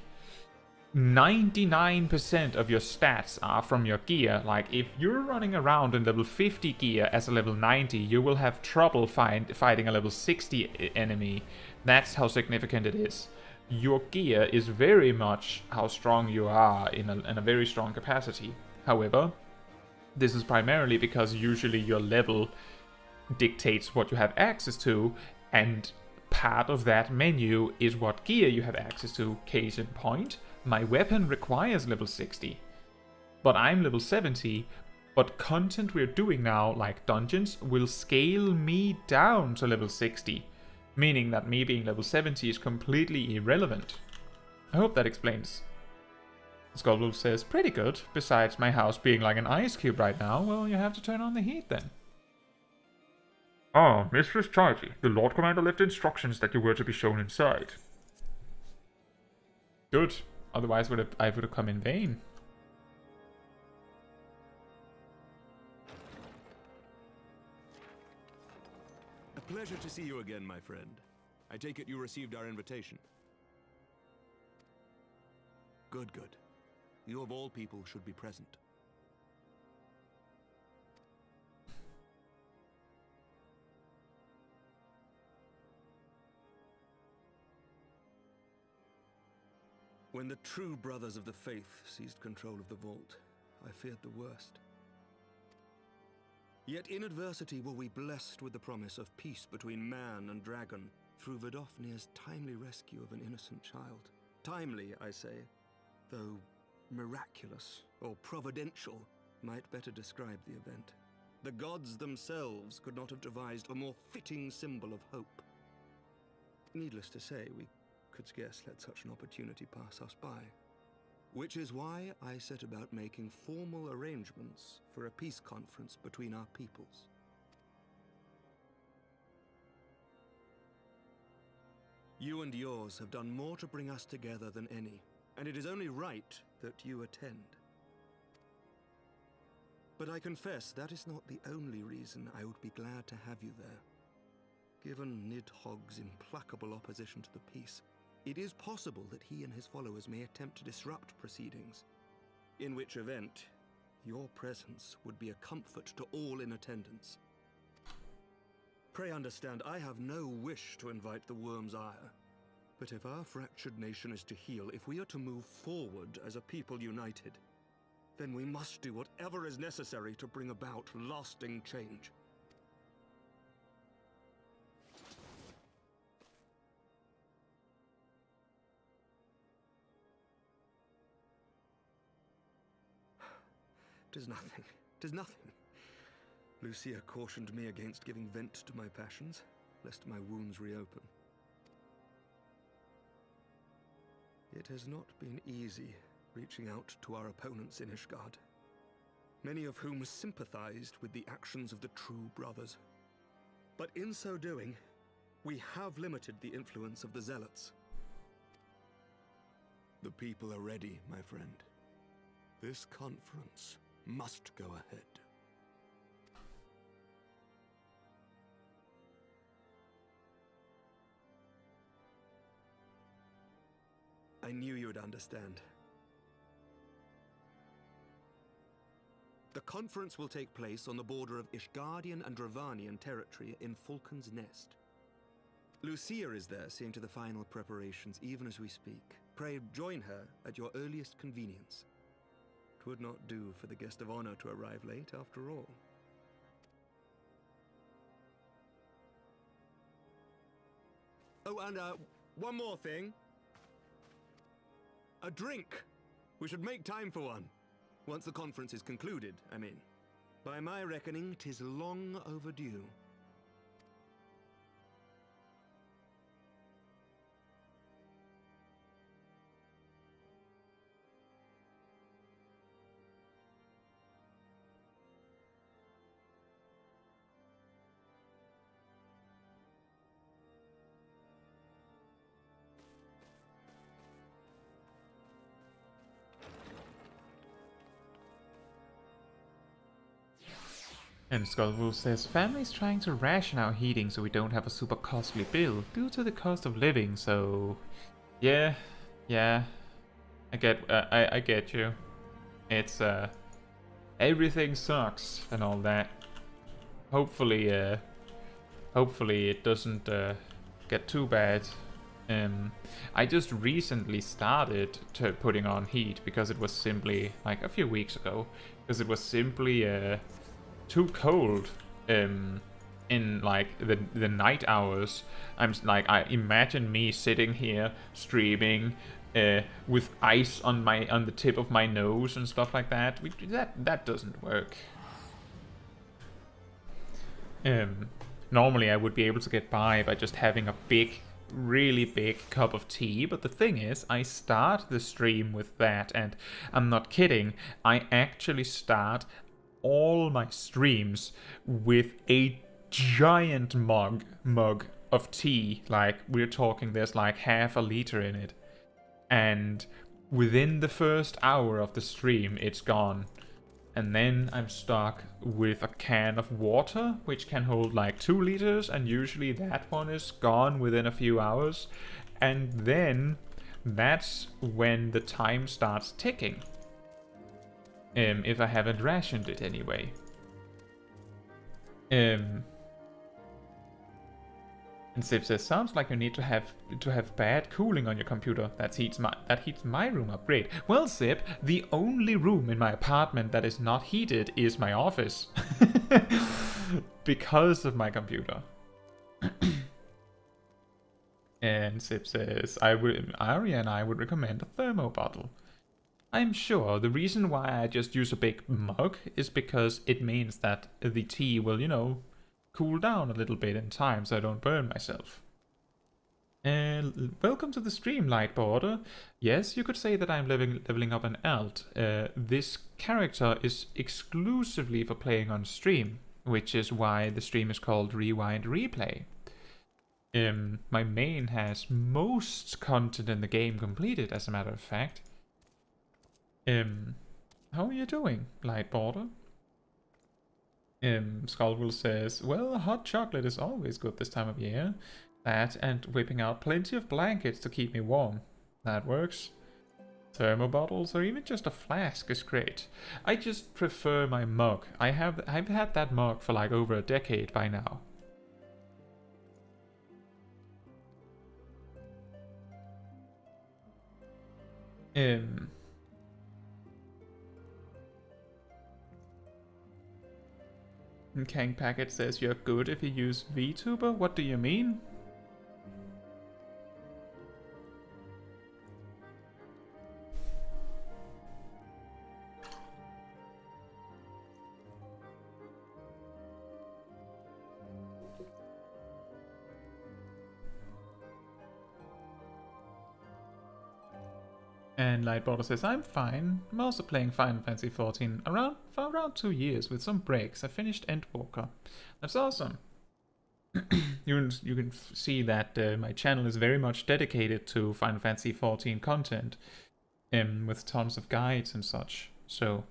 Speaker 1: 99% of your stats are from your gear. Like if you're running around in level 50 gear as a level 90, you will have trouble fighting a level 60 enemy. That's how significant it is. Your gear is very much how strong you are in a very strong capacity. However, this is primarily because usually your level dictates what you have access to, and part of that menu is what gear you have access to. Case in point, my weapon requires level 60, but I'm level 70, but content we're doing now, like dungeons, will scale me down to level 60, meaning that me being level 70 is completely irrelevant. I hope that explains. Skullwolf says, pretty good, besides my house being like an ice cube right now. Well, you have to turn on the heat then. Ah, Mistress Chaiji, the Lord Commander left instructions that you were to be shown inside. Good. Otherwise, I would have come in vain.
Speaker 2: A pleasure to see you again, my friend. I take it you received our invitation. Good, good. You of all people should be present. When the true brothers of the faith seized control of the vault, I feared the worst. Yet in adversity were we blessed with the promise of peace between man and dragon through Vidofnir's timely rescue of an innocent child. Timely, I say, though miraculous or providential might better describe the event. The gods themselves could not have devised a more fitting symbol of hope. Needless to say, we could scarce let such an opportunity pass us by. Which is why I set about making formal arrangements for a peace conference between our peoples. You and yours have done more to bring us together than any, and it is only right that you attend. But I confess that is not the only reason I would be glad to have you there. Given Nidhogg's implacable opposition to the peace, it is possible that he and his followers may attempt to disrupt proceedings, in which event your presence would be a comfort to all in attendance. Pray understand, I have no wish to invite the Worm's ire. But if our fractured nation is to heal, if we are to move forward as a people united, then we must do whatever is necessary to bring about lasting change. Tis nothing. Tis nothing. Lucia cautioned me against giving vent to my passions, lest my wounds reopen. It has not been easy reaching out to our opponents in Ishgard, many of whom sympathized with the actions of the true brothers. But in so doing, we have limited the influence of the Zealots. The people are ready, my friend. This conference must go ahead. I knew you would understand. The conference will take place on the border of Ishgardian and Ravanian territory in Falcon's Nest. Lucia is there, seeing to the final preparations even as we speak. Pray join her at your earliest convenience. 'Twould not do for the guest of honor to arrive late, after all. Oh, and one more thing. A drink! We should make time for one. Once the conference is concluded, I mean. By my reckoning, 'tis long overdue.
Speaker 1: And Skullwolf says, family's trying to ration our heating so we don't have a super costly bill due to the cost of living, so... Yeah. I get you. It's, everything sucks and all that. Hopefully it doesn't, get too bad. I just recently started putting on heat because it was simply, like a few weeks ago, because it was simply, too cold in like the night hours. I'm like, I imagine me sitting here streaming with ice on the tip of my nose and stuff like that. That doesn't work. Normally I would be able to get by just having a really big cup of tea, but the thing is, I start the stream with that, and I'm not kidding, I actually start all my streams with a giant mug of tea. Like, we're talking, there's like half a liter in it, and within the first hour of the stream it's gone. And then I'm stuck with a can of water which can hold like 2 liters, and usually that one is gone within a few hours, and then that's when the time starts ticking. If I haven't rationed it anyway. And Sip says, sounds like you need to have bad cooling on your computer. That heats my room up. Great. Well, Sip, the only room in my apartment that is not heated is my office. Because of my computer. And Sip says, Arya and I would recommend a thermo bottle. I'm sure the reason why I just use a big mug is because it means that the tea will, you know, cool down a little bit in time so I don't burn myself. Welcome to the stream, Lightborder. Yes, you could say that I'm leveling up an alt. This character is exclusively for playing on stream, which is why the stream is called Rewind Replay. My main has most content in the game completed, as a matter of fact. How are you doing, Lightborder? Skullwell says, well, hot chocolate is always good this time of year. That and whipping out plenty of blankets to keep me warm. That works. Thermo bottles or even just a flask is great. I just prefer my mug. I've had that mug for like over a decade by now. Kang Packet says you're good if you use VTuber. What do you mean? And Lightborder says, I'm fine. I'm also playing Final Fantasy XIV for around 2 years with some breaks. I finished Endwalker. That's awesome. You can see that my channel is very much dedicated to Final Fantasy XIV content, with tons of guides and such. So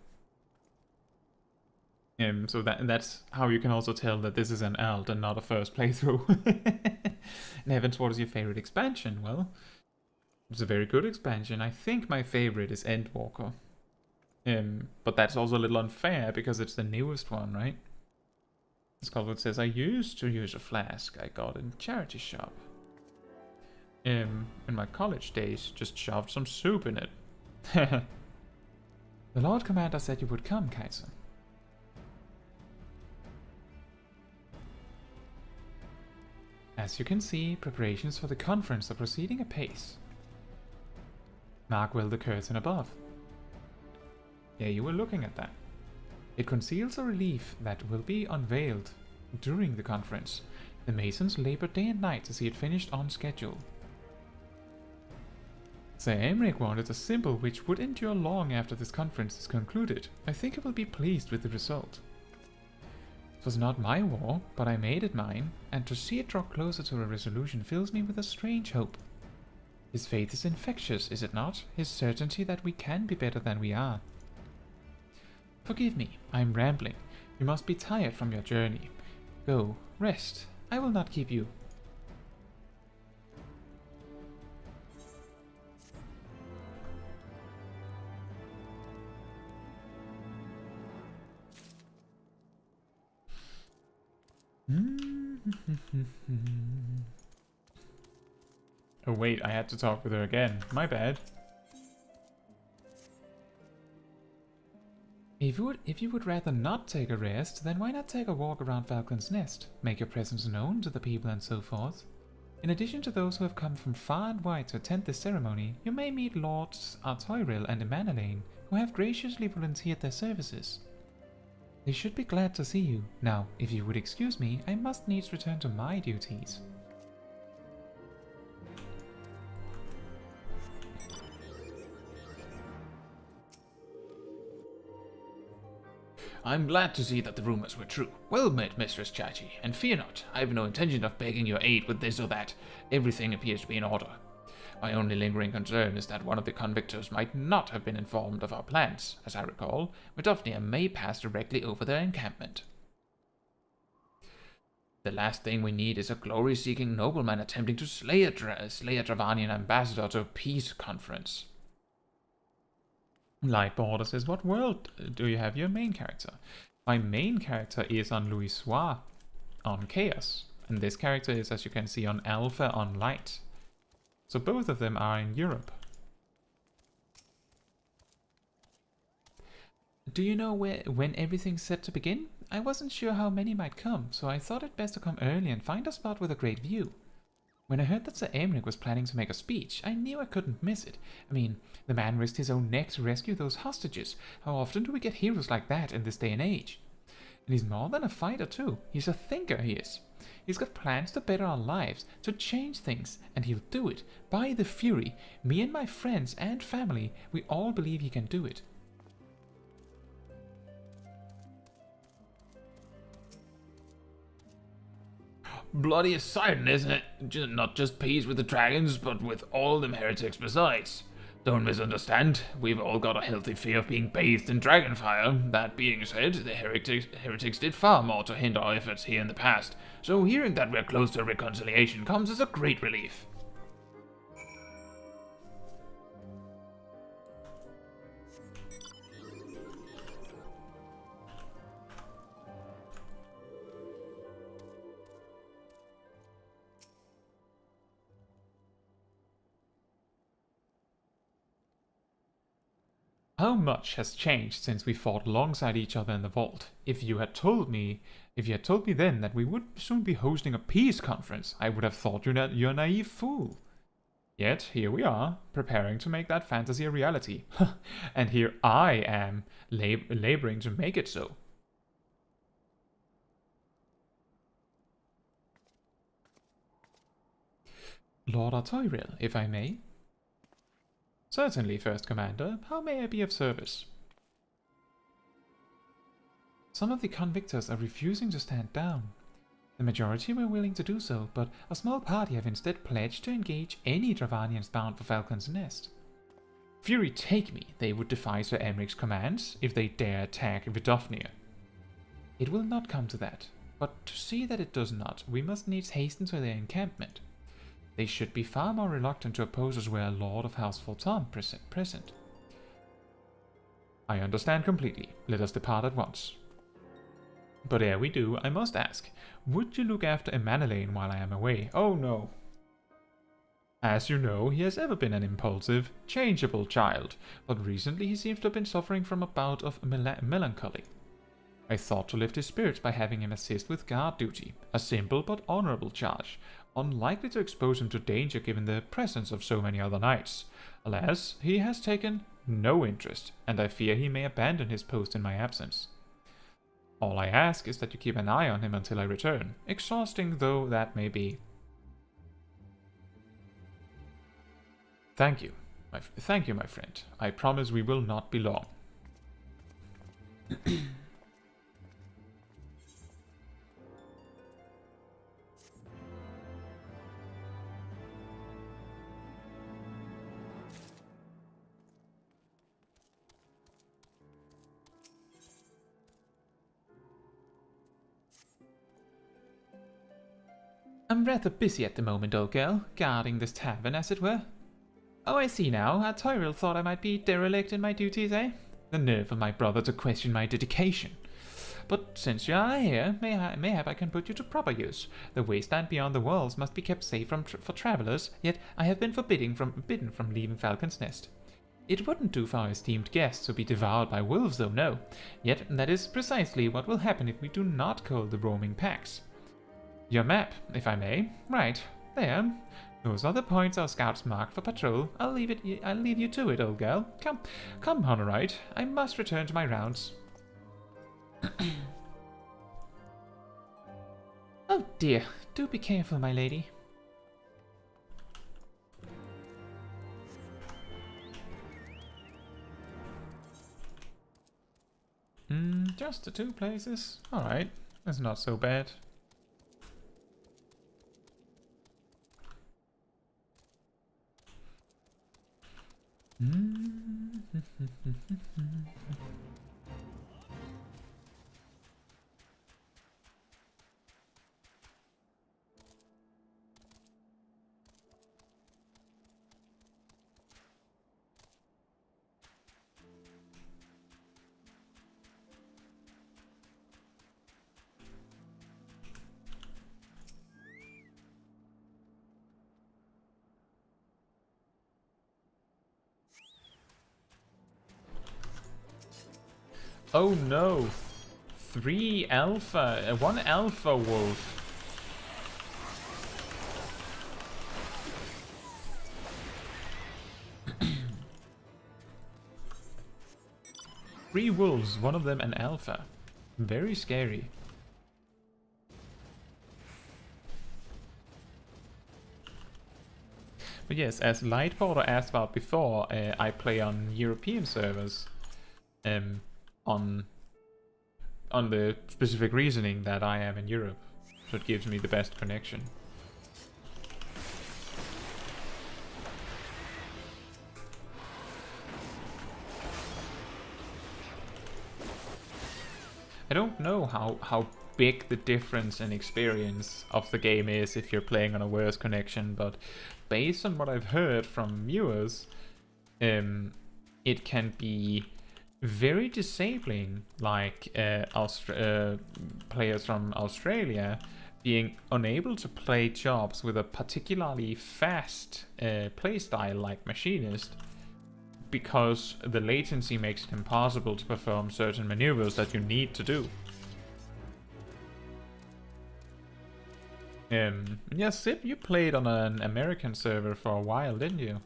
Speaker 1: that's how you can also tell that this is an alt and not a first playthrough. And Heavens, what is your favorite expansion? Well, it's a very good expansion. I think my favorite is Endwalker. But that's also a little unfair because it's the newest one, right? Skullwood says, I used to use a flask I got in charity shop. In my college days, just shoved some soup in it. The Lord Commander said you would come, Caetsu. As you can see, preparations for the conference are proceeding apace. Mark well the curtain above. Yeah, you were looking at that. It conceals a relief that will be unveiled during the conference. The Masons labor day and night to see it finished on schedule. Sir Emmerich wanted a symbol which would endure long after this conference is concluded. I think he will be pleased with the result. It was not my war, but I made it mine, and to see it draw closer to a resolution fills me with a strange hope. His faith is infectious, is it not? His certainty that we can be better than we are. Forgive me, I am rambling. You must be tired from your journey. Go, rest. I will not keep you. Oh wait, I had to talk with her again. My bad. If you would rather not take a rest, then why not take a walk around Falcon's Nest, make your presence known to the people and so forth. In addition to those who have come from far and wide to attend this ceremony, you may meet Lords Artoyril and Emanelaine, who have graciously volunteered their services. They should be glad to see you. Now, if you would excuse me, I must needs return to my duties.
Speaker 6: I'm glad to see that the rumors were true. Well met, Mistress Chaiji, and fear not, I have no intention of begging your aid with this or that. Everything appears to be in order. My only lingering concern is that one of the convictors might not have been informed of our plans. As I recall, Vidofnir may pass directly over their encampment. The last thing we need is a glory-seeking nobleman attempting to slay a Dravanian ambassador to a peace conference.
Speaker 1: Lightborder says, what world do you have your main character? My main character is on Louisoix on Chaos, and this character is, as you can see, on Alpha on Light. So both of them are in Europe.
Speaker 6: Do you know when everything's set to begin? I wasn't sure how many might come, so I thought it best to come early and find a spot with a great view. When I heard that Sir Emmerich was planning to make a speech, I knew I couldn't miss it. I mean, the man risked his own neck to rescue those hostages. How often do we get heroes like that in this day and age? And he's more than a fighter too. He's a thinker, he is. He's got plans to better our lives, to change things, and he'll do it. By the Fury, me and my friends and family, we all believe he can do it.
Speaker 1: Bloody exciting, isn't it? Not just peace with the dragons, but with all them heretics besides. Don't misunderstand, we've all got a healthy fear of being bathed in dragonfire. That being said, the heretics did far more to hinder our efforts here in the past, so hearing that we're close to a reconciliation comes as a great relief.
Speaker 6: How much has changed since we fought alongside each other in the vault? If you had told me then that we would soon be hosting a peace conference, I would have thought you're a naive fool. Yet here we are, preparing to make that fantasy a reality. And here I am, laboring to make it so. Lord Artoyril, if I may. Certainly, First Commander. How may I be of service? Some of the convictors are refusing to stand down. The majority were willing to do so, but a small party have instead pledged to engage any Dravanians bound for Falcon's Nest. Fury take me, they would defy Sir Emric's commands if they dare attack Vidofnir. It will not come to that, but to see that it does not, we must needs hasten to their encampment. They should be far more reluctant to oppose us were a Lord of House Voltan present. I understand completely. Let us depart at once. But ere we do, I must ask, would you look after Emanelaine while I am away? Oh no. As you know, he has ever been an impulsive, changeable child, but recently he seems to have been suffering from a bout of melancholy. I thought to lift his spirits by having him assist with guard duty, a simple but honorable charge, unlikely to expose him to danger given the presence of so many other knights. Alas, he has taken no interest, and I fear he may abandon his post in my absence. All I ask is that you keep an eye on him until I return, exhausting though that may be. Thank you, my friend. I promise we will not be long. I'm rather busy at the moment, old girl, guarding this tavern, as it were. Oh, I see now. Artoyril thought I might be derelict in my duties, eh? The nerve of my brother to question my dedication. But since you are here, mayhap I can put you to proper use. The wasteland beyond the walls must be kept safe for travellers, yet I have been forbidden from leaving Falcon's Nest. It wouldn't do for our esteemed guests to be devoured by wolves, though, no. Yet that is precisely what will happen if we do not cull the roaming packs. Your map, if I may. Right, there. Those are the points our scouts marked for patrol. I'll leave you to it, old girl. Come, Honorite. I must return to my rounds. Oh dear, do be careful, my lady. Just the 2 places. Alright, that's not so bad. Oh no! 1 alpha wolf. 3 wolves, one of them an alpha. Very scary.
Speaker 1: yes, as Lightporter asked about before, I play on European servers. On the specific reasoning that I am in Europe, so it gives me the best connection. I don't know how big the difference in experience of the game is if you're playing on a worse connection, but based on what I've heard from viewers, it can be very disabling, like players from Australia being unable to play jobs with a particularly fast playstyle like Machinist, because the latency makes it impossible to perform certain maneuvers that you need to do. Yeah, Sip, you played on an American server for a while, didn't you?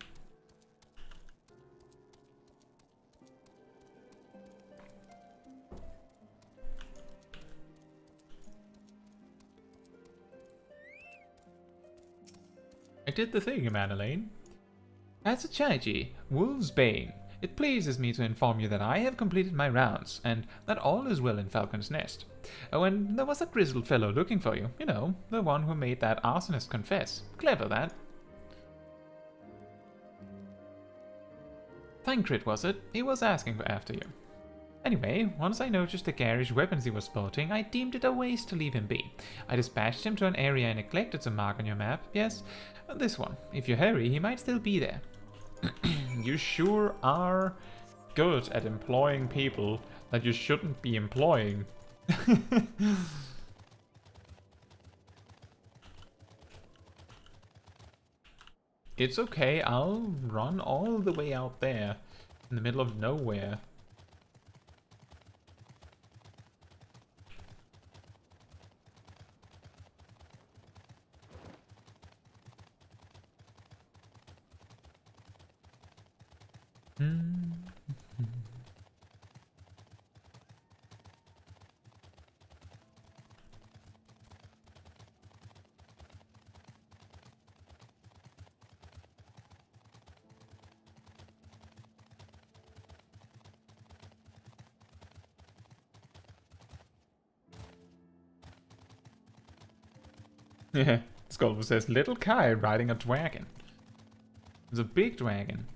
Speaker 1: I did the thing, Madeleine. Caetsu Chaiji, Wolf's Bane. It pleases me to inform you that I have completed my rounds, and that all is well in Falcon's Nest. Oh, and there was that grizzled fellow looking for you. You know, the one who made that arsonist confess. Clever, that. Thancred, was it? He was asking after you. Anyway, once I noticed the garish weapons he was sporting, I deemed it a waste to leave him be. I dispatched him to an area I neglected to mark on your map. Yes, this one. If you hurry, he might still be there. You sure are good at employing people that you shouldn't be employing. It's okay, I'll run all the way out there, in the middle of nowhere. Yeah, Skull says, little Kai riding a dragon. It's a big dragon.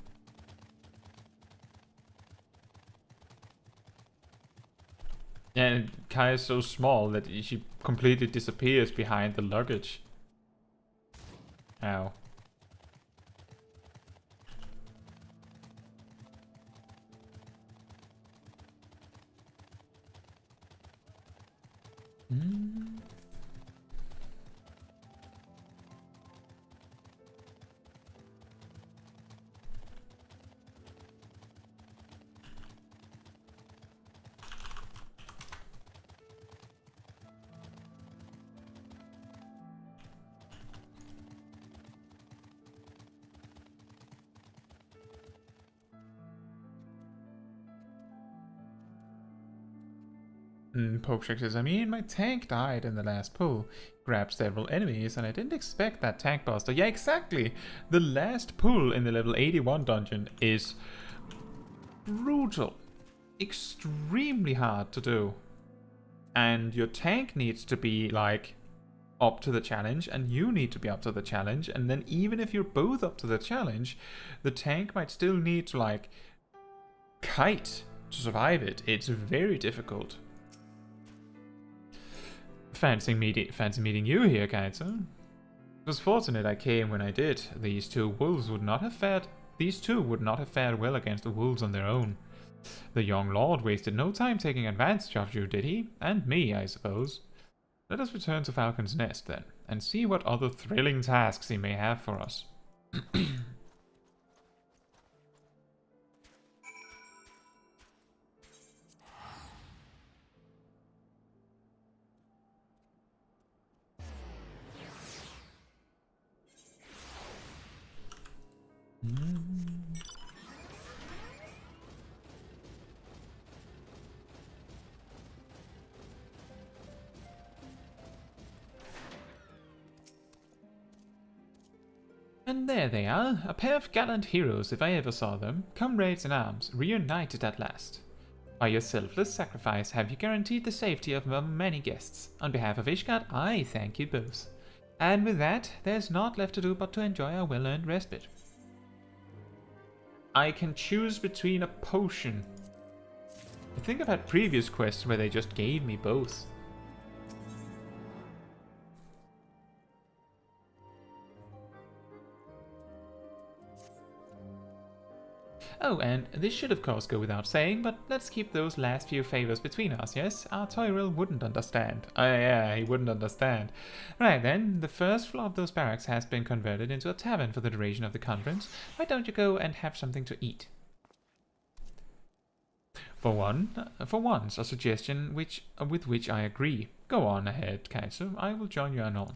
Speaker 1: And Kai is so small that she completely disappears behind the luggage. Ow. Pokecheck says, I mean, my tank died in the last pull. Grabbed several enemies, and I didn't expect that tank buster. Yeah, exactly! The last pull in the level 81 dungeon is brutal. Extremely hard to do. And your tank needs to be, like, up to the challenge, and you need to be up to the challenge, and then even if you're both up to the challenge, the tank might still need to, like, kite to survive it. It's very difficult. Fancy meeting you here, Kaito. It was fortunate I came when I did. These two would not have fared well against the wolves on their own. The young lord wasted no time taking advantage of you, did he? And me, I suppose. Let us return to Falcon's Nest, then, and see what other thrilling tasks he may have for us. And there they are, a pair of gallant heroes if I ever saw them, comrades in arms, reunited at last. By your selfless sacrifice have you guaranteed the safety of many guests. On behalf of Ishgard, I thank you both. And with that, there's naught left to do but to enjoy our well-earned respite. I can choose between a potion. I think I've had previous quests where they just gave me both. Oh, and this should of course go without saying, but let's keep those last few favors between us, yes? Our Tyrell wouldn't understand. Oh yeah, he wouldn't understand. Right then, the first floor of those barracks has been converted into a tavern for the duration of the conference. Why don't you go and have something to eat? For once, a suggestion with which I agree. Go on ahead, Caetsu. I will join you anon.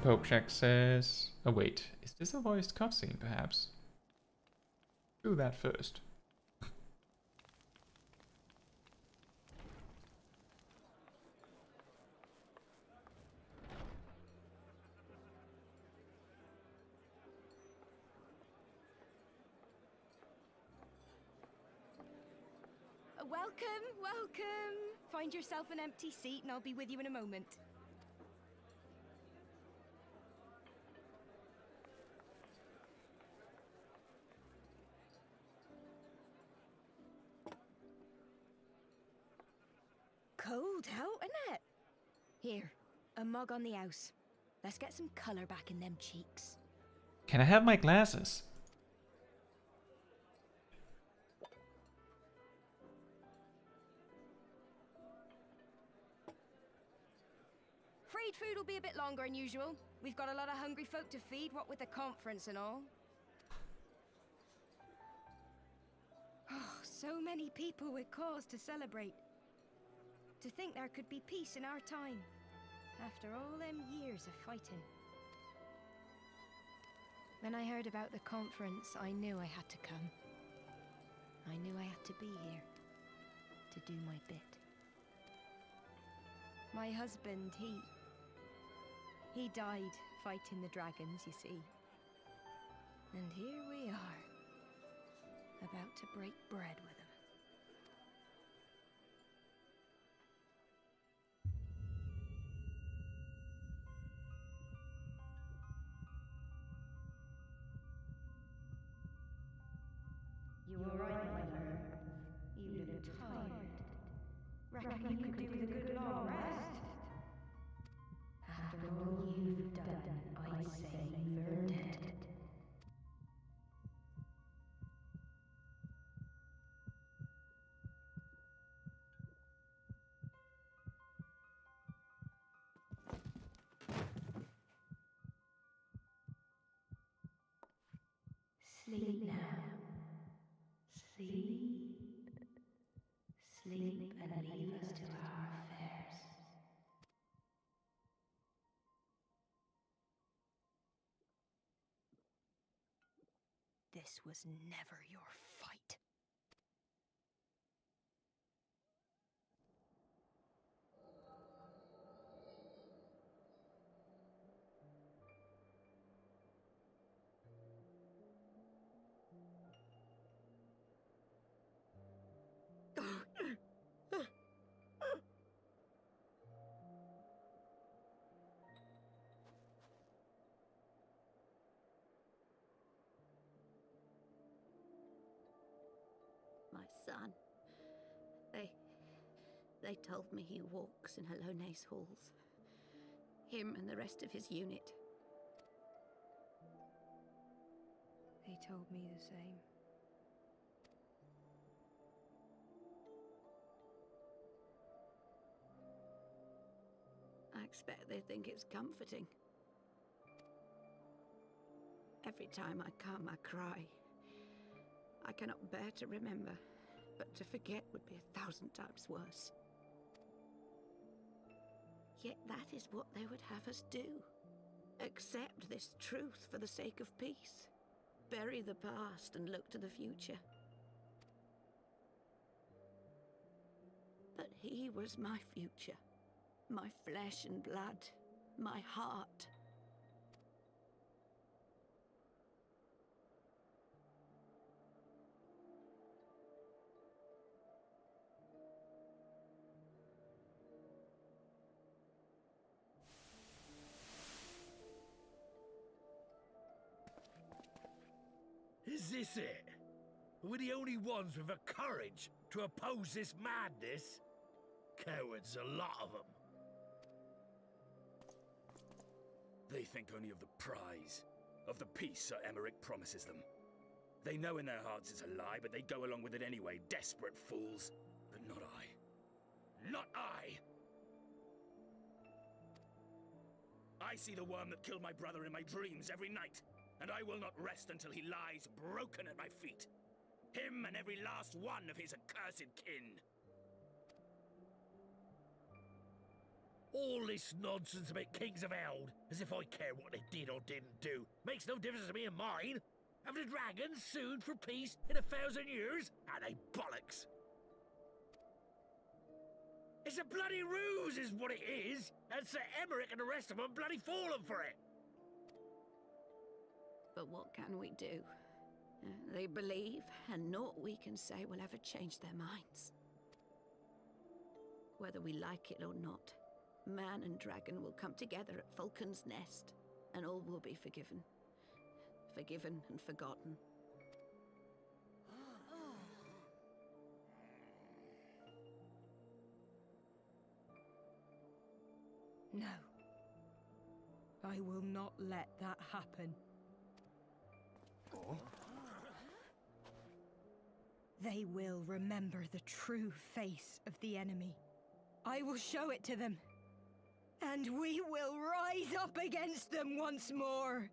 Speaker 1: Pope Shack says... Oh wait, is this a voiced cutscene perhaps? Do that first.
Speaker 16: Welcome, welcome! Find yourself an empty seat and I'll be with you in a moment. Cold out, isn't it? Here, a mug on the house. Let's get some colour back in them cheeks.
Speaker 1: Can I have my glasses?
Speaker 16: Freight food will be a bit longer than usual. We've got a lot of hungry folk to feed, what with the conference and all. Oh, so many people with cause to celebrate. To think there could be peace in our time, after all them years of fighting. When I heard about the conference, I knew I had to come. I knew I had to be here, to do my bit. My husband, he died fighting the dragons, you see. And here we are, about to break bread with him.
Speaker 8: You were right, mother. You look tired. Reckon you could do with a good long rest? After all you've done, I'd say you've earned it. Sleep now. Sleep. Sleep and leave us to our affairs.
Speaker 16: This was never your fight.
Speaker 17: My son. They told me he walks in Alone's halls. Him and the rest of his unit.
Speaker 16: They told me the same.
Speaker 17: I expect they think it's comforting. Every time I come, I cry. I cannot bear to remember, but to forget would be 1,000 times worse. Yet that is what they would have us do. Accept this truth for the sake of peace. Bury the past and look to the future. But he was my future. My flesh and blood. My heart.
Speaker 18: Is this it? We're the only ones with the courage to oppose this madness? Cowards, a lot of them.
Speaker 19: They think only of the prize, of the peace Sir Emmerich promises them. They know in their hearts it's a lie, but they go along with it anyway, desperate fools. But not I. Not I! I see the worm that killed my brother in my dreams every night, and I will not rest until he lies broken at my feet. Him and every last one of his accursed kin.
Speaker 18: All this nonsense about Kings of Eld, as if I care what they did or didn't do, makes no difference to me and mine. Have the dragons sued for peace in 1,000 years? Are they bollocks? It's a bloody ruse is what it is, and Sir Emmerich and the rest of them bloody fallen for it.
Speaker 17: But what can we do? They believe, and naught we can say will ever change their minds. Whether we like it or not, man and dragon will come together at Vulcan's Nest, and all will be forgiven. Forgiven and forgotten.
Speaker 16: No. I will not let that happen.
Speaker 11: Oh?
Speaker 16: They will remember the true face of the enemy. I will show it to them. And we will rise up against them once more.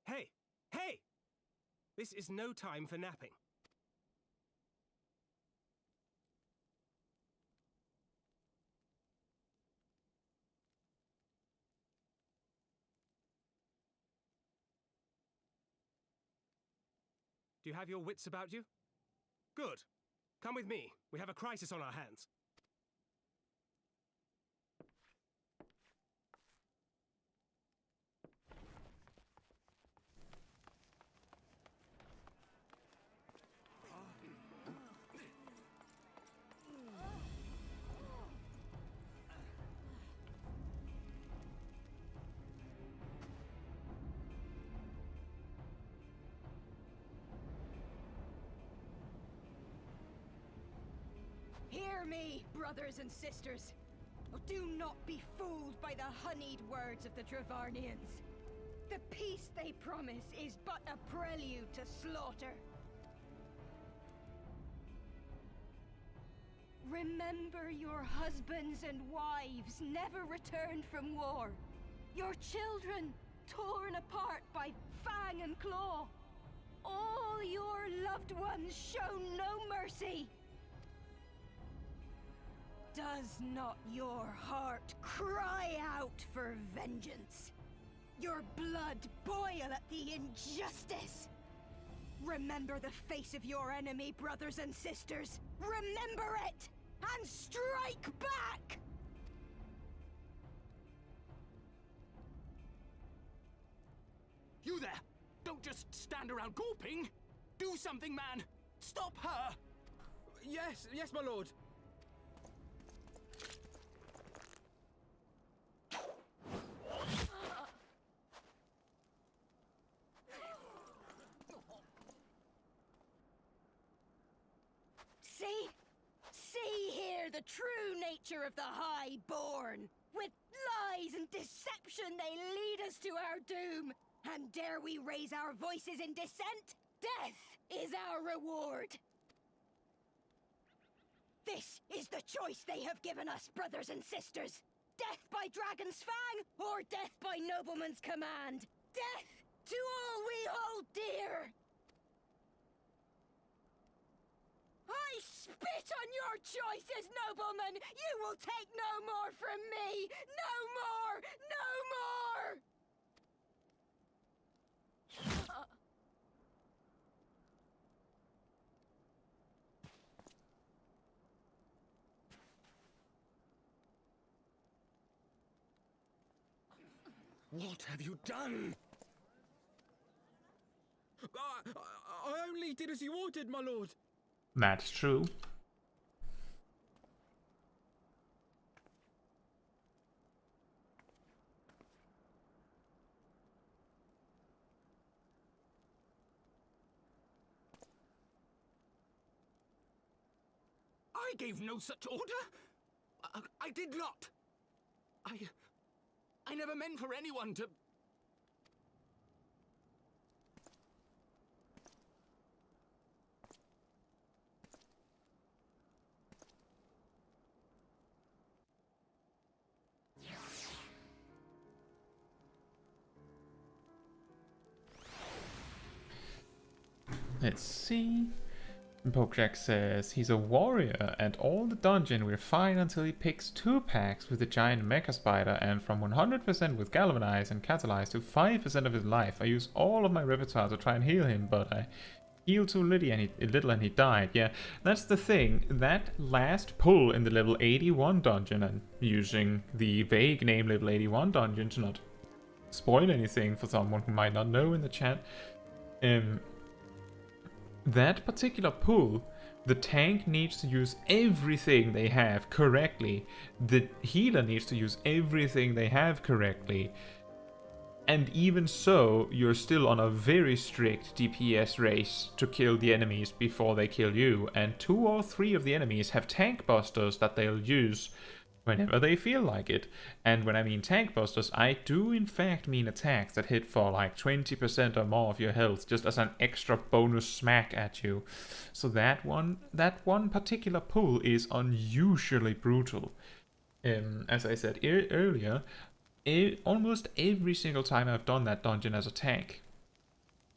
Speaker 11: Hey! Hey! This is no time for napping. Do you have your wits about you? Good. Come with me. We have a crisis on our hands.
Speaker 16: Hear me, brothers and sisters. Do not be fooled by the honeyed words of the Dravarnians. The peace they promise is but a prelude to slaughter. Remember your husbands and wives never returned from war. Your children torn apart by fang and claw. All your loved ones shown no mercy. Does not your heart cry out for vengeance? Your blood boil at the injustice? Remember the face of your enemy, brothers and sisters. Remember it, and strike back!
Speaker 19: You there! Don't just stand around gawping! Do something, man! Stop her!
Speaker 11: Yes, my lord.
Speaker 16: See here the true nature of the Highborn. With lies and deception they lead us to our doom. And dare we raise our voices in dissent? Death is our reward. This is the choice they have given us, brothers and sisters. Death by dragon's fang, or death by nobleman's command. Death to all we hold dear. I spit on your choices, noblemen! You will take no more from me! No more! No more!
Speaker 11: What have you done?
Speaker 10: I only did as you ordered, my lord.
Speaker 1: That's true.
Speaker 18: I gave no such order. I did not. I never meant for anyone to...
Speaker 1: Let's see. Pokejack says he's a warrior and all the dungeon we're fine until he picks 2 packs with the giant mecha spider, and from 100% with galvanize and catalyze to 5% of his life. I use all of my repertoire to try and heal him, but I healed too little and he died. Yeah, that's the thing. That last pull in the level 81 dungeon, and using the vague name level 81 dungeon to not spoil anything for someone who might not know in the chat, that particular pull, the tank needs to use everything they have correctly. The healer needs to use everything they have correctly. And even so, you're still on a very strict DPS race to kill the enemies before they kill you. And 2 or 3 of the enemies have tank busters that they'll use whenever they feel like it. And when I mean tank busters, I do in fact mean attacks that hit for like 20% or more of your health, just as an extra bonus smack at you. So that one particular pull is unusually brutal. As I said earlier, almost every single time I've done that dungeon as a tank,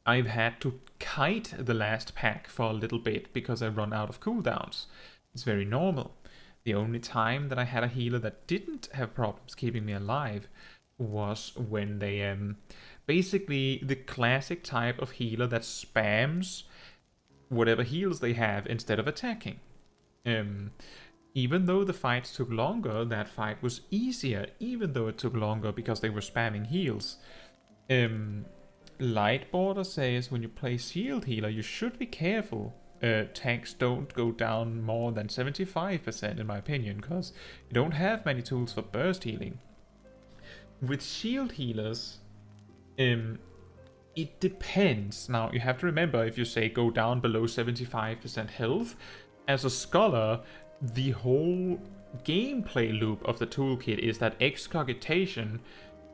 Speaker 1: I've had to kite the last pack for a little bit because I run out of cooldowns. It's very normal. The only time that I had a healer that didn't have problems keeping me alive was when they, basically the classic type of healer that spams whatever heals they have instead of attacking. Even though the fights took longer, that fight was easier, even though it took longer because they were spamming heals. Lightborder says when you play shield healer, you should be careful. Tanks don't go down more than 75% in my opinion, because you don't have many tools for burst healing. With shield healers, it depends. Now you have to remember, if you say go down below 75% health, as a scholar, the whole gameplay loop of the toolkit is that excogitation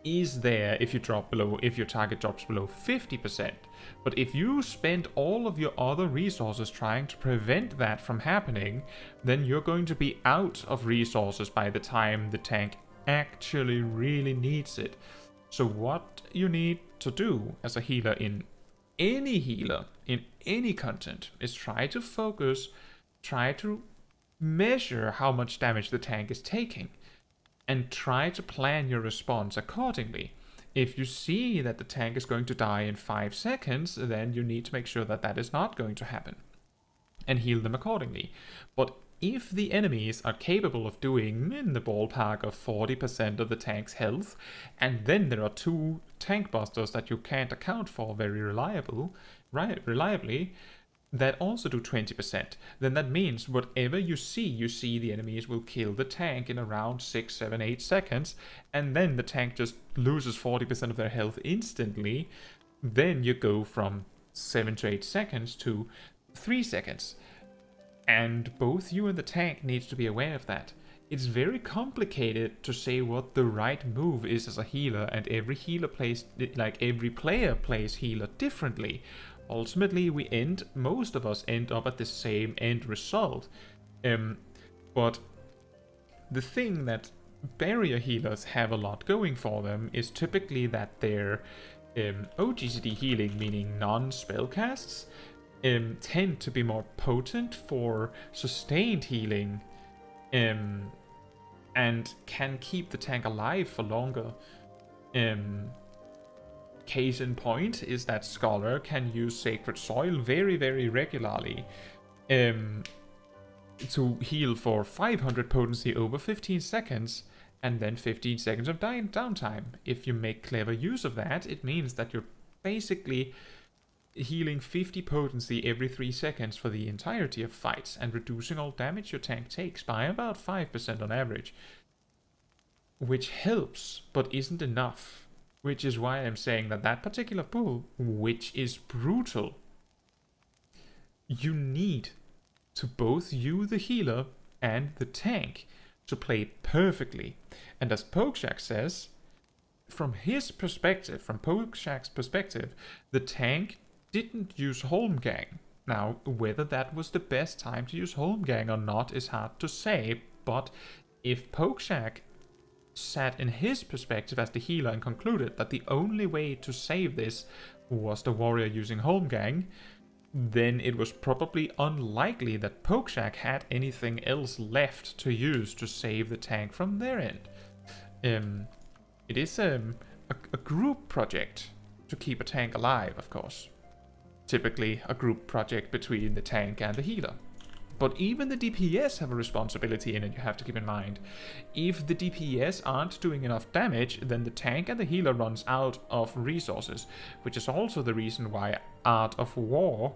Speaker 1: is there if your target drops below 50%. But if you spend all of your other resources trying to prevent that from happening, then you're going to be out of resources by the time the tank actually really needs it. So what you need to do as a healer in any content is try to focus, try to measure how much damage the tank is taking, and try to plan your response accordingly. If you see that the tank is going to die in 5 seconds, then you need to make sure that that is not going to happen, and heal them accordingly. But if the enemies are capable of doing in the ballpark of 40% of the tank's health, and then there are 2 tank busters that you can't account for very reliably, that also do 20%, then that means whatever you see the enemies will kill the tank in around 6, 7, 8 seconds, and then the tank just loses 40% of their health instantly. Then you go from 7 to 8 seconds to 3 seconds. And both you and the tank needs to be aware of that. It's very complicated to say what the right move is as a healer, and every player plays healer differently. Ultimately, most of us end up at the same end result. But the thing that barrier healers have a lot going for them is typically that their OGCD healing, meaning non-spellcasts, tend to be more potent for sustained healing, and can keep the tank alive for longer. Case in point is that Scholar can use Sacred Soil very, very regularly to heal for 500 potency over 15 seconds, and then 15 seconds of downtime. If you make clever use of that, it means that you're basically healing 50 potency every 3 seconds for the entirety of fights, and reducing all damage your tank takes by about 5% on average. Which helps, but isn't enough. Which is why I'm saying that that particular pull, which is brutal, you need to both you, the healer, and the tank to play perfectly. And as Pokeshak says, from his perspective, from Pokeshak's perspective, the tank didn't use Holmgang. Now, whether that was the best time to use Holmgang or not is hard to say, but if Pokeshak sat in his perspective as the healer and concluded that the only way to save this was the warrior using Holmgang, then it was probably unlikely that Pokeshak had anything else left to use to save the tank from their end. It is a group project to keep a tank alive, of course. Typically a group project between the tank and the healer. But even the DPS have a responsibility in it, you have to keep in mind. If the DPS aren't doing enough damage, then the tank and the healer runs out of resources, which is also the reason why Art of War,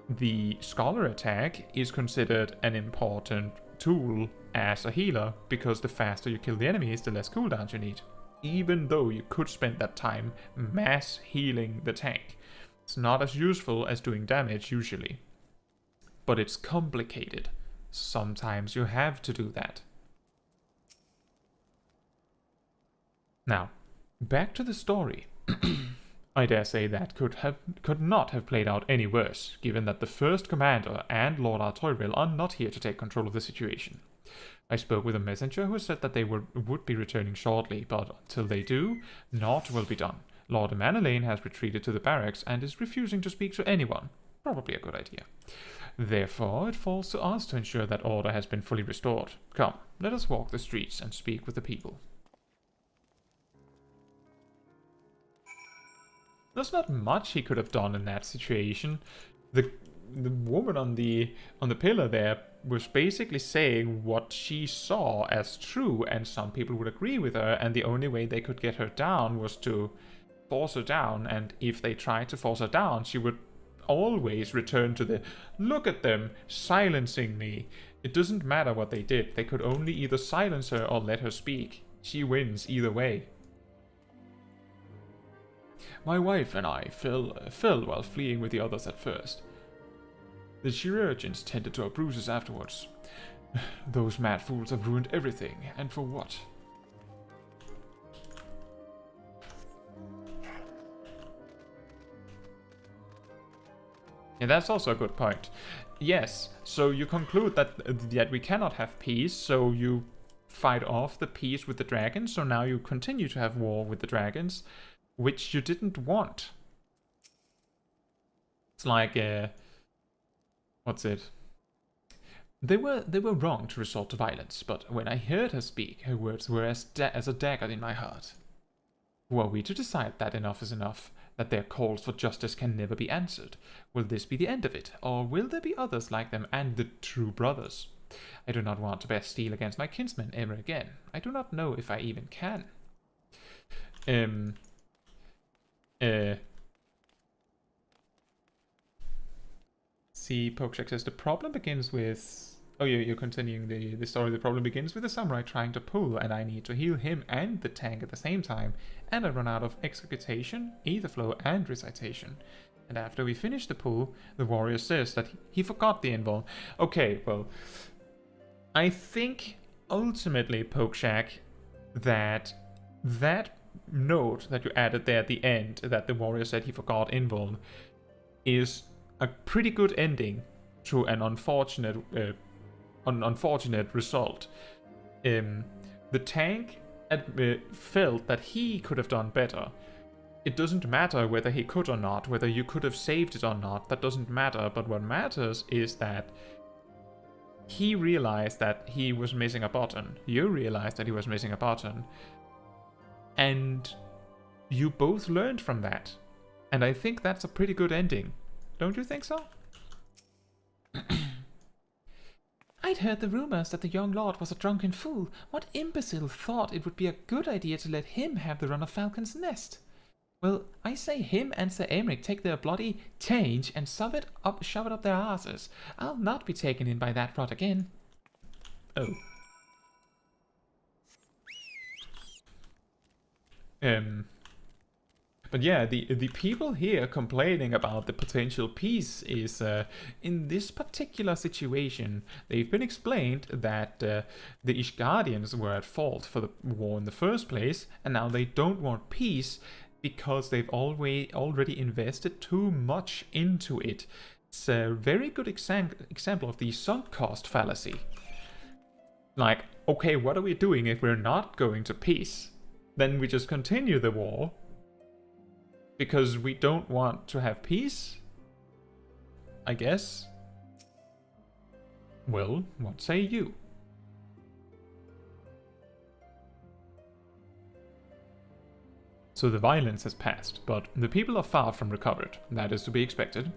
Speaker 1: the Scholar attack, is considered an important tool as a healer, because the faster you kill the enemies, the less cooldowns you need. Even though you could spend that time mass healing the tank. It's not as useful as doing damage usually. But it's complicated. Sometimes you have to do that. Now, back to the story. I dare say that could not have played out any worse, given that the first commander and Lord Artoriel are not here to take control of the situation. I spoke with a messenger who said that they would be returning shortly, but until they do, naught will be done. Lord Emanelane has retreated to the barracks and is refusing to speak to anyone. Probably a good idea. Therefore, it falls to us to ensure that order has been fully restored. Come, let us walk the streets and speak with the people. There's not much he could have done in that situation. The woman on the pillar there was basically saying what she saw as true, and some people would agree with her, and the only way they could get her down was to force her down, and if they tried to force her down, she would always return to the "look at them, silencing me." It doesn't matter what they did, they could only either silence her or let her speak. She wins either way. My wife and I fell while fleeing with the others at first. The Ishgardians tended to our bruises afterwards. Those mad fools have ruined everything, and for what? Yeah, that's also a good point. Yes, so you conclude that we cannot have peace, so you fight off the peace with the dragons, so now you continue to have war with the dragons, which you didn't want. It's like, what's it? They were wrong to resort to violence, but when I heard her speak, her words were as a dagger in my heart. Who are we to decide that enough is enough? That their calls for justice can never be answered? Will this be the end of it, or will there be others like them and the true brothers? I do not want to bear steel against my kinsmen ever again. I do not know if I even can. See, Pokeshak says the problem begins with... Oh, you're continuing the story. The problem begins with the samurai trying to pull, and I need to heal him and the tank at the same time, and I run out of executation, ether flow, and recitation. And after we finish the pull, the warrior says that he forgot the invuln. Okay, well, I think ultimately, Pokeshak, that note that you added there at the end, that the warrior said he forgot invuln, is a pretty good ending to an unfortunate result. The tank felt that he could have done better. It doesn't matter whether he could or not, whether you could have saved it or not, that doesn't matter, but what matters is that he realized that he was missing a button. You realized that he was missing a button. And you both learned from that. And I think that's a pretty good ending. Don't you think so?
Speaker 6: I'd heard the rumors that the young lord was a drunken fool. What imbecile thought it would be a good idea to let him have the run of Falcon's Nest? Well, I say him and Sir Emeric take their bloody change and shove it up their asses. I'll not be taken in by that rot again. Oh. But yeah, the people here complaining about the potential peace is, in this particular situation, they've been explained that the Ishgardians were at fault for the war in the first place, and now they don't want peace because they've already invested too much into it. It's a very good example of the sunk cost fallacy. Like, okay, what are we doing if we're not going to peace? Then we just continue the war. Because we don't want to have peace? I guess. Well, what say you? So the violence has passed, but the people are far from recovered. That is to be expected.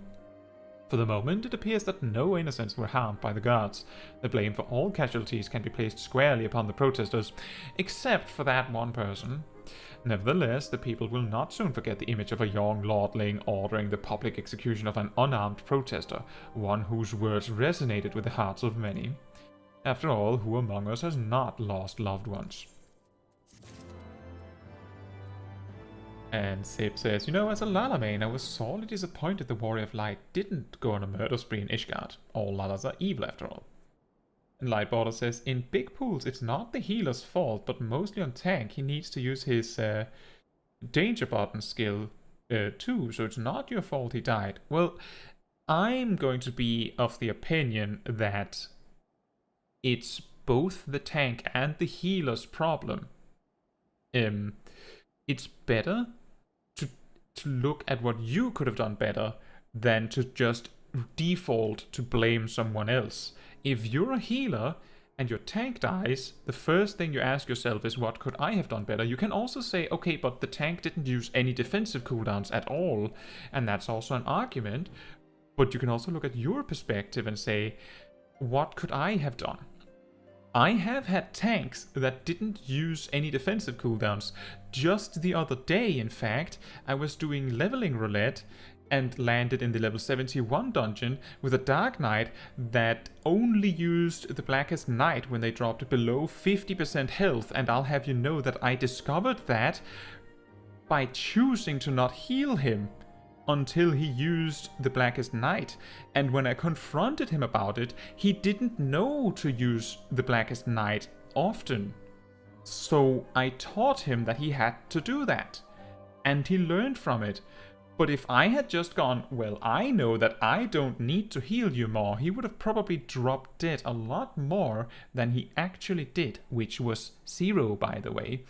Speaker 6: For the moment, it appears that no innocents were harmed by the guards. The blame for all casualties can be placed squarely upon the protesters, except for that one person. Nevertheless, the people will not soon forget the image of a young lordling ordering the public execution of an unarmed protester, one whose words resonated with the hearts of many. After all, who among us has not lost loved ones? And Sib says, you know, as a Lalamain, I was sorely disappointed the Warrior of Light didn't go on a murder spree in Ishgard. All Lalas are evil after all. And Lightborder says, in big pools, it's not the healer's fault, but mostly on tank. He needs to use his danger button skill too, so it's not your fault he died. Well, I'm going to be of the opinion that it's both the tank and the healer's problem. It's better to look at what you could have done better than to just default to blame someone else. If you're a healer and your tank dies, the first thing you ask yourself is, what could I have done better? You can also say, okay, but the tank didn't use any defensive cooldowns at all, and that's also an argument. But you can also look at your perspective and say, what could I have done? I have had tanks that didn't use any defensive cooldowns. Just the other day, in fact, I was doing leveling roulette and landed in the level 71 dungeon with a Dark Knight that only used the Blackest Night when they dropped below 50% health, and I'll have you know that I discovered that by choosing to not heal him until he used the Blackest Night, and when I confronted him about it, he didn't know to use the Blackest Night often. So I taught him that he had to do that, and he learned from it. But if I had just gone, well, I know that I don't need to heal you more, he would have probably dropped dead a lot more than he actually did, which was 0, by the way.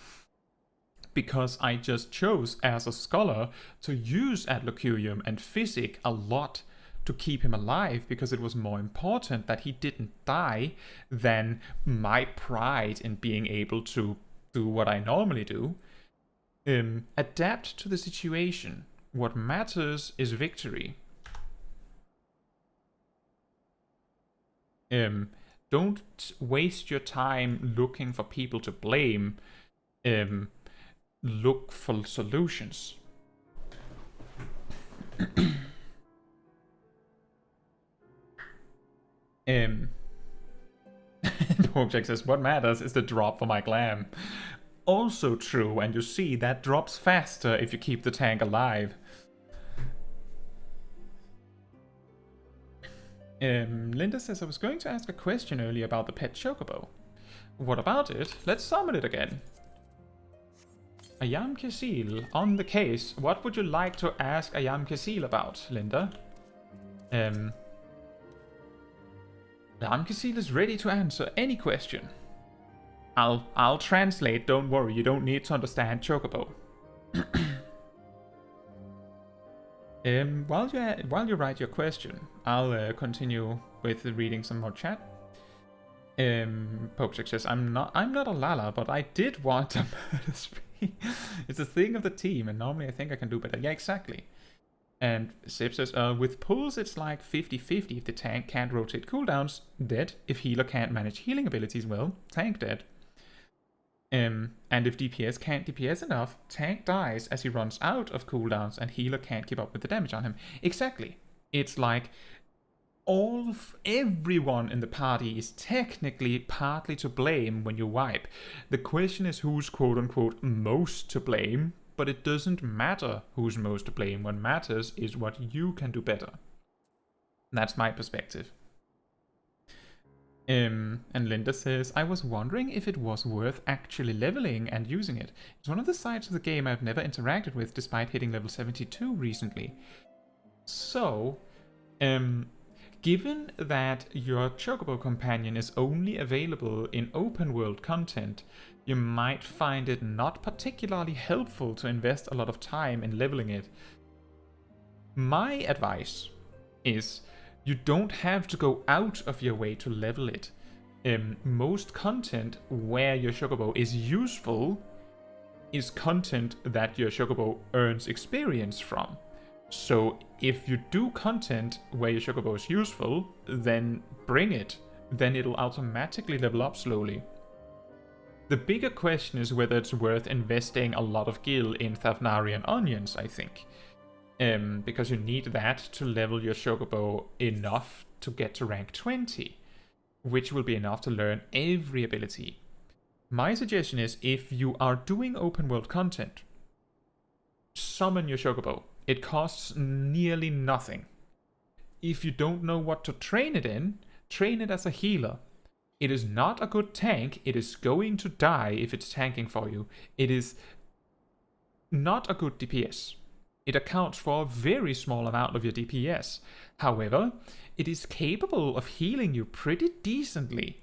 Speaker 6: Because I just chose, as a scholar, to use Adlocurium and Physic a lot to keep him alive, because it was more important that he didn't die than my pride in being able to do what I normally do. Adapt to the situation. What matters is victory. Don't waste your time looking for people to blame. Look for solutions. Porkjack says, what matters is the drop for my glam. Also true, and you see, that drops faster if you keep the tank alive. Linda says, I was going to ask a question earlier about the pet chocobo. What about it? Let's summon it again. Ayam Kesil, on the case, what would you like to ask Ayam Kesil about, Linda? Ayam Kesil is ready to answer any question. I'll translate, don't worry, you don't need to understand Chocobo. While you write your question, I'll continue with reading some more chat. Popesick says, I'm not a Lala, but I did want a murder spree. It's a thing of the team, and normally I think I can do better. Yeah, exactly.
Speaker 1: And Sip says, with pulls it's like 50-50. If the tank can't rotate cooldowns, dead. If healer can't manage healing abilities, well, tank dead. And if DPS can't DPS enough, tank dies as he runs out of cooldowns and healer can't keep up with the damage on him. Exactly. It's like everyone in the party is technically partly to blame when you wipe. The question is who's quote-unquote most to blame, but it doesn't matter who's most to blame. What matters is what you can do better. That's my perspective. And Linda says, I was wondering if it was worth actually leveling and using it. It's one of the sides of the game I've never interacted with despite hitting level 72 recently. So, given that your Chocobo companion is only available in open world content, you might find it not particularly helpful to invest a lot of time in leveling it. My advice is you don't have to go out of your way to level it. Most content where your Chocobo is useful is content that your Chocobo earns experience from. So if you do content where your Chocobo is useful, then bring it. Then it'll automatically level up slowly. The bigger question is whether it's worth investing a lot of gil in Thavnarian onions, I think. Because you need that to level your Chocobo enough to get to rank 20, which will be enough to learn every ability. My suggestion is, if you are doing open world content, summon your Chocobo. It costs nearly nothing. If you don't know what to train it in, train it as a healer. It is not a good tank. It is going to die if it's tanking for you. It is not a good DPS. It accounts for a very small amount of your DPS. However, it is capable of healing you pretty decently.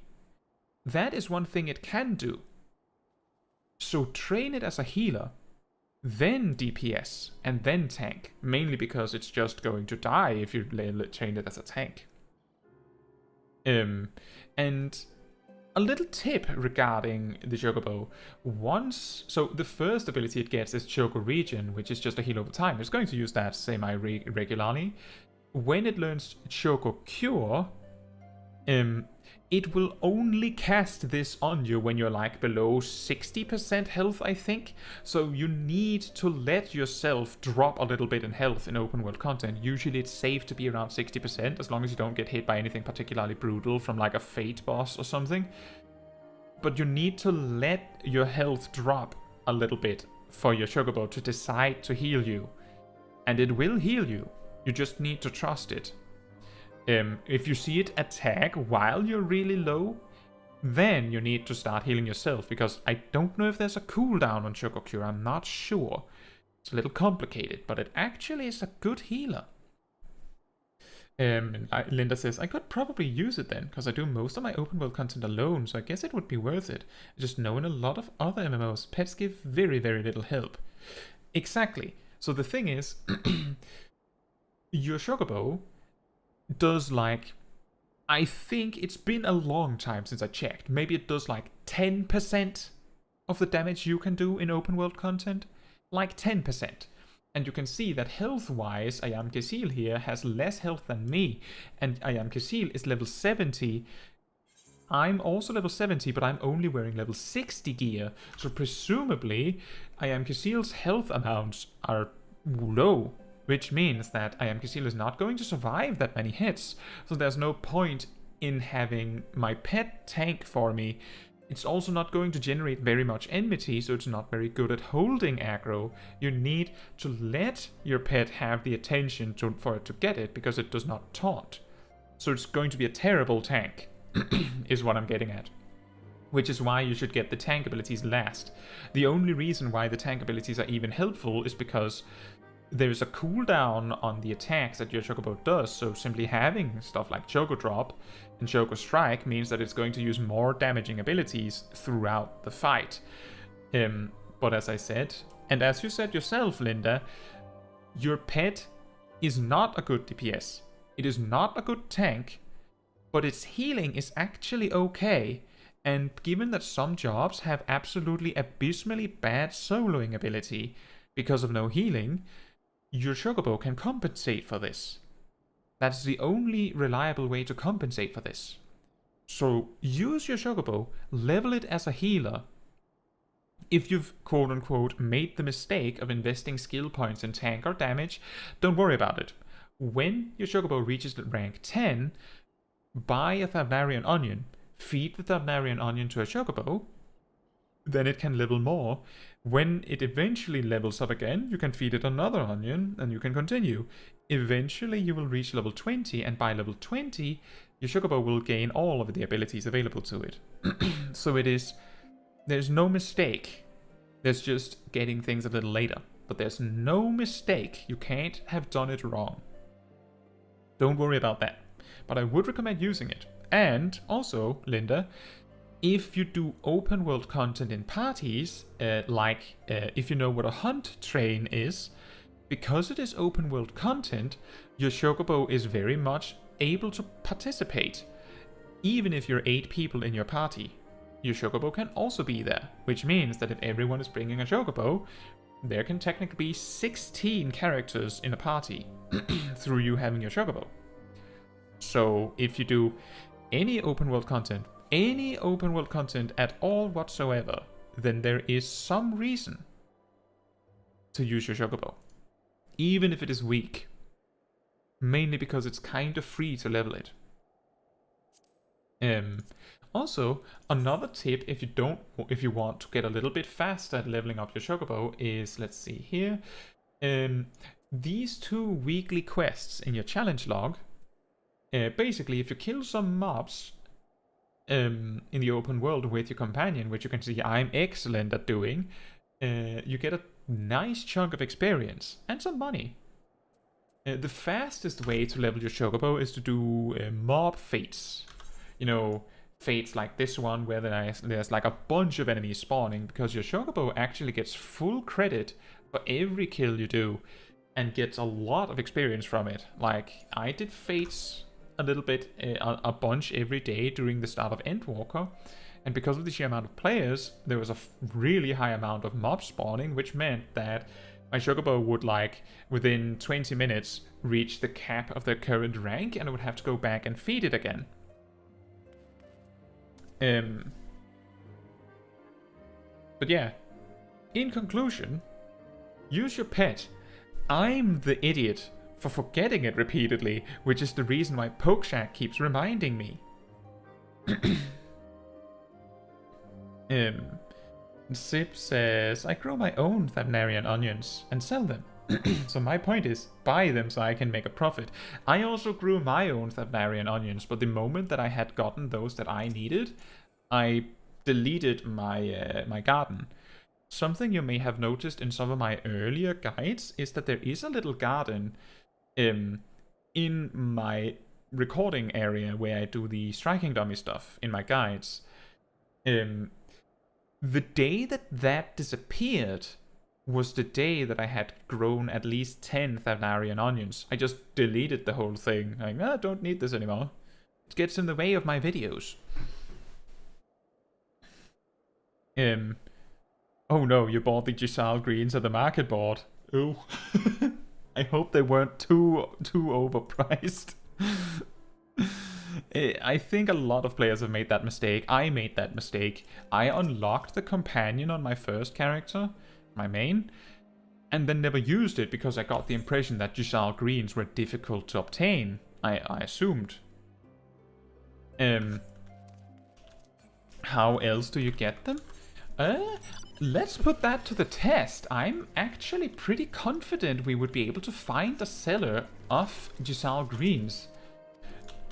Speaker 1: That is one thing it can do. So train it as a healer, then DPS, and then tank. Mainly because it's just going to die if you train it as a tank. And a little tip regarding the Chocobo. So the first ability it gets is Choco Regen, which is just a heal over time. It's going to use that semi-regularly. When it learns Choco Cure, it will only cast this on you when you're like below 60% health, I think. So you need to let yourself drop a little bit in health in open world content. Usually it's safe to be around 60% as long as you don't get hit by anything particularly brutal from like a Fate boss or something. But you need to let your health drop a little bit for your Chocobo to decide to heal you. And it will heal you. You just need to trust it. If you see it attack while you're really low, then you need to start healing yourself, because I don't know if there's a cooldown on Choco Cure, I'm not sure. It's a little complicated, but it actually is a good healer. Linda says, I could probably use it then, because I do most of my open world content alone, so I guess it would be worth it. I just know in a lot of other MMOs, pets give very, very little help. Exactly. So the thing is, your Chocobo does like, I think it's been a long time since I checked. Maybe it does like 10% of the damage you can do in open world content. Like 10%. And you can see that health-wise, Ayam Kesil here has less health than me. And Ayam Kesil is level 70. I'm also level 70, but I'm only wearing level 60 gear. So presumably, Ayam Kesil's health amounts are low. Which means that Ayam Kesil is not going to survive that many hits. So there's no point in having my pet tank for me. It's also not going to generate very much enmity, so it's not very good at holding aggro. You need to let your pet have the attention for it to get it, because it does not taunt. So it's going to be a terrible tank, is what I'm getting at. Which is why you should get the tank abilities last. The only reason why the tank abilities are even helpful is because there's a cooldown on the attacks that your Chocobo does, so simply having stuff like Choco Drop and Choco Strike means that it's going to use more damaging abilities throughout the fight. But as I said, and as you said yourself, Linda, your pet is not a good DPS. It is not a good tank, but its healing is actually okay. And given that some jobs have absolutely abysmally bad soloing ability because of no healing, your chocobo can compensate for this. That's the only reliable way to compensate for this. So use your chocobo, level it as a healer. If you've quote-unquote made the mistake of investing skill points in tank or damage, don't worry about it. When your chocobo reaches rank 10, buy a Thavnarian Onion, feed the Thavnarian Onion to a chocobo, then it can level more. When it eventually levels up again, you can feed it another onion, and you can continue. Eventually you will reach level 20, and by level 20, your chocobo will gain all of the abilities available to it. So there's no mistake. There's just getting things a little later. But there's no mistake. You can't have done it wrong. Don't worry about that. But I would recommend using it. And also, Linda, if you do open world content in parties, if you know what a hunt train is, because it is open world content, your chocobo is very much able to participate. Even if you're 8 people in your party, your chocobo can also be there, which means that if everyone is bringing a chocobo, there can technically be 16 characters in a party through you having your chocobo. So if you do any open world content at all whatsoever, then there is some reason to use your chocobo, even if it is weak. Mainly because it's kind of free to level it. Also, another tip if you want to get a little bit faster at leveling up your chocobo is, let's see here, these 2 weekly quests in your challenge log. Basically, if you kill some mobs in the open world with your companion, which you can see I'm excellent at doing, you get a nice chunk of experience and some money. The fastest way to level your chocobo is to do mob fates. You know, fates like this one where there's like a bunch of enemies spawning, because your chocobo actually gets full credit for every kill you do and gets a lot of experience from it. Like, I did fates a little bit, a bunch every day during the start of Endwalker, and because of the sheer amount of players, there was a really high amount of mob spawning, which meant that my chocobo would, like, within 20 minutes reach the cap of their current rank, and I would have to go back and feed it again. But yeah, in conclusion, use your pet. I'm the idiot for forgetting it repeatedly, which is the reason why Pokeshack keeps reminding me. Sip says, I grow my own Thavnarian onions and sell them. So my point is, buy them so I can make a profit. I also grew my own Thavnarian onions, but the moment that I had gotten those that I needed, I deleted my garden. Something you may have noticed in some of my earlier guides is that there is a little garden in my recording area where I do the striking dummy stuff in my guides. The day that disappeared was the day that I had grown at least 10 Thavnarian onions. I just deleted the whole thing. Like, I don't need this anymore. It gets in the way of my videos. Oh no, you bought the Giselle greens at the market board. Oh. I hope they weren't too overpriced. I think a lot of players have made that mistake. I made that mistake. I unlocked the companion on my first character, my main, and then never used it because I got the impression that Giselle greens were difficult to obtain. I assumed. How else do you get them? Let's put that to the test. I'm actually pretty confident we would be able to find a seller of Giselle greens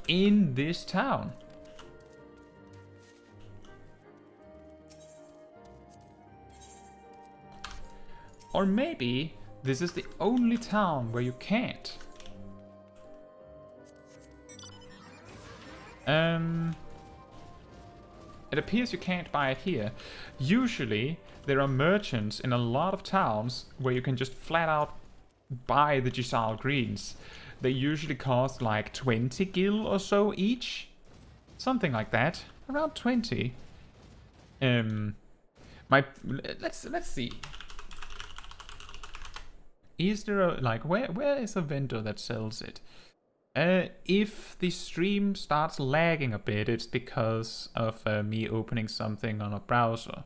Speaker 1: in this town. Or maybe this is the only town where you can't. It appears you can't buy it here. Usually, there are merchants in a lot of towns where you can just flat out buy the Giselle greens. They usually cost like 20 gil or so each. Something like that. Around 20. Let's see. is there a, like, where is a vendor that sells it? If the stream starts lagging a bit, it's because of me opening something on a browser.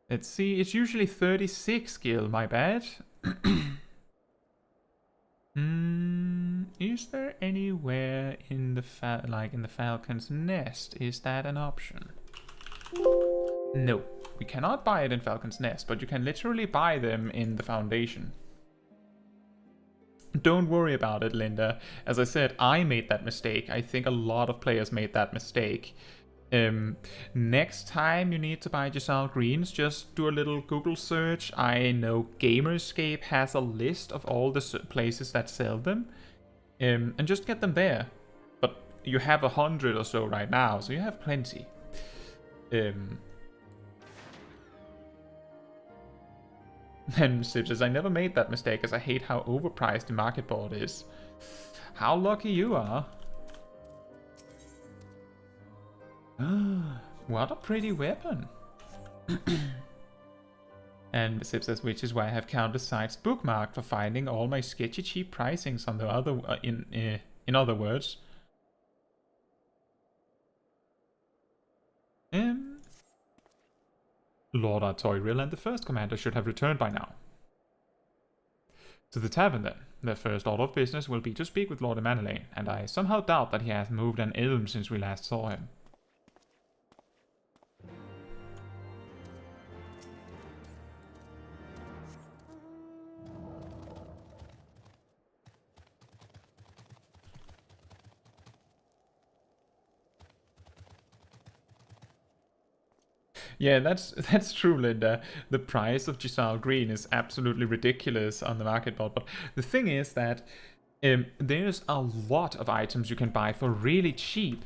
Speaker 1: Let's see, it's usually 36 gil, my bad. Is there anywhere in the in the Falcon's Nest? Is that an option? No, we cannot buy it in Falcon's Nest, but you can literally buy them in the Foundation. Don't worry about it, Linda. As I said, I made that mistake. I think a lot of players made that mistake. Next time you need to buy Giselle Greens, just do a little Google search. I know Gamerscape has a list of all the places that sell them, and just get them there. But you have 100 or so right now, so you have plenty. And Sib says, I never made that mistake as I hate how overpriced the market board is. How lucky you are. What a pretty weapon. And Sib says, which is why I have countless sites bookmarked for finding all my sketchy cheap pricings on the other in other words. Lord Artoriel and the first commander should have returned by now. To the tavern then. Their first order of business will be to speak with Lord Emanuele, and I somehow doubt that he has moved an elm since we last saw him. Yeah, that's true, Linda. The price of Giselle Green is absolutely ridiculous on the market board. But the thing is that there's a lot of items you can buy for really cheap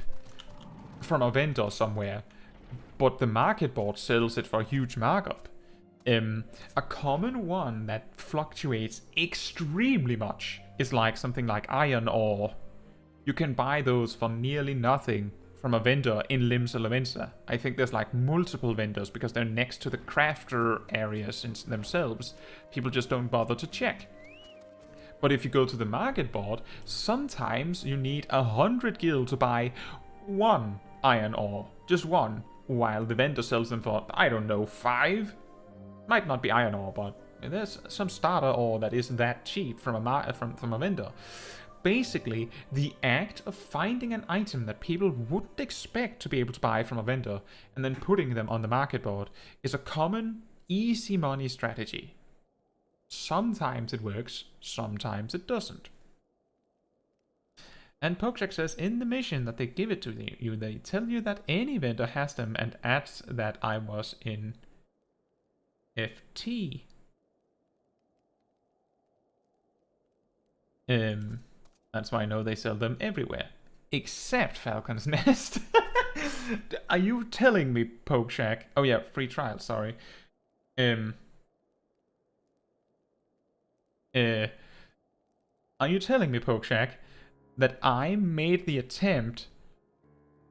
Speaker 1: from a vendor somewhere, but the market board sells it for a huge markup. A common one that fluctuates extremely much is like something like iron ore. You can buy those for nearly nothing from a vendor in Limsa Lavensa. I think there's like multiple vendors because they're next to the crafter areas in themselves. People just don't bother to check. But if you go to the market board, sometimes you need 100 gil to buy one iron ore. Just one. While the vendor sells them for, I don't know, 5? Might not be iron ore, but there's some starter ore that isn't that cheap from a vendor. Basically, the act of finding an item that people wouldn't expect to be able to buy from a vendor and then putting them on the market board is a common, easy money strategy. Sometimes it works, sometimes it doesn't. And Pokeshak says, in the mission that they give it to you, they tell you that any vendor has them and adds that I was in FT. That's why I know they sell them everywhere. Except Falcon's Nest. Are you telling me, Pokeshak? Oh yeah, free trial, sorry. Are you telling me, Pokeshak, that I made the attempt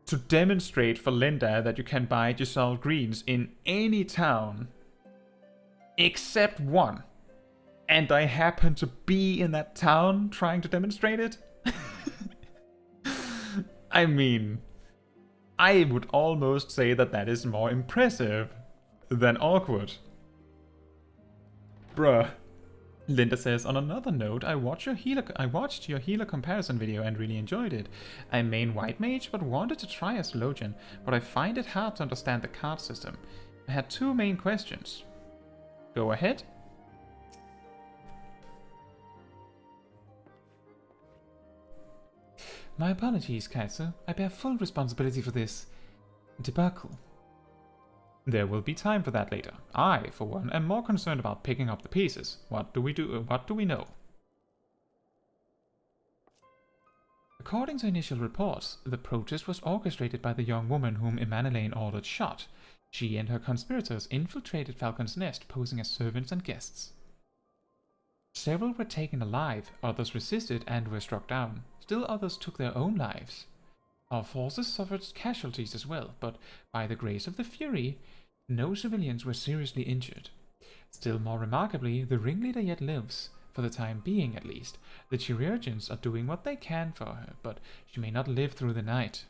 Speaker 1: to demonstrate for Linda that you can buy Giselle Greens in any town except one? And I happen to be in that town trying to demonstrate it? I mean, I would almost say that that is more impressive than awkward. Bruh. Linda says, on another note, I watched your healer comparison video and really enjoyed it. I main white mage but wanted to try as Logian, but I find it hard to understand the card system. I had 2 main questions. Go ahead. My apologies, Caetsu. I bear full responsibility for this debacle. There will be time for that later. I, for one, am more concerned about picking up the pieces. What do we know? According to initial reports, the protest was orchestrated by the young woman whom Emanuele ordered shot. She and her conspirators infiltrated Falcon's Nest, posing as servants and guests. Several were taken alive, others resisted and were struck down. Still others took their own lives. Our forces suffered casualties as well, but by the grace of the Fury, no civilians were seriously injured. Still more remarkably, the ringleader yet lives, for the time being at least. The Ishgardians are doing what they can for her, but she may not live through the night.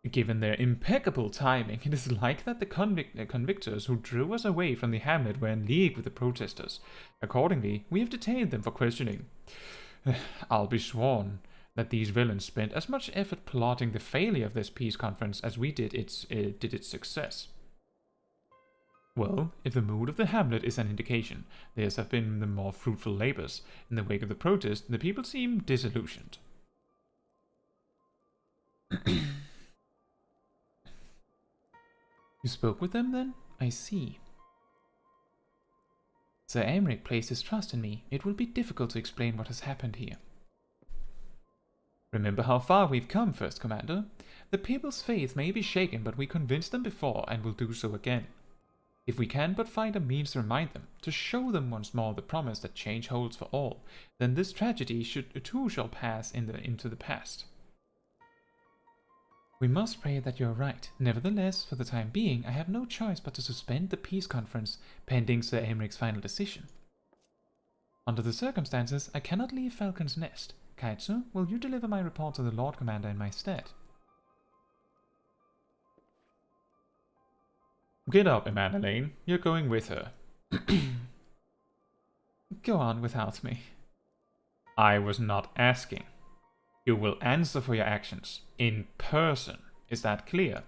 Speaker 1: Given their impeccable timing, it is like that the convictors who drew us away from the hamlet were in league with the protesters. Accordingly, we have detained them for questioning. I'll be sworn that these villains spent as much effort plotting the failure of this peace conference as we did its success. Well, if the mood of the hamlet is an indication, theirs have been the more fruitful labors. In the wake of the protest, the people seem disillusioned. You spoke with them, then? I see. Sir Aymeric placed his trust in me. It will be difficult to explain what has happened here. Remember how far we've come, First Commander. The people's faith may be shaken, but we convinced them before and will do so again. If we can but find a means to remind them, to show them once more the promise that change holds for all, then this tragedy too shall pass into the past. We must pray that you're right. Nevertheless, for the time being, I have no choice but to suspend the peace conference pending Sir Aymeric's final decision. Under the circumstances, I cannot leave Falcon's Nest. Caetsu, will you deliver my report to the Lord Commander in my stead? Get up, Emmanuel. You're going with her. Go on without me. I was not asking. You will answer for your actions in person. Is that clear?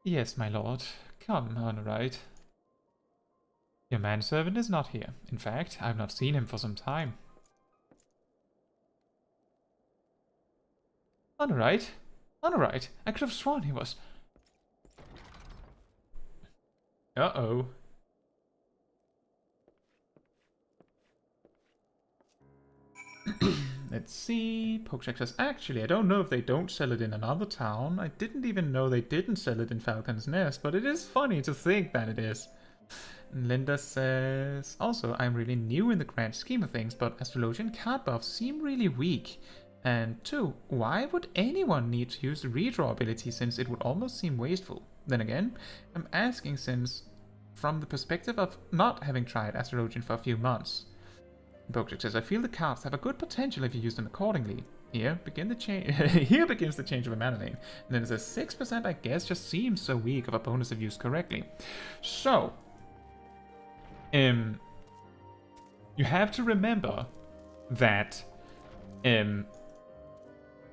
Speaker 1: Yes, my lord. Come, Honorite. Your manservant is not here. In fact, I've not seen him for some time. Honorite? Honorite? I could have sworn he was... Uh-oh. Let's see. Pokecheck says, actually, I don't know if they don't sell it in another town. I didn't even know they didn't sell it in Falcon's Nest, but it is funny to think that it is. And Linda says, also, I'm really new in the grand scheme of things, but Astrologian card buffs seem really weak. And 2, why would anyone need to use the redraw ability since it would almost seem wasteful? Then again, I'm asking since from the perspective of not having tried Astrologian for a few months. Pokecheck says, I feel the cards have a good potential if you use them accordingly. Here begins the change of a mana name. And then it says 6%, I guess, just seems so weak of a bonus if used correctly. So, you have to remember that,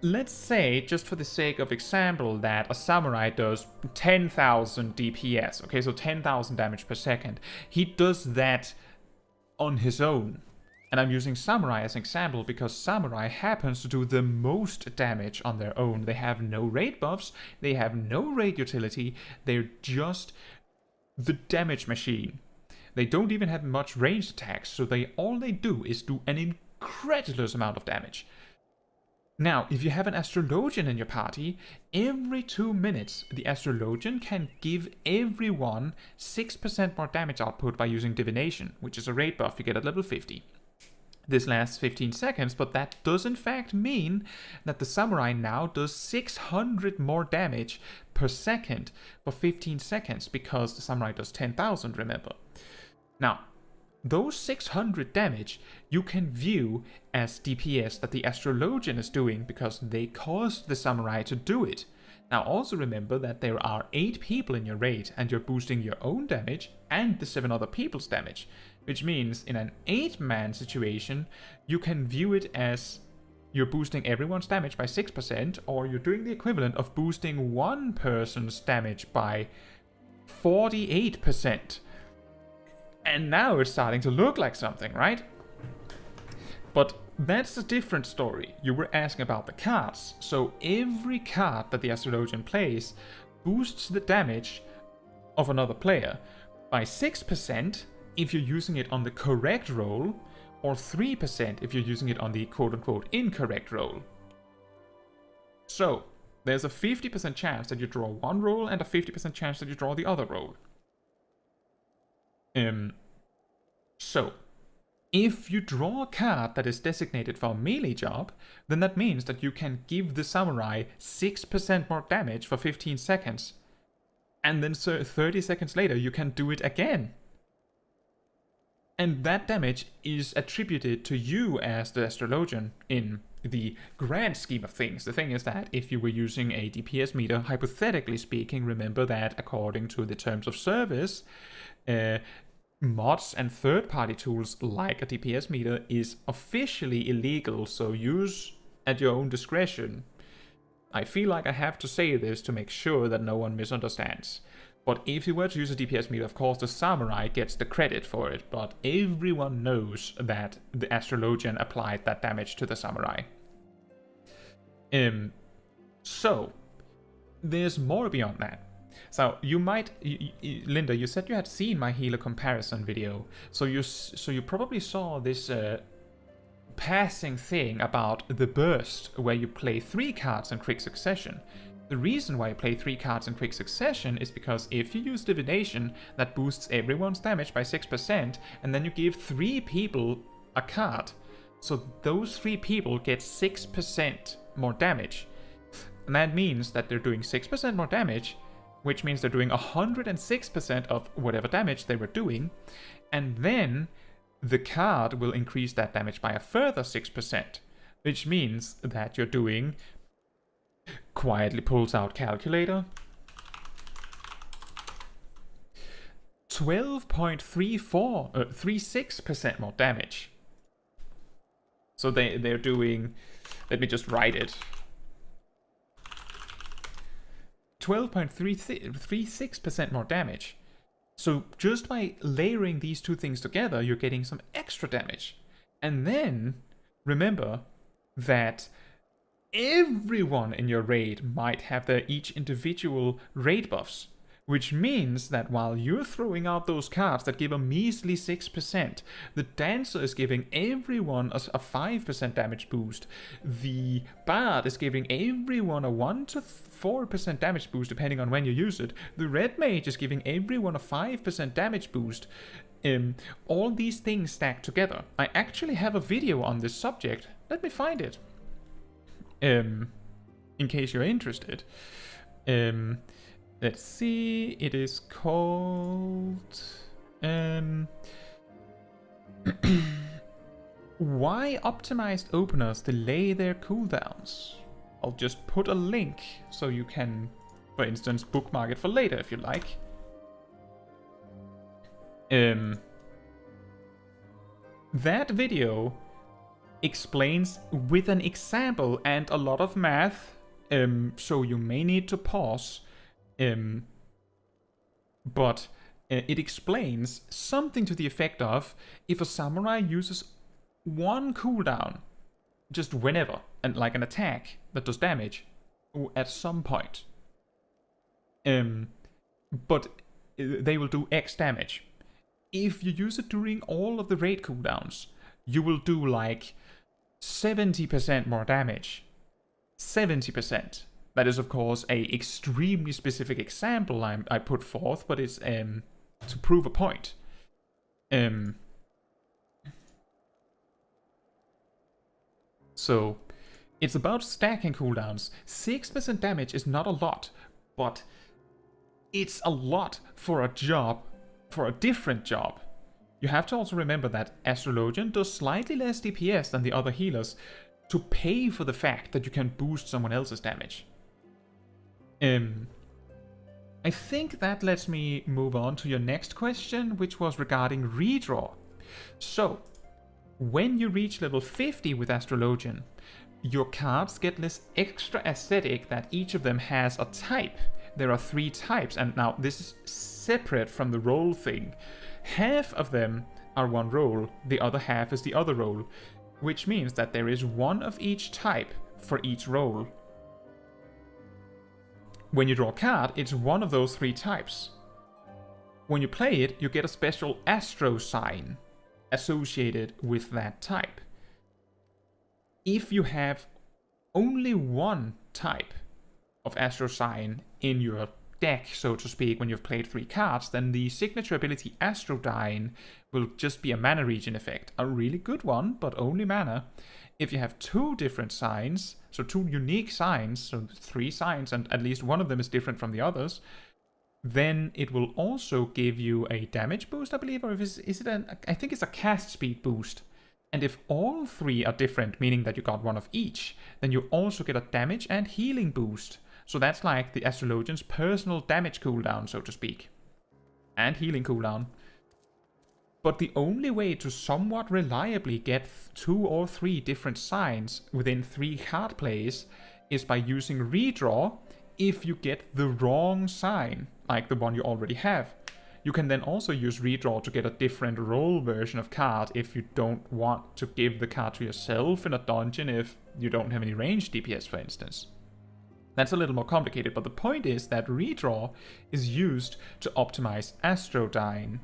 Speaker 1: let's say, just for the sake of example, that a samurai does 10,000 DPS, okay, so 10,000 damage per second. He does that on his own. And I'm using samurai as an example because samurai happens to do the most damage on their own. They have no raid buffs, they have no raid utility, they're just the damage machine. They don't even have much ranged attacks, so all they do is do an incredulous amount of damage. Now, if you have an Astrologian in your party, every 2 minutes the Astrologian can give everyone 6% more damage output by using Divination, which is a raid buff you get at level 50. This lasts 15 seconds, but that does in fact mean that the samurai now does 600 more damage per second for 15 seconds because the samurai does 10,000, remember. Now, those 600 damage you can view as DPS that the Astrologian is doing because they caused the samurai to do it. Now also remember that there are 8 people in your raid and you're boosting your own damage and the 7 other people's damage. Which means in an 8-man situation, you can view it as you're boosting everyone's damage by 6%, or you're doing the equivalent of boosting one person's damage by 48%. And now it's starting to look like something, right? But that's a different story. You were asking about the cards. So every card that the Astrologian plays boosts the damage of another player by 6%, if you're using it on the correct roll, or 3% if you're using it on the quote-unquote incorrect roll. So, there's a 50% chance that you draw one roll and a 50% chance that you draw the other roll. So, If you draw a card that is designated for a melee job, then that means that you can give the samurai 6% more damage for 15 seconds. And then 30 seconds later you can do it again. And that damage is attributed to you as the astrologian in the grand scheme of things. The thing is that if you were using a DPS meter, hypothetically speaking, remember that according to the terms of service, mods and third-party tools like a DPS meter is officially illegal, so use at your own discretion. I feel like I have to say this to make sure that no one misunderstands. But if you were to use a DPS meter, of course the samurai gets the credit for it, but everyone knows that the astrologian applied that damage to the samurai. So, there's more beyond that. So, you might... Linda, you said you had seen my healer comparison video, so you probably saw this passing thing about the burst, where you play 3 cards in quick succession. The reason why you play 3 cards in quick succession is because if you use divination, that boosts everyone's damage by 6%, and then you give 3 people a card. So those 3 people get 6% more damage. And that means that they're doing 6% more damage, which means they're doing 106% of whatever damage they were doing, and then the card will increase that damage by a further 6%, which means that you're doing... Quietly pulls out calculator. 36% more damage. So they're doing, let me just write it. 12.36% more damage. So just by layering these two things together, you're getting some extra damage. And then remember that everyone in your raid might have their each individual raid buffs, which means that while you're throwing out those cards that give a measly 6%, the dancer is giving everyone a 5% damage boost, the bard is giving everyone a 1 to 4% damage boost depending on when you use it, the red mage is giving everyone a 5% damage boost. All these things stack together. I actually have a video on this subject. Let me find it. In case you're interested. Let's see, it is called Why optimized openers delay their cooldowns. I'll just put a link so you can, for instance, bookmark it for later if you like. That video explains with an example and a lot of math, so you may need to pause, but it explains something to the effect of if a samurai uses one cooldown just whenever, and like an attack that does damage at some point, but they will do X damage. If you use it during all of the raid cooldowns, you will do like 70% more damage. 70%. That is, of course, a extremely specific example I put forth, but it's to prove a point. So, it's about stacking cooldowns. 6% damage is not a lot, but it's a lot for a job, for a different job. You have to also remember that Astrologian does slightly less DPS than the other healers to pay for the fact that you can boost someone else's damage. I think that lets me move on to your next question, which was regarding redraw. So, when you reach level 50 with Astrologian, your cards get this extra aesthetic that each of them has a type. There are 3 types, and now this is separate from the role thing. Half of them are one role, the other half is the other role, which means that there is one of each type for each role. When you draw a card, it's one of those 3 types. When you play it, you get a special astro sign associated with that type. If you have only one type of astro sign in your deck, so to speak, when you've played 3 cards, then the signature ability Astrodyne will just be a mana regen effect. A really good one, but only mana. If you have 2 different signs, so 2 unique signs, so 3 signs, and at least one of them is different from the others, then it will also give you a damage boost, I believe, or is it I think it's a cast speed boost. And if all 3 are different, meaning that you got one of each, then you also get a damage and healing boost. So that's like the Astrologian's personal damage cooldown, so to speak. And healing cooldown. But the only way to somewhat reliably get 2 or 3 different signs within 3 card plays is by using redraw if you get the wrong sign, like the one you already have. You can then also use redraw to get a different role version of card if you don't want to give the card to yourself in a dungeon if you don't have any range DPS, for instance. That's a little more complicated, but the point is that redraw is used to optimize Astrodyne,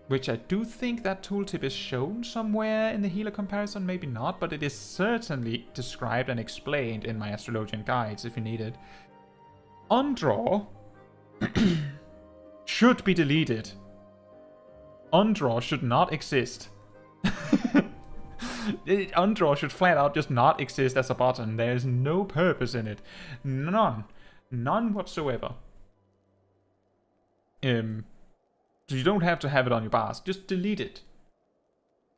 Speaker 1: which I do think that tooltip is shown somewhere in the healer comparison, maybe not, but it is certainly described and explained in my Astrologian guides if you need it. Undraw should be deleted. Undraw should not exist. Undraw should flat out just not exist as a button. There's no purpose in it. None. None whatsoever. So you don't have to have it on your bars. Just delete it.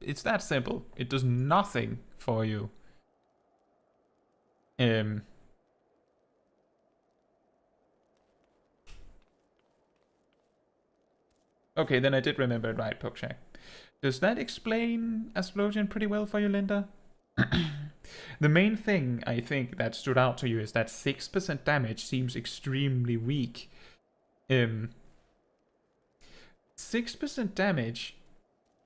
Speaker 1: It's that simple. It does nothing for you. Okay, then I did remember it right, Pokeshak. Does that explain Astrologian pretty well for you, Linda? The main thing, I think, that stood out to you is that 6% damage seems extremely weak. 6% damage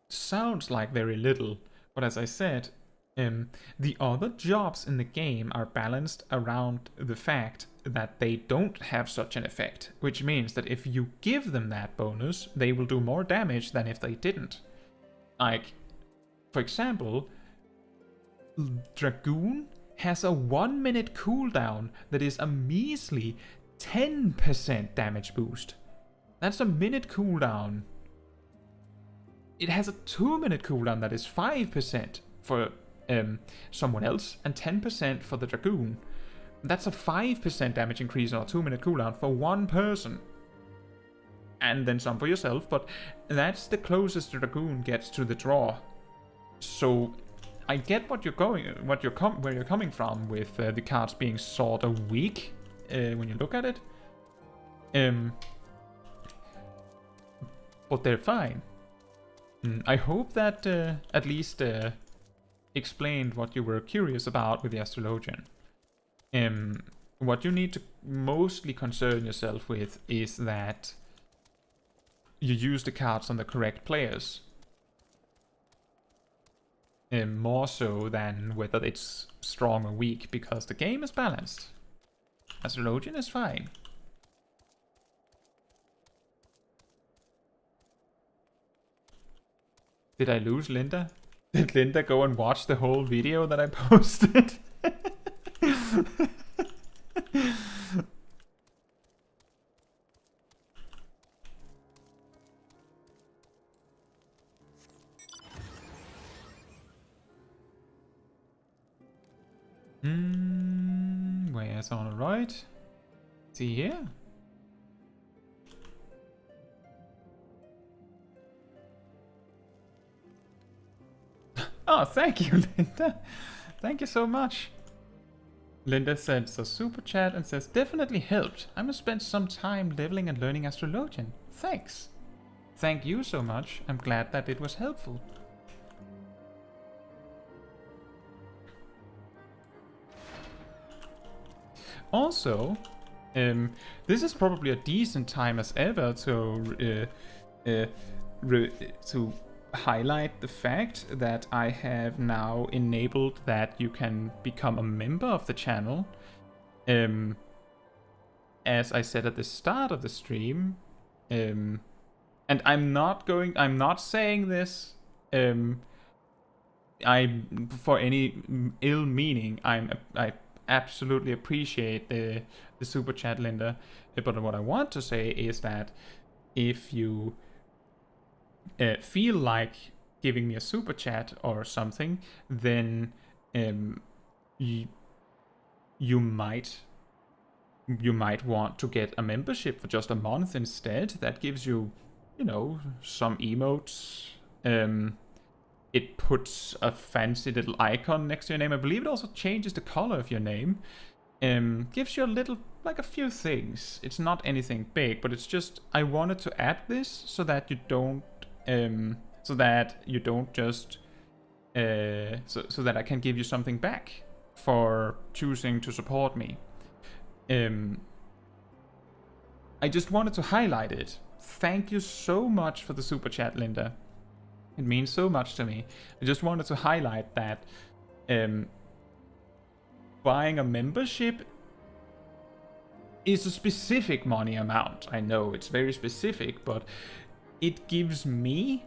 Speaker 1: sounds like very little, but as I said, the other jobs in the game are balanced around the fact that they don't have such an effect, which means that if you give them that bonus, they will do more damage than if they didn't. Like, for example, Dragoon has a 1-minute cooldown that is a measly 10% damage boost. That's a minute cooldown. It has a 2-minute cooldown that is 5% for someone else and 10% for the Dragoon. That's a 5% damage increase on a 2-minute cooldown for one person. And then some for yourself, but that's the closest the Dragoon gets to the draw. So I get what you're where you're coming from with the cards being sort of weak when you look at it. But they're fine. I hope that at least explained what you were curious about with the Astrologian. What you need to mostly concern yourself with is that you use the cards on the correct players. More so than whether it's strong or weak, because the game is balanced. Astrologian is fine. Did I lose Linda? Did Linda go and watch the whole video that I posted? Where's on the right? See here? Oh, thank you, Linda. Thank you so much. Linda sends a super chat and says, definitely helped. I'm gonna spend some time leveling and learning Astrologian. Thanks. Thank you so much. I'm glad that it was helpful. Also, this is probably a decent time as ever to highlight the fact that I have now enabled that you can become a member of the channel. As I said at the start of the stream, and I'm not saying this for any ill meaning. I absolutely appreciate the super chat, Linda. But what I want to say is that if you feel like giving me a super chat or something, then you might want to get a membership for just a month instead. That gives you, you know, some emotes. It puts a fancy little icon next to your name. I believe it also changes the color of your name. Gives you a little, like a few things. It's not anything big, but it's just, I wanted to add this so that you don't, so that I can give you something back for choosing to support me. I just wanted to highlight it. Thank you so much for the super chat, Linda. It means so much to me. I just wanted to highlight that buying a membership is a specific money amount. I know it's very specific, but it gives me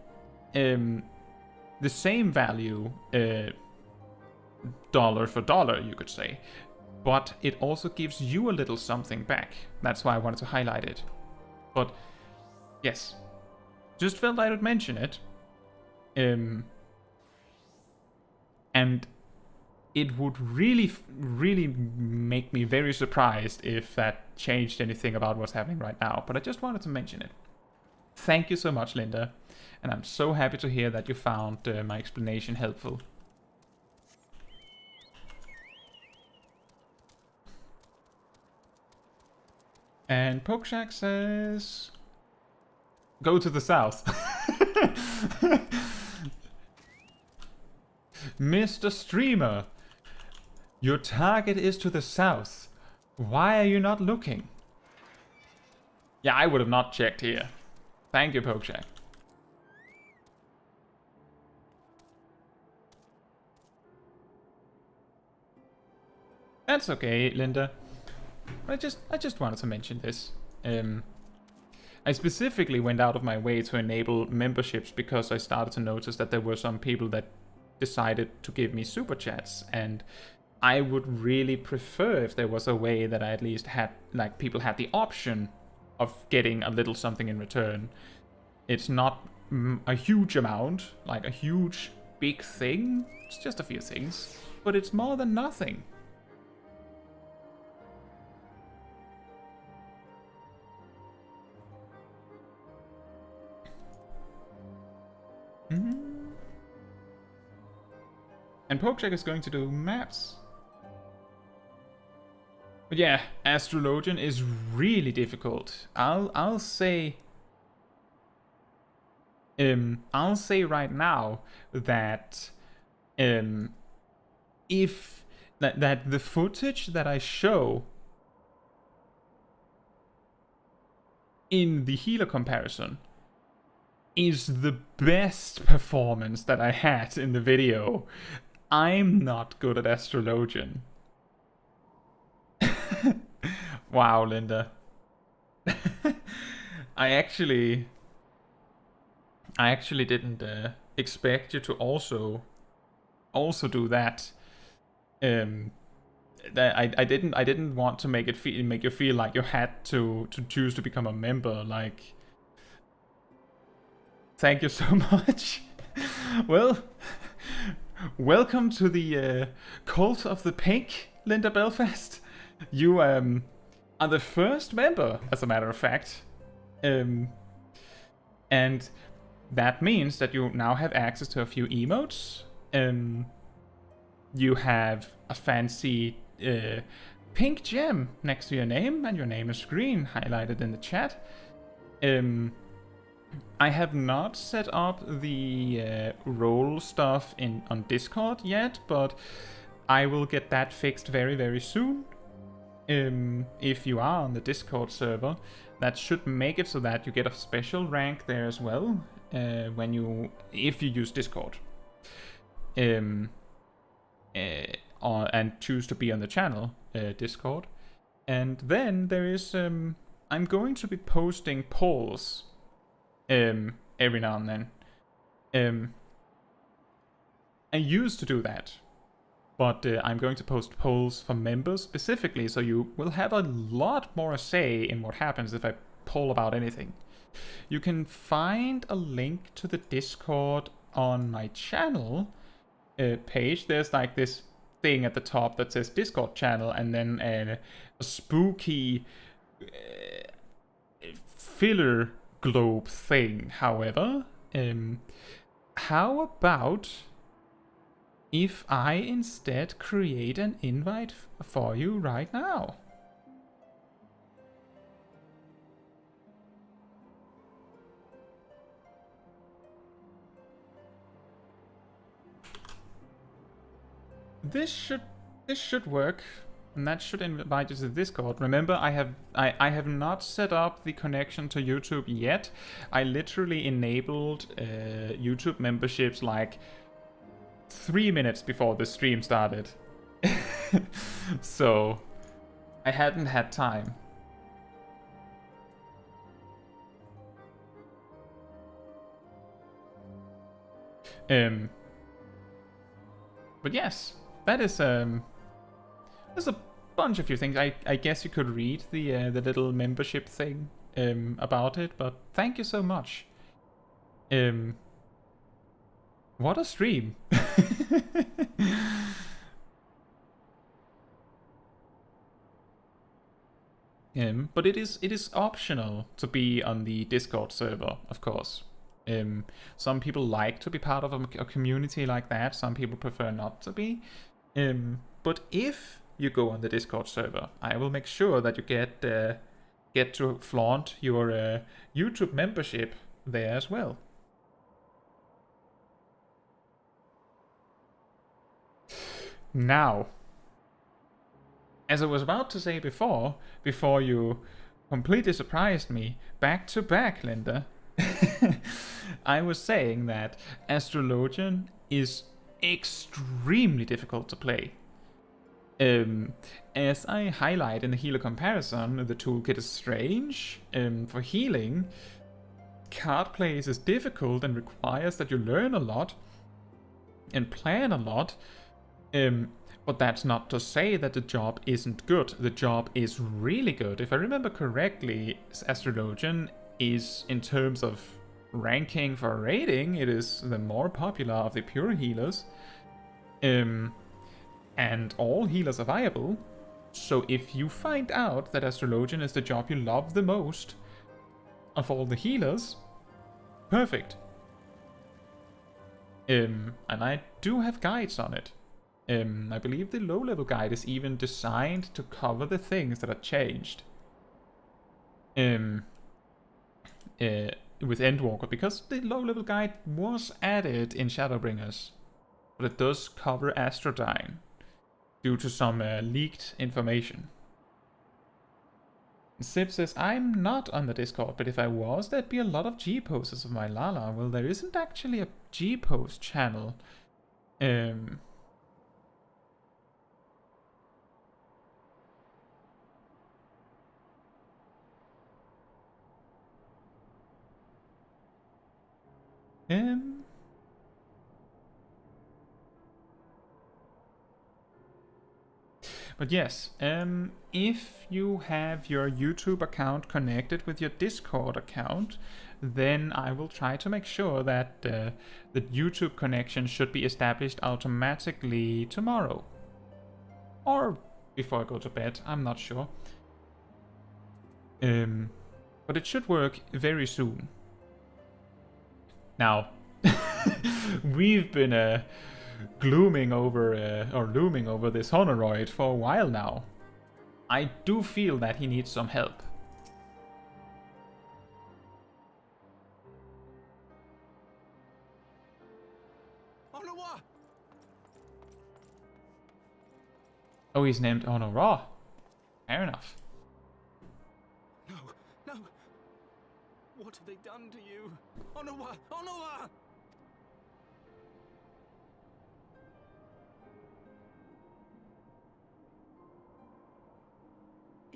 Speaker 1: the same value, dollar for dollar, you could say. But it also gives you a little something back. That's why I wanted to highlight it. But yes, just felt I would mention it. And it would really make me very surprised if that changed anything about what's happening right now. But I just wanted to mention it. Thank you so much, Linda. And I'm so happy to hear that you found my explanation helpful. And Pokeshack says, go to the south. Mr. Streamer, your target is to the south. Why are you not looking? Yeah, I would have not checked here. Thank you, Pokeshack. That's okay, Linda. I just wanted to mention this. I specifically went out of my way to enable memberships because I started to notice that there were some people that decided to give me super chats, and I would really prefer if there was a way that I at least had, like, people had the option of getting a little something in return. It's not a huge amount, like a huge big thing. It's just a few things, but it's more than nothing. And Pokecheck is going to do maps. But yeah, Astrologian is really difficult. I'll say right now that if that the footage that I show in the healer comparison is the best performance that I had in the video. I'm not good at Astrologian. Wow, Linda. I actually didn't expect you to also do that. I didn't want to make you feel like you had to choose to become a member. Like, thank you so much. Well, welcome to the cult of the pink, Linda Belfast. You are the first member, as a matter of fact. And that means that you now have access to a few emotes. You have a fancy pink gem next to your name, and your name is green, highlighted in the chat. I have not set up the role stuff on Discord yet, but I will get that fixed very, very soon. If you are on the Discord server, that should make it so that you get a special rank there as well if you use Discord. And choose to be on the channel Discord. And then there is I'm going to be posting polls every now and then. I used to do that But I'm going to post polls for members specifically, so you will have a lot more say in what happens if I poll about anything. You can find a link to the Discord on my channel page. There's like this thing at the top that says Discord channel, and then a spooky filler globe thing. However, how about if I instead create an invite for you right now? This should work, and that should invite you to the Discord. Remember, I have not set up the connection to YouTube yet. I literally enabled YouTube memberships like 3 minutes before the stream started. So I hadn't had time. But yes, that is there's a bunch of few things. I guess you could read the little membership thing about it, but thank you so much. What a stream. But it is optional to be on the Discord server, of course. Some people like to be part of a community like that. Some people prefer not to be. But if you go on the Discord server, I will make sure that you get to flaunt your YouTube membership there as well. Now, as I was about to say before you completely surprised me, back to back, Linda, I was saying that Astrologian is extremely difficult to play. As I highlight in the healer comparison, the toolkit is strange. For healing, card play is difficult and requires that you learn a lot and plan a lot. But that's not to say that the job isn't good. The job is really good. If I remember correctly, Astrologian is, in terms of ranking for rating, it is the more popular of the pure healers. And all healers are viable. So if you find out that Astrologian is the job you love the most of all the healers, perfect. And I do have guides on it. I believe the low-level guide is even designed to cover the things that are changed. With Endwalker, because the low-level guide was added in Shadowbringers. But it does cover Astrodyne, due to some leaked information. Sip says, I'm not on the Discord, but if I was, there'd be a lot of G-posters of my Lala. Well, there isn't actually a G-post channel. But yes, if you have your YouTube account connected with your Discord account, then I will try to make sure that the YouTube connection should be established automatically tomorrow. Or before I go to bed, I'm not sure. But it should work very soon. Now, we've been looming over this Honoroid for a while now. I do feel that he needs some help. Oh, he's named Honora. Fair enough.
Speaker 10: No, no. What have they done to you? Honora! Honora!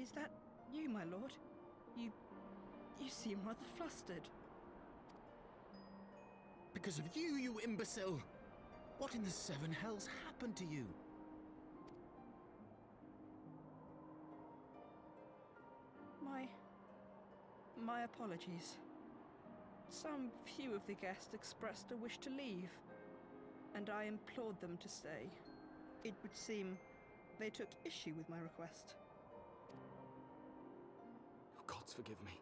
Speaker 20: Is that you, my lord? You seem rather flustered.
Speaker 13: Because of you, you imbecile! What in the seven hells happened to you?
Speaker 20: my apologies. Some few of the guests expressed a wish to leave, and I implored them to stay. It would seem they took issue with my request.
Speaker 11: Oh, gods forgive me.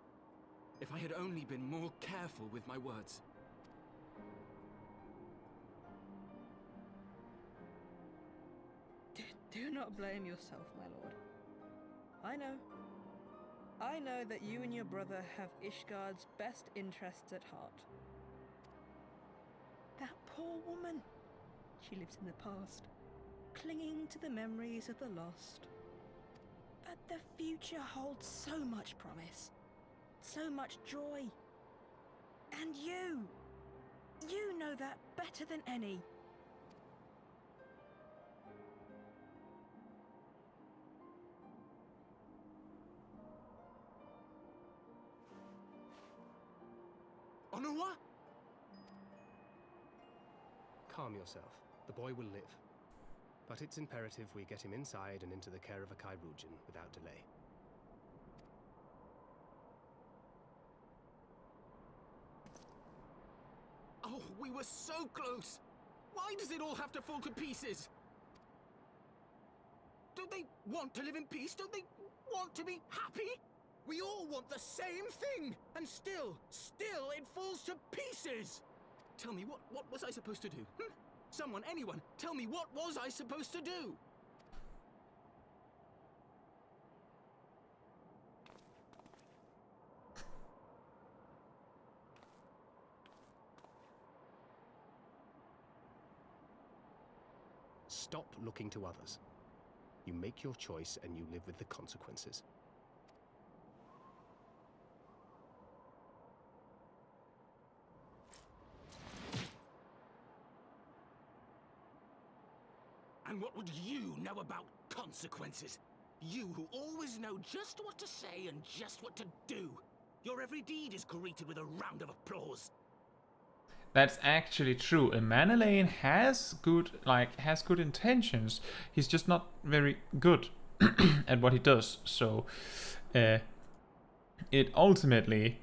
Speaker 11: If I had only been more careful with my words.
Speaker 20: Do not blame yourself, my lord. I know that you and your brother have Ishgard's best interests at heart. That poor woman. She lives in the past, clinging to the memories of the lost. But the future holds so much promise, so much joy. And you know that better than any.
Speaker 11: Honora? Calm yourself. The boy will live. But it's imperative we get him inside and into the care of a Chirurgeon without delay. Oh, we were so close! Why does it all have to fall to pieces? Don't they want to live in peace? Don't they want to be happy? We all want the same thing! And still it falls to pieces! Tell me, what was I supposed to do? Someone, anyone, tell me, what was I supposed to do? Stop looking to others. You make your choice and you live with the consequences. And what would you know about consequences? You who always know just what to say and just what to do. Your every deed is greeted with a round of applause.
Speaker 1: That's actually true. Manalain has good intentions. He's just not very good at what he does. So it ultimately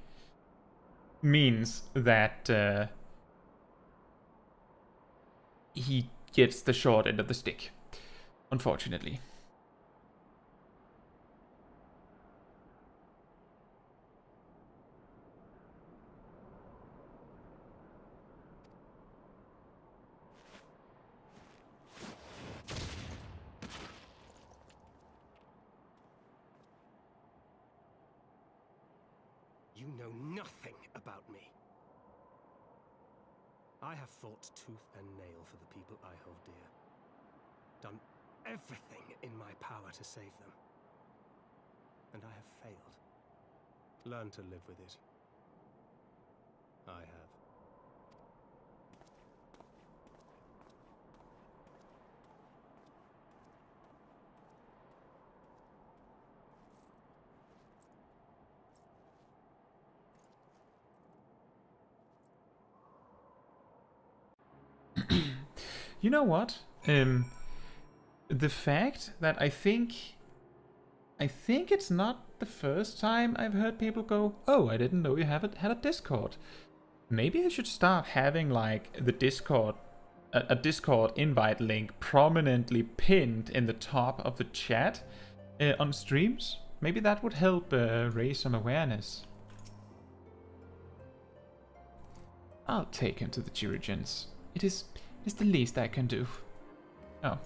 Speaker 1: means that he gets the short end of the stick, unfortunately.
Speaker 11: You know nothing about me. I have fought tooth and nail for the people I hold dear. Done everything in my power to save them. And I have failed. Learn to live with it. I have.
Speaker 1: You know what? The fact that I think it's not the first time I've heard people go, "Oh, I didn't know you had a Discord." Maybe I should start having like the Discord, a Discord invite link prominently pinned in the top of the chat on streams. Maybe that would help raise some awareness. I'll take him to the Chirurgeons. It's the least I can do. Oh.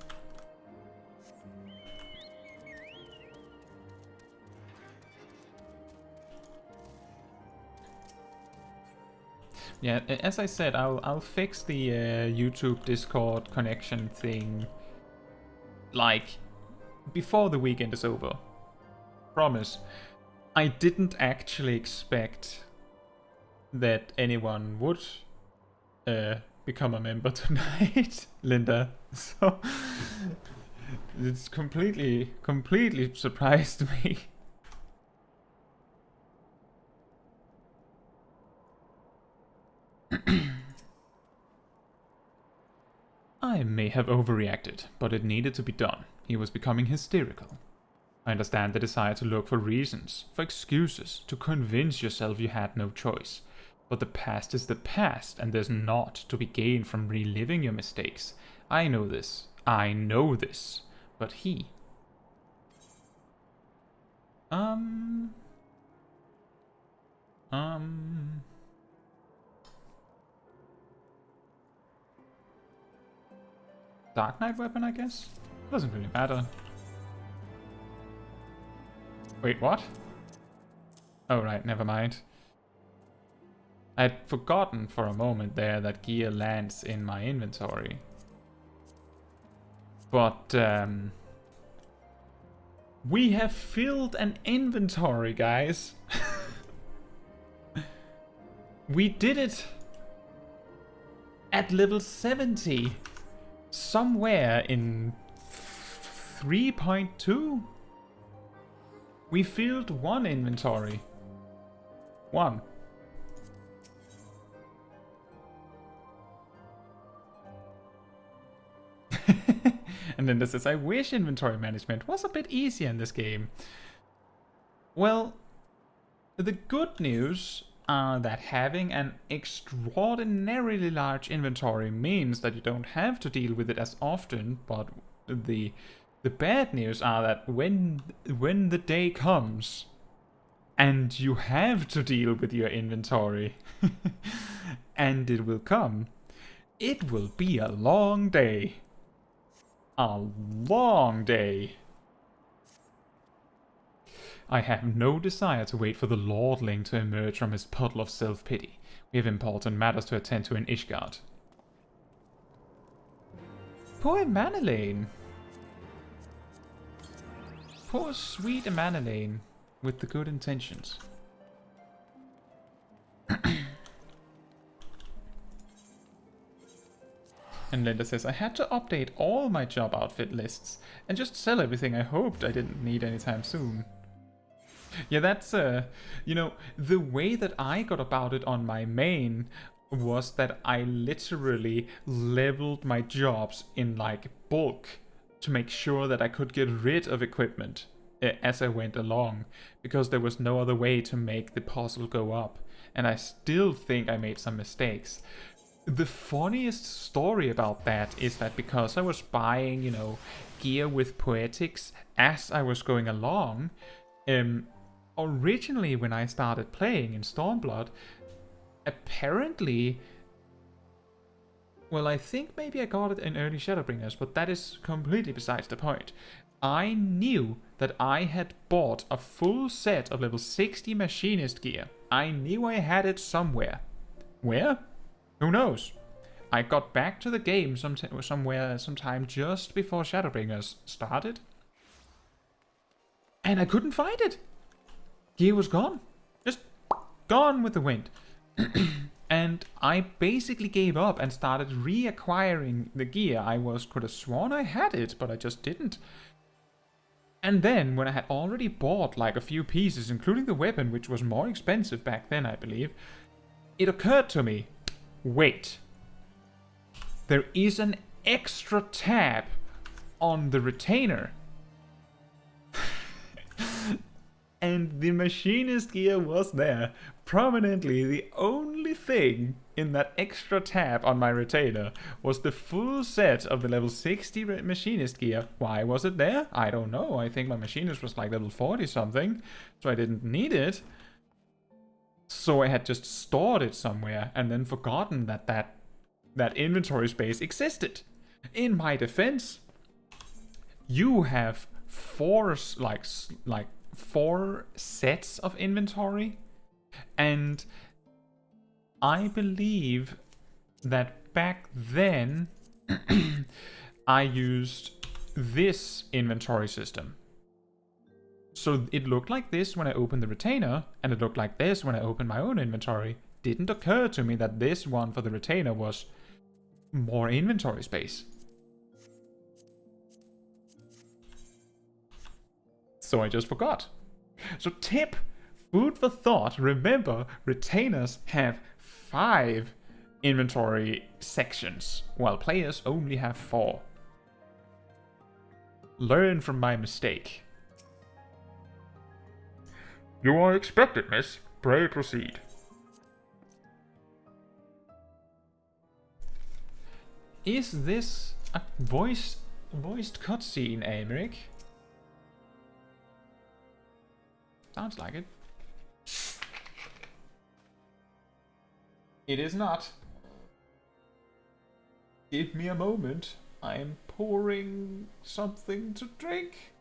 Speaker 1: Yeah, as I said, I'll fix the YouTube Discord connection thing like before the weekend is over. Promise. I didn't actually expect that anyone would become a member tonight, Linda. So it's completely surprised me. I may have overreacted, but it needed to be done. He was becoming hysterical. I understand the desire to look for reasons, for excuses, to convince yourself you had no choice. But the past is the past, and there's naught to be gained from reliving your mistakes. I know this. I know this. But he... Dark Knight weapon, I guess? Doesn't really matter. Wait, what? Oh, right, never mind. I had forgotten for a moment there that gear lands in my inventory. But, we have filled an inventory, guys. We did it! At level 70! Somewhere in 3.2? We filled one inventory. One. And then this says, I wish inventory management was a bit easier in this game. Well, the good news are that having an extraordinarily large inventory means that you don't have to deal with it as often, but the bad news are that when the day comes and you have to deal with your inventory, and it will come, it will be a long day. A long day. I have no desire to wait for the lordling to emerge from his puddle of self-pity. We have important matters to attend to in Ishgard. Poor Emanelaine. Poor sweet Emanelaine with the good intentions. And Linda says, I had to update all my job outfit lists and just sell everything I hoped I didn't need anytime soon. Yeah, that's, you know, the way that I got about it on my main was that I literally leveled my jobs in, like, bulk to make sure that I could get rid of equipment as I went along, because there was no other way to make the puzzle go up. And I still think I made some mistakes. The funniest story about that is that because I was buying, you know, gear with poetics as I was going along, originally when I started playing in Stormblood, apparently, well, I think maybe I got it in early Shadowbringers, but that is completely besides the point. I knew that I had bought a full set of level 60 machinist gear. I knew I had it somewhere. Where? Who knows? I got back to the game sometime just before Shadowbringers started, and I couldn't find it. Gear was gone. Just gone with the wind. And I basically gave up and started reacquiring the gear. I could have sworn I had it, but I just didn't. And then, when I had already bought like a few pieces, including the weapon, which was more expensive back then, I believe, it occurred to me, wait, there is an extra tab on the retainer. And the machinist gear was there, prominently. The only thing in that extra tab on my retainer was the full set of the level 60 machinist gear. Why was it there? I don't know. I think my machinist was like level 40 something, so I didn't need it. So I had just stored it somewhere and then forgotten that inventory space existed. In my defense, you have four sets of inventory, and I believe that back then I used this inventory system. So it looked like this when I opened the retainer, and it looked like this when I opened my own inventory. Didn't occur to me that this one for the retainer was more inventory space. So I just forgot. So tip, food for thought, remember retainers have 5 inventory sections, while players only have 4. Learn from my mistake. You are expected, miss. Pray proceed. Is this a voiced cutscene, Aymeric? Sounds like it. It is not. Give me a moment. I am pouring something to drink.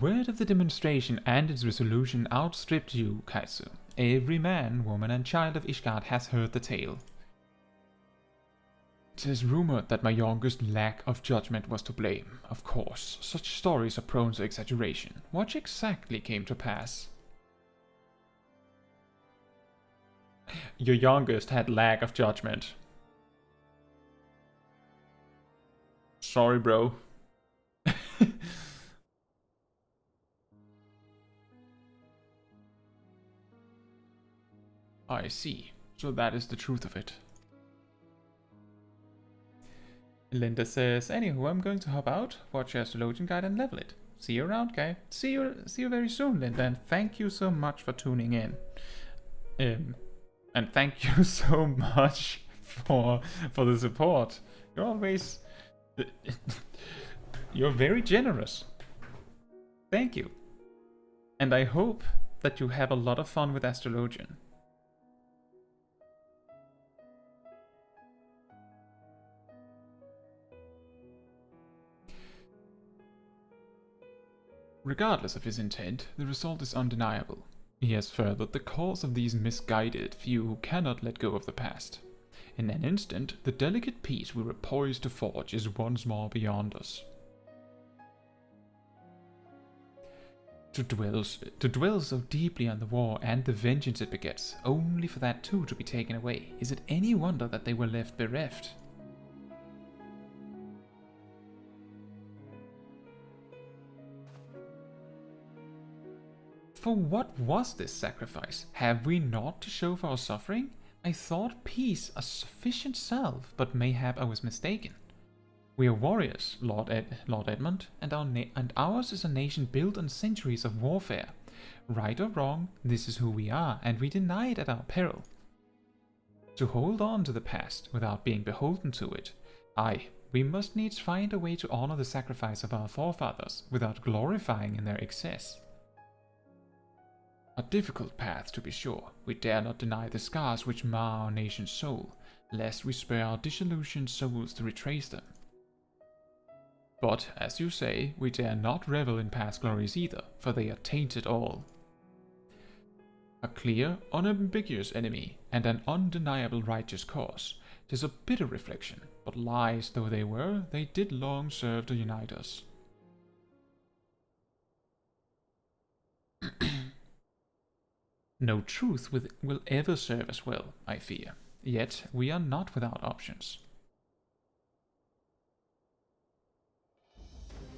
Speaker 1: Word of the demonstration and its resolution outstripped you, Caetsu. Every man, woman and child of Ishgard has heard the tale. 'Tis rumored that my youngest lack of judgment was to blame. Of course, such stories are prone to exaggeration. What exactly came to pass? Your youngest had lack of judgment. Sorry, bro. I see. So that is the truth of it. Linda says, anywho, I'm going to hop out, watch your astrologian guide and level it. See you around, guy. See you very soon, Linda, and thank you so much for tuning in. And thank you so much for the support. You're always... You're very generous. Thank you. And I hope that you have a lot of fun with astrologian. Regardless of his intent, the result is undeniable. He has furthered the cause of these misguided few who cannot let go of the past. In an instant, the delicate peace we were poised to forge is once more beyond us. To dwell so deeply on the war and the vengeance it begets, only for that too to be taken away, is it any wonder that they were left bereft? For what was this sacrifice? Have we naught to show for our suffering? I thought peace a sufficient salve, but mayhap I was mistaken. We are warriors, Lord Edmund, and ours is a nation built on centuries of warfare. Right or wrong, this is who we are, and we deny it at our peril. To hold on to the past without being beholden to it, aye, we must needs find a way to honor the sacrifice of our forefathers without glorifying in their excess. A difficult path, to be sure. We dare not deny the scars which mar our nation's soul, lest we spare our disillusioned souls to retrace them. But, as you say, we dare not revel in past glories either, for they are tainted all. A clear, unambiguous enemy, and an undeniable righteous cause. 'Tis a bitter reflection, but lies though they were, they did long serve to unite us. No truth will ever serve us well, I fear. Yet we are not without options.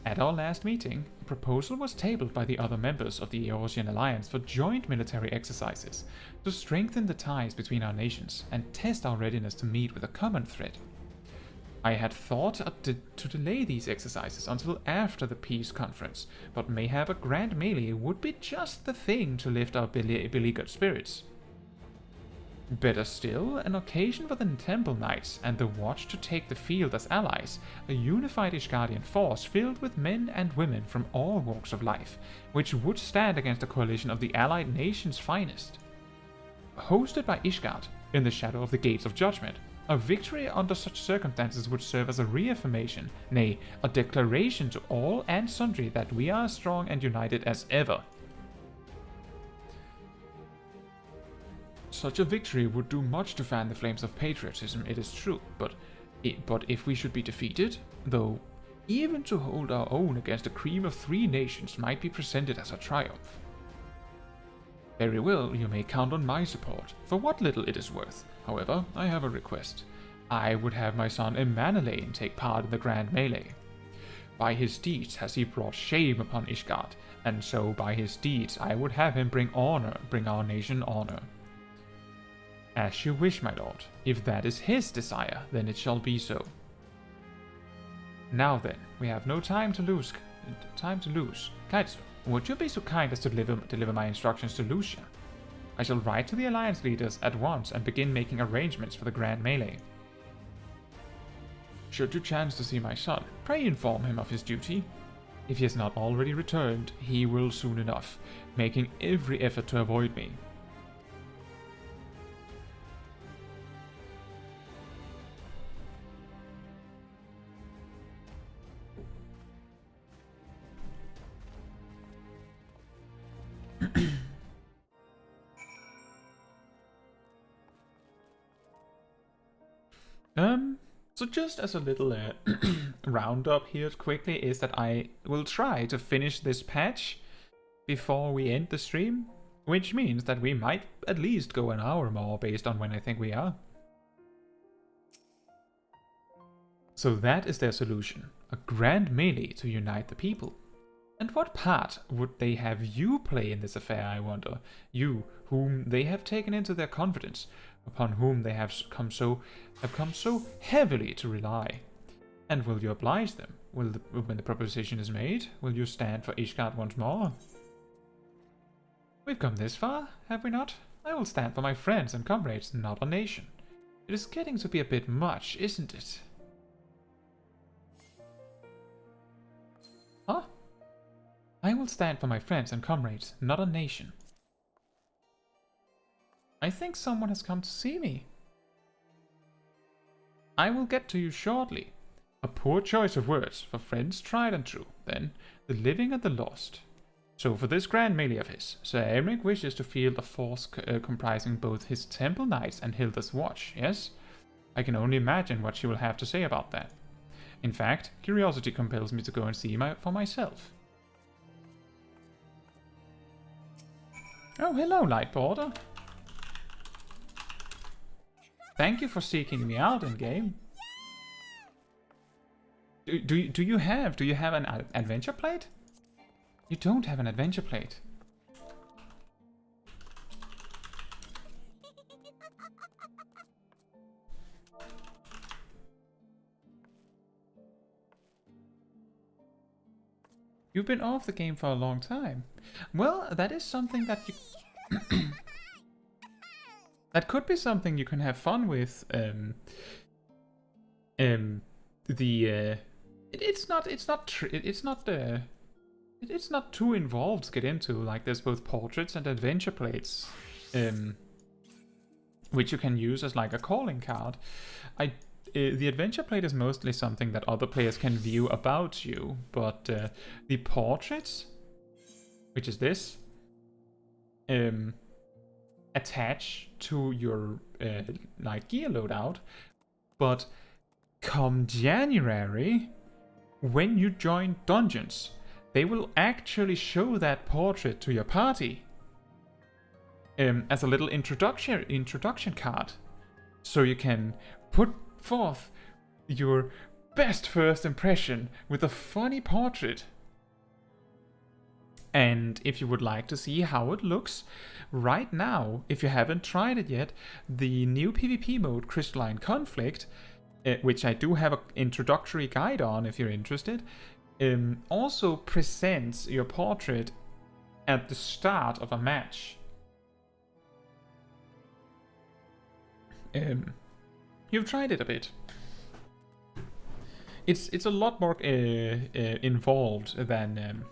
Speaker 1: At our last meeting, a proposal was tabled by the other members of the Eorzean Alliance for joint military exercises to strengthen the ties between our nations and test our readiness to meet with a common threat. I had thought to delay these exercises until after the peace conference, but mayhap a grand melee would be just the thing to lift our beleaguered spirits. Better still, an occasion for the Temple Knights and the Watch to take the field as allies, a unified Ishgardian force filled with men and women from all walks of life, which would stand against a coalition of the allied nation's finest. Hosted by Ishgard, in the shadow of the Gates of Judgment, a victory under such circumstances would serve as a reaffirmation, nay, a declaration to all and sundry that we are as strong and united as ever. Such a victory would do much to fan the flames of patriotism, it is true, but if we should be defeated, though, even to hold our own against a cream of 3 nations might be presented as a triumph. Very well, you may count on my support, for what little it is worth. However, I have a request. I would have my son Emanelain take part in the grand melee. By his deeds has he brought shame upon Ishgard, and so by his deeds I would have him bring our nation honor. As you wish, my lord. If that is his desire, then it shall be so. Now then, we have no time to lose. Kaetsu, would you be so kind as to deliver my instructions to Lucia? I shall write to the Alliance leaders at once and begin making arrangements for the Grand Melee. Should you chance to see my son, pray inform him of his duty. If he has not already returned, he will soon enough, making every effort to avoid me. So just as a little roundup here quickly is that I will try to finish this patch before we end the stream, which means that we might at least go an hour more based on when I think we are. So that is their solution, a grand melee to unite the people. And what part would they have you play in this affair, I wonder? You, whom they have taken into their confidence, upon whom they have come so heavily to rely. And will you oblige them? When the proposition is made, will you stand for Ishgard once more? We've come this far, have we not? I will stand for my friends and comrades, not a nation. It is getting to be a bit much, isn't it? Huh? I will stand for my friends and comrades, not a nation. I think someone has come to see me. I will get to you shortly. A poor choice of words, for friends tried and true, then, the living and the lost. So for this grand melee of his, Sir Aymeric wishes to field a force comprising both his Temple Knights and Hilda's Watch, yes? I can only imagine what she will have to say about that. In fact, curiosity compels me to go and see for myself. Oh, hello, Light Porter. Thank you for seeking me out in game. Do you have an adventure plate? You don't have an adventure plate. You've been off the game for a long time. Well, that is something that you that could be something you can have fun with. It's not too involved to get into. Like, there's both portraits and adventure plates, which you can use as like a calling card. The adventure plate is mostly something that other players can view about you, but the portraits, which is this, attach to your like gear loadout. But come January, when you join dungeons, they will actually show that portrait to your party as a little introduction card, so you can put forth your best first impression with a funny portrait. And if you would like to see how it looks, right now, if you haven't tried it yet, the new PvP mode, Crystalline Conflict, which I do have an introductory guide on if you're interested, also presents your portrait at the start of a match. You've tried it a bit. It's a lot more involved than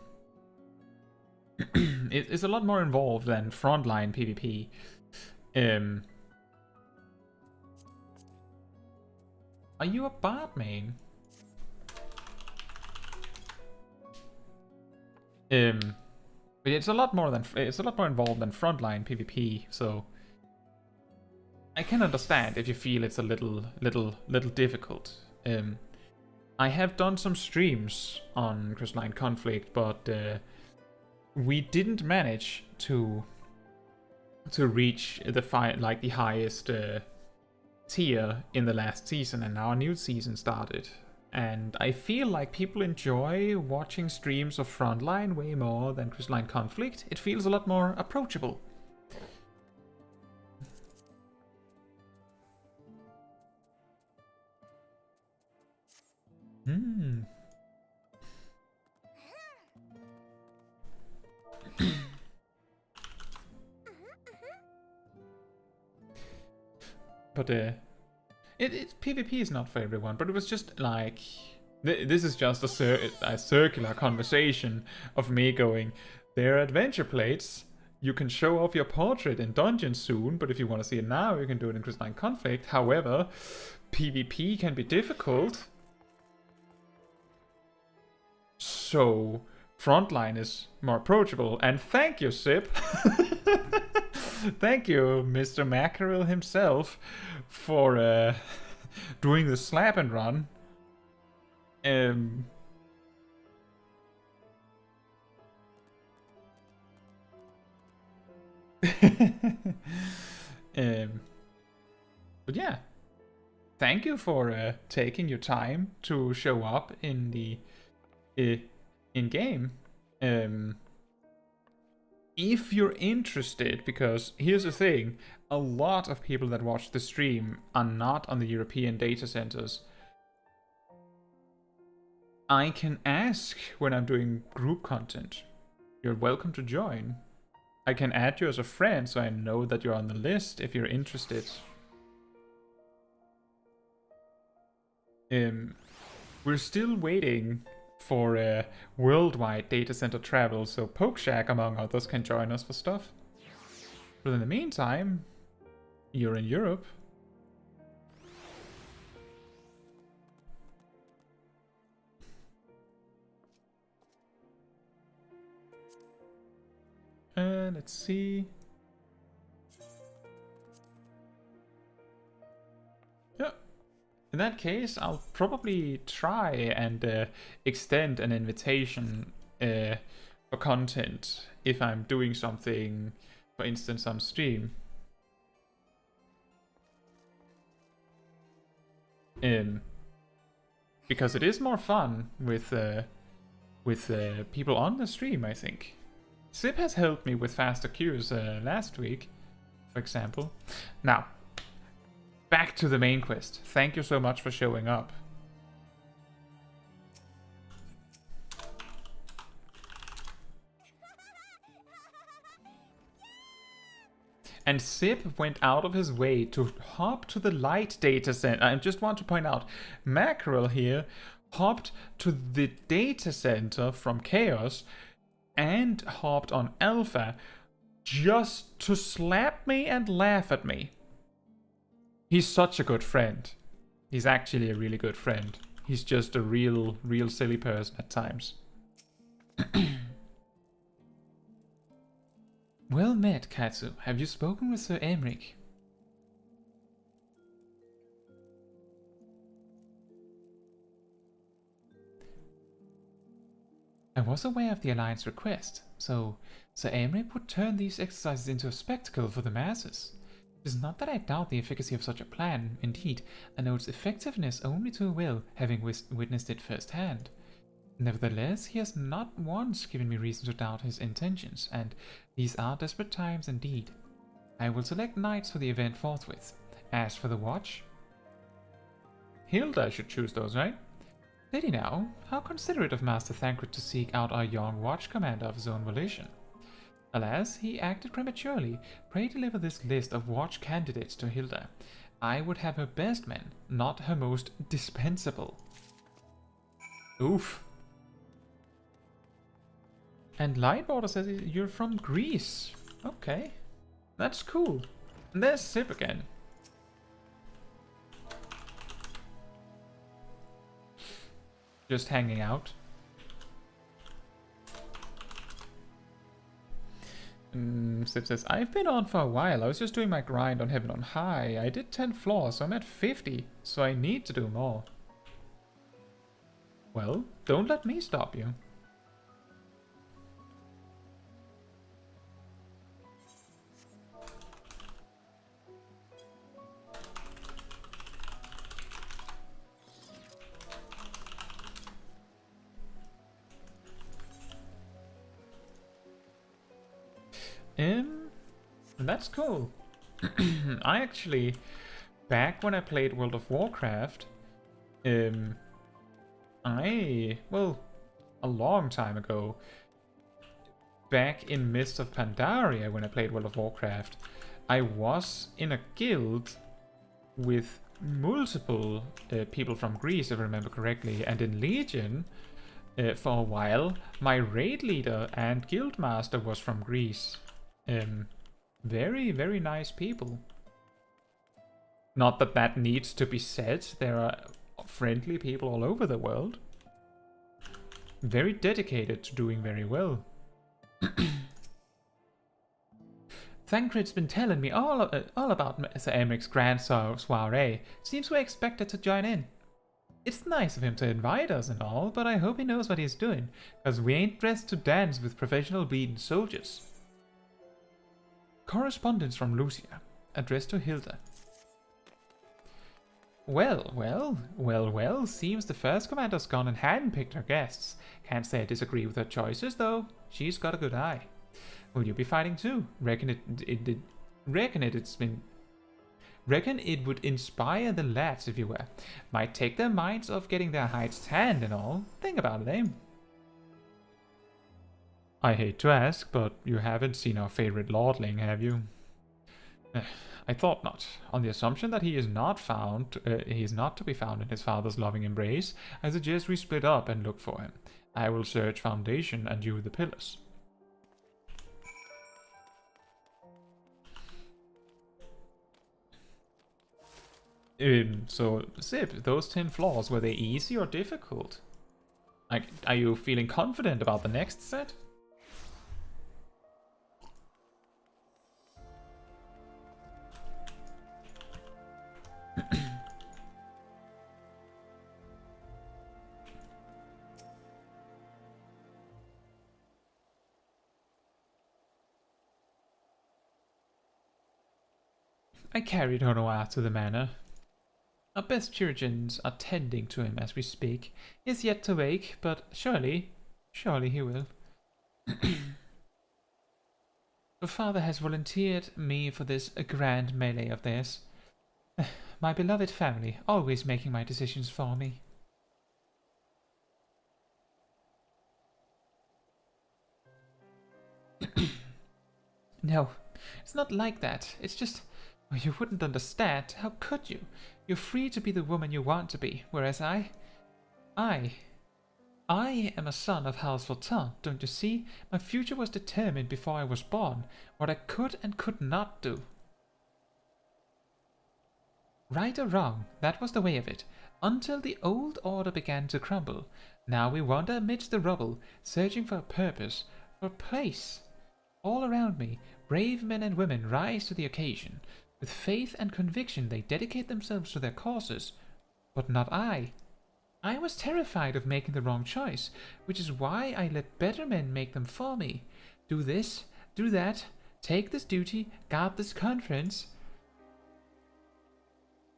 Speaker 1: it's a lot more involved than frontline PvP. Are you a bard main? But it's a lot more involved than frontline PvP, so I can understand if you feel it's a little difficult. I have done some streams on Crystalline Conflict, but we didn't manage to reach the highest tier in the last season, and now a new season started. And I feel like people enjoy watching streams of Frontline way more than Crystalline Conflict. It feels a lot more approachable. Hmm. But PvP is not for everyone, but it was just like... This is just a circular conversation of me going, there are adventure plates, you can show off your portrait in dungeons soon, but if you want to see it now, you can do it in Crystalline Conflict. However, PvP can be difficult. So, Frontline is more approachable. And thank you, Sip. Thank you, Mr. Mackerel himself, for doing the slap and run. But yeah, thank you for taking your time to show up in the in game. If you're interested, because here's the thing, a lot of people that watch the stream are not on the European data centers. I can ask when I'm doing group content. You're welcome to join. I can add you as a friend so I know that you're on the list if you're interested. We're still waiting for worldwide data center travel, so PokeShack, among others, can join us for stuff. But in the meantime, you're in Europe. Let's see. Yeah. In that case, I'll probably try and extend an invitation for content if I'm doing something, for instance, on stream. Because it is more fun with people on the stream, I think. Sip has helped me with faster queues last week, for example. Now, back to the main quest. Thank you so much for showing up. And Sip went out of his way to hop to the light data center. I just want to point out, Mackerel here hopped to the data center from Chaos and hopped on Alpha just to slap me and laugh at me. He's such a good friend. He's actually a really good friend. He's just a real silly person at times. Well met, Caetsu. Have you spoken with Sir Aymeric? I was aware of the Alliance request, so Sir Aymeric would turn these exercises into a spectacle for the masses. It is not that I doubt the efficacy of such a plan. Indeed, I know its effectiveness only too well, having witnessed it firsthand. Nevertheless, he has not once given me reason to doubt his intentions, and these are desperate times indeed. I will select knights for the event forthwith. As for the watch... Hilda should choose those, right? Lady now, how considerate of Master Thancred to seek out our young watch commander of his own volition. Alas, he acted prematurely. Pray deliver this list of watch candidates to Hilda. I would have her best men, not her most dispensable. Oof. And Lightwater says you're from Greece. Okay. That's cool. And there's Sip again. Just hanging out. Sip says, I've been on for a while. I was just doing my grind on Heaven on High. I did 10 floors, so I'm at 50. So I need to do more. Well, don't let me stop you. That's cool. I actually, back when I played World of Warcraft, well, a long time ago, back in Mist of Pandaria when I played World of Warcraft, I was in a guild with multiple people from Greece, if I remember correctly, and in Legion, for a while, my raid leader and guild master was from Greece. Very, very nice people. Not that that needs to be said, there are friendly people all over the world. Very dedicated to doing very well. Thancred's been telling me all about Sir Emmerich's grand soiree. Seems we're expected to join in. It's nice of him to invite us and all, but I hope he knows what he's doing, cause we ain't dressed to dance with professional bleeding soldiers. Correspondence from Lucia, addressed to Hilda. Well, seems the first commander's gone and handpicked her guests. Can't say I disagree with her choices, though. She's got a good eye. Will you be fighting too? Reckon it would inspire the lads if you were. Might take their minds off getting their hides tanned and all. Think about it, eh? I hate to ask, but you haven't seen our favorite lordling, have you? I thought not. On the assumption that he is not to be found in his father's loving embrace, I suggest we split up and look for him. I will search Foundation and you the pillars. So, Zip, those 10 floors, were they easy or difficult? Like, are you feeling confident about the next set? I carried Honoir to the manor. Our best chirurgeons are tending to him as we speak. He is yet to wake, but surely he will. Your father has volunteered me for this grand melee of theirs. My beloved family, always making my decisions for me. No, it's not like that. It's just... Well, you wouldn't understand. How could you? You're free to be the woman you want to be, whereas I am a son of House Voltan, don't you see? My future was determined before I was born, what I could and could not do. Right or wrong, that was the way of it, until the old order began to crumble. Now we wander amidst the rubble, searching for a purpose, for a place. All around me, brave men and women rise to the occasion. With faith and conviction they dedicate themselves to their causes, but not I. I was terrified of making the wrong choice, which is why I let better men make them for me. Do this, do that, take this duty, guard this conference.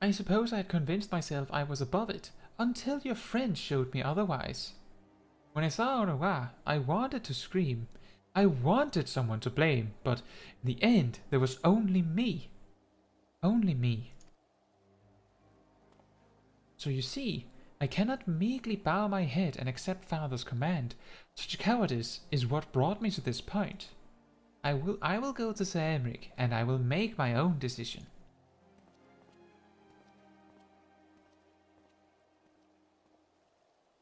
Speaker 1: I suppose I had convinced myself I was above it, until your friends showed me otherwise. When I saw Honoir, I wanted to scream. I wanted someone to blame, but in the end there was only me. Only me. So you see, I cannot meekly bow my head and accept Father's command. Such cowardice is what brought me to this point. I will go to Sir Emmerich, and I will make my own decision.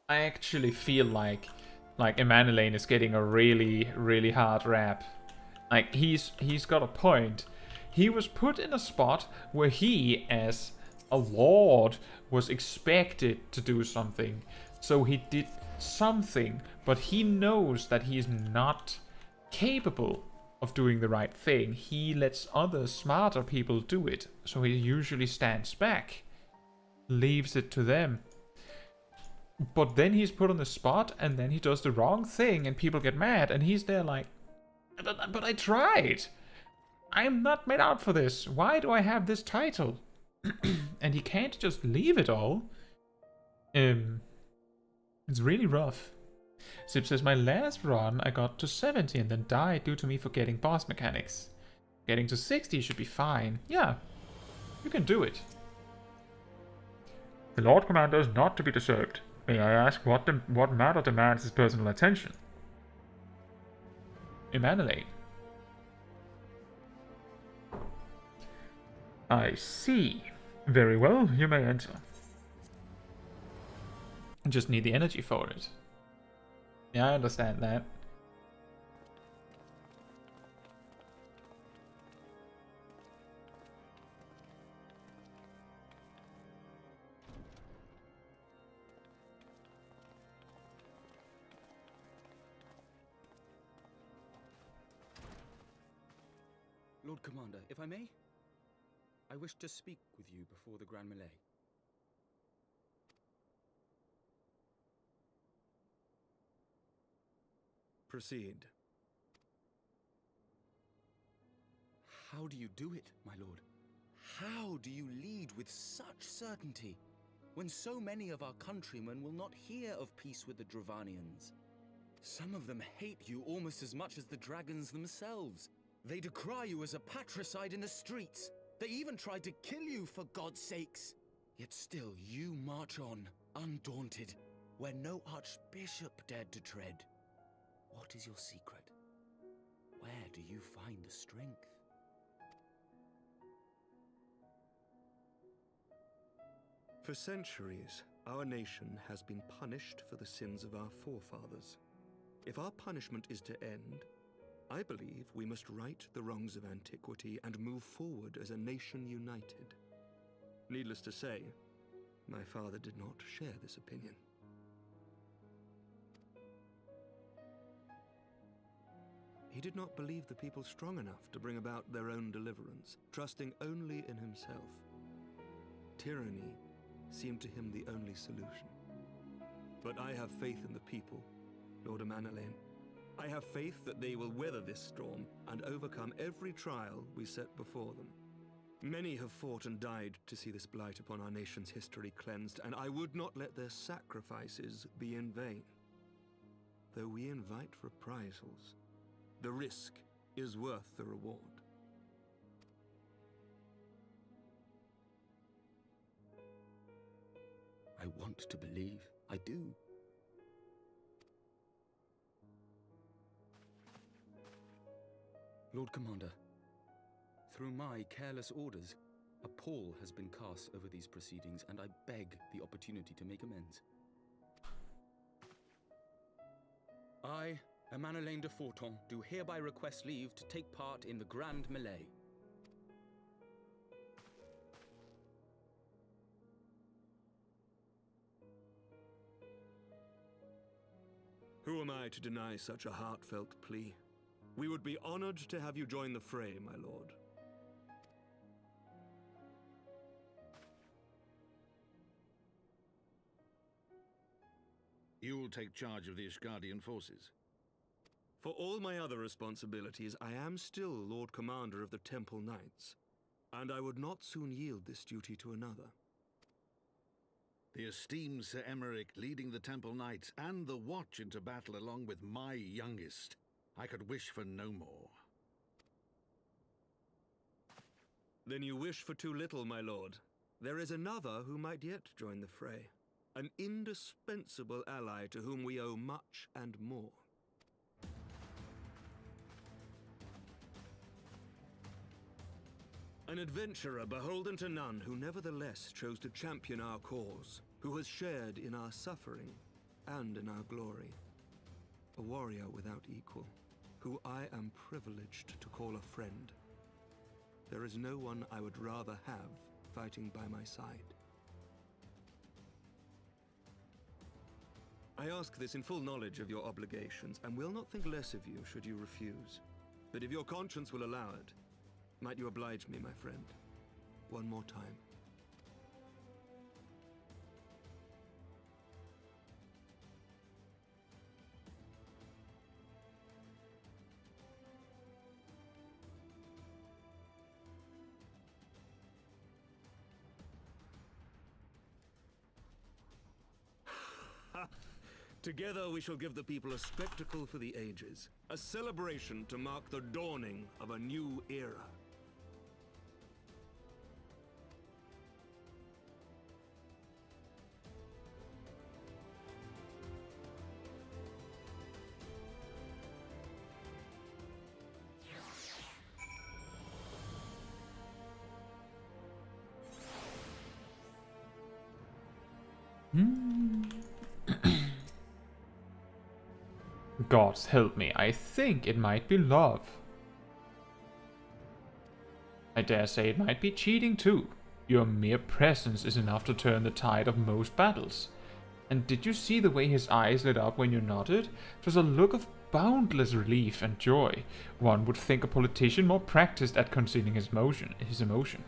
Speaker 1: I actually feel like Emanuelane is getting a really, really hard rap. Like, he's got a point. He was put in a spot where he, as a lord, was expected to do something. So he did something, but he knows that he is not capable of doing the right thing. He lets other smarter people do it, so he usually stands back, leaves it to them. But then he's put on the spot, and then he does the wrong thing, and people get mad, and he's there like, but I tried! I'm not made out for this. Why do I have this title? And he can't just leave it all. It's really rough. Zip says, my last run I got to 70 and then died due to me forgetting boss mechanics. Getting to 60 should be fine. Yeah, you can do it. The Lord Commander is not to be disturbed. May I ask what matter demands his personal attention? Emanuele. I see. Very well, you may enter. I just need the energy for it. Yeah, I understand that.
Speaker 21: Lord Commander, if I may? I wish to speak with you before the Grand Melee.
Speaker 2: Proceed.
Speaker 21: How do you do it, my lord? How do you lead with such certainty, when so many of our countrymen will not hear of peace with the Dravanians? Some of them hate you almost as much as the dragons themselves. They decry you as a patricide in the streets. They even tried to kill you, for God's sakes. Yet still you march on, undaunted, where no archbishop dared to tread. What is your secret? Where do you find the strength?
Speaker 2: For centuries, our nation has been punished for the sins of our forefathers. If our punishment is to end, I believe we must right the wrongs of antiquity and move forward as a nation united. Needless to say, my father did not share this opinion. He did not believe the people strong enough to bring about their own deliverance, trusting only in himself. Tyranny seemed to him the only solution. But I have faith in the people, Lord Emanuele. I have faith that they will weather this storm and overcome every trial we set before them. Many have fought and died to see this blight upon our nation's history cleansed, and I would not let their sacrifices be in vain. Though we invite reprisals, the risk is worth the reward.
Speaker 21: I want to believe. I do. Lord Commander, through my careless orders, a pall has been cast over these proceedings, and I beg the opportunity to make amends. I, Emanuele de Forton, do hereby request leave to take part in the Grand Melee.
Speaker 2: Who am I to deny such a heartfelt plea? We would be honored to have you join the fray, my lord.
Speaker 5: You'll take charge of the Ishgardian forces.
Speaker 2: For all my other responsibilities, I am still Lord Commander of the Temple Knights, and I would not soon yield this duty to another.
Speaker 5: The esteemed Sir Emeric leading the Temple Knights and the Watch into battle along with my youngest. I could wish for no more.
Speaker 2: Then you wish for too little, my lord. There is another who might yet join the fray. An indispensable ally to whom we owe much and more. An adventurer beholden to none who nevertheless chose to champion our cause, who has shared in our suffering and in our glory. A warrior without equal, who I am privileged to call a friend. There is no one I would rather have fighting by my side. I ask this in full knowledge of your obligations, and will not think less of you should you refuse. But if your conscience will allow it, might you oblige me, my friend, one more time? Together we shall give the people a spectacle for the ages, a celebration to mark the dawning of a new era.
Speaker 1: Gods help me, I think it might be love. I dare say it might be cheating too. Your mere presence is enough to turn the tide of most battles. And did you see the way his eyes lit up when you nodded? It was a look of boundless relief and joy. One would think a politician more practiced at concealing his emotion.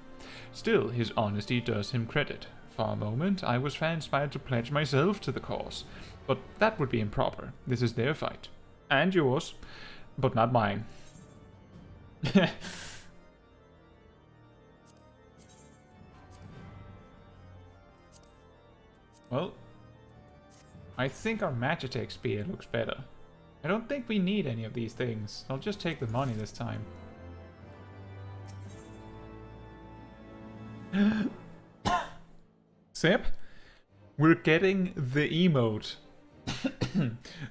Speaker 1: Still, his honesty does him credit. For a moment, I was inspired to pledge myself to the cause. But that would be improper. This is their fight. And yours. But not mine. Well, I think our Magitech spear looks better. I don't think we need any of these things. I'll just take the money this time. Sep, we're getting the emote.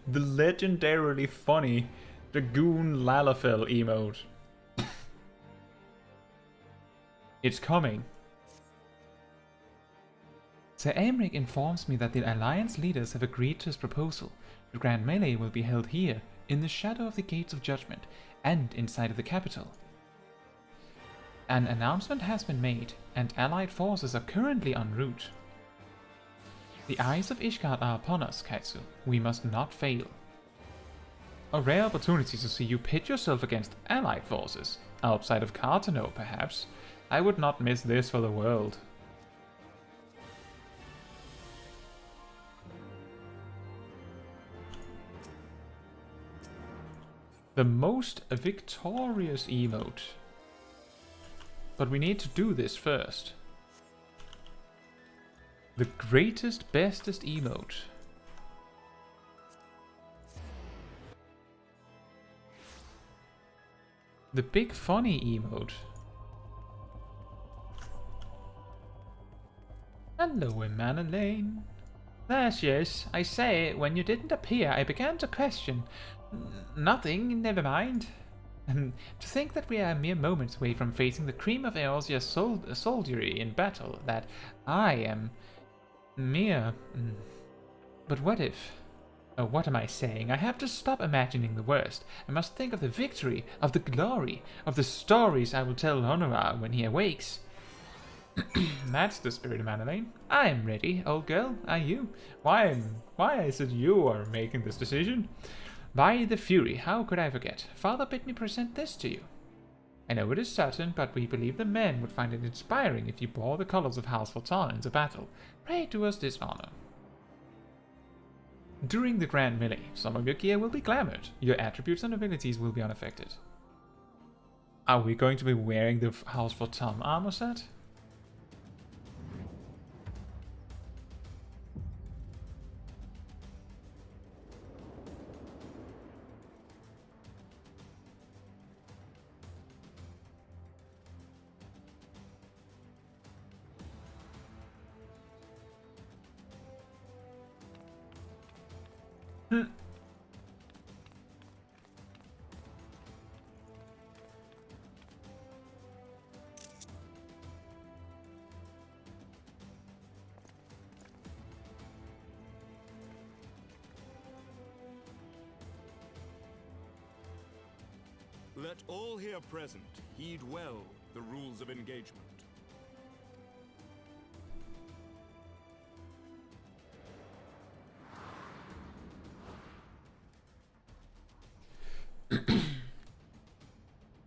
Speaker 1: The legendarily funny Dragoon Lalafell emote. It's coming. Sir Aymeric informs me that the Alliance leaders have agreed to his proposal. The Grand Melee will be held here, in the shadow of the Gates of Judgment, and inside of the capital. An announcement has been made, and Allied forces are currently en route. The eyes of Ishgard are upon us, Caetsu. We must not fail. A rare opportunity to see you pit yourself against Allied forces. Outside of Cartano, perhaps. I would not miss this for the world. The most victorious emote. But we need to do this first. The greatest, bestest emote. The big funny emote. Hello, Emanuele. There she is. I say, when you didn't appear, I began to question. Nothing, never mind. To think that we are mere moments away from facing the cream of Eorzea's soldiery in battle, that I am mere... But what if... Oh, what am I saying? I have to stop imagining the worst. I must think of the victory, of the glory, of the stories I will tell Honorar when he awakes. That's the spirit, Emanuele. I am ready, old girl. Are you? Why is it you are making this decision? By the Fury, how could I forget? Father bid me present this to you. I know it is certain, but we believe the men would find it inspiring if you bore the colors of House Fortan into battle. Pray do us this honor. During the Grand Melee, some of your gear will be glamored. Your attributes and abilities will be unaffected. Are we going to be wearing the House Fortan armor set?
Speaker 4: Let all here present heed well the rules of engagement.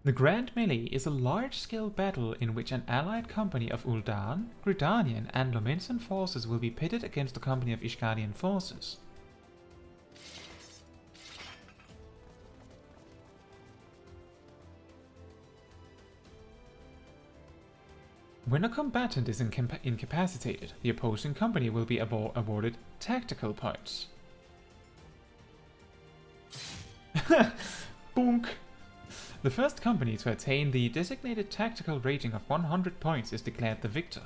Speaker 1: The Grand Melee is a large-scale battle in which an allied company of Ul'dan, Gridanian and Lomensan forces will be pitted against a company of Ishgardian forces. When a combatant is incapacitated, the opposing company will be awarded tactical points. Boonk! The first company to attain the designated tactical rating of 100 points is declared the victor.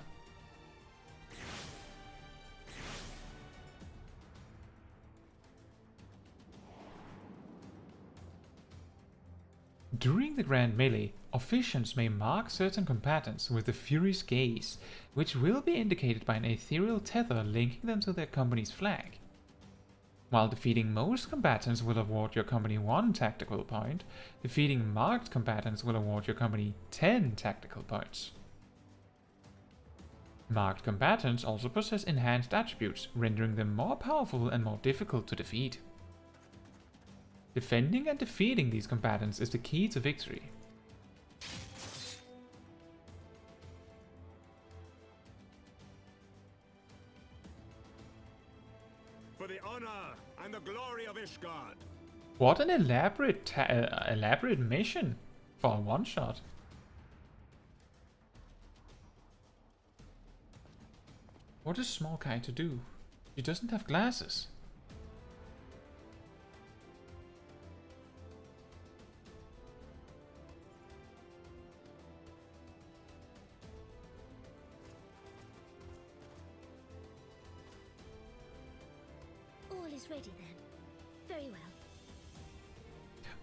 Speaker 1: During the Grand Melee, officiants may mark certain combatants with the Fury's Gaze, which will be indicated by an ethereal tether linking them to their company's flag. While defeating most combatants will award your company 1 tactical point, defeating marked combatants will award your company 10 tactical points. Marked combatants also possess enhanced attributes, rendering them more powerful and more difficult to defeat. Defending and defeating these combatants is the key to victory.
Speaker 4: For the honor and the glory of Ishgard.
Speaker 1: What an elaborate mission for a one-shot. What does Smol Caetsu do? He doesn't have glasses.
Speaker 14: All is ready then. Very well.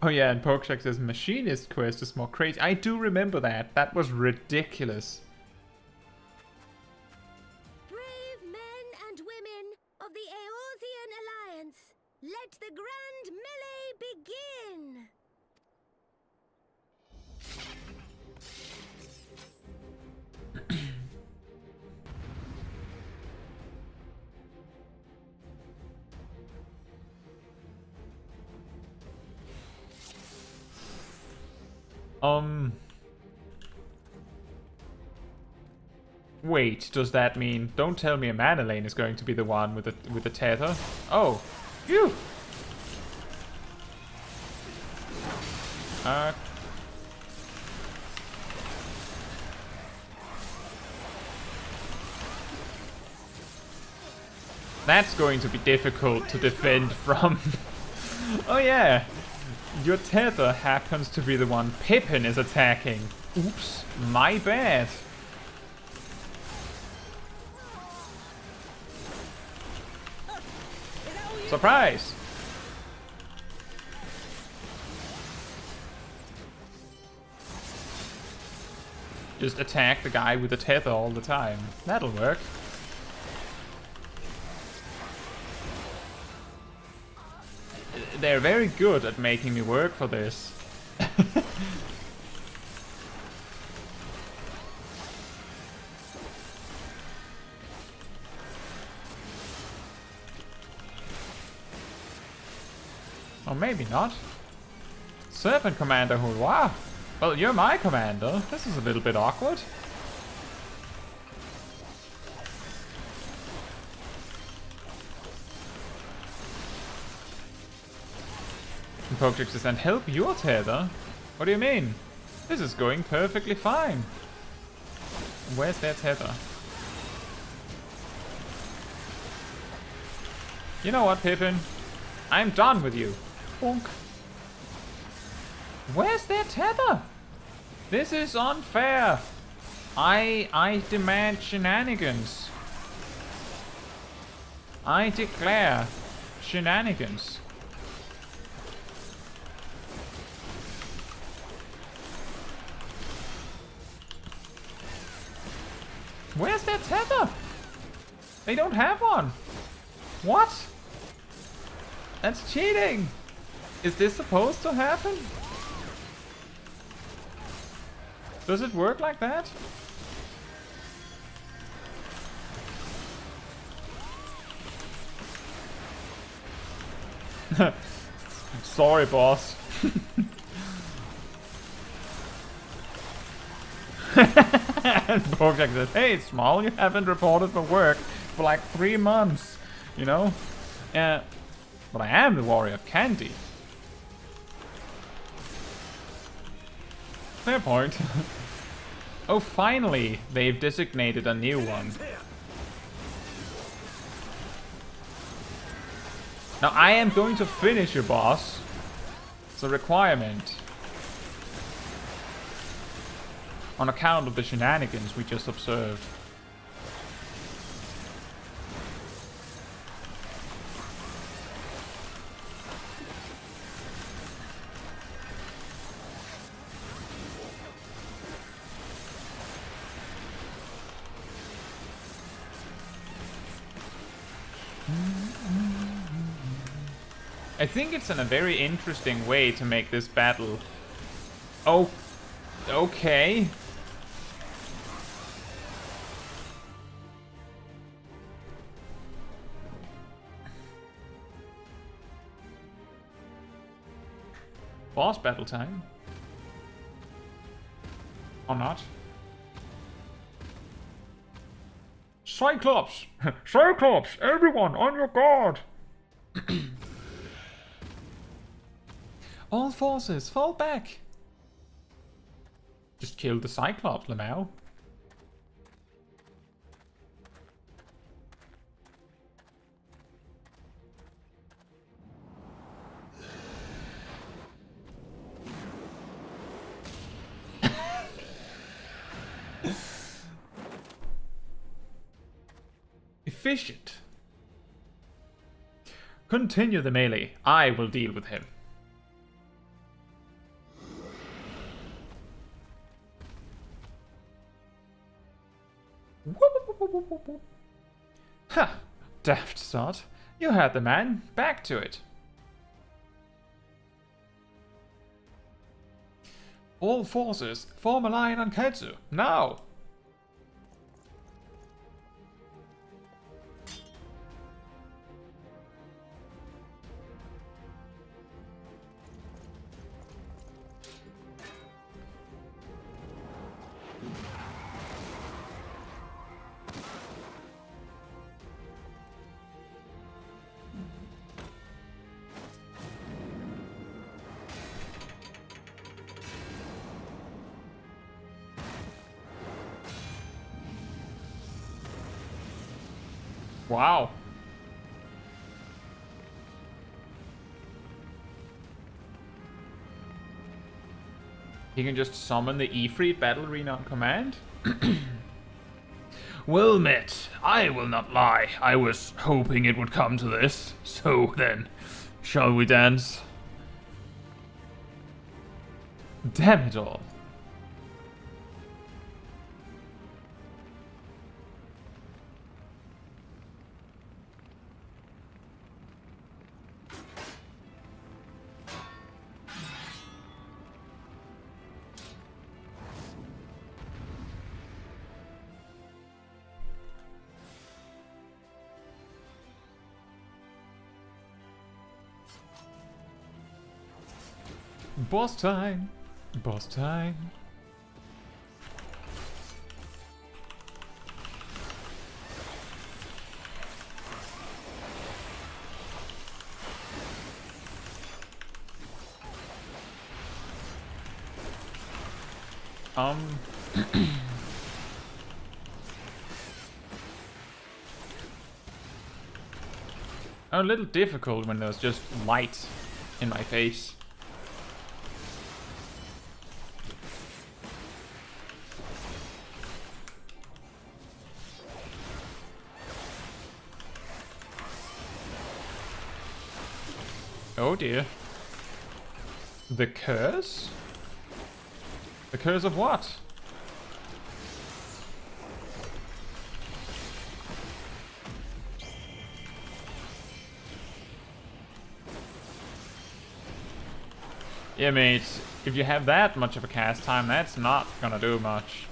Speaker 1: Oh yeah, and Pokeshak says Machinist quest is more crazy. I do remember that. That was ridiculous.
Speaker 14: Brave men and women of the Eorzean Alliance, let the grand melee begin!
Speaker 1: Wait, does that mean... Don't tell me a mana lane is going to be the one with the tether. Oh, phew! That's going to be difficult to defend from. Oh yeah, your tether happens to be the one Pippin is attacking. Oops, my bad. Surprise! Just attack the guy with the tether all the time. That'll work. They're very good at making me work for this. Or maybe not. Serpent Commander Hurrah! Well, you're my commander. This is a little bit awkward. And Pokeshak says, and help your tether? What do you mean? This is going perfectly fine. Where's their tether? You know what, Pippin? I'm done with you. Bonk. Where's their tether? This is unfair. I demand shenanigans. I declare shenanigans. Where's their tether? They don't have one. What? That's cheating. Is this supposed to happen? Does it work like that? Sorry, boss. And Pokeshak says, hey, Smol, you haven't reported for work for like 3 months. You know? But I am the warrior of candy. Fair point. Oh, finally, they've designated a new one. Now, I am going to finish you, boss. It's a requirement. On account of the shenanigans we just observed. I think it's in a very interesting way to make this battle. Oh, okay. Boss battle time. Or not. Cyclops! Cyclops! Everyone on your guard! All forces, fall back! Just kill the Cyclops, Lamau. Efficient. Continue the melee. I will deal with him. Ha! Daft sod. You heard the man. Back to it. All forces, form a line on Caetsu. Now! Wow. He can just summon the Ifrit Battle Arena on command? Well met. I will not lie. I was hoping it would come to this. So then, shall we dance? Damn it all. Boss time! Boss time! A little difficult when there's just light in my face. Oh dear. The curse? The curse of what? Yeah, mate, if you have that much of a cast time, that's not gonna do much.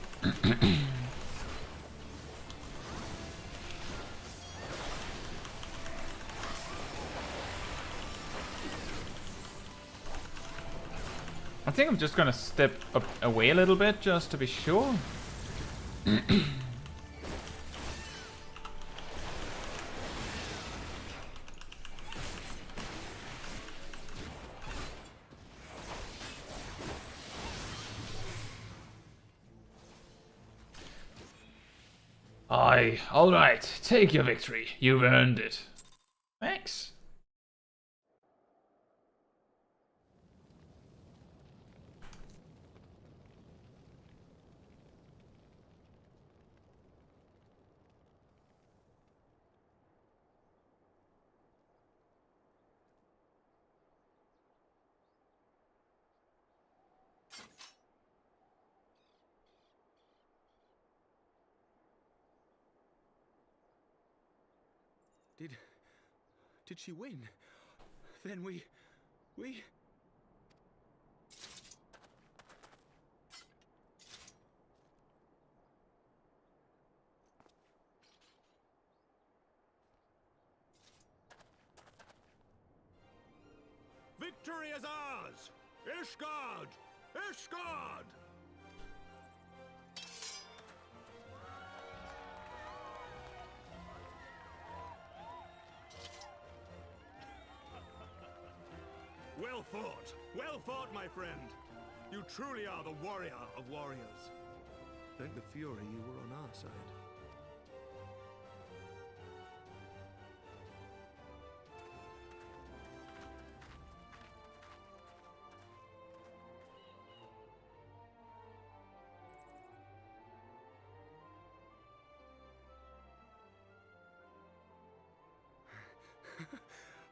Speaker 1: I think I'm just gonna step up away a little bit just to be sure. Aye, alright, take your victory. You've earned it. Thanks.
Speaker 21: Did she win? Then we...
Speaker 4: Victory is ours! Ishgard! Ishgard! Well fought! Well fought, my friend! You truly are the warrior of warriors.
Speaker 2: Thank the Fury you were on our side.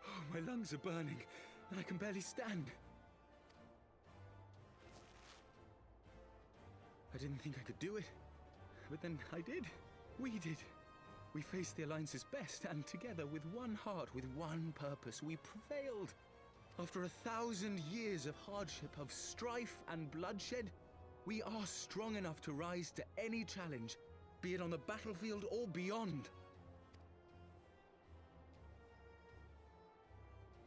Speaker 21: Oh, my lungs are burning, and I can barely stand. I didn't think I could do it, but then I did. We did. We faced the Alliance's best, and together, with one heart, with one purpose, we prevailed. After 1,000 years of hardship, of strife and bloodshed, we are strong enough to rise to any challenge, be it on the battlefield or beyond.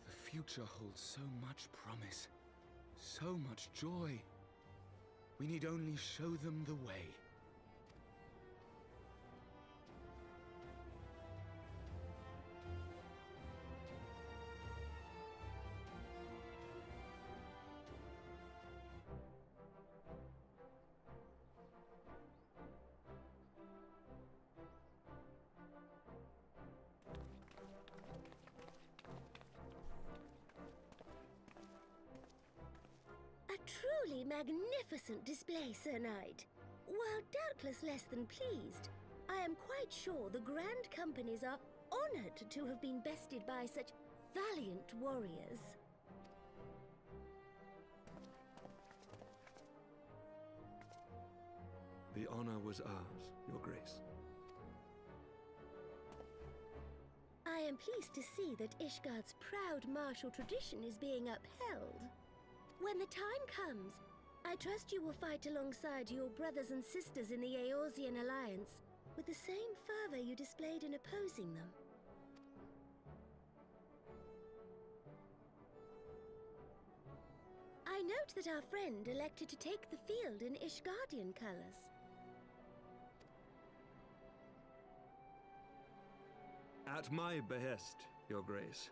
Speaker 21: The future holds so much promise, so much joy. We need only show them the way.
Speaker 14: A truly magnificent display, Sir Knight. While doubtless less than pleased, I am quite sure the Grand Companies are honored to have been bested by such valiant warriors.
Speaker 2: The honor was ours, Your Grace.
Speaker 14: I am pleased to see that Ishgard's proud martial tradition is being upheld. When the time comes, I trust you will fight alongside your brothers and sisters in the Eorzean Alliance with the same fervor you displayed in opposing them. I note that our friend elected to take the field in Ishgardian colors.
Speaker 2: At my behest, Your Grace.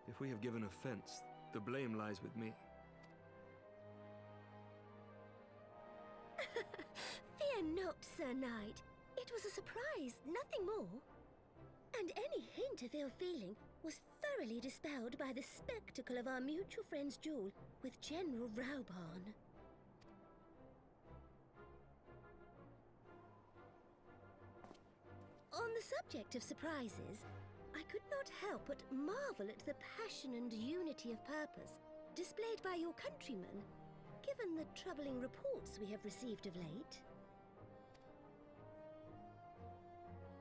Speaker 2: If we have given offense, the blame lies with me.
Speaker 14: Fear not, Sir Knight. It was a surprise, nothing more. And any hint of ill feeling was thoroughly dispelled by the spectacle of our mutual friend's duel with General Rauban. On the subject of surprises, I could not help but marvel at the passion and unity of purpose displayed by your countrymen, given the troubling reports we have received of late.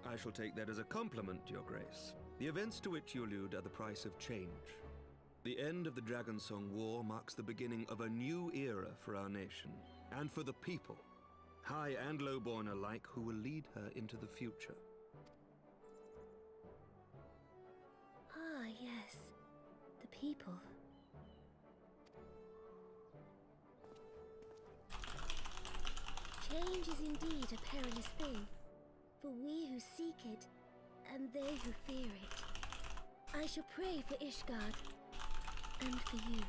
Speaker 2: I shall take that as a compliment, Your Grace. The events to which you allude are the price of change. The end of the Dragonsong War marks the beginning of a new era for our nation, and for the people, high and lowborn alike, who will lead her into the future.
Speaker 14: Ah, yes. The people. Change is indeed a perilous thing, for we who seek it, and they who fear it. I shall pray for Ishgard, and for you.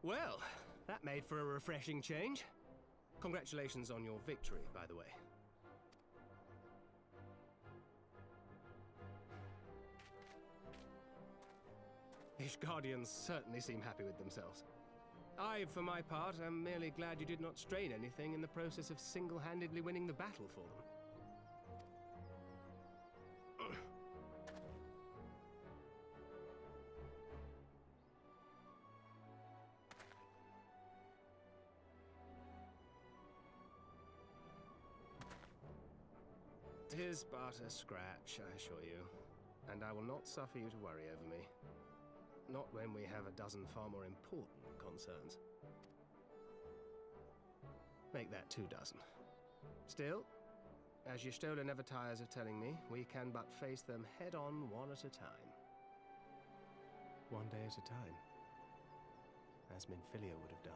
Speaker 11: Well, that made for a refreshing change. Congratulations on your victory, by the way. Ishgardians certainly seem happy with themselves. I, for my part, am merely glad you did not strain anything in the process of single-handedly winning the battle for them. is but a scratch, I assure you. And I will not suffer you to worry over me. Not when we have a dozen far more important concerns. Make that 2 dozen. Still, as Y'shtola never tires of telling me, we can but face them head-on one at a time. One day at a time. As Minfilia would have done.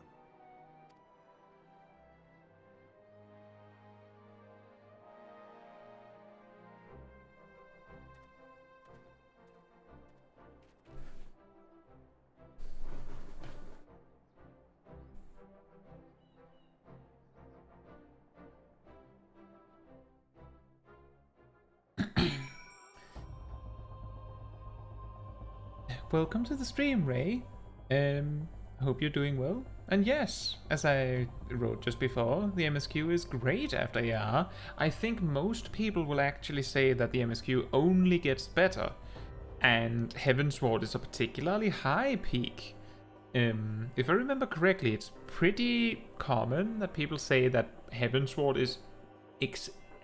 Speaker 1: Welcome to the stream, Ray. Hope you're doing well. And yes, as I wrote just before, the MSQ is great after AR. I think most people will actually say that the MSQ only gets better. And Heavensward is a particularly high peak. If I remember correctly, it's pretty common that people say that Heavensward is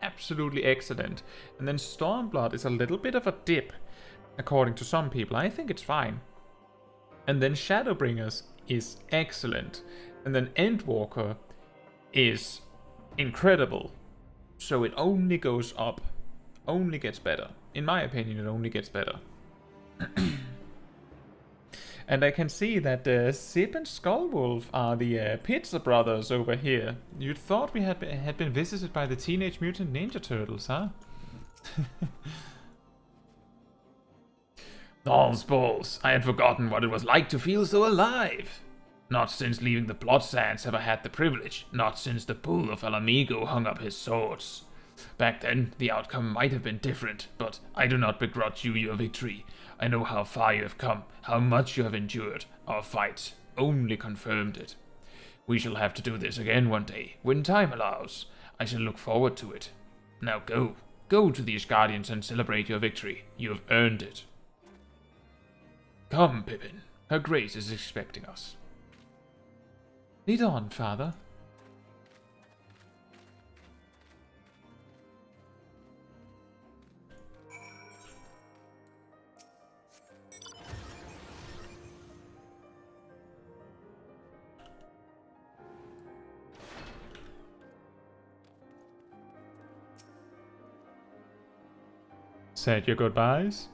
Speaker 1: absolutely excellent. And then Stormblood is a little bit of a dip. According to some people, I think it's fine. And then Shadowbringers is excellent. And then Endwalker is incredible. So it only goes up. Only gets better. In my opinion, it only gets better. And I can see that Zip and Skullwolf are the Pizza Brothers over here. You'd thought we had been visited by the Teenage Mutant Ninja Turtles, huh?
Speaker 6: Balls, I had forgotten what it was like to feel so alive. Not since leaving the Blood Sands have I had the privilege, not since the Bull of Alamigo hung up his swords. Back then, the outcome might have been different, but I do not begrudge you your victory. I know how far you have come, how much you have endured. Our fight only confirmed it. We shall have to do this again one day, when time allows. I shall look forward to it. Now go. Go to the Ishgardians and celebrate your victory. You have earned it. Come, Pippin. Her Grace is expecting us.
Speaker 1: Lead on, Father. Said your goodbyes?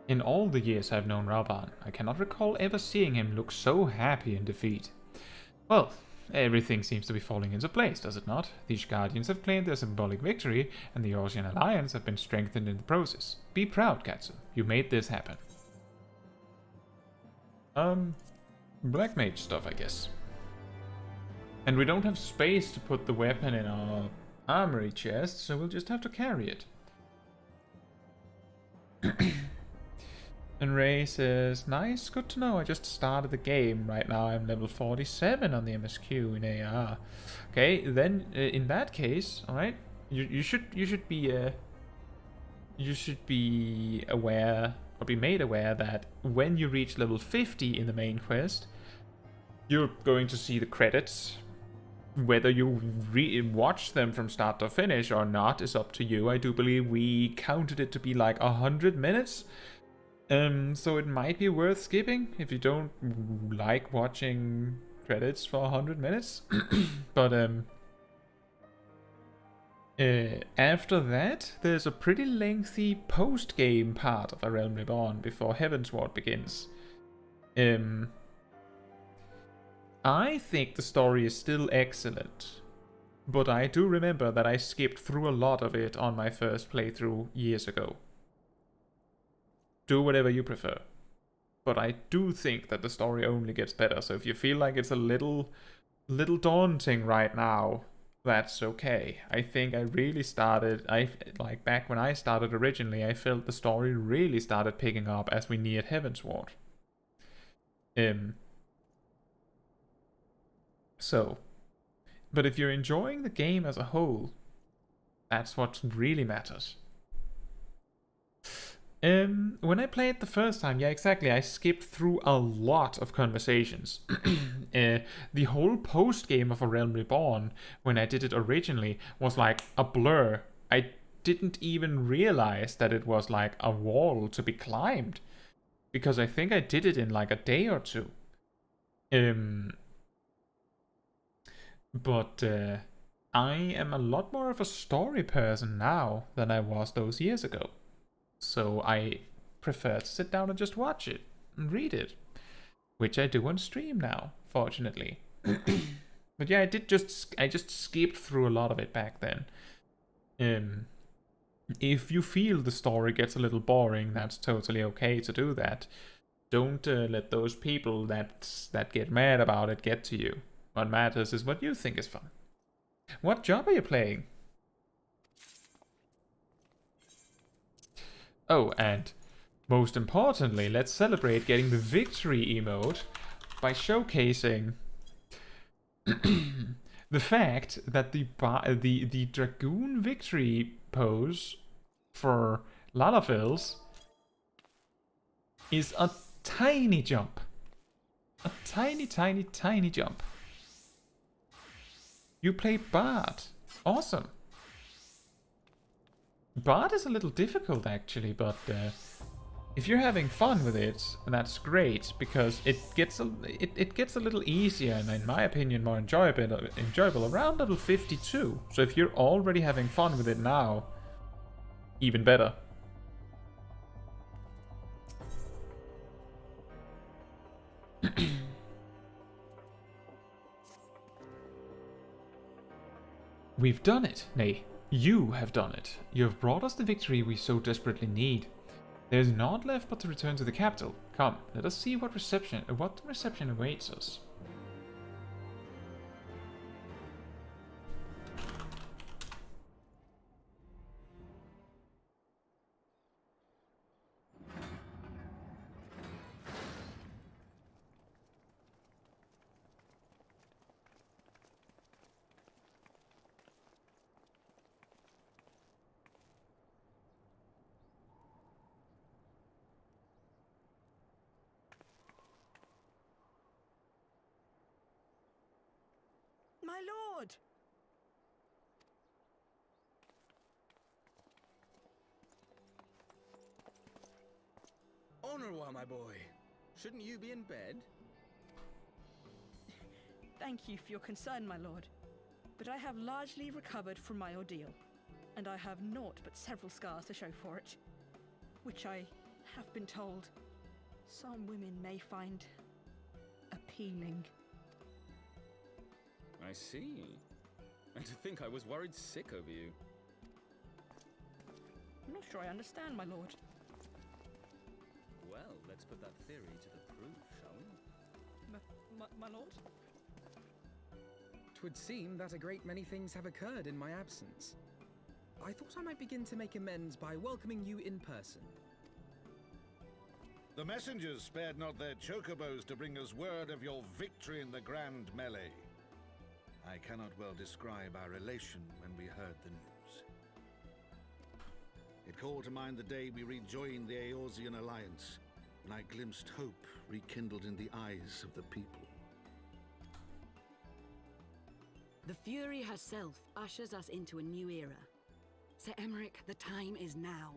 Speaker 1: In all the years I've known Raban, I cannot recall ever seeing him look so happy in defeat. Well, everything seems to be falling into place, does it not? The Ishgardians have claimed their symbolic victory, and the Orsian Alliance have been strengthened in the process. Be proud, Caetsu. You made this happen. Black mage stuff, I guess. And we don't have space to put the weapon in our armory chest, so we'll just have to carry it. And Ray says, nice, good to know. I just started the game. Right now I'm level 47 on the MSQ in AR. Okay, then in that case, alright, you should be aware, or be made aware, that when you reach level 50 in the main quest, you're going to see the credits. Whether you watch them from start to finish or not is up to you. I do believe we counted it to be like 100 minutes. So it might be worth skipping if you don't like watching credits for 100 minutes. But after that, there's a pretty lengthy post-game part of A Realm Reborn before Heavensward begins. I think the story is still excellent, but I do remember that I skipped through a lot of it on my first playthrough years ago. Do whatever you prefer. But I do think that the story only gets better, so if you feel like it's a little daunting right now, that's okay. I think I really started, like back when I started originally, I felt the story really started picking up as we neared Heavensward. So, but if you're enjoying the game as a whole, that's what really matters. When I played the first time, yeah, exactly, I skipped through a lot of conversations. the whole post game of A Realm Reborn, when I did it originally, was like a blur. I didn't even realize that it was like a wall to be climbed, because I think I did it in like a day or two. But I am a lot more of a story person now than I was those years ago. So I prefer to sit down and just watch it and read it, which I do on stream now, fortunately. But yeah, I just skipped through a lot of it back then. If you feel the story gets a little boring, that's totally okay to do that. Don't let those people that get mad about it get to you. What matters is what you think is fun. What job are you playing? Oh, and most importantly, let's celebrate getting the victory emote by showcasing the fact that the Dragoon victory pose for Lalafels is a tiny jump. A tiny, tiny, tiny jump. You play Bard. Awesome. Bard is a little difficult actually, but if you're having fun with it, that's great, because it gets a little easier and, in my opinion, more enjoyable around level 52. So if you're already having fun with it now, even better. We've done it. Nay, you have done it. You have brought us the victory we so desperately need. There's naught left but to return to the capital. Come, let us see what reception awaits us.
Speaker 20: My lord!
Speaker 21: Honorwa, my boy. Shouldn't you be in bed?
Speaker 20: Thank you for your concern, my lord. But I have largely recovered from my ordeal, and I have naught but several scars to show for it, which I have been told some women may find appealing.
Speaker 19: I see. And to think I was worried sick over you.
Speaker 20: I'm not sure I understand, my lord.
Speaker 19: Well, let's put that theory to the proof, shall we?
Speaker 20: My lord?
Speaker 3: 'Twould seem that a great many things have occurred in my absence. I thought I might begin to make amends by welcoming you in person.
Speaker 5: The messengers spared not their chocobos to bring us word of your victory in the grand melee. I cannot well describe our elation when we heard the news. It called to mind the day we rejoined the Eorzean Alliance, and I glimpsed hope rekindled in the eyes of the people.
Speaker 17: The Fury herself ushers us into a new era. Sir Emmerich, the time is now.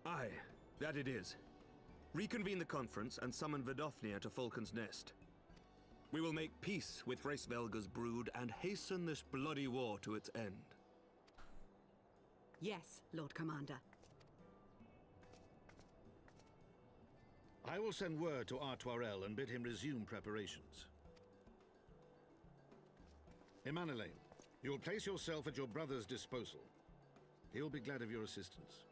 Speaker 2: Aye, that it is. Reconvene the conference and summon Vidofnir to Falcon's Nest. We will make peace with Hraesvelga's brood and hasten this bloody war to its end.
Speaker 17: Yes, Lord Commander.
Speaker 5: I will send word to Artoirel and bid him resume preparations. Emmanuel, you will place yourself at your brother's disposal. He will be glad of your assistance.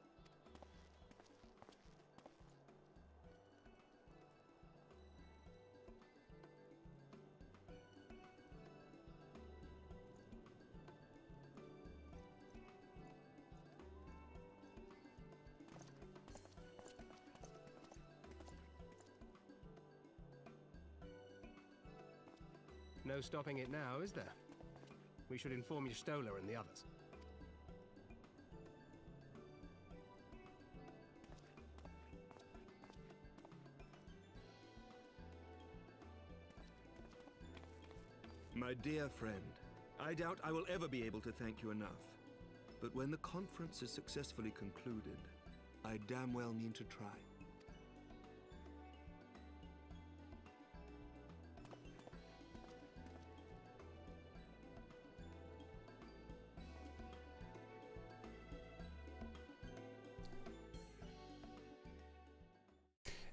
Speaker 11: No stopping it now, is there? We should inform Y'shtola and the others.
Speaker 2: My dear friend, I doubt I will ever be able to thank you enough. But when the conference is successfully concluded, I damn well mean to try.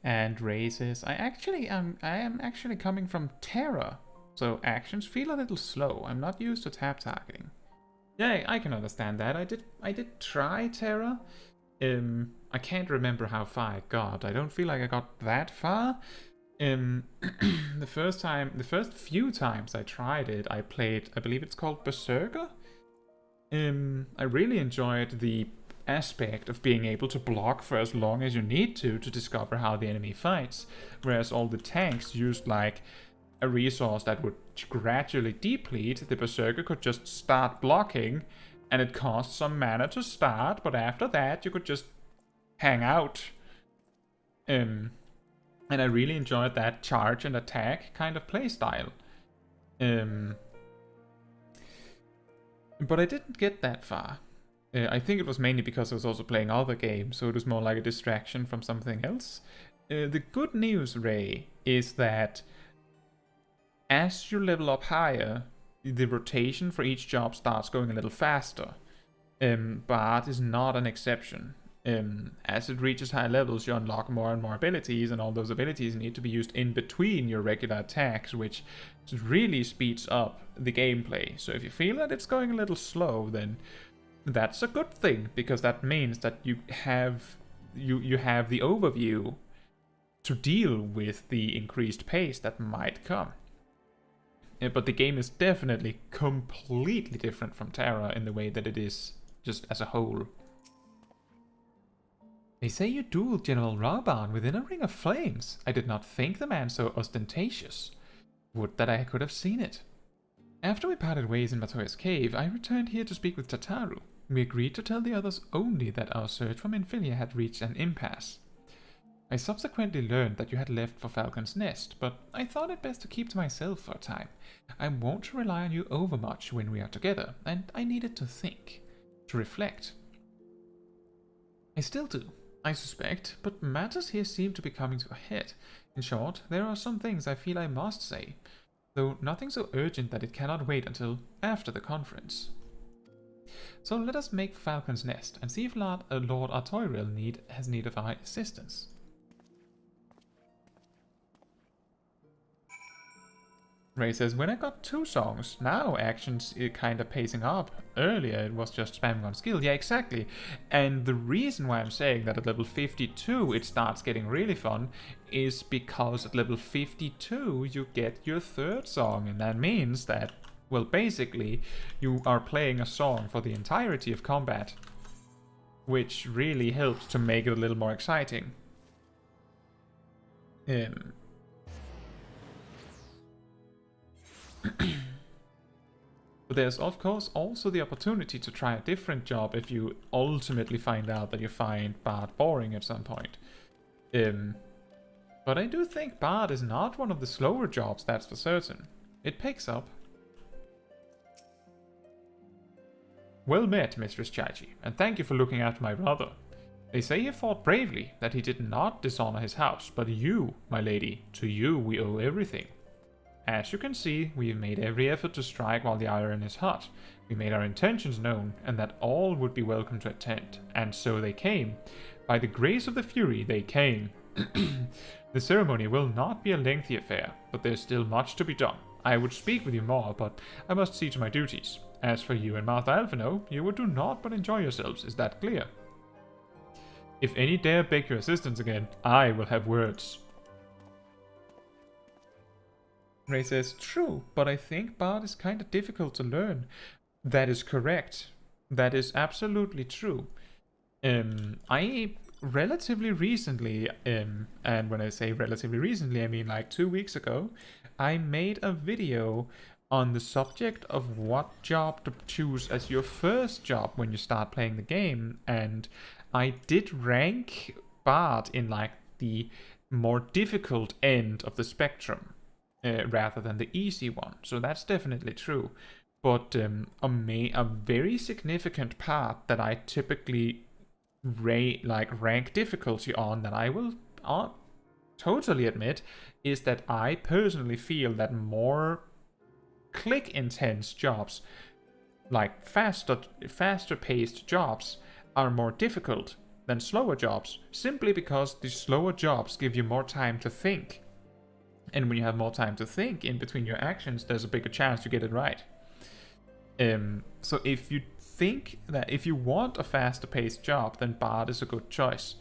Speaker 1: And raises. I am actually coming from Terra, so actions feel a little slow. I'm not used to tap targeting. Yeah, I can understand that. I did try Terra. I can't remember how far I got. I don't feel like I got that far. The first few times I tried it, I played, I believe it's called Berserker. I really enjoyed the aspect of being able to block for as long as you need to discover how the enemy fights, whereas all the tanks used like a resource that would gradually deplete. The Berserker could just start blocking, and it cost some mana to start, but after that you could just hang out. And I really enjoyed that charge and attack kind of playstyle. But I didn't get that far. I think it was mainly because I was also playing other games, so it was more like a distraction from something else. The good news, Ray, is that as you level up higher, the rotation for each job starts going a little faster. Bard is not an exception. As it reaches higher levels, you unlock more and more abilities, and all those abilities need to be used in between your regular attacks, which really speeds up the gameplay. So if you feel that it's going a little slow, then that's a good thing, because that means that you have the overview to deal with the increased pace that might come. But the game is definitely completely different from Terra in the way that it is just as a whole. They say you dueled General Raban within a ring of flames. I did not think the man so ostentatious. Would that I could have seen it. After we parted ways in Matoya's cave, I returned here to speak with Tataru. We agreed to tell the others only that our search for Minfilia had reached an impasse. I subsequently learned that you had left for Falcon's Nest, but I thought it best to keep to myself for a time. I won't rely on you overmuch when we are together, and I needed to think, to reflect. I still do, I suspect, but matters here seem to be coming to a head. In short, there are some things I feel I must say, though nothing so urgent that it cannot wait until after the conference. So let us make Falcon's Nest and see if Lord Artoriel has need of our assistance. Ray says, when I got 2 songs, now action's kind of pacing up. Earlier it was just spamming on skill. Yeah, exactly. And the reason why I'm saying that at level 52 it starts getting really fun is because at level 52 you get your 3rd song, and that means that, well, basically you are playing a song for the entirety of combat, which really helps to make it a little more exciting. But there's of course also the opportunity to try a different job if you ultimately find out that you find Bard boring at some point. But I do think Bard is not one of the slower jobs, that's for certain. It picks up. Well met, Mistress Chaiji, and thank you for looking after my brother. They say he fought bravely, that he did not dishonor his house, but you, my lady, to you we owe everything. As you can see, we have made every effort to strike while the iron is hot. We made our intentions known, and that all would be welcome to attend. And so they came. By the grace of the Fury, they came. The ceremony will not be a lengthy affair, but there's still much to be done. I would speak with you more, but I must see to my duties. As for you and Martha Alphino, you would do naught but enjoy yourselves, is that clear? If any dare beg your assistance again, I will have words. Ray says, true, but I think Bard is kind of difficult to learn. That is correct. That is absolutely true. I relatively recently, and when I say relatively recently, I mean like 2 weeks ago, I made a video on the subject of what job to choose as your first job when you start playing the game, and I did rank Bard in like the more difficult end of the spectrum. rather than the easy one. So that's definitely true. But a very significant part that I typically rank difficulty on, that I will totally admit, is that I personally feel that more click intense jobs, like faster paced jobs, are more difficult than slower jobs, simply because the slower jobs give you more time to think. And when you have more time to think in between your actions, there's a bigger chance you get it right. So if you think that if you want a faster paced job, then Bard is a good choice.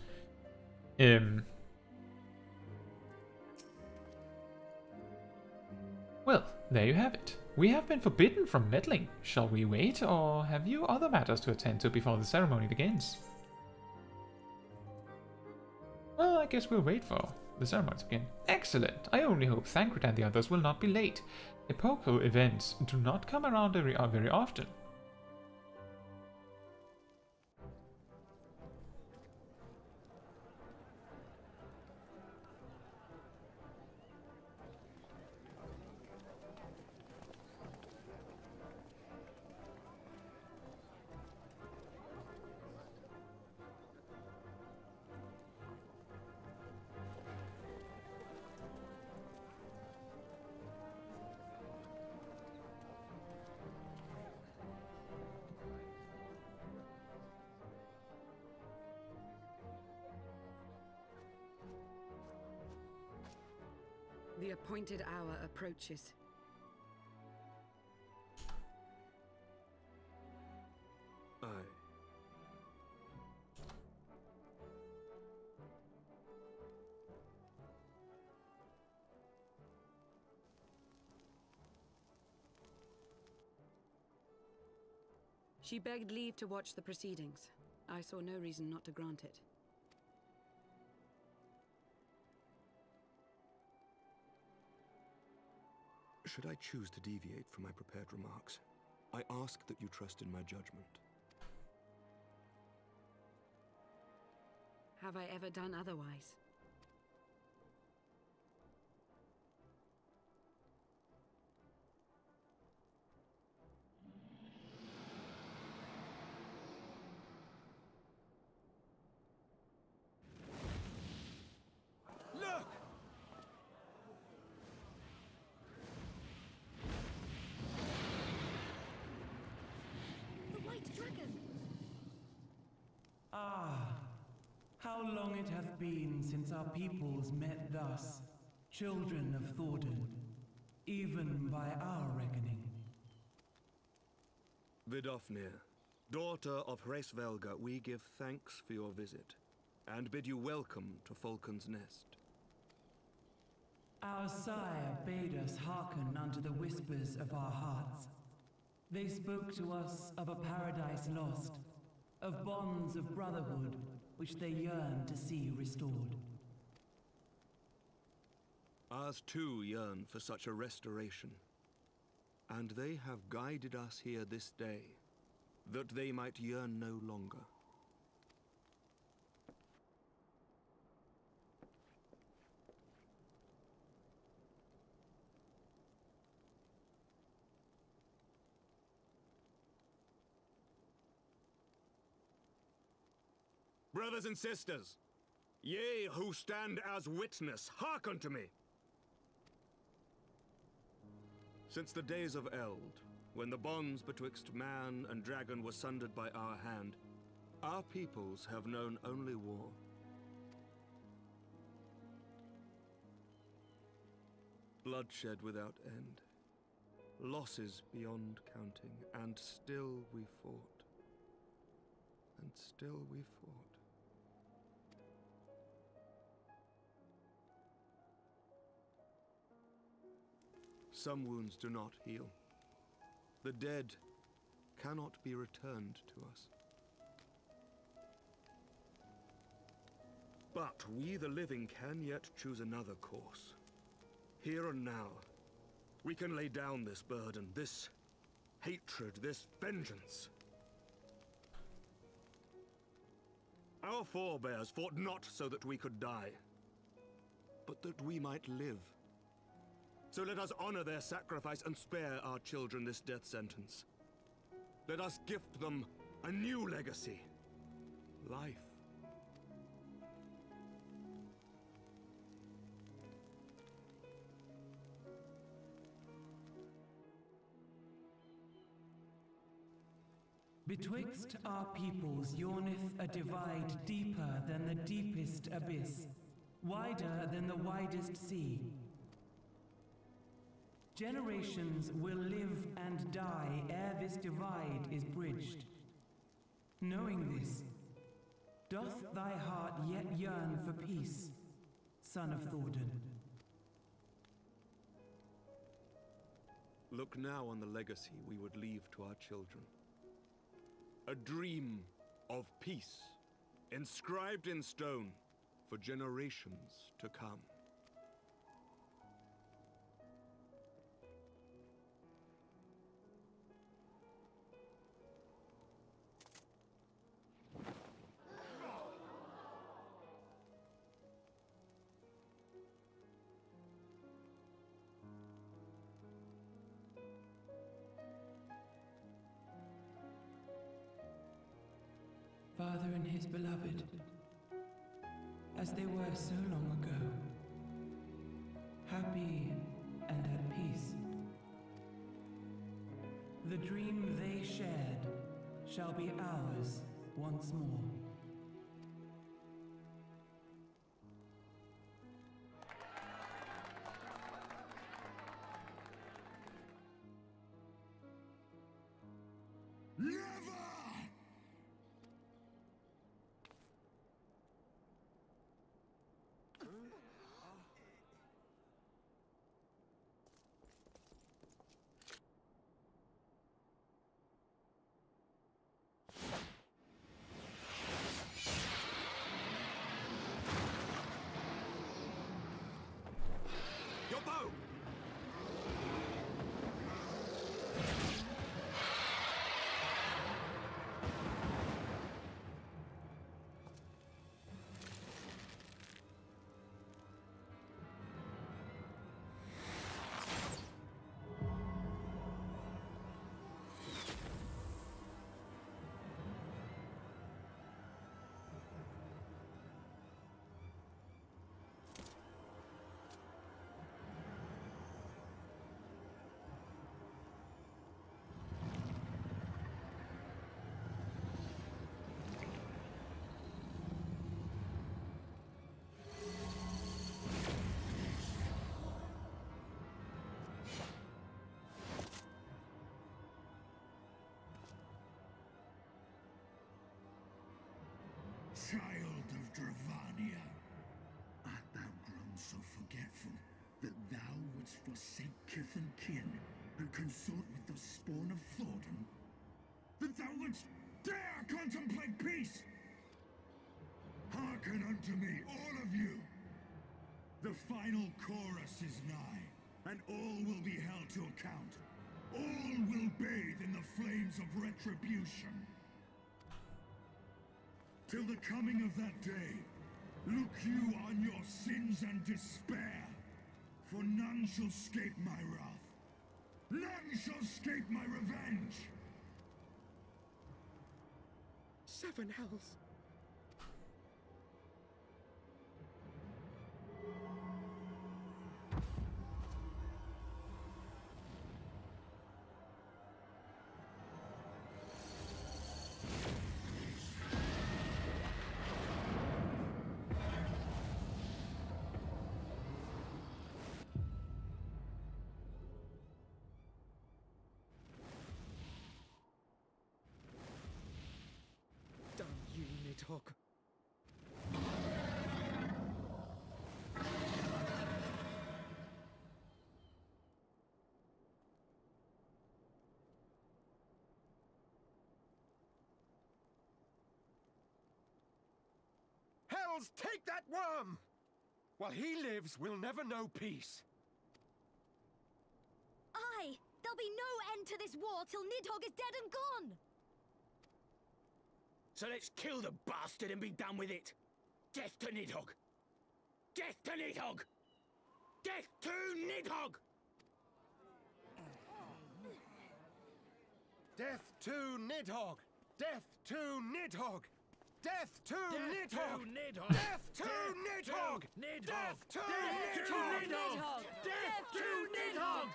Speaker 1: Well, there you have it. We have been forbidden from meddling. Shall we wait, or have you other matters to attend to before the ceremony begins? Well, I guess we'll wait for the ceremony to begin. Excellent! I only hope Thancred and the others will not be late. Epochal events do not come around very often.
Speaker 12: The appointed hour approaches.
Speaker 2: Aye.
Speaker 12: She begged leave to watch the proceedings. I saw no reason not to grant it.
Speaker 2: Should I choose to deviate from my prepared remarks, I ask that you trust in my judgment.
Speaker 12: Have I ever done otherwise?
Speaker 2: Look!
Speaker 7: The White Dragon!
Speaker 22: Ah, how long it hath been since our peoples met thus, children of Thordan, even by our reckoning.
Speaker 2: Vidofnir, daughter of Hraesvelga, we give thanks for your visit, and bid you welcome to Falcon's Nest.
Speaker 22: Our sire bade us hearken unto the whispers of our hearts. They spoke to us of a paradise lost, of bonds of brotherhood which they yearn to see restored.
Speaker 2: Ours too yearn for such a restoration, and they have guided us here this day, that they might yearn no longer. Brothers and sisters, ye who stand as witness, hearken to me. Since the days of Eld, when the bonds betwixt man and dragon were sundered by our hand, our peoples have known only war. Bloodshed without end, losses beyond counting, and still we fought. And still we fought. Some wounds do not heal. The dead cannot be returned to us. But we, the living, can yet choose another course. Here and now, we can lay down this burden, this hatred, this vengeance. Our forebears fought not so that we could die, but that we might live.
Speaker 4: So let us honor their sacrifice and spare our children this death sentence. Let us gift them a new legacy. Life.
Speaker 22: Betwixt our peoples yawneth a divide deeper than the deepest abyss, wider than the widest sea. Generations will live and die ere this divide is bridged. Knowing this, doth thy heart yet yearn for peace, son of Thordan?
Speaker 4: Look now on the legacy we would leave to our children. A dream of peace, inscribed in stone for generations to come.
Speaker 22: Father and his beloved, as they were so long ago, happy and at peace. The dream they shared shall be ours once more.
Speaker 4: Your bow!
Speaker 9: Child of Dravania, art thou grown so forgetful that thou wouldst forsake kith and kin and consort with the spawn of Thordan? That thou wouldst dare contemplate peace? Hearken unto me, all of you! The final chorus is nigh, and all will be held to account. All will bathe in the flames of retribution. Till the coming of that day, look you on your sins and despair, for none shall escape my wrath. None shall escape my revenge!
Speaker 11: 7 hells. Damn you, Nidhogg.
Speaker 13: Hells, take that worm! While he lives, we'll never know peace.
Speaker 7: Aye! There'll be no end to this war till Nidhogg is dead and gone!
Speaker 19: So let's kill the bastard and be done with it. Death to Nidhogg! Death to Nidhogg! Death to Nidhogg!
Speaker 4: Death to Nidhogg! Death to Nidhogg! Death to Nidhogg! Death to Nidhogg! Death to Nidhogg! Death to Nidhogg!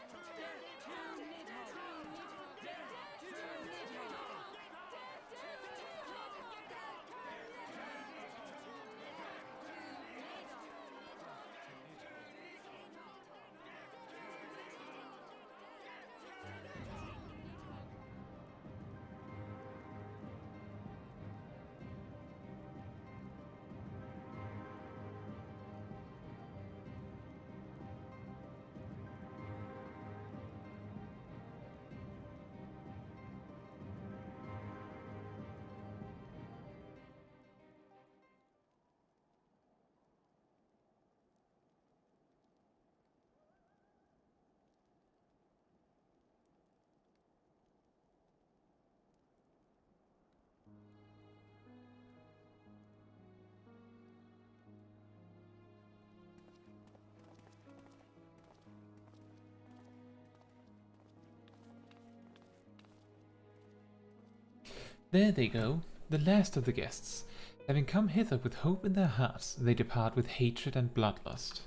Speaker 1: There they go, the last of the guests. Having come hither with hope in their hearts, they depart with hatred and bloodlust.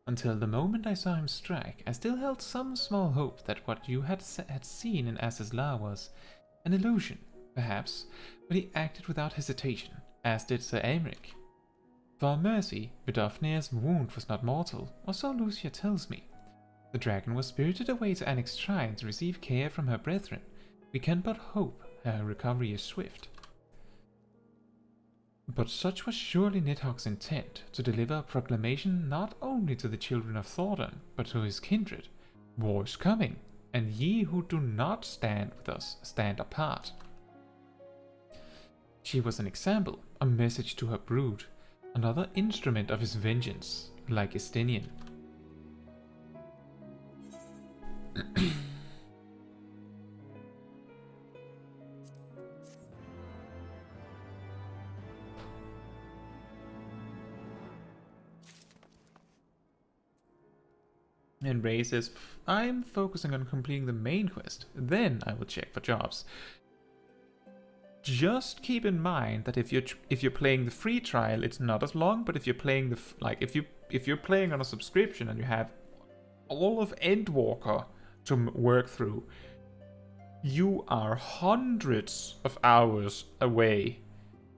Speaker 1: Until the moment I saw him strike, I still held some small hope that what you had seen in Ass's Lair was an illusion, perhaps, but he acted without hesitation, as did Sir Aymeric. For mercy, Vidofnir's wound was not mortal, or so Lucia tells me. The dragon was spirited away to Annex Shrine to receive care from her brethren. We can but hope her recovery is swift. But such was surely Nidhogg's intent, to deliver a proclamation not only to the children of Thordan, but to his kindred. War is coming, and ye who do not stand with us stand apart. She was an example, a message to her brood, another instrument of his vengeance, like Estinian. And Ray says, I'm focusing on completing the main quest, then I will check for jobs. Just keep in mind that if you're playing the free trial, it's not as long, but if you're playing the if you're playing on a subscription and you have all of Endwalker to work through, you are hundreds of hours away.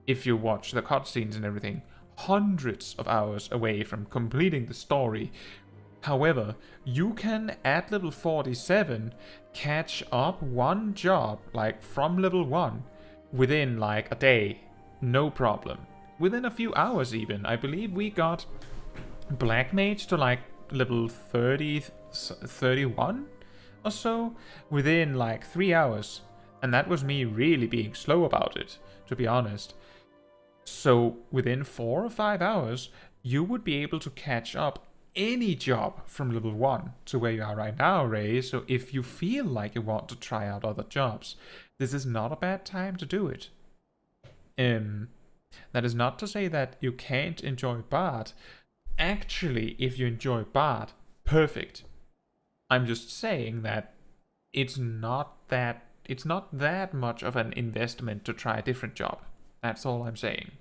Speaker 1: If you watch the cutscenes and everything, hundreds of hours away from completing the story. However, you can, at level 47, catch up one job, like from level 1, within like a day. No problem. Within a few hours even. I believe we got Black Mage to like level 30, 31 or so, within like 3 hours. And that was me really being slow about it, to be honest. So within 4 or 5 hours, you would be able to catch up any job from level 1 to where you are right now, Ray. So if you feel like you want to try out other jobs, this is not a bad time to do it. That is not to say that you can't enjoy Bard. Actually, if you enjoy Bard, perfect. I'm just saying that it's not that much of an investment to try a different job. That's all I'm saying.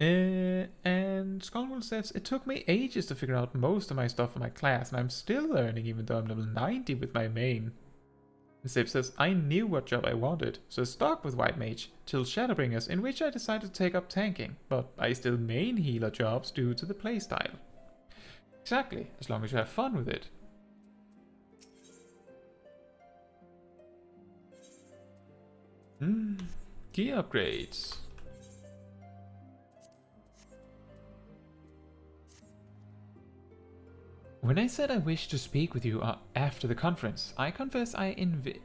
Speaker 1: And Skullwell says, it took me ages to figure out most of my stuff for my class, and I'm still learning even though I'm level 90 with my main. And Sip says, I knew what job I wanted, so I stuck with White Mage till Shadowbringers, in which I decided to take up tanking, but I still main healer jobs due to the playstyle. Exactly, as long as you have fun with it. Gear upgrades. When I said I wished to speak with you after the conference, I confess I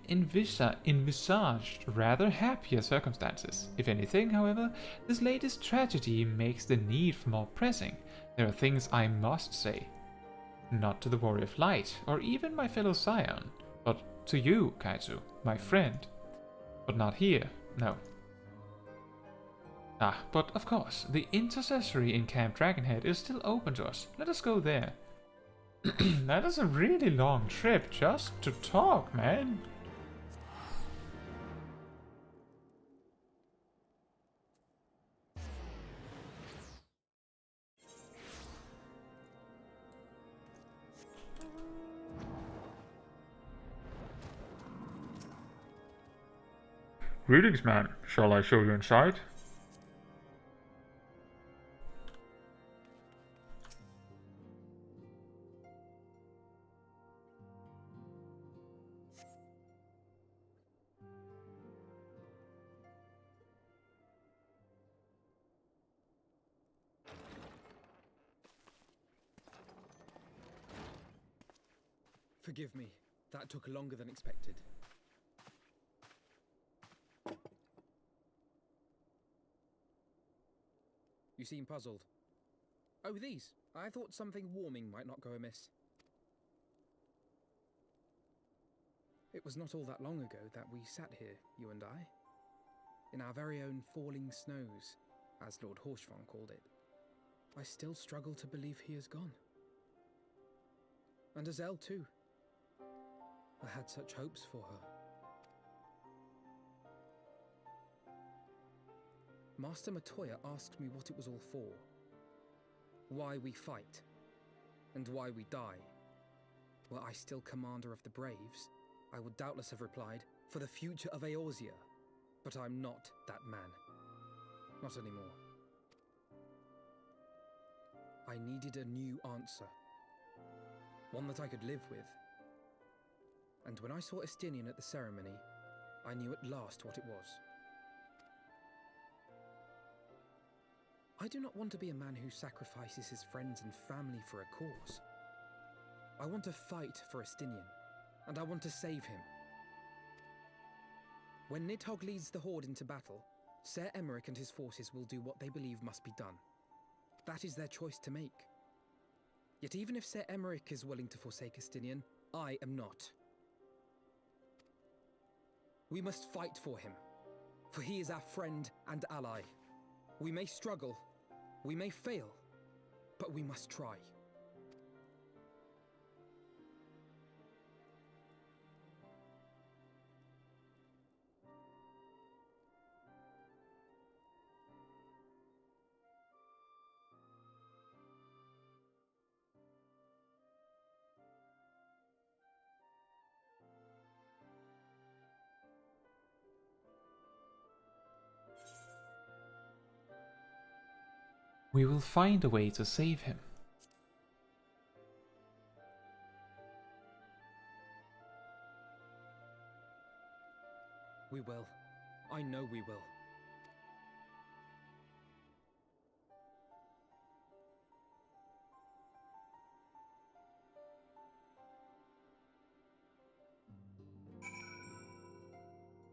Speaker 1: envisaged rather happier circumstances. If anything, however, this latest tragedy makes the need for more pressing. There are things I must say. Not to the Warrior of Light, or even my fellow Scion, but to you, Caetsu, my friend. But not here, no. But of course, the intercessory in Camp Dragonhead is still open to us. Let us go there. That is a really long trip just to talk, man. Greetings, man. Shall I show you inside?
Speaker 3: Forgive me. That took longer than expected. You seem puzzled. Oh, these. I thought something warming might not go amiss. It was not all that long ago that we sat here, you and I, in our very own falling snows, as Lord Horshvon called it. I still struggle to believe he is gone. And Azelle too. I had such hopes for her. Master Matoya asked me what it was all for. Why we fight. And why we die. Were I still commander of the Braves, I would doubtless have replied, for the future of Eorzea. But I'm not that man. Not anymore. I needed a new answer. One that I could live with. And when I saw Estinian at the ceremony, I knew at last what it was. I do not want to be a man who sacrifices his friends and family for a cause. I want to fight for Estinian, and I want to save him. When Nidhogg leads the Horde into battle, Ser Emeric and his forces will do what they believe must be done. That is their choice to make. Yet even if Ser Emeric is willing to forsake Estinian, I am not. We must fight for him, for he is our friend and ally. We may struggle, we may fail, but we must try.
Speaker 1: We will find a way to save him.
Speaker 3: We will. I know we will.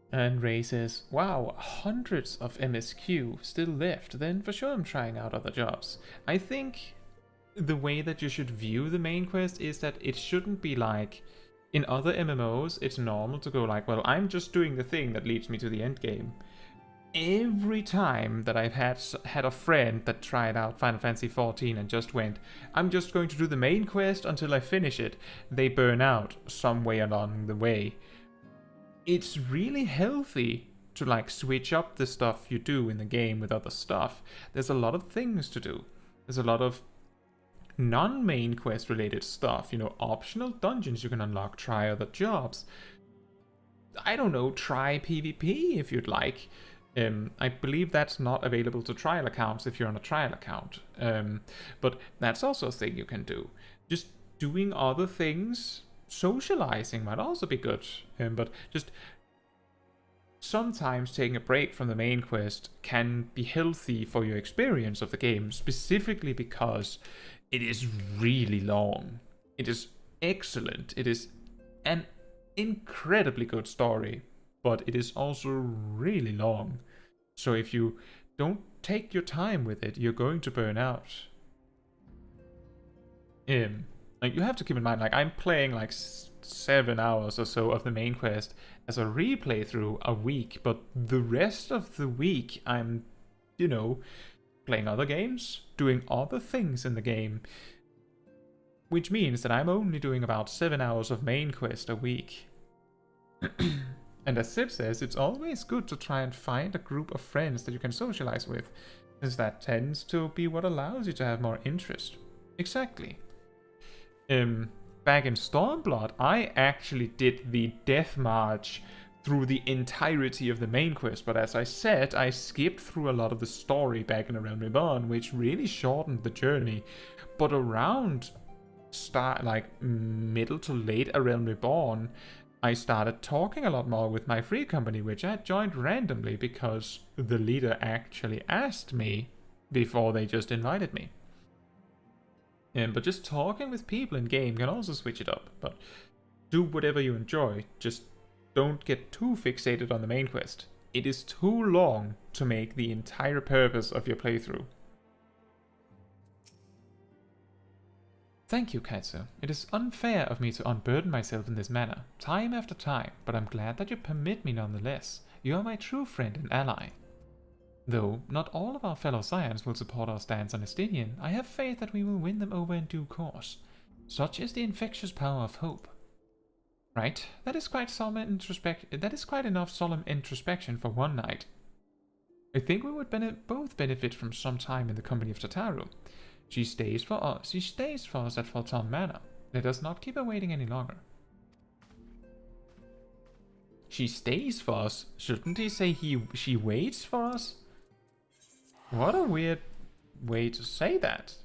Speaker 1: And Ray says, wow, hundreds of MSQ still left, then for sure I'm trying out other jobs. I think the way that you should view the main quest is that it shouldn't be like, in other MMOs, it's normal to go like, well, I'm just doing the thing that leads me to the end game. Every time that I've had a friend that tried out Final Fantasy XIV and just went, I'm just going to do the main quest until I finish it, they burn out some way along the way. It's really healthy to like switch up the stuff you do in the game with other stuff. There's a lot of things to do. There's a lot of non-main quest related stuff, you know, optional dungeons you can unlock, try other jobs. I don't know, try PvP if you'd like. I believe that's not available to trial accounts if you're on a trial account. But that's also a thing you can do. Just doing other things. Socializing might also be good, but just sometimes taking a break from the main quest can be healthy for your experience of the game, specifically because it is really long. It is excellent. It is an incredibly good story, but it is also really long. So if you don't take your time with it, you're going to burn out. Like, you have to keep in mind, like, I'm playing like 7 hours or so of the main quest as a replay through a week, but the rest of the week I'm, you know, playing other games, doing other things in the game. Which means that I'm only doing about 7 hours of main quest a week. And as Sib says, it's always good to try and find a group of friends that you can socialize with, since that tends to be what allows you to have more interest. Exactly. Back in Stormblood, I actually did the death march through the entirety of the main quest, but as I said, I skipped through a lot of the story back in A Realm Reborn, which really shortened the journey. But around middle to late A Realm Reborn, I started talking a lot more with my free company, which I joined randomly because the leader actually asked me before they just invited me. But just talking with people in game can also switch it up. But do whatever you enjoy, just don't get too fixated on the main quest. It is too long to make the entire purpose of your playthrough. Thank you, Caetsu. It is unfair of me to unburden myself in this manner, time after time, but I'm glad that you permit me nonetheless. You are my true friend and ally. Though not all of our fellow Scions will support our stance on Estinian, I have faith that we will win them over in due course. Such is the infectious power of hope. Right, that is quite enough solemn introspection for one night. I think we would both benefit from some time in the company of Tataru. She stays for us at Fulton Manor. Let us not keep her waiting any longer. She stays for us? Shouldn't he say she waits for us? What a weird way to say that.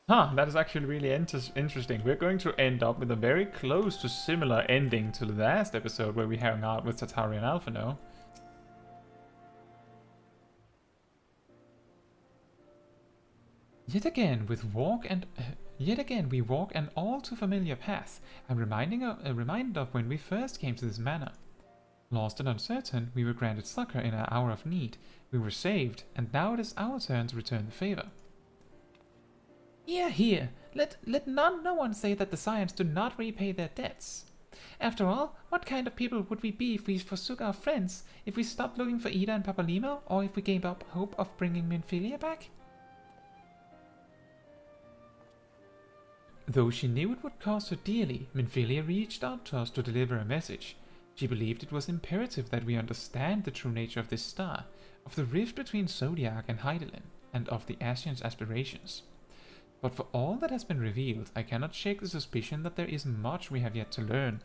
Speaker 1: Huh, that is actually really interesting. We're going to end up with a very close to similar ending to the last episode where we hung out with Tataru and Alphino. Yet again we walk an all too familiar path. I'm reminded of when we first came to this manor. Lost and uncertain, we were granted succor in our hour of need. We were saved, and now it is our turn to return the favor. Here. Let no one say that the Scions do not repay their debts. After all, what kind of people would we be if we forsook our friends, if we stopped looking for Ida and Papalimo, or if we gave up hope of bringing Minfilia back? Though she knew it would cost her dearly, Minfilia reached out to us to deliver a message. She believed it was imperative that we understand the true nature of this star, of the rift between Zodiac and Hydaelyn, and of the Ascians' aspirations. But for all that has been revealed, I cannot shake the suspicion that there is much we have yet to learn.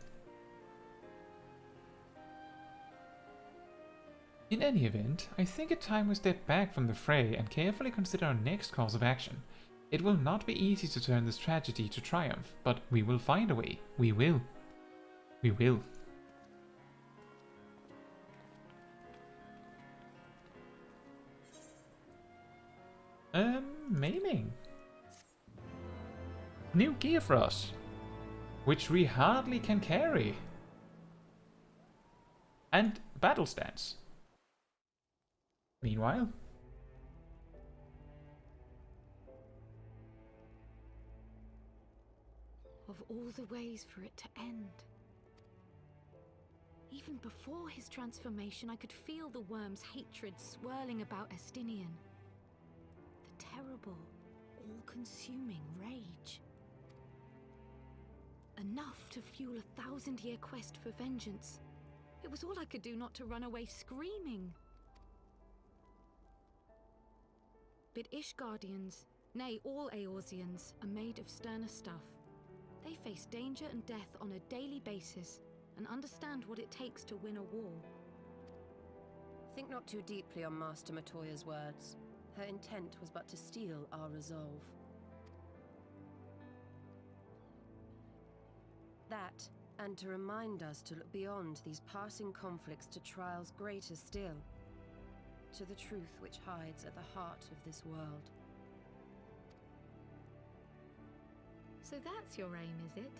Speaker 1: In any event, I think it time we step back from the fray and carefully consider our next course of action. It will not be easy to turn this tragedy to triumph, but we will find a way. We will. We will. Maiming. New gear for us, which we hardly can carry. And battle stance. Meanwhile,
Speaker 7: of all the ways for it to end. Even before his transformation, I could feel the worm's hatred swirling about Estinian. The terrible, all-consuming rage. Enough to fuel a 1000-year quest for vengeance. It was all I could do not to run away screaming. But Ishgardians, nay, all Eorzeans, are made of sterner stuff. They face danger and death on a daily basis, and understand what it takes to win a war.
Speaker 8: Think not too deeply on Master Matoya's words. Her intent was but to steal our resolve. That, and to remind us to look beyond these passing conflicts to trials greater still, to the truth which hides at the heart of this world.
Speaker 7: So that's your aim, is it?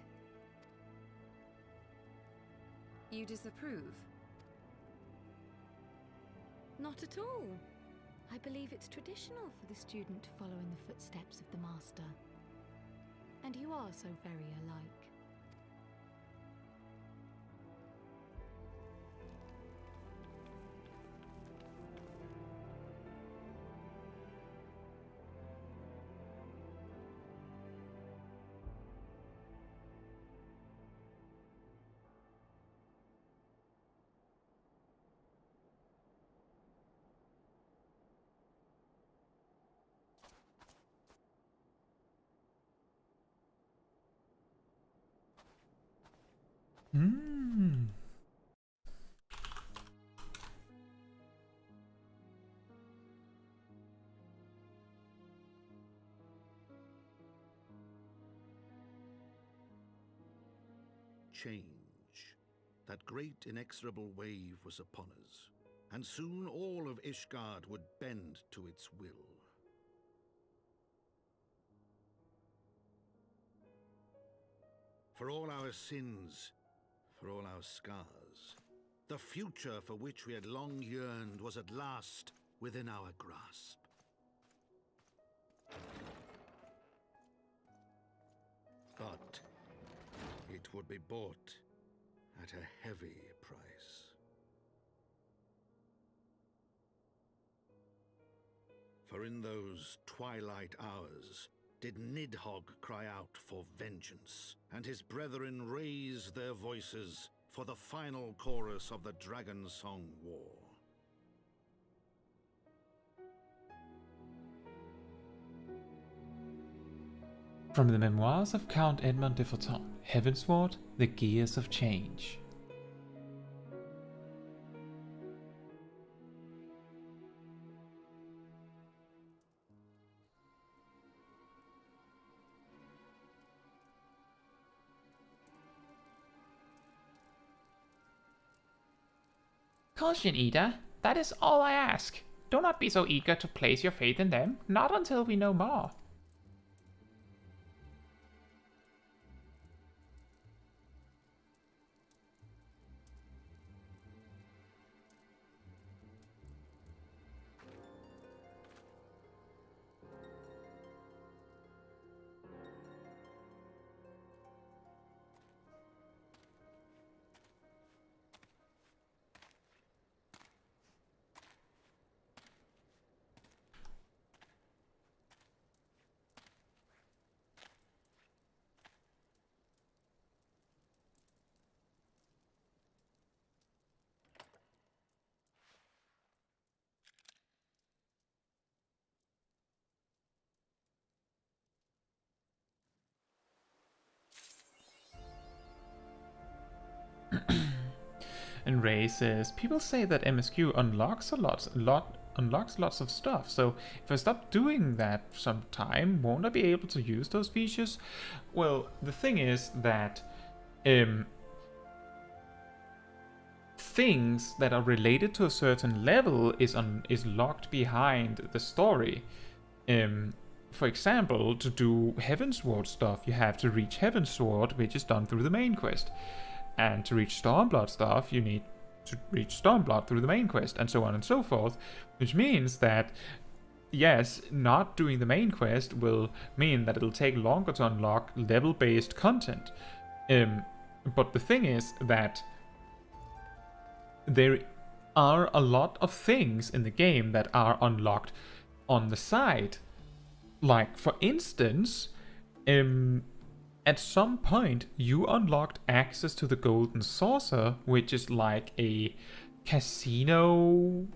Speaker 8: You disapprove?
Speaker 7: Not at all. I believe it's traditional for the student to follow in the footsteps of the master. And you are so very alike.
Speaker 1: Hmm.
Speaker 5: Change. That great inexorable wave was upon us, and soon all of Ishgard would bend to its will. For all our sins, for all our scars, the future for which we had long yearned was at last within our grasp. But it would be bought at a heavy price. For in those twilight hours did Nidhogg cry out for vengeance, and his brethren raise their voices for the final chorus of the Dragon Song War.
Speaker 1: From the Memoirs of Count Edmond de Forton, Heavensward, The Gears of Change.
Speaker 6: Caution, Ida. That is all I ask. Do not be so eager to place your faith in them, not until we know more.
Speaker 1: And Ray says, people say that MSQ unlocks lots of stuff, so if I stop doing that sometime, won't I be able to use those features? Well, the thing is that things that are related to a certain level is locked behind the story. For example, to do Heavensward stuff, you have to reach Heavensward, which is done through the main quest. And to reach Stormblood stuff, you need to reach Stormblood through the main quest, and so on and so forth. Which means that, yes, not doing the main quest will mean that it'll take longer to unlock level-based content. But the thing is that there are a lot of things in the game that are unlocked on the side. Like, for instance, at some point, you unlocked access to the Golden Saucer, which is like a casino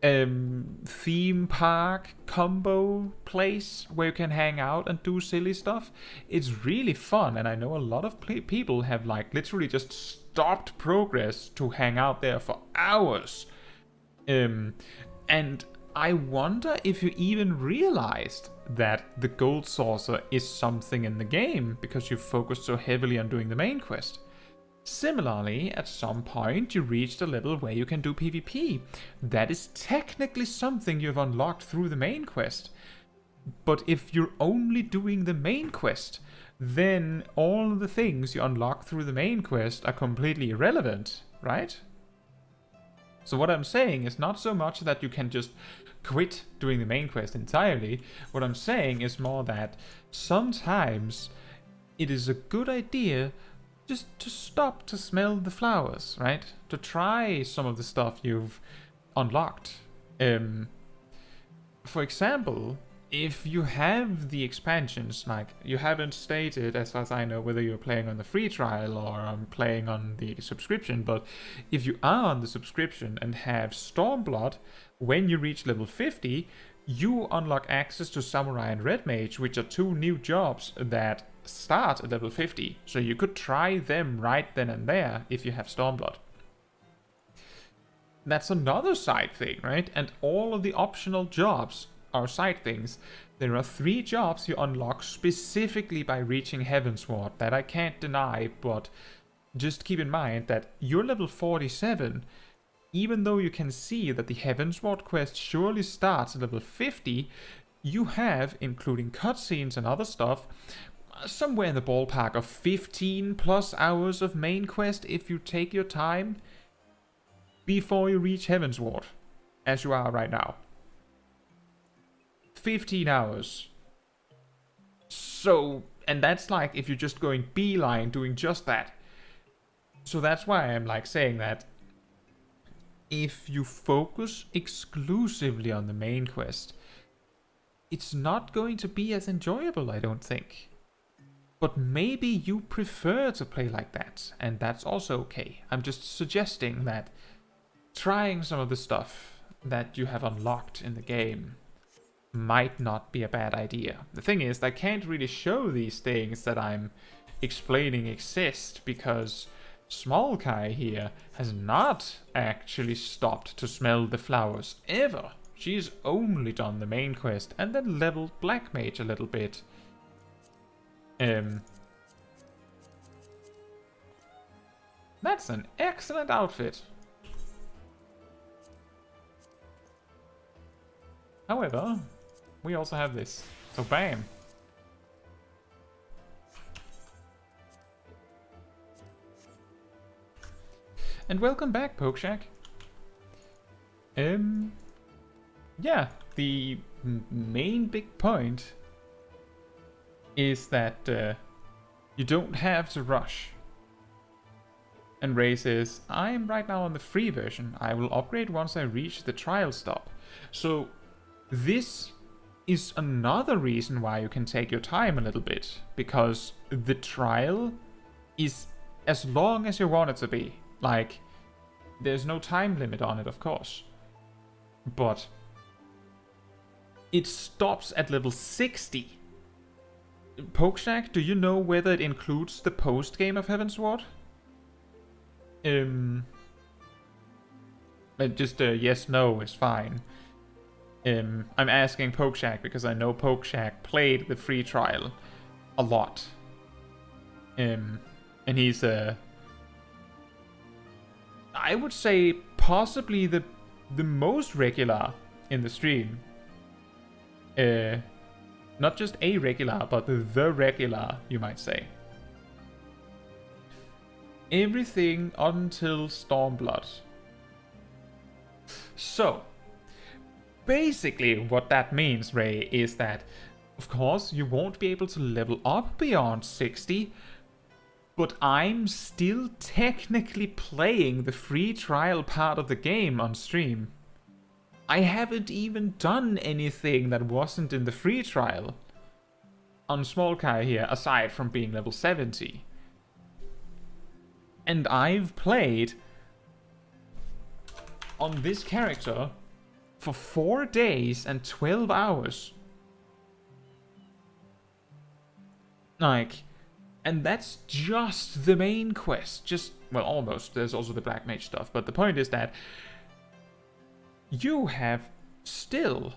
Speaker 1: theme park combo place where you can hang out and do silly stuff. It's really fun, and I know a lot of people have like literally just stopped progress to hang out there for hours. And I wonder if you even realized that the gold saucer is something in the game because you focused so heavily on doing the main quest. Similarly, at some point you reached a level where you can do PvP. That is technically something you've unlocked through the main quest. But if you're only doing the main quest, then all the things you unlock through the main quest are completely irrelevant, right? So what I'm saying is not so much that you can just quit doing the main quest entirely. What I'm saying is more that sometimes it is a good idea just to stop to smell the flowers, right? To try some of the stuff you've unlocked. For example, if you have the expansions, like you haven't stated, as far as I know, whether you're playing on the free trial or playing on the subscription, but if you are on the subscription and have Stormblood, when you reach level 50, you unlock access to Samurai and Red Mage, which are two new jobs that start at level 50, so you could try them right then and there if you have Stormblood. That's another side thing, right? And all of the optional jobs are side things. There are 3 jobs you unlock specifically by reaching Heavensward that I can't deny, but just keep in mind that you're level 47, even though you can see that the Heavensward quest surely starts at level 50, you have, including cutscenes and other stuff, somewhere in the ballpark of 15 plus hours of main quest if you take your time before you reach Heavensward, as you are right now. 15 hours. So, and that's like if you're just going beeline doing just that. So that's why I'm like saying that if you focus exclusively on the main quest, it's not going to be as enjoyable, I don't think. But maybe you prefer to play like that, and that's also okay. I'm just suggesting that trying some of the stuff that you have unlocked in the game might not be a bad idea. The thing is, I can't really show these things that I'm explaining exist because Smol Kai here has not actually stopped to smell the flowers ever. She's only done the main quest and then leveled Black Mage a little bit. That's an excellent outfit. However, we also have this. So bam. And welcome back, Pokeshack. Yeah, the main big point is that you don't have to rush. And Ray says, I'm right now on the free version. I will upgrade once I reach the trial stop. So this is another reason why you can take your time a little bit. Because the trial is as long as you want it to be. Like, there's no time limit on it, of course. But it stops at level 60. Pokeshack, do you know whether it includes the post-game of Heavensward? Just a yes, no is fine. I'm asking Pokeshack because I know Pokeshack played the free trial a lot. And he's I would say possibly the most regular in the stream. Not just a regular, but the regular, you might say. Everything until Stormblood. So, basically what that means, Ray, is that, of course, you won't be able to level up beyond 60, but I'm still technically playing the free trial part of the game on stream. I haven't even done anything that wasn't in the free trial on Smol Kai here, aside from being level 70. And I've played on this character for 4 days and 12 hours. Like, and that's just the main quest. Just, well, almost. There's also the Black Mage stuff. But the point is that you have still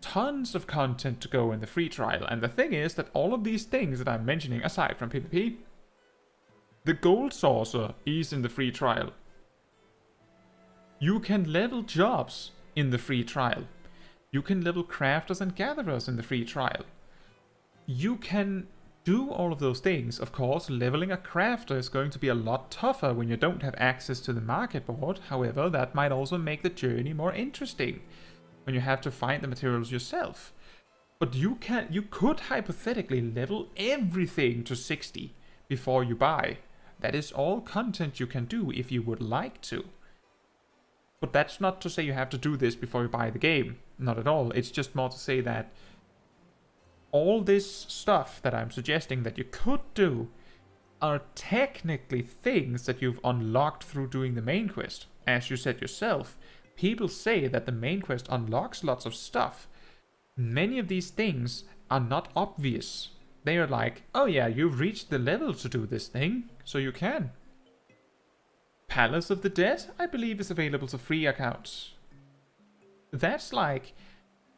Speaker 1: tons of content to go in the free trial. And the thing is that all of these things that I'm mentioning, aside from PvP, the Gold Saucer is in the free trial. You can level jobs in the free trial. You can level crafters and gatherers in the free trial. You can do all of those things. Of course, leveling a crafter is going to be a lot tougher when you don't have access to the market board. However, that might also make the journey more interesting when you have to find the materials yourself. But you could hypothetically level everything to 60 before you buy. That is all content you can do if you would like to. But that's not to say you have to do this before you buy the game. Not at all. It's just more to say that all this stuff that I'm suggesting that you could do are technically things that you've unlocked through doing the main quest. As you said yourself, people say that the main quest unlocks lots of stuff. Many of these things are not obvious they are like, oh yeah, you've reached the level to do this thing, so you can. Palace of the Dead, I believe, is available to free accounts. That's like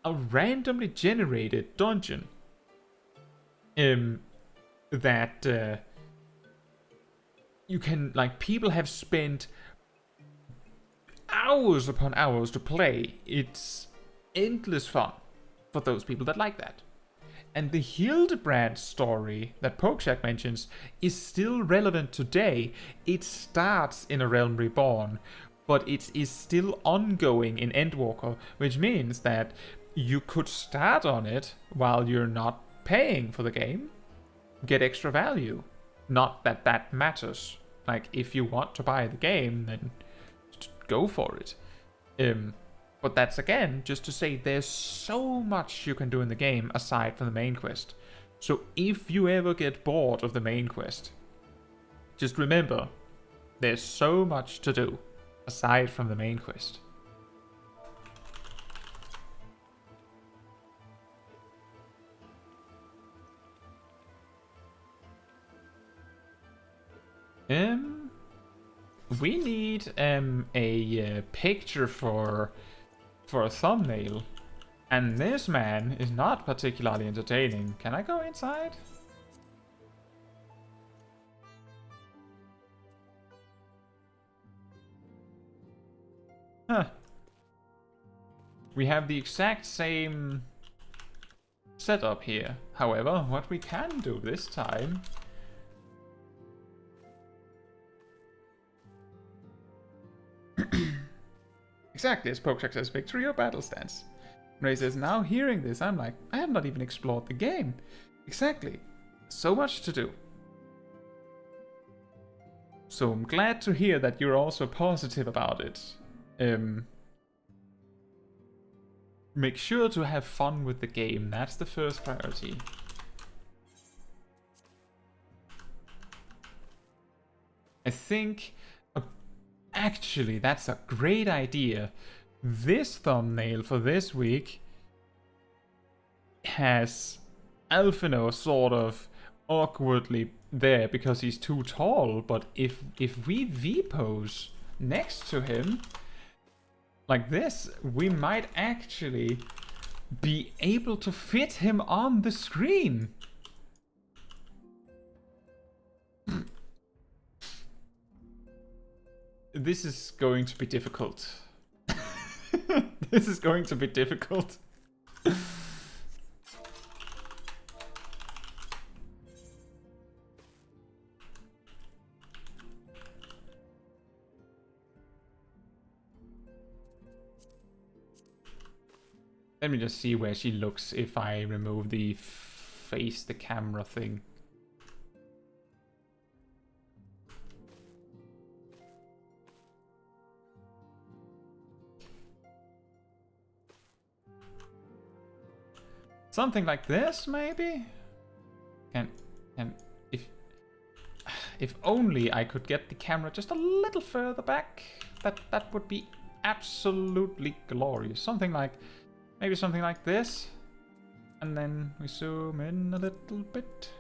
Speaker 1: a randomly generated dungeon. That you can, like, people have spent hours upon hours to play. It's endless fun for those people that like that. And the Hildebrand story that Pokeshak mentions is still relevant today. It starts in A Realm Reborn, but it is still ongoing in Endwalker, which means that you could start on it while you're not paying for the game, get extra value. Not that that matters. Like, if you want to buy the game, then go for it. But that's, again, just to say there's so much you can do in the game aside from the main quest. So if you ever get bored of the main quest, just remember, there's so much to do aside from the main quest. We need a picture for a thumbnail, and this man is not particularly entertaining. Can I go inside? Huh. We have the exact same setup here. However, what we can do this time exactly as Pokeshak says, victory or battle stance. Ray says, now hearing this, I'm like, I have not even explored the game. Exactly. So much to do. So I'm glad to hear that you're also positive about it. Make sure to have fun with the game. That's the first priority. I think... actually, that's a great idea. This thumbnail for this week has Alphino sort of awkwardly there because he's too tall, but if we V-pose next to him like this, we might actually be able to fit him on the screen. This is going to be difficult. This is going to be difficult. Let me just see where she looks if I remove the face the camera thing. Something like this, maybe? And if only I could get the camera just a little further back, that would be absolutely glorious. Something like, maybe something like this, and then we zoom in a little bit.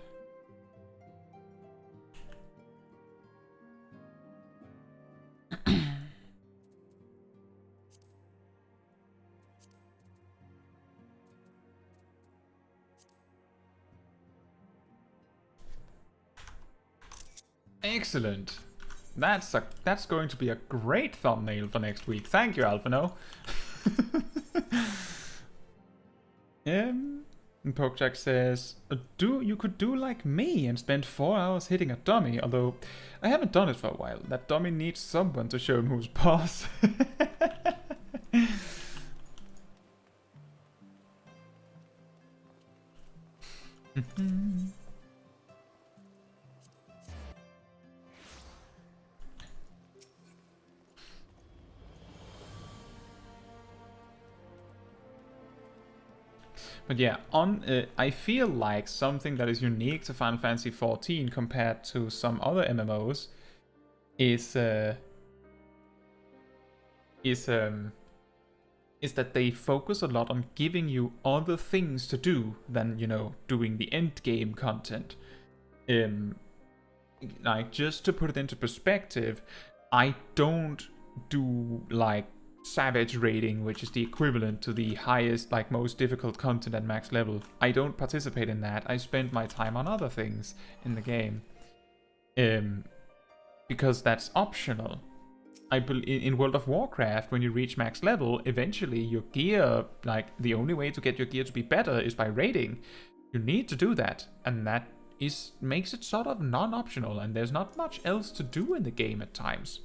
Speaker 1: Excellent. That's going to be a great thumbnail for next week. Thank you, Alphino. And Pokeshak says, you could do like me and spend 4 hours hitting a dummy, although I haven't done it for a while. That dummy needs someone to show him who's boss. But yeah, I feel like something that is unique to Final Fantasy XIV compared to some other MMOs is is that they focus a lot on giving you other things to do than, you know, doing the end game content. Like, just to put it into perspective, I don't do like Savage raiding, which is the equivalent to the highest, like most difficult content at max level. I don't participate in that. I spend my time on other things in the game. Because that's optional. In World of Warcraft, when you reach max level, eventually your gear, like the only way to get your gear to be better is by raiding. You need to do that, and that makes it sort of non-optional, and there's not much else to do in the game at times.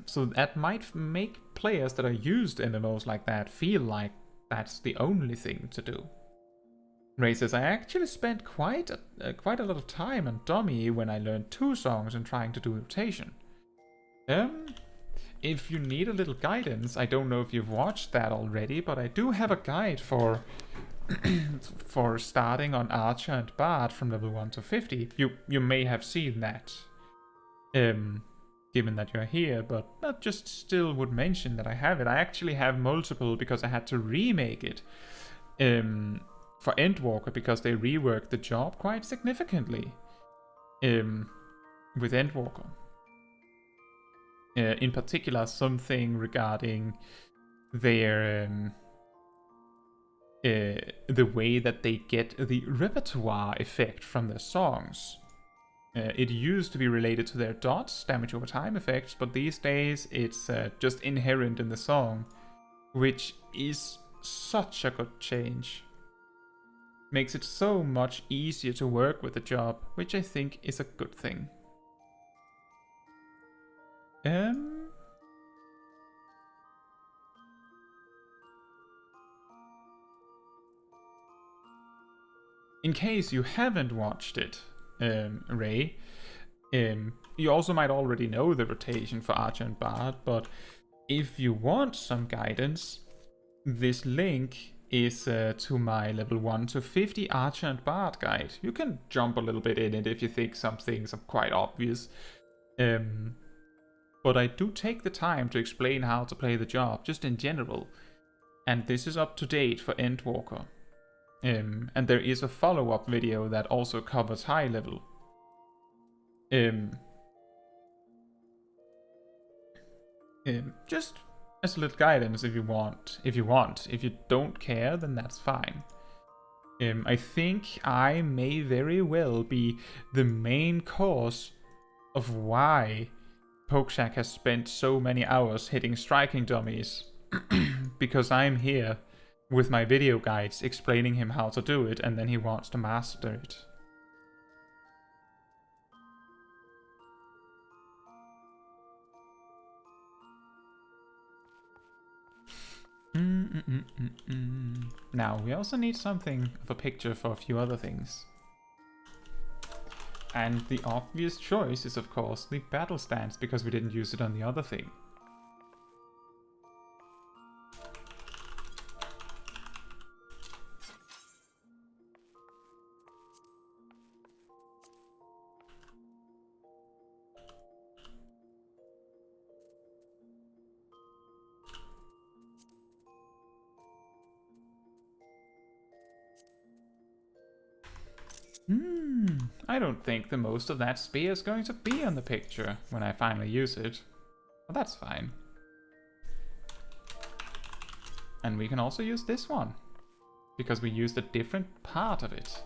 Speaker 1: So that might make players that are used to MMOs like that feel like that's the only thing to do. Ray says, I actually spent quite a lot of time on Dummy when I learned 2 songs and trying to do rotation. If you need a little guidance, I don't know if you've watched that already, but I do have a guide for for starting on Archer and Bard from level 1 to 50. You may have seen that, given that you're here, but I just still would mention that I have it. I actually have multiple because I had to remake it for Endwalker because they reworked the job quite significantly with Endwalker. In particular, something regarding their the way that they get the repertoire effect from their songs. It used to be related to their dots, damage over time effects, but these days it's just inherent in the song, which is such a good change. Makes it so much easier to work with the job, which I think is a good thing. In case you haven't watched it, Ray, you also might already know the rotation for Archer and Bard, but if you want some guidance, this link is to my level 1 to 50 Archer and Bard guide. You can jump a little bit in it if you think some things are quite obvious. But I do take the time to explain how to play the job, just in general. And this is up to date for Endwalker. And there is a follow-up video that also covers high level. Just as a little guidance if you want. If you don't care, then that's fine. I think I may very well be the main cause of why Pokeshak has spent so many hours hitting striking dummies. Because I'm here with my video guides explaining him how to do it, and then he wants to master it. Now, we also need something of a picture for a few other things. And the obvious choice is, of course, the battle stance, because we didn't use it on the other thing. I don't think the most of that spear is going to be on the picture when I finally use it. But that's fine. And we can also use this one, because we used a different part of it.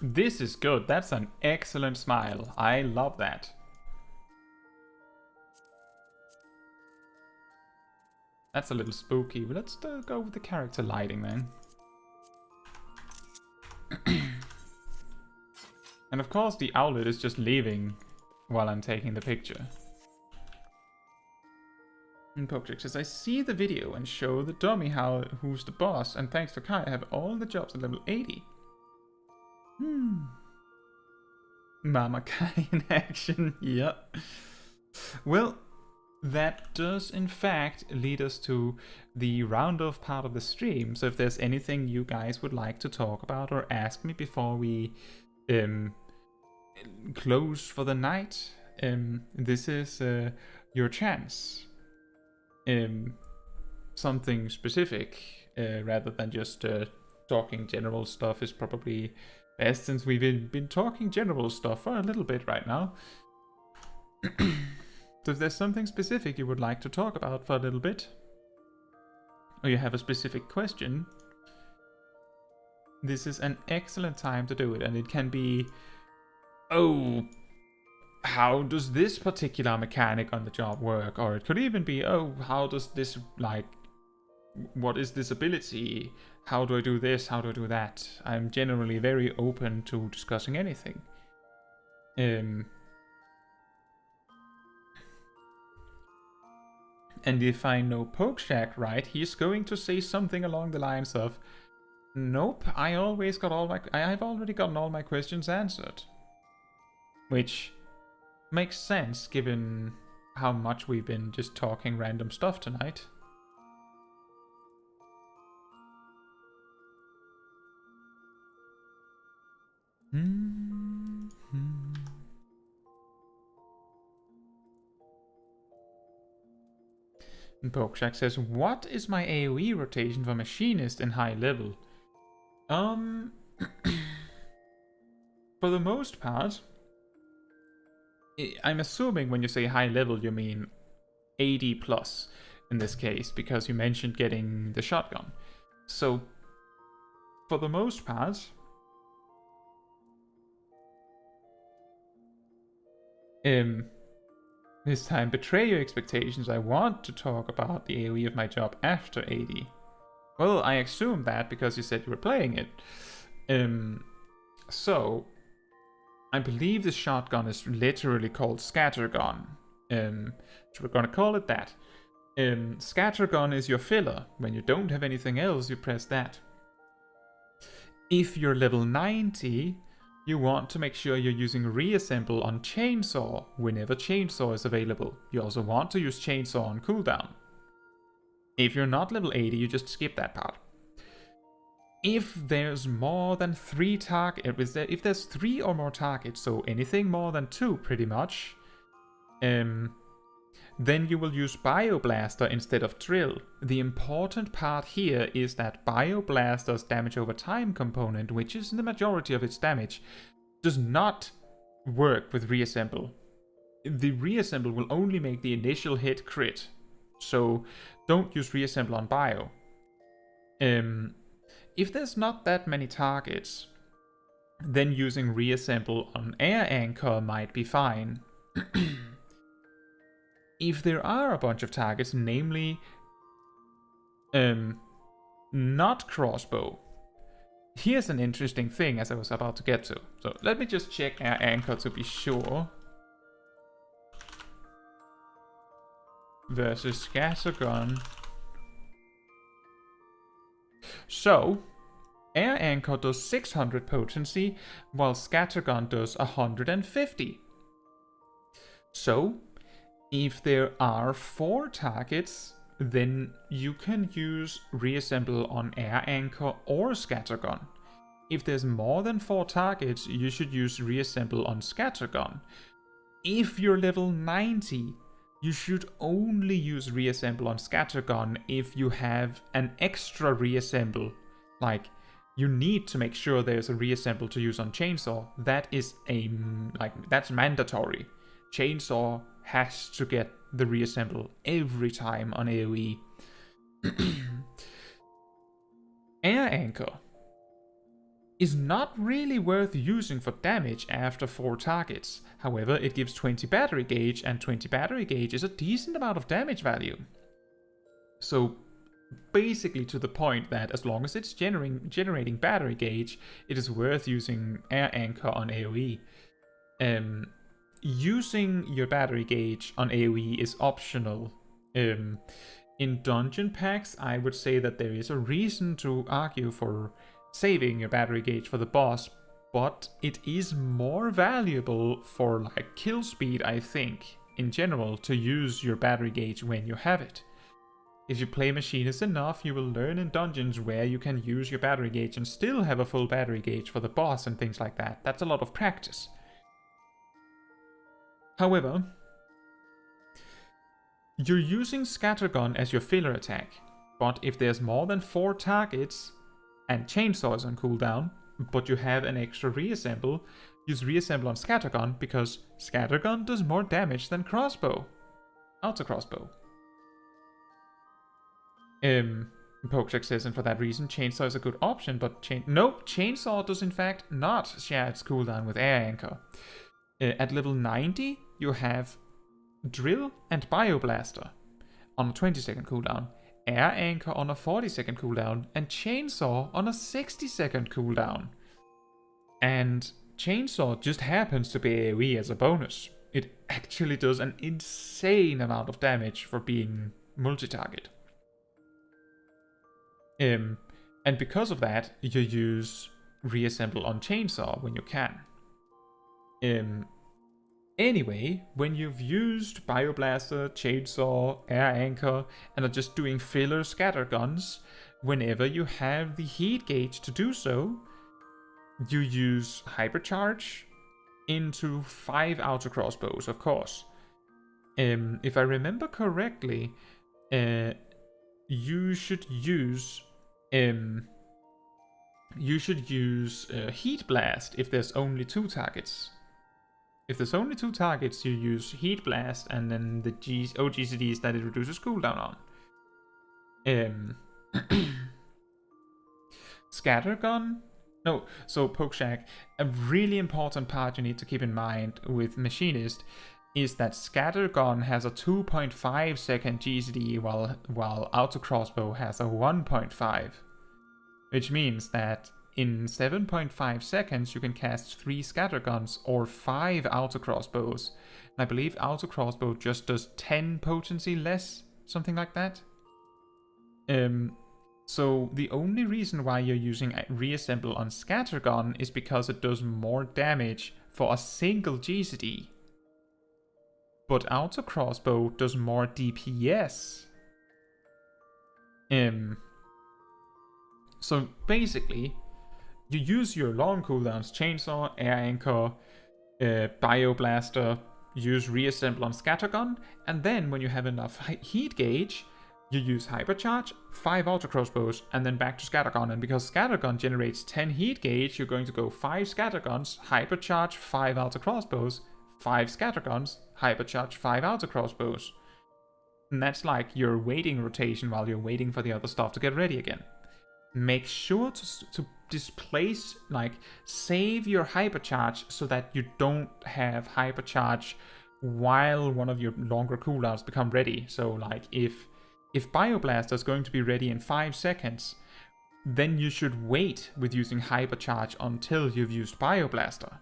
Speaker 1: This is good. That's an excellent smile. I love that. That's a little spooky, but let's go with the character lighting then. And of course the owlet is just leaving while I'm taking the picture. And Pokeshak says, I see the video and show the dummy who's the boss, and thanks to Kai I have all the jobs at level 80. Mama Kai in action, yeah. Well, that does in fact lead us to the round-off part of the stream. So if there's anything you guys would like to talk about or ask me before we close for the night, this is your chance. Something specific rather than just talking general stuff is probably best, since we've been talking general stuff for a little bit right now. So if there's something specific you would like to talk about for a little bit, or you have a specific question, this is an excellent time to do it. And it can be, oh, how does this particular mechanic on the job work? Or it could even be, oh, how does this, like, what is this ability? How do I do this? How do I do that? I'm generally very open to discussing anything. And if I know Pokeshack right, he's going to say something along the lines of, nope, I've already gotten all my questions answered. Which makes sense given how much we've been just talking random stuff tonight. And Pokeshack says, what is my AoE rotation for Machinist in high level? For the most part, I'm assuming when you say high level you mean 80 plus in this case, because you mentioned getting the shotgun. So, for the most part, this time, betray your expectations. I want to talk about the AoE of my job after 80. Well, I assume that because you said you were playing it. So, I believe the shotgun is literally called Scattergun. So we're gonna call it that. Scattergun is your filler. When you don't have anything else, you press that. If you're level 90, you want to make sure you're using Reassemble on Chainsaw whenever Chainsaw is available. You also want to use Chainsaw on cooldown. If you're not level 80, you just skip that part. If there's more than 3 targets, if there's 3 or more targets, so anything more than 2 pretty much, then you will use Bioblaster instead of Drill. The important part here is that Bioblaster's damage over time component, which is the majority of its damage, does not work with Reassemble. The Reassemble will only make the initial hit crit, so don't use Reassemble on Bio. If there's not that many targets, then using Reassemble on Air Anchor might be fine. If there are a bunch of targets, namely not crossbow, here's an interesting thing as I was about to get to. So let me just check Air Anchor to be sure. Versus Scattergun. So, Air Anchor does 600 potency, while Scattergun does 150. So, if there are 4 targets, then you can use Reassemble on Air Anchor or Scattergun. If there's more than 4 targets, you should use Reassemble on Scattergun. If you're level 90, you should only use Reassemble on Scattergun if you have an extra Reassemble. Like, you need to make sure there's a Reassemble to use on Chainsaw. That is that's mandatory. Chainsaw has to get the Reassemble every time on AoE. Air Anchor is not really worth using for damage after 4 targets. However, it gives 20 battery gauge, and 20 battery gauge is a decent amount of damage value. So basically to the point that as long as it's generating battery gauge, it is worth using Air Anchor on AoE. Using your battery gauge on AoE is optional. In dungeon packs, I would say that there is a reason to argue for saving your battery gauge for the boss, but it is more valuable for like kill speed, I think, in general, to use your battery gauge when you have it. If you play Machinist enough, you will learn in dungeons where you can use your battery gauge and still have a full battery gauge for the boss and things like that. That's a lot of practice. However, you're using Scattergun as your filler attack, but if there's more than 4 targets and Chainsaw is on cooldown, but you have an extra reassemble, use reassemble on Scattergun because Scattergun does more damage than crossbow. Auto crossbow. Pokeshak says, and for that reason, Chainsaw is a good option, but Chainsaw does in fact not share its cooldown with Air Anchor. At level 90, you have Drill and Bioblaster on a 20-second cooldown, Air Anchor on a 40-second cooldown, and Chainsaw on a 60-second cooldown. And Chainsaw just happens to be AoE as a bonus. It actually does an insane amount of damage for being multi-target. And because of that, you use reassemble on Chainsaw when you can. Anyway, when you've used Bioblaster, Chainsaw, Air Anchor, and are just doing filler Scatterguns, whenever you have the heat gauge to do so, you use Hypercharge into 5 auto crossbows, of course. If I remember correctly, you should use Heat Blast if there's only 2 targets. If there's only 2 targets, you use Heat Blast and then the OGCDs that it reduces cooldown on. Scattergun? No, so Pokeshak, a really important part you need to keep in mind with Machinist is that Scattergun has a 2.5 second GCD while Auto Crossbow has a 1.5. Which means that in 7.5 seconds you can cast 3 Scatterguns or 5 Auto Crossbows. And I believe Auto Crossbow just does 10 potency less, something like that. So the only reason why you're using Reassemble on Scattergun is because it does more damage for a single GCD. But Auto Crossbow does more DPS. So basically, you use your long cooldowns, Chainsaw, Air Anchor, Bioblaster, use Reassemble on Scattergun, and then when you have enough heat gauge, you use Hypercharge, 5 Auto Crossbows, and then back to Scattergun. And because Scattergun generates 10 heat gauge, you're going to go 5 Scatterguns, Hypercharge, 5 Auto Crossbows, 5 Scatterguns, Hypercharge, 5 Auto Crossbows. And that's like your waiting rotation while you're waiting for the other stuff to get ready again. Make sure to displace, like, save your Hypercharge so that you don't have Hypercharge while one of your longer cooldowns become ready. So, like, if Bioblaster is going to be ready in 5 seconds, then you should wait with using Hypercharge until you've used Bioblaster.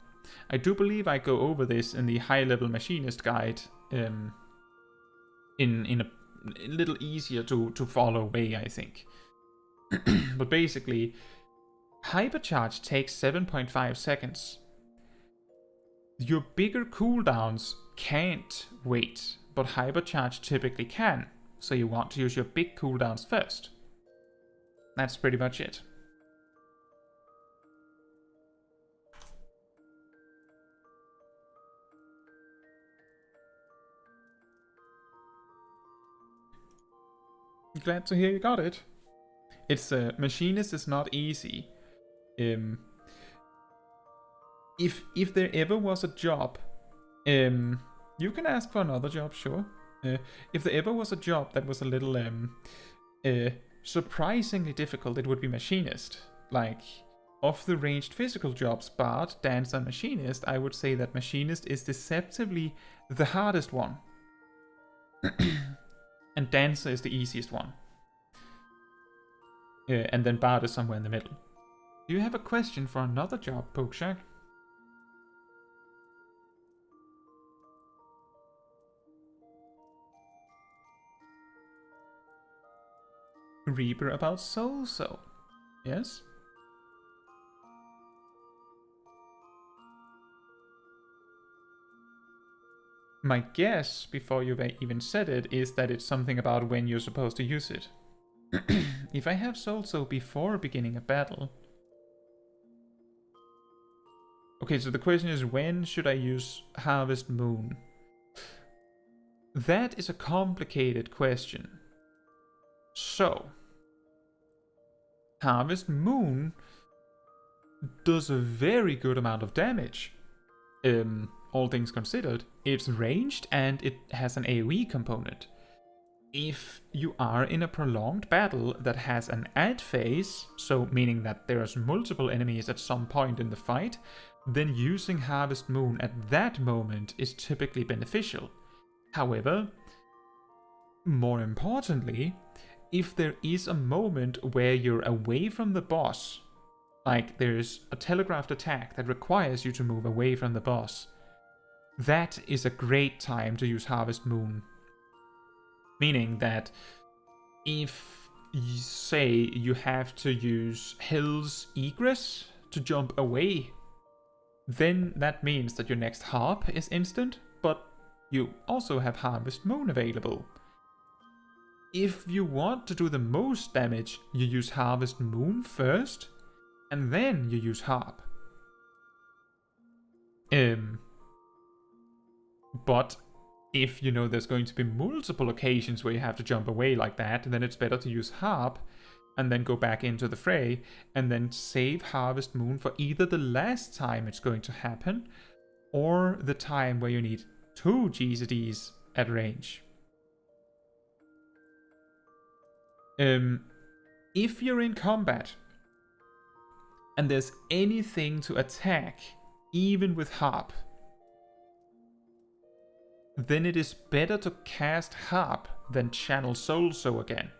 Speaker 1: I do believe I go over this in the high-level Machinist guide in a little easier to follow way, I think. But basically, Hypercharge takes 7.5 seconds. Your bigger cooldowns can't wait, but Hypercharge typically can. So you want to use your big cooldowns first. That's pretty much it. Glad to hear you got it. It's Machinist is not easy. If there ever was a job, you can ask for another job, sure. If there ever was a job that was a little surprisingly difficult, it would be Machinist. Like, of the ranged physical jobs, Bard, Dancer, Machinist, I would say that Machinist is deceptively the hardest one. And Dancer is the easiest one. And then Bard is somewhere in the middle. Do you have a question for another job, Pokeshak? Reaper about Soul. Yes? my guess, before you've even said it, is that it's something about when you're supposed to use it. If I have Soul Sow before beginning a battle... Okay, so the question is, when should I use Harvest Moon? That is a complicated question. So, Harvest Moon does a very good amount of damage. All things considered. It's ranged and it has an AoE component. If you are in a prolonged battle that has an ad phase, so meaning that there's multiple enemies at some point in the fight, then using Harvest Moon at that moment is typically beneficial. However, more importantly, if there is a moment where you're away from the boss, like there's a telegraphed attack that requires you to move away from the boss, that is a great time to use Harvest Moon. Meaning that if, say, you have to use Hell's Egress to jump away, then that means that your next harp is instant, but you also have Harvest Moon available. If you want to do the most damage, you use Harvest Moon first, and then you use harp. But if you know there's going to be multiple occasions where you have to jump away like that, then it's better to use harp and then go back into the fray and then save Harvest Moon for either the last time it's going to happen or the time where you need 2 GZDs at range. If you're in combat and there's anything to attack, even with harp, then it is better to cast harp than channel Soul Sow again.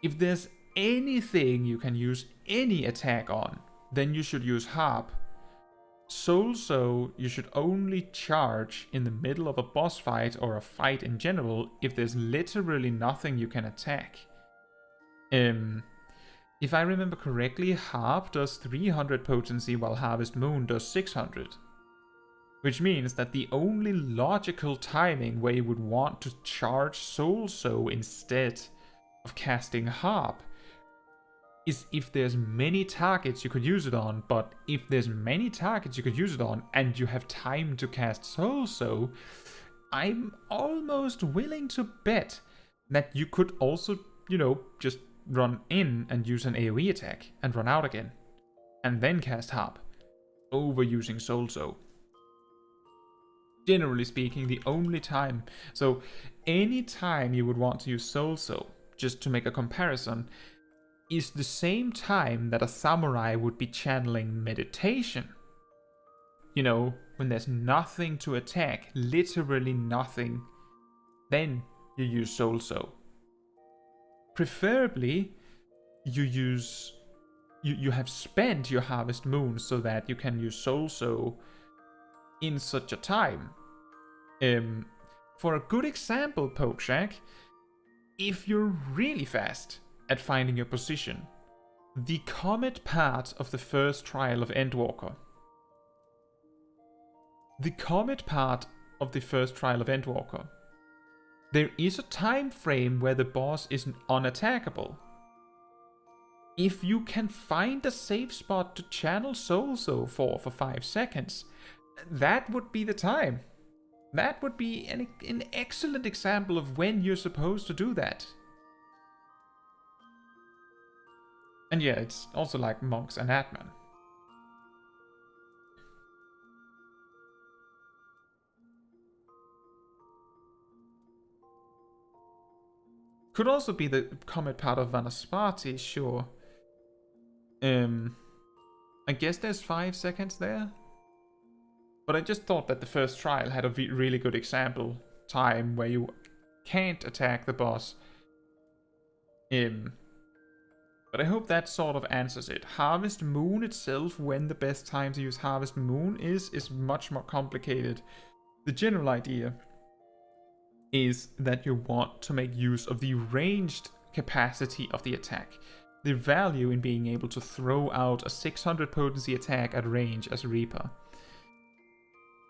Speaker 1: If there's anything you can use any attack on, then you should use harp. Soul Sow you should only charge in the middle of a boss fight or a fight in general if there's literally nothing you can attack. If I remember correctly, harp does 300 potency while Harvest Moon does 600. Which means that the only logical timing where you would want to charge Soul Sow instead of casting harp is if there's many targets you could use it on, but if there's many targets you could use it on and you have time to cast Soul Sow, I'm almost willing to bet that you could also, you know, just run in and use an AoE attack and run out again, and then cast harp, over using Soul Sow. Generally speaking, the only time, so any time you would want to use Soul Sow, just to make a comparison, is the same time that a samurai would be channeling meditation. You know, when there's nothing to attack, literally nothing, then you use Soul Sow. Preferably, you have spent your Harvest Moon so that you can use Soul Sow in such a time. For a good example, Pokeshack, if you're really fast at finding your position, the Comet part of the first trial of Endwalker. The Comet part of the first trial of Endwalker. There is a time frame where the boss is unattackable. If you can find a safe spot to channel Soul Sow for 5 seconds, that would be the time. That would be an excellent example of when you're supposed to do that. And yeah, it's also like monks and Atman. Could also be the Comet part of Vanaspati, sure. I guess there's 5 seconds there. But I just thought that the first trial had a really good example time where you can't attack the boss. But I hope that sort of answers it. Harvest Moon itself, when the best time to use Harvest Moon is much more complicated. The general idea is that you want to make use of the ranged capacity of the attack. the value in being able to throw out a 600 potency attack at range as Reaper.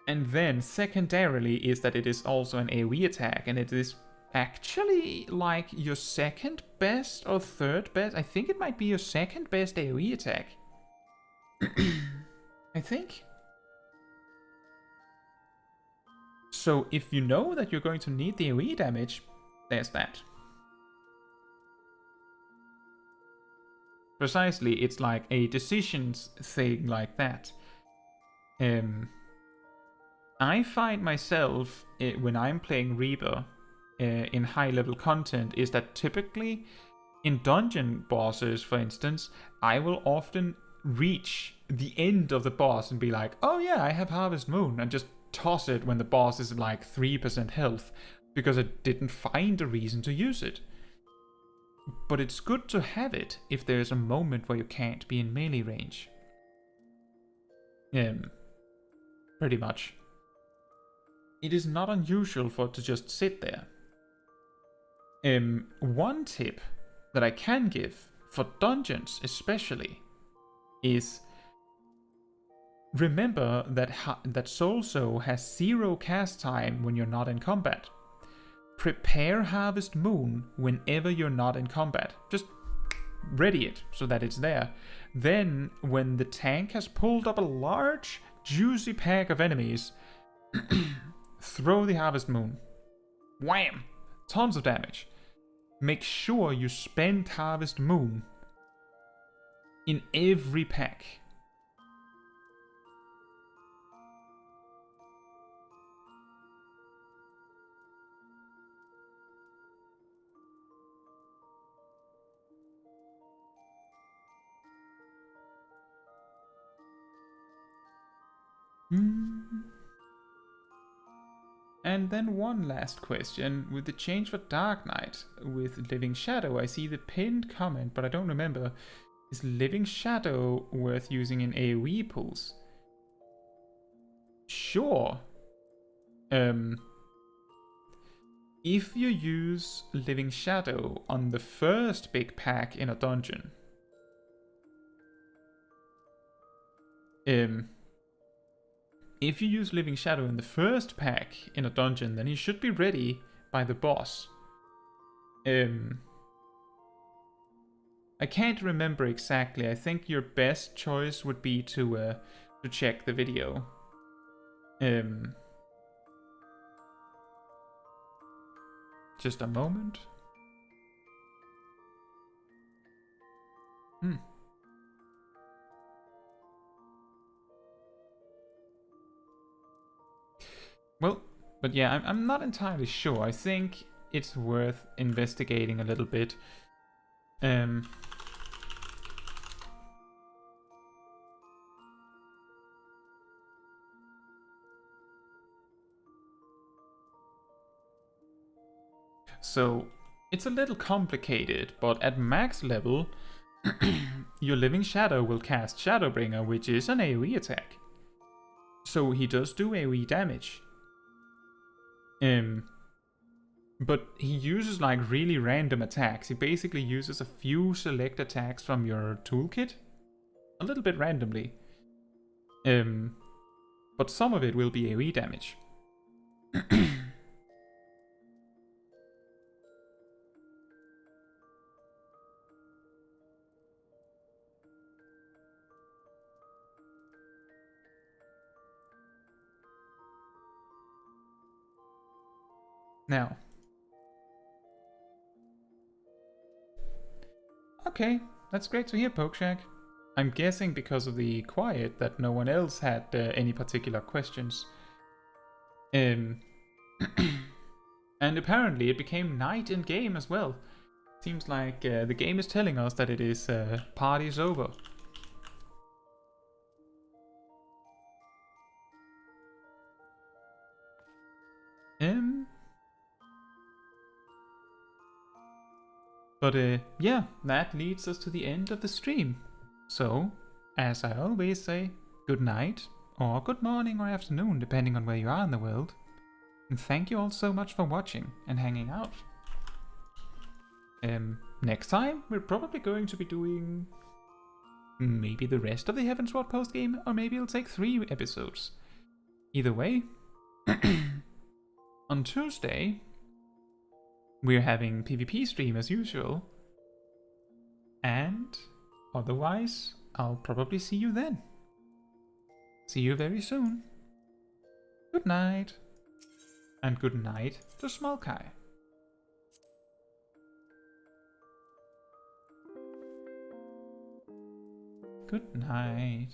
Speaker 1: And then secondarily is that it is also an AoE attack, and it is actually like your second best or third best. I think it might be your second best AoE attack. I think. So if you know that you're going to need the AoE damage, there's that. Precisely, it's like a decisions thing like that. I find myself, when I'm playing Reaper in high level content, is that typically in dungeon bosses, for instance, I will often reach the end of the boss and be like, oh yeah, I have Harvest Moon, and just toss it when the boss is like 3% health, because I didn't find a reason to use it. But it's good to have it if there's a moment where you can't be in melee range. Pretty much. It is not unusual for it to just sit there. One tip that I can give, for dungeons especially, is remember that Soulso has 0 cast time when you're not in combat. Prepare Harvest Moon whenever you're not in combat. Just ready it so that it's there. Then, when the tank has pulled up a large, juicy pack of enemies, throw the Harvest Moon. Wham! Tons of damage. Make sure you spend Harvest Moon in every pack. And then one last question. With the change for Dark Knight with Living Shadow, I see the pinned comment, but I don't remember. Is Living Shadow worth using in AoE pools? Sure. If you use Living Shadow on the first big pack in a dungeon, if you use Living Shadow in the first pack in a dungeon, then he should be ready by the boss. I can't remember exactly. I think your best choice would be to check the video. Just a moment. Well, but yeah, I'm not entirely sure. I think it's worth investigating a little bit. So, it's a little complicated, but at max level, your Living Shadow will cast Shadowbringer, which is an AoE attack. So he does do AoE damage. But he uses like really random attacks. He basically uses a few select attacks from your toolkit, a little bit randomly. But some of it will be AoE damage. Now, okay, that's great to hear, Pokeshack. I'm guessing because of the quiet that no one else had any particular questions. And apparently it became night in game as well. Seems like the game is telling us that it is party's over. But yeah, that leads us to the end of the stream. So, as I always say, good night, or good morning or afternoon, depending on where you are in the world. And thank you all so much for watching and hanging out. next time, we're probably going to be doing maybe the rest of the Heavensward postgame, or maybe it'll take 3 episodes. Either way, on Tuesday, we're having PvP stream as usual. And otherwise, I'll probably see you then. See you very soon. Good night. And good night to Smol Kai. Good night.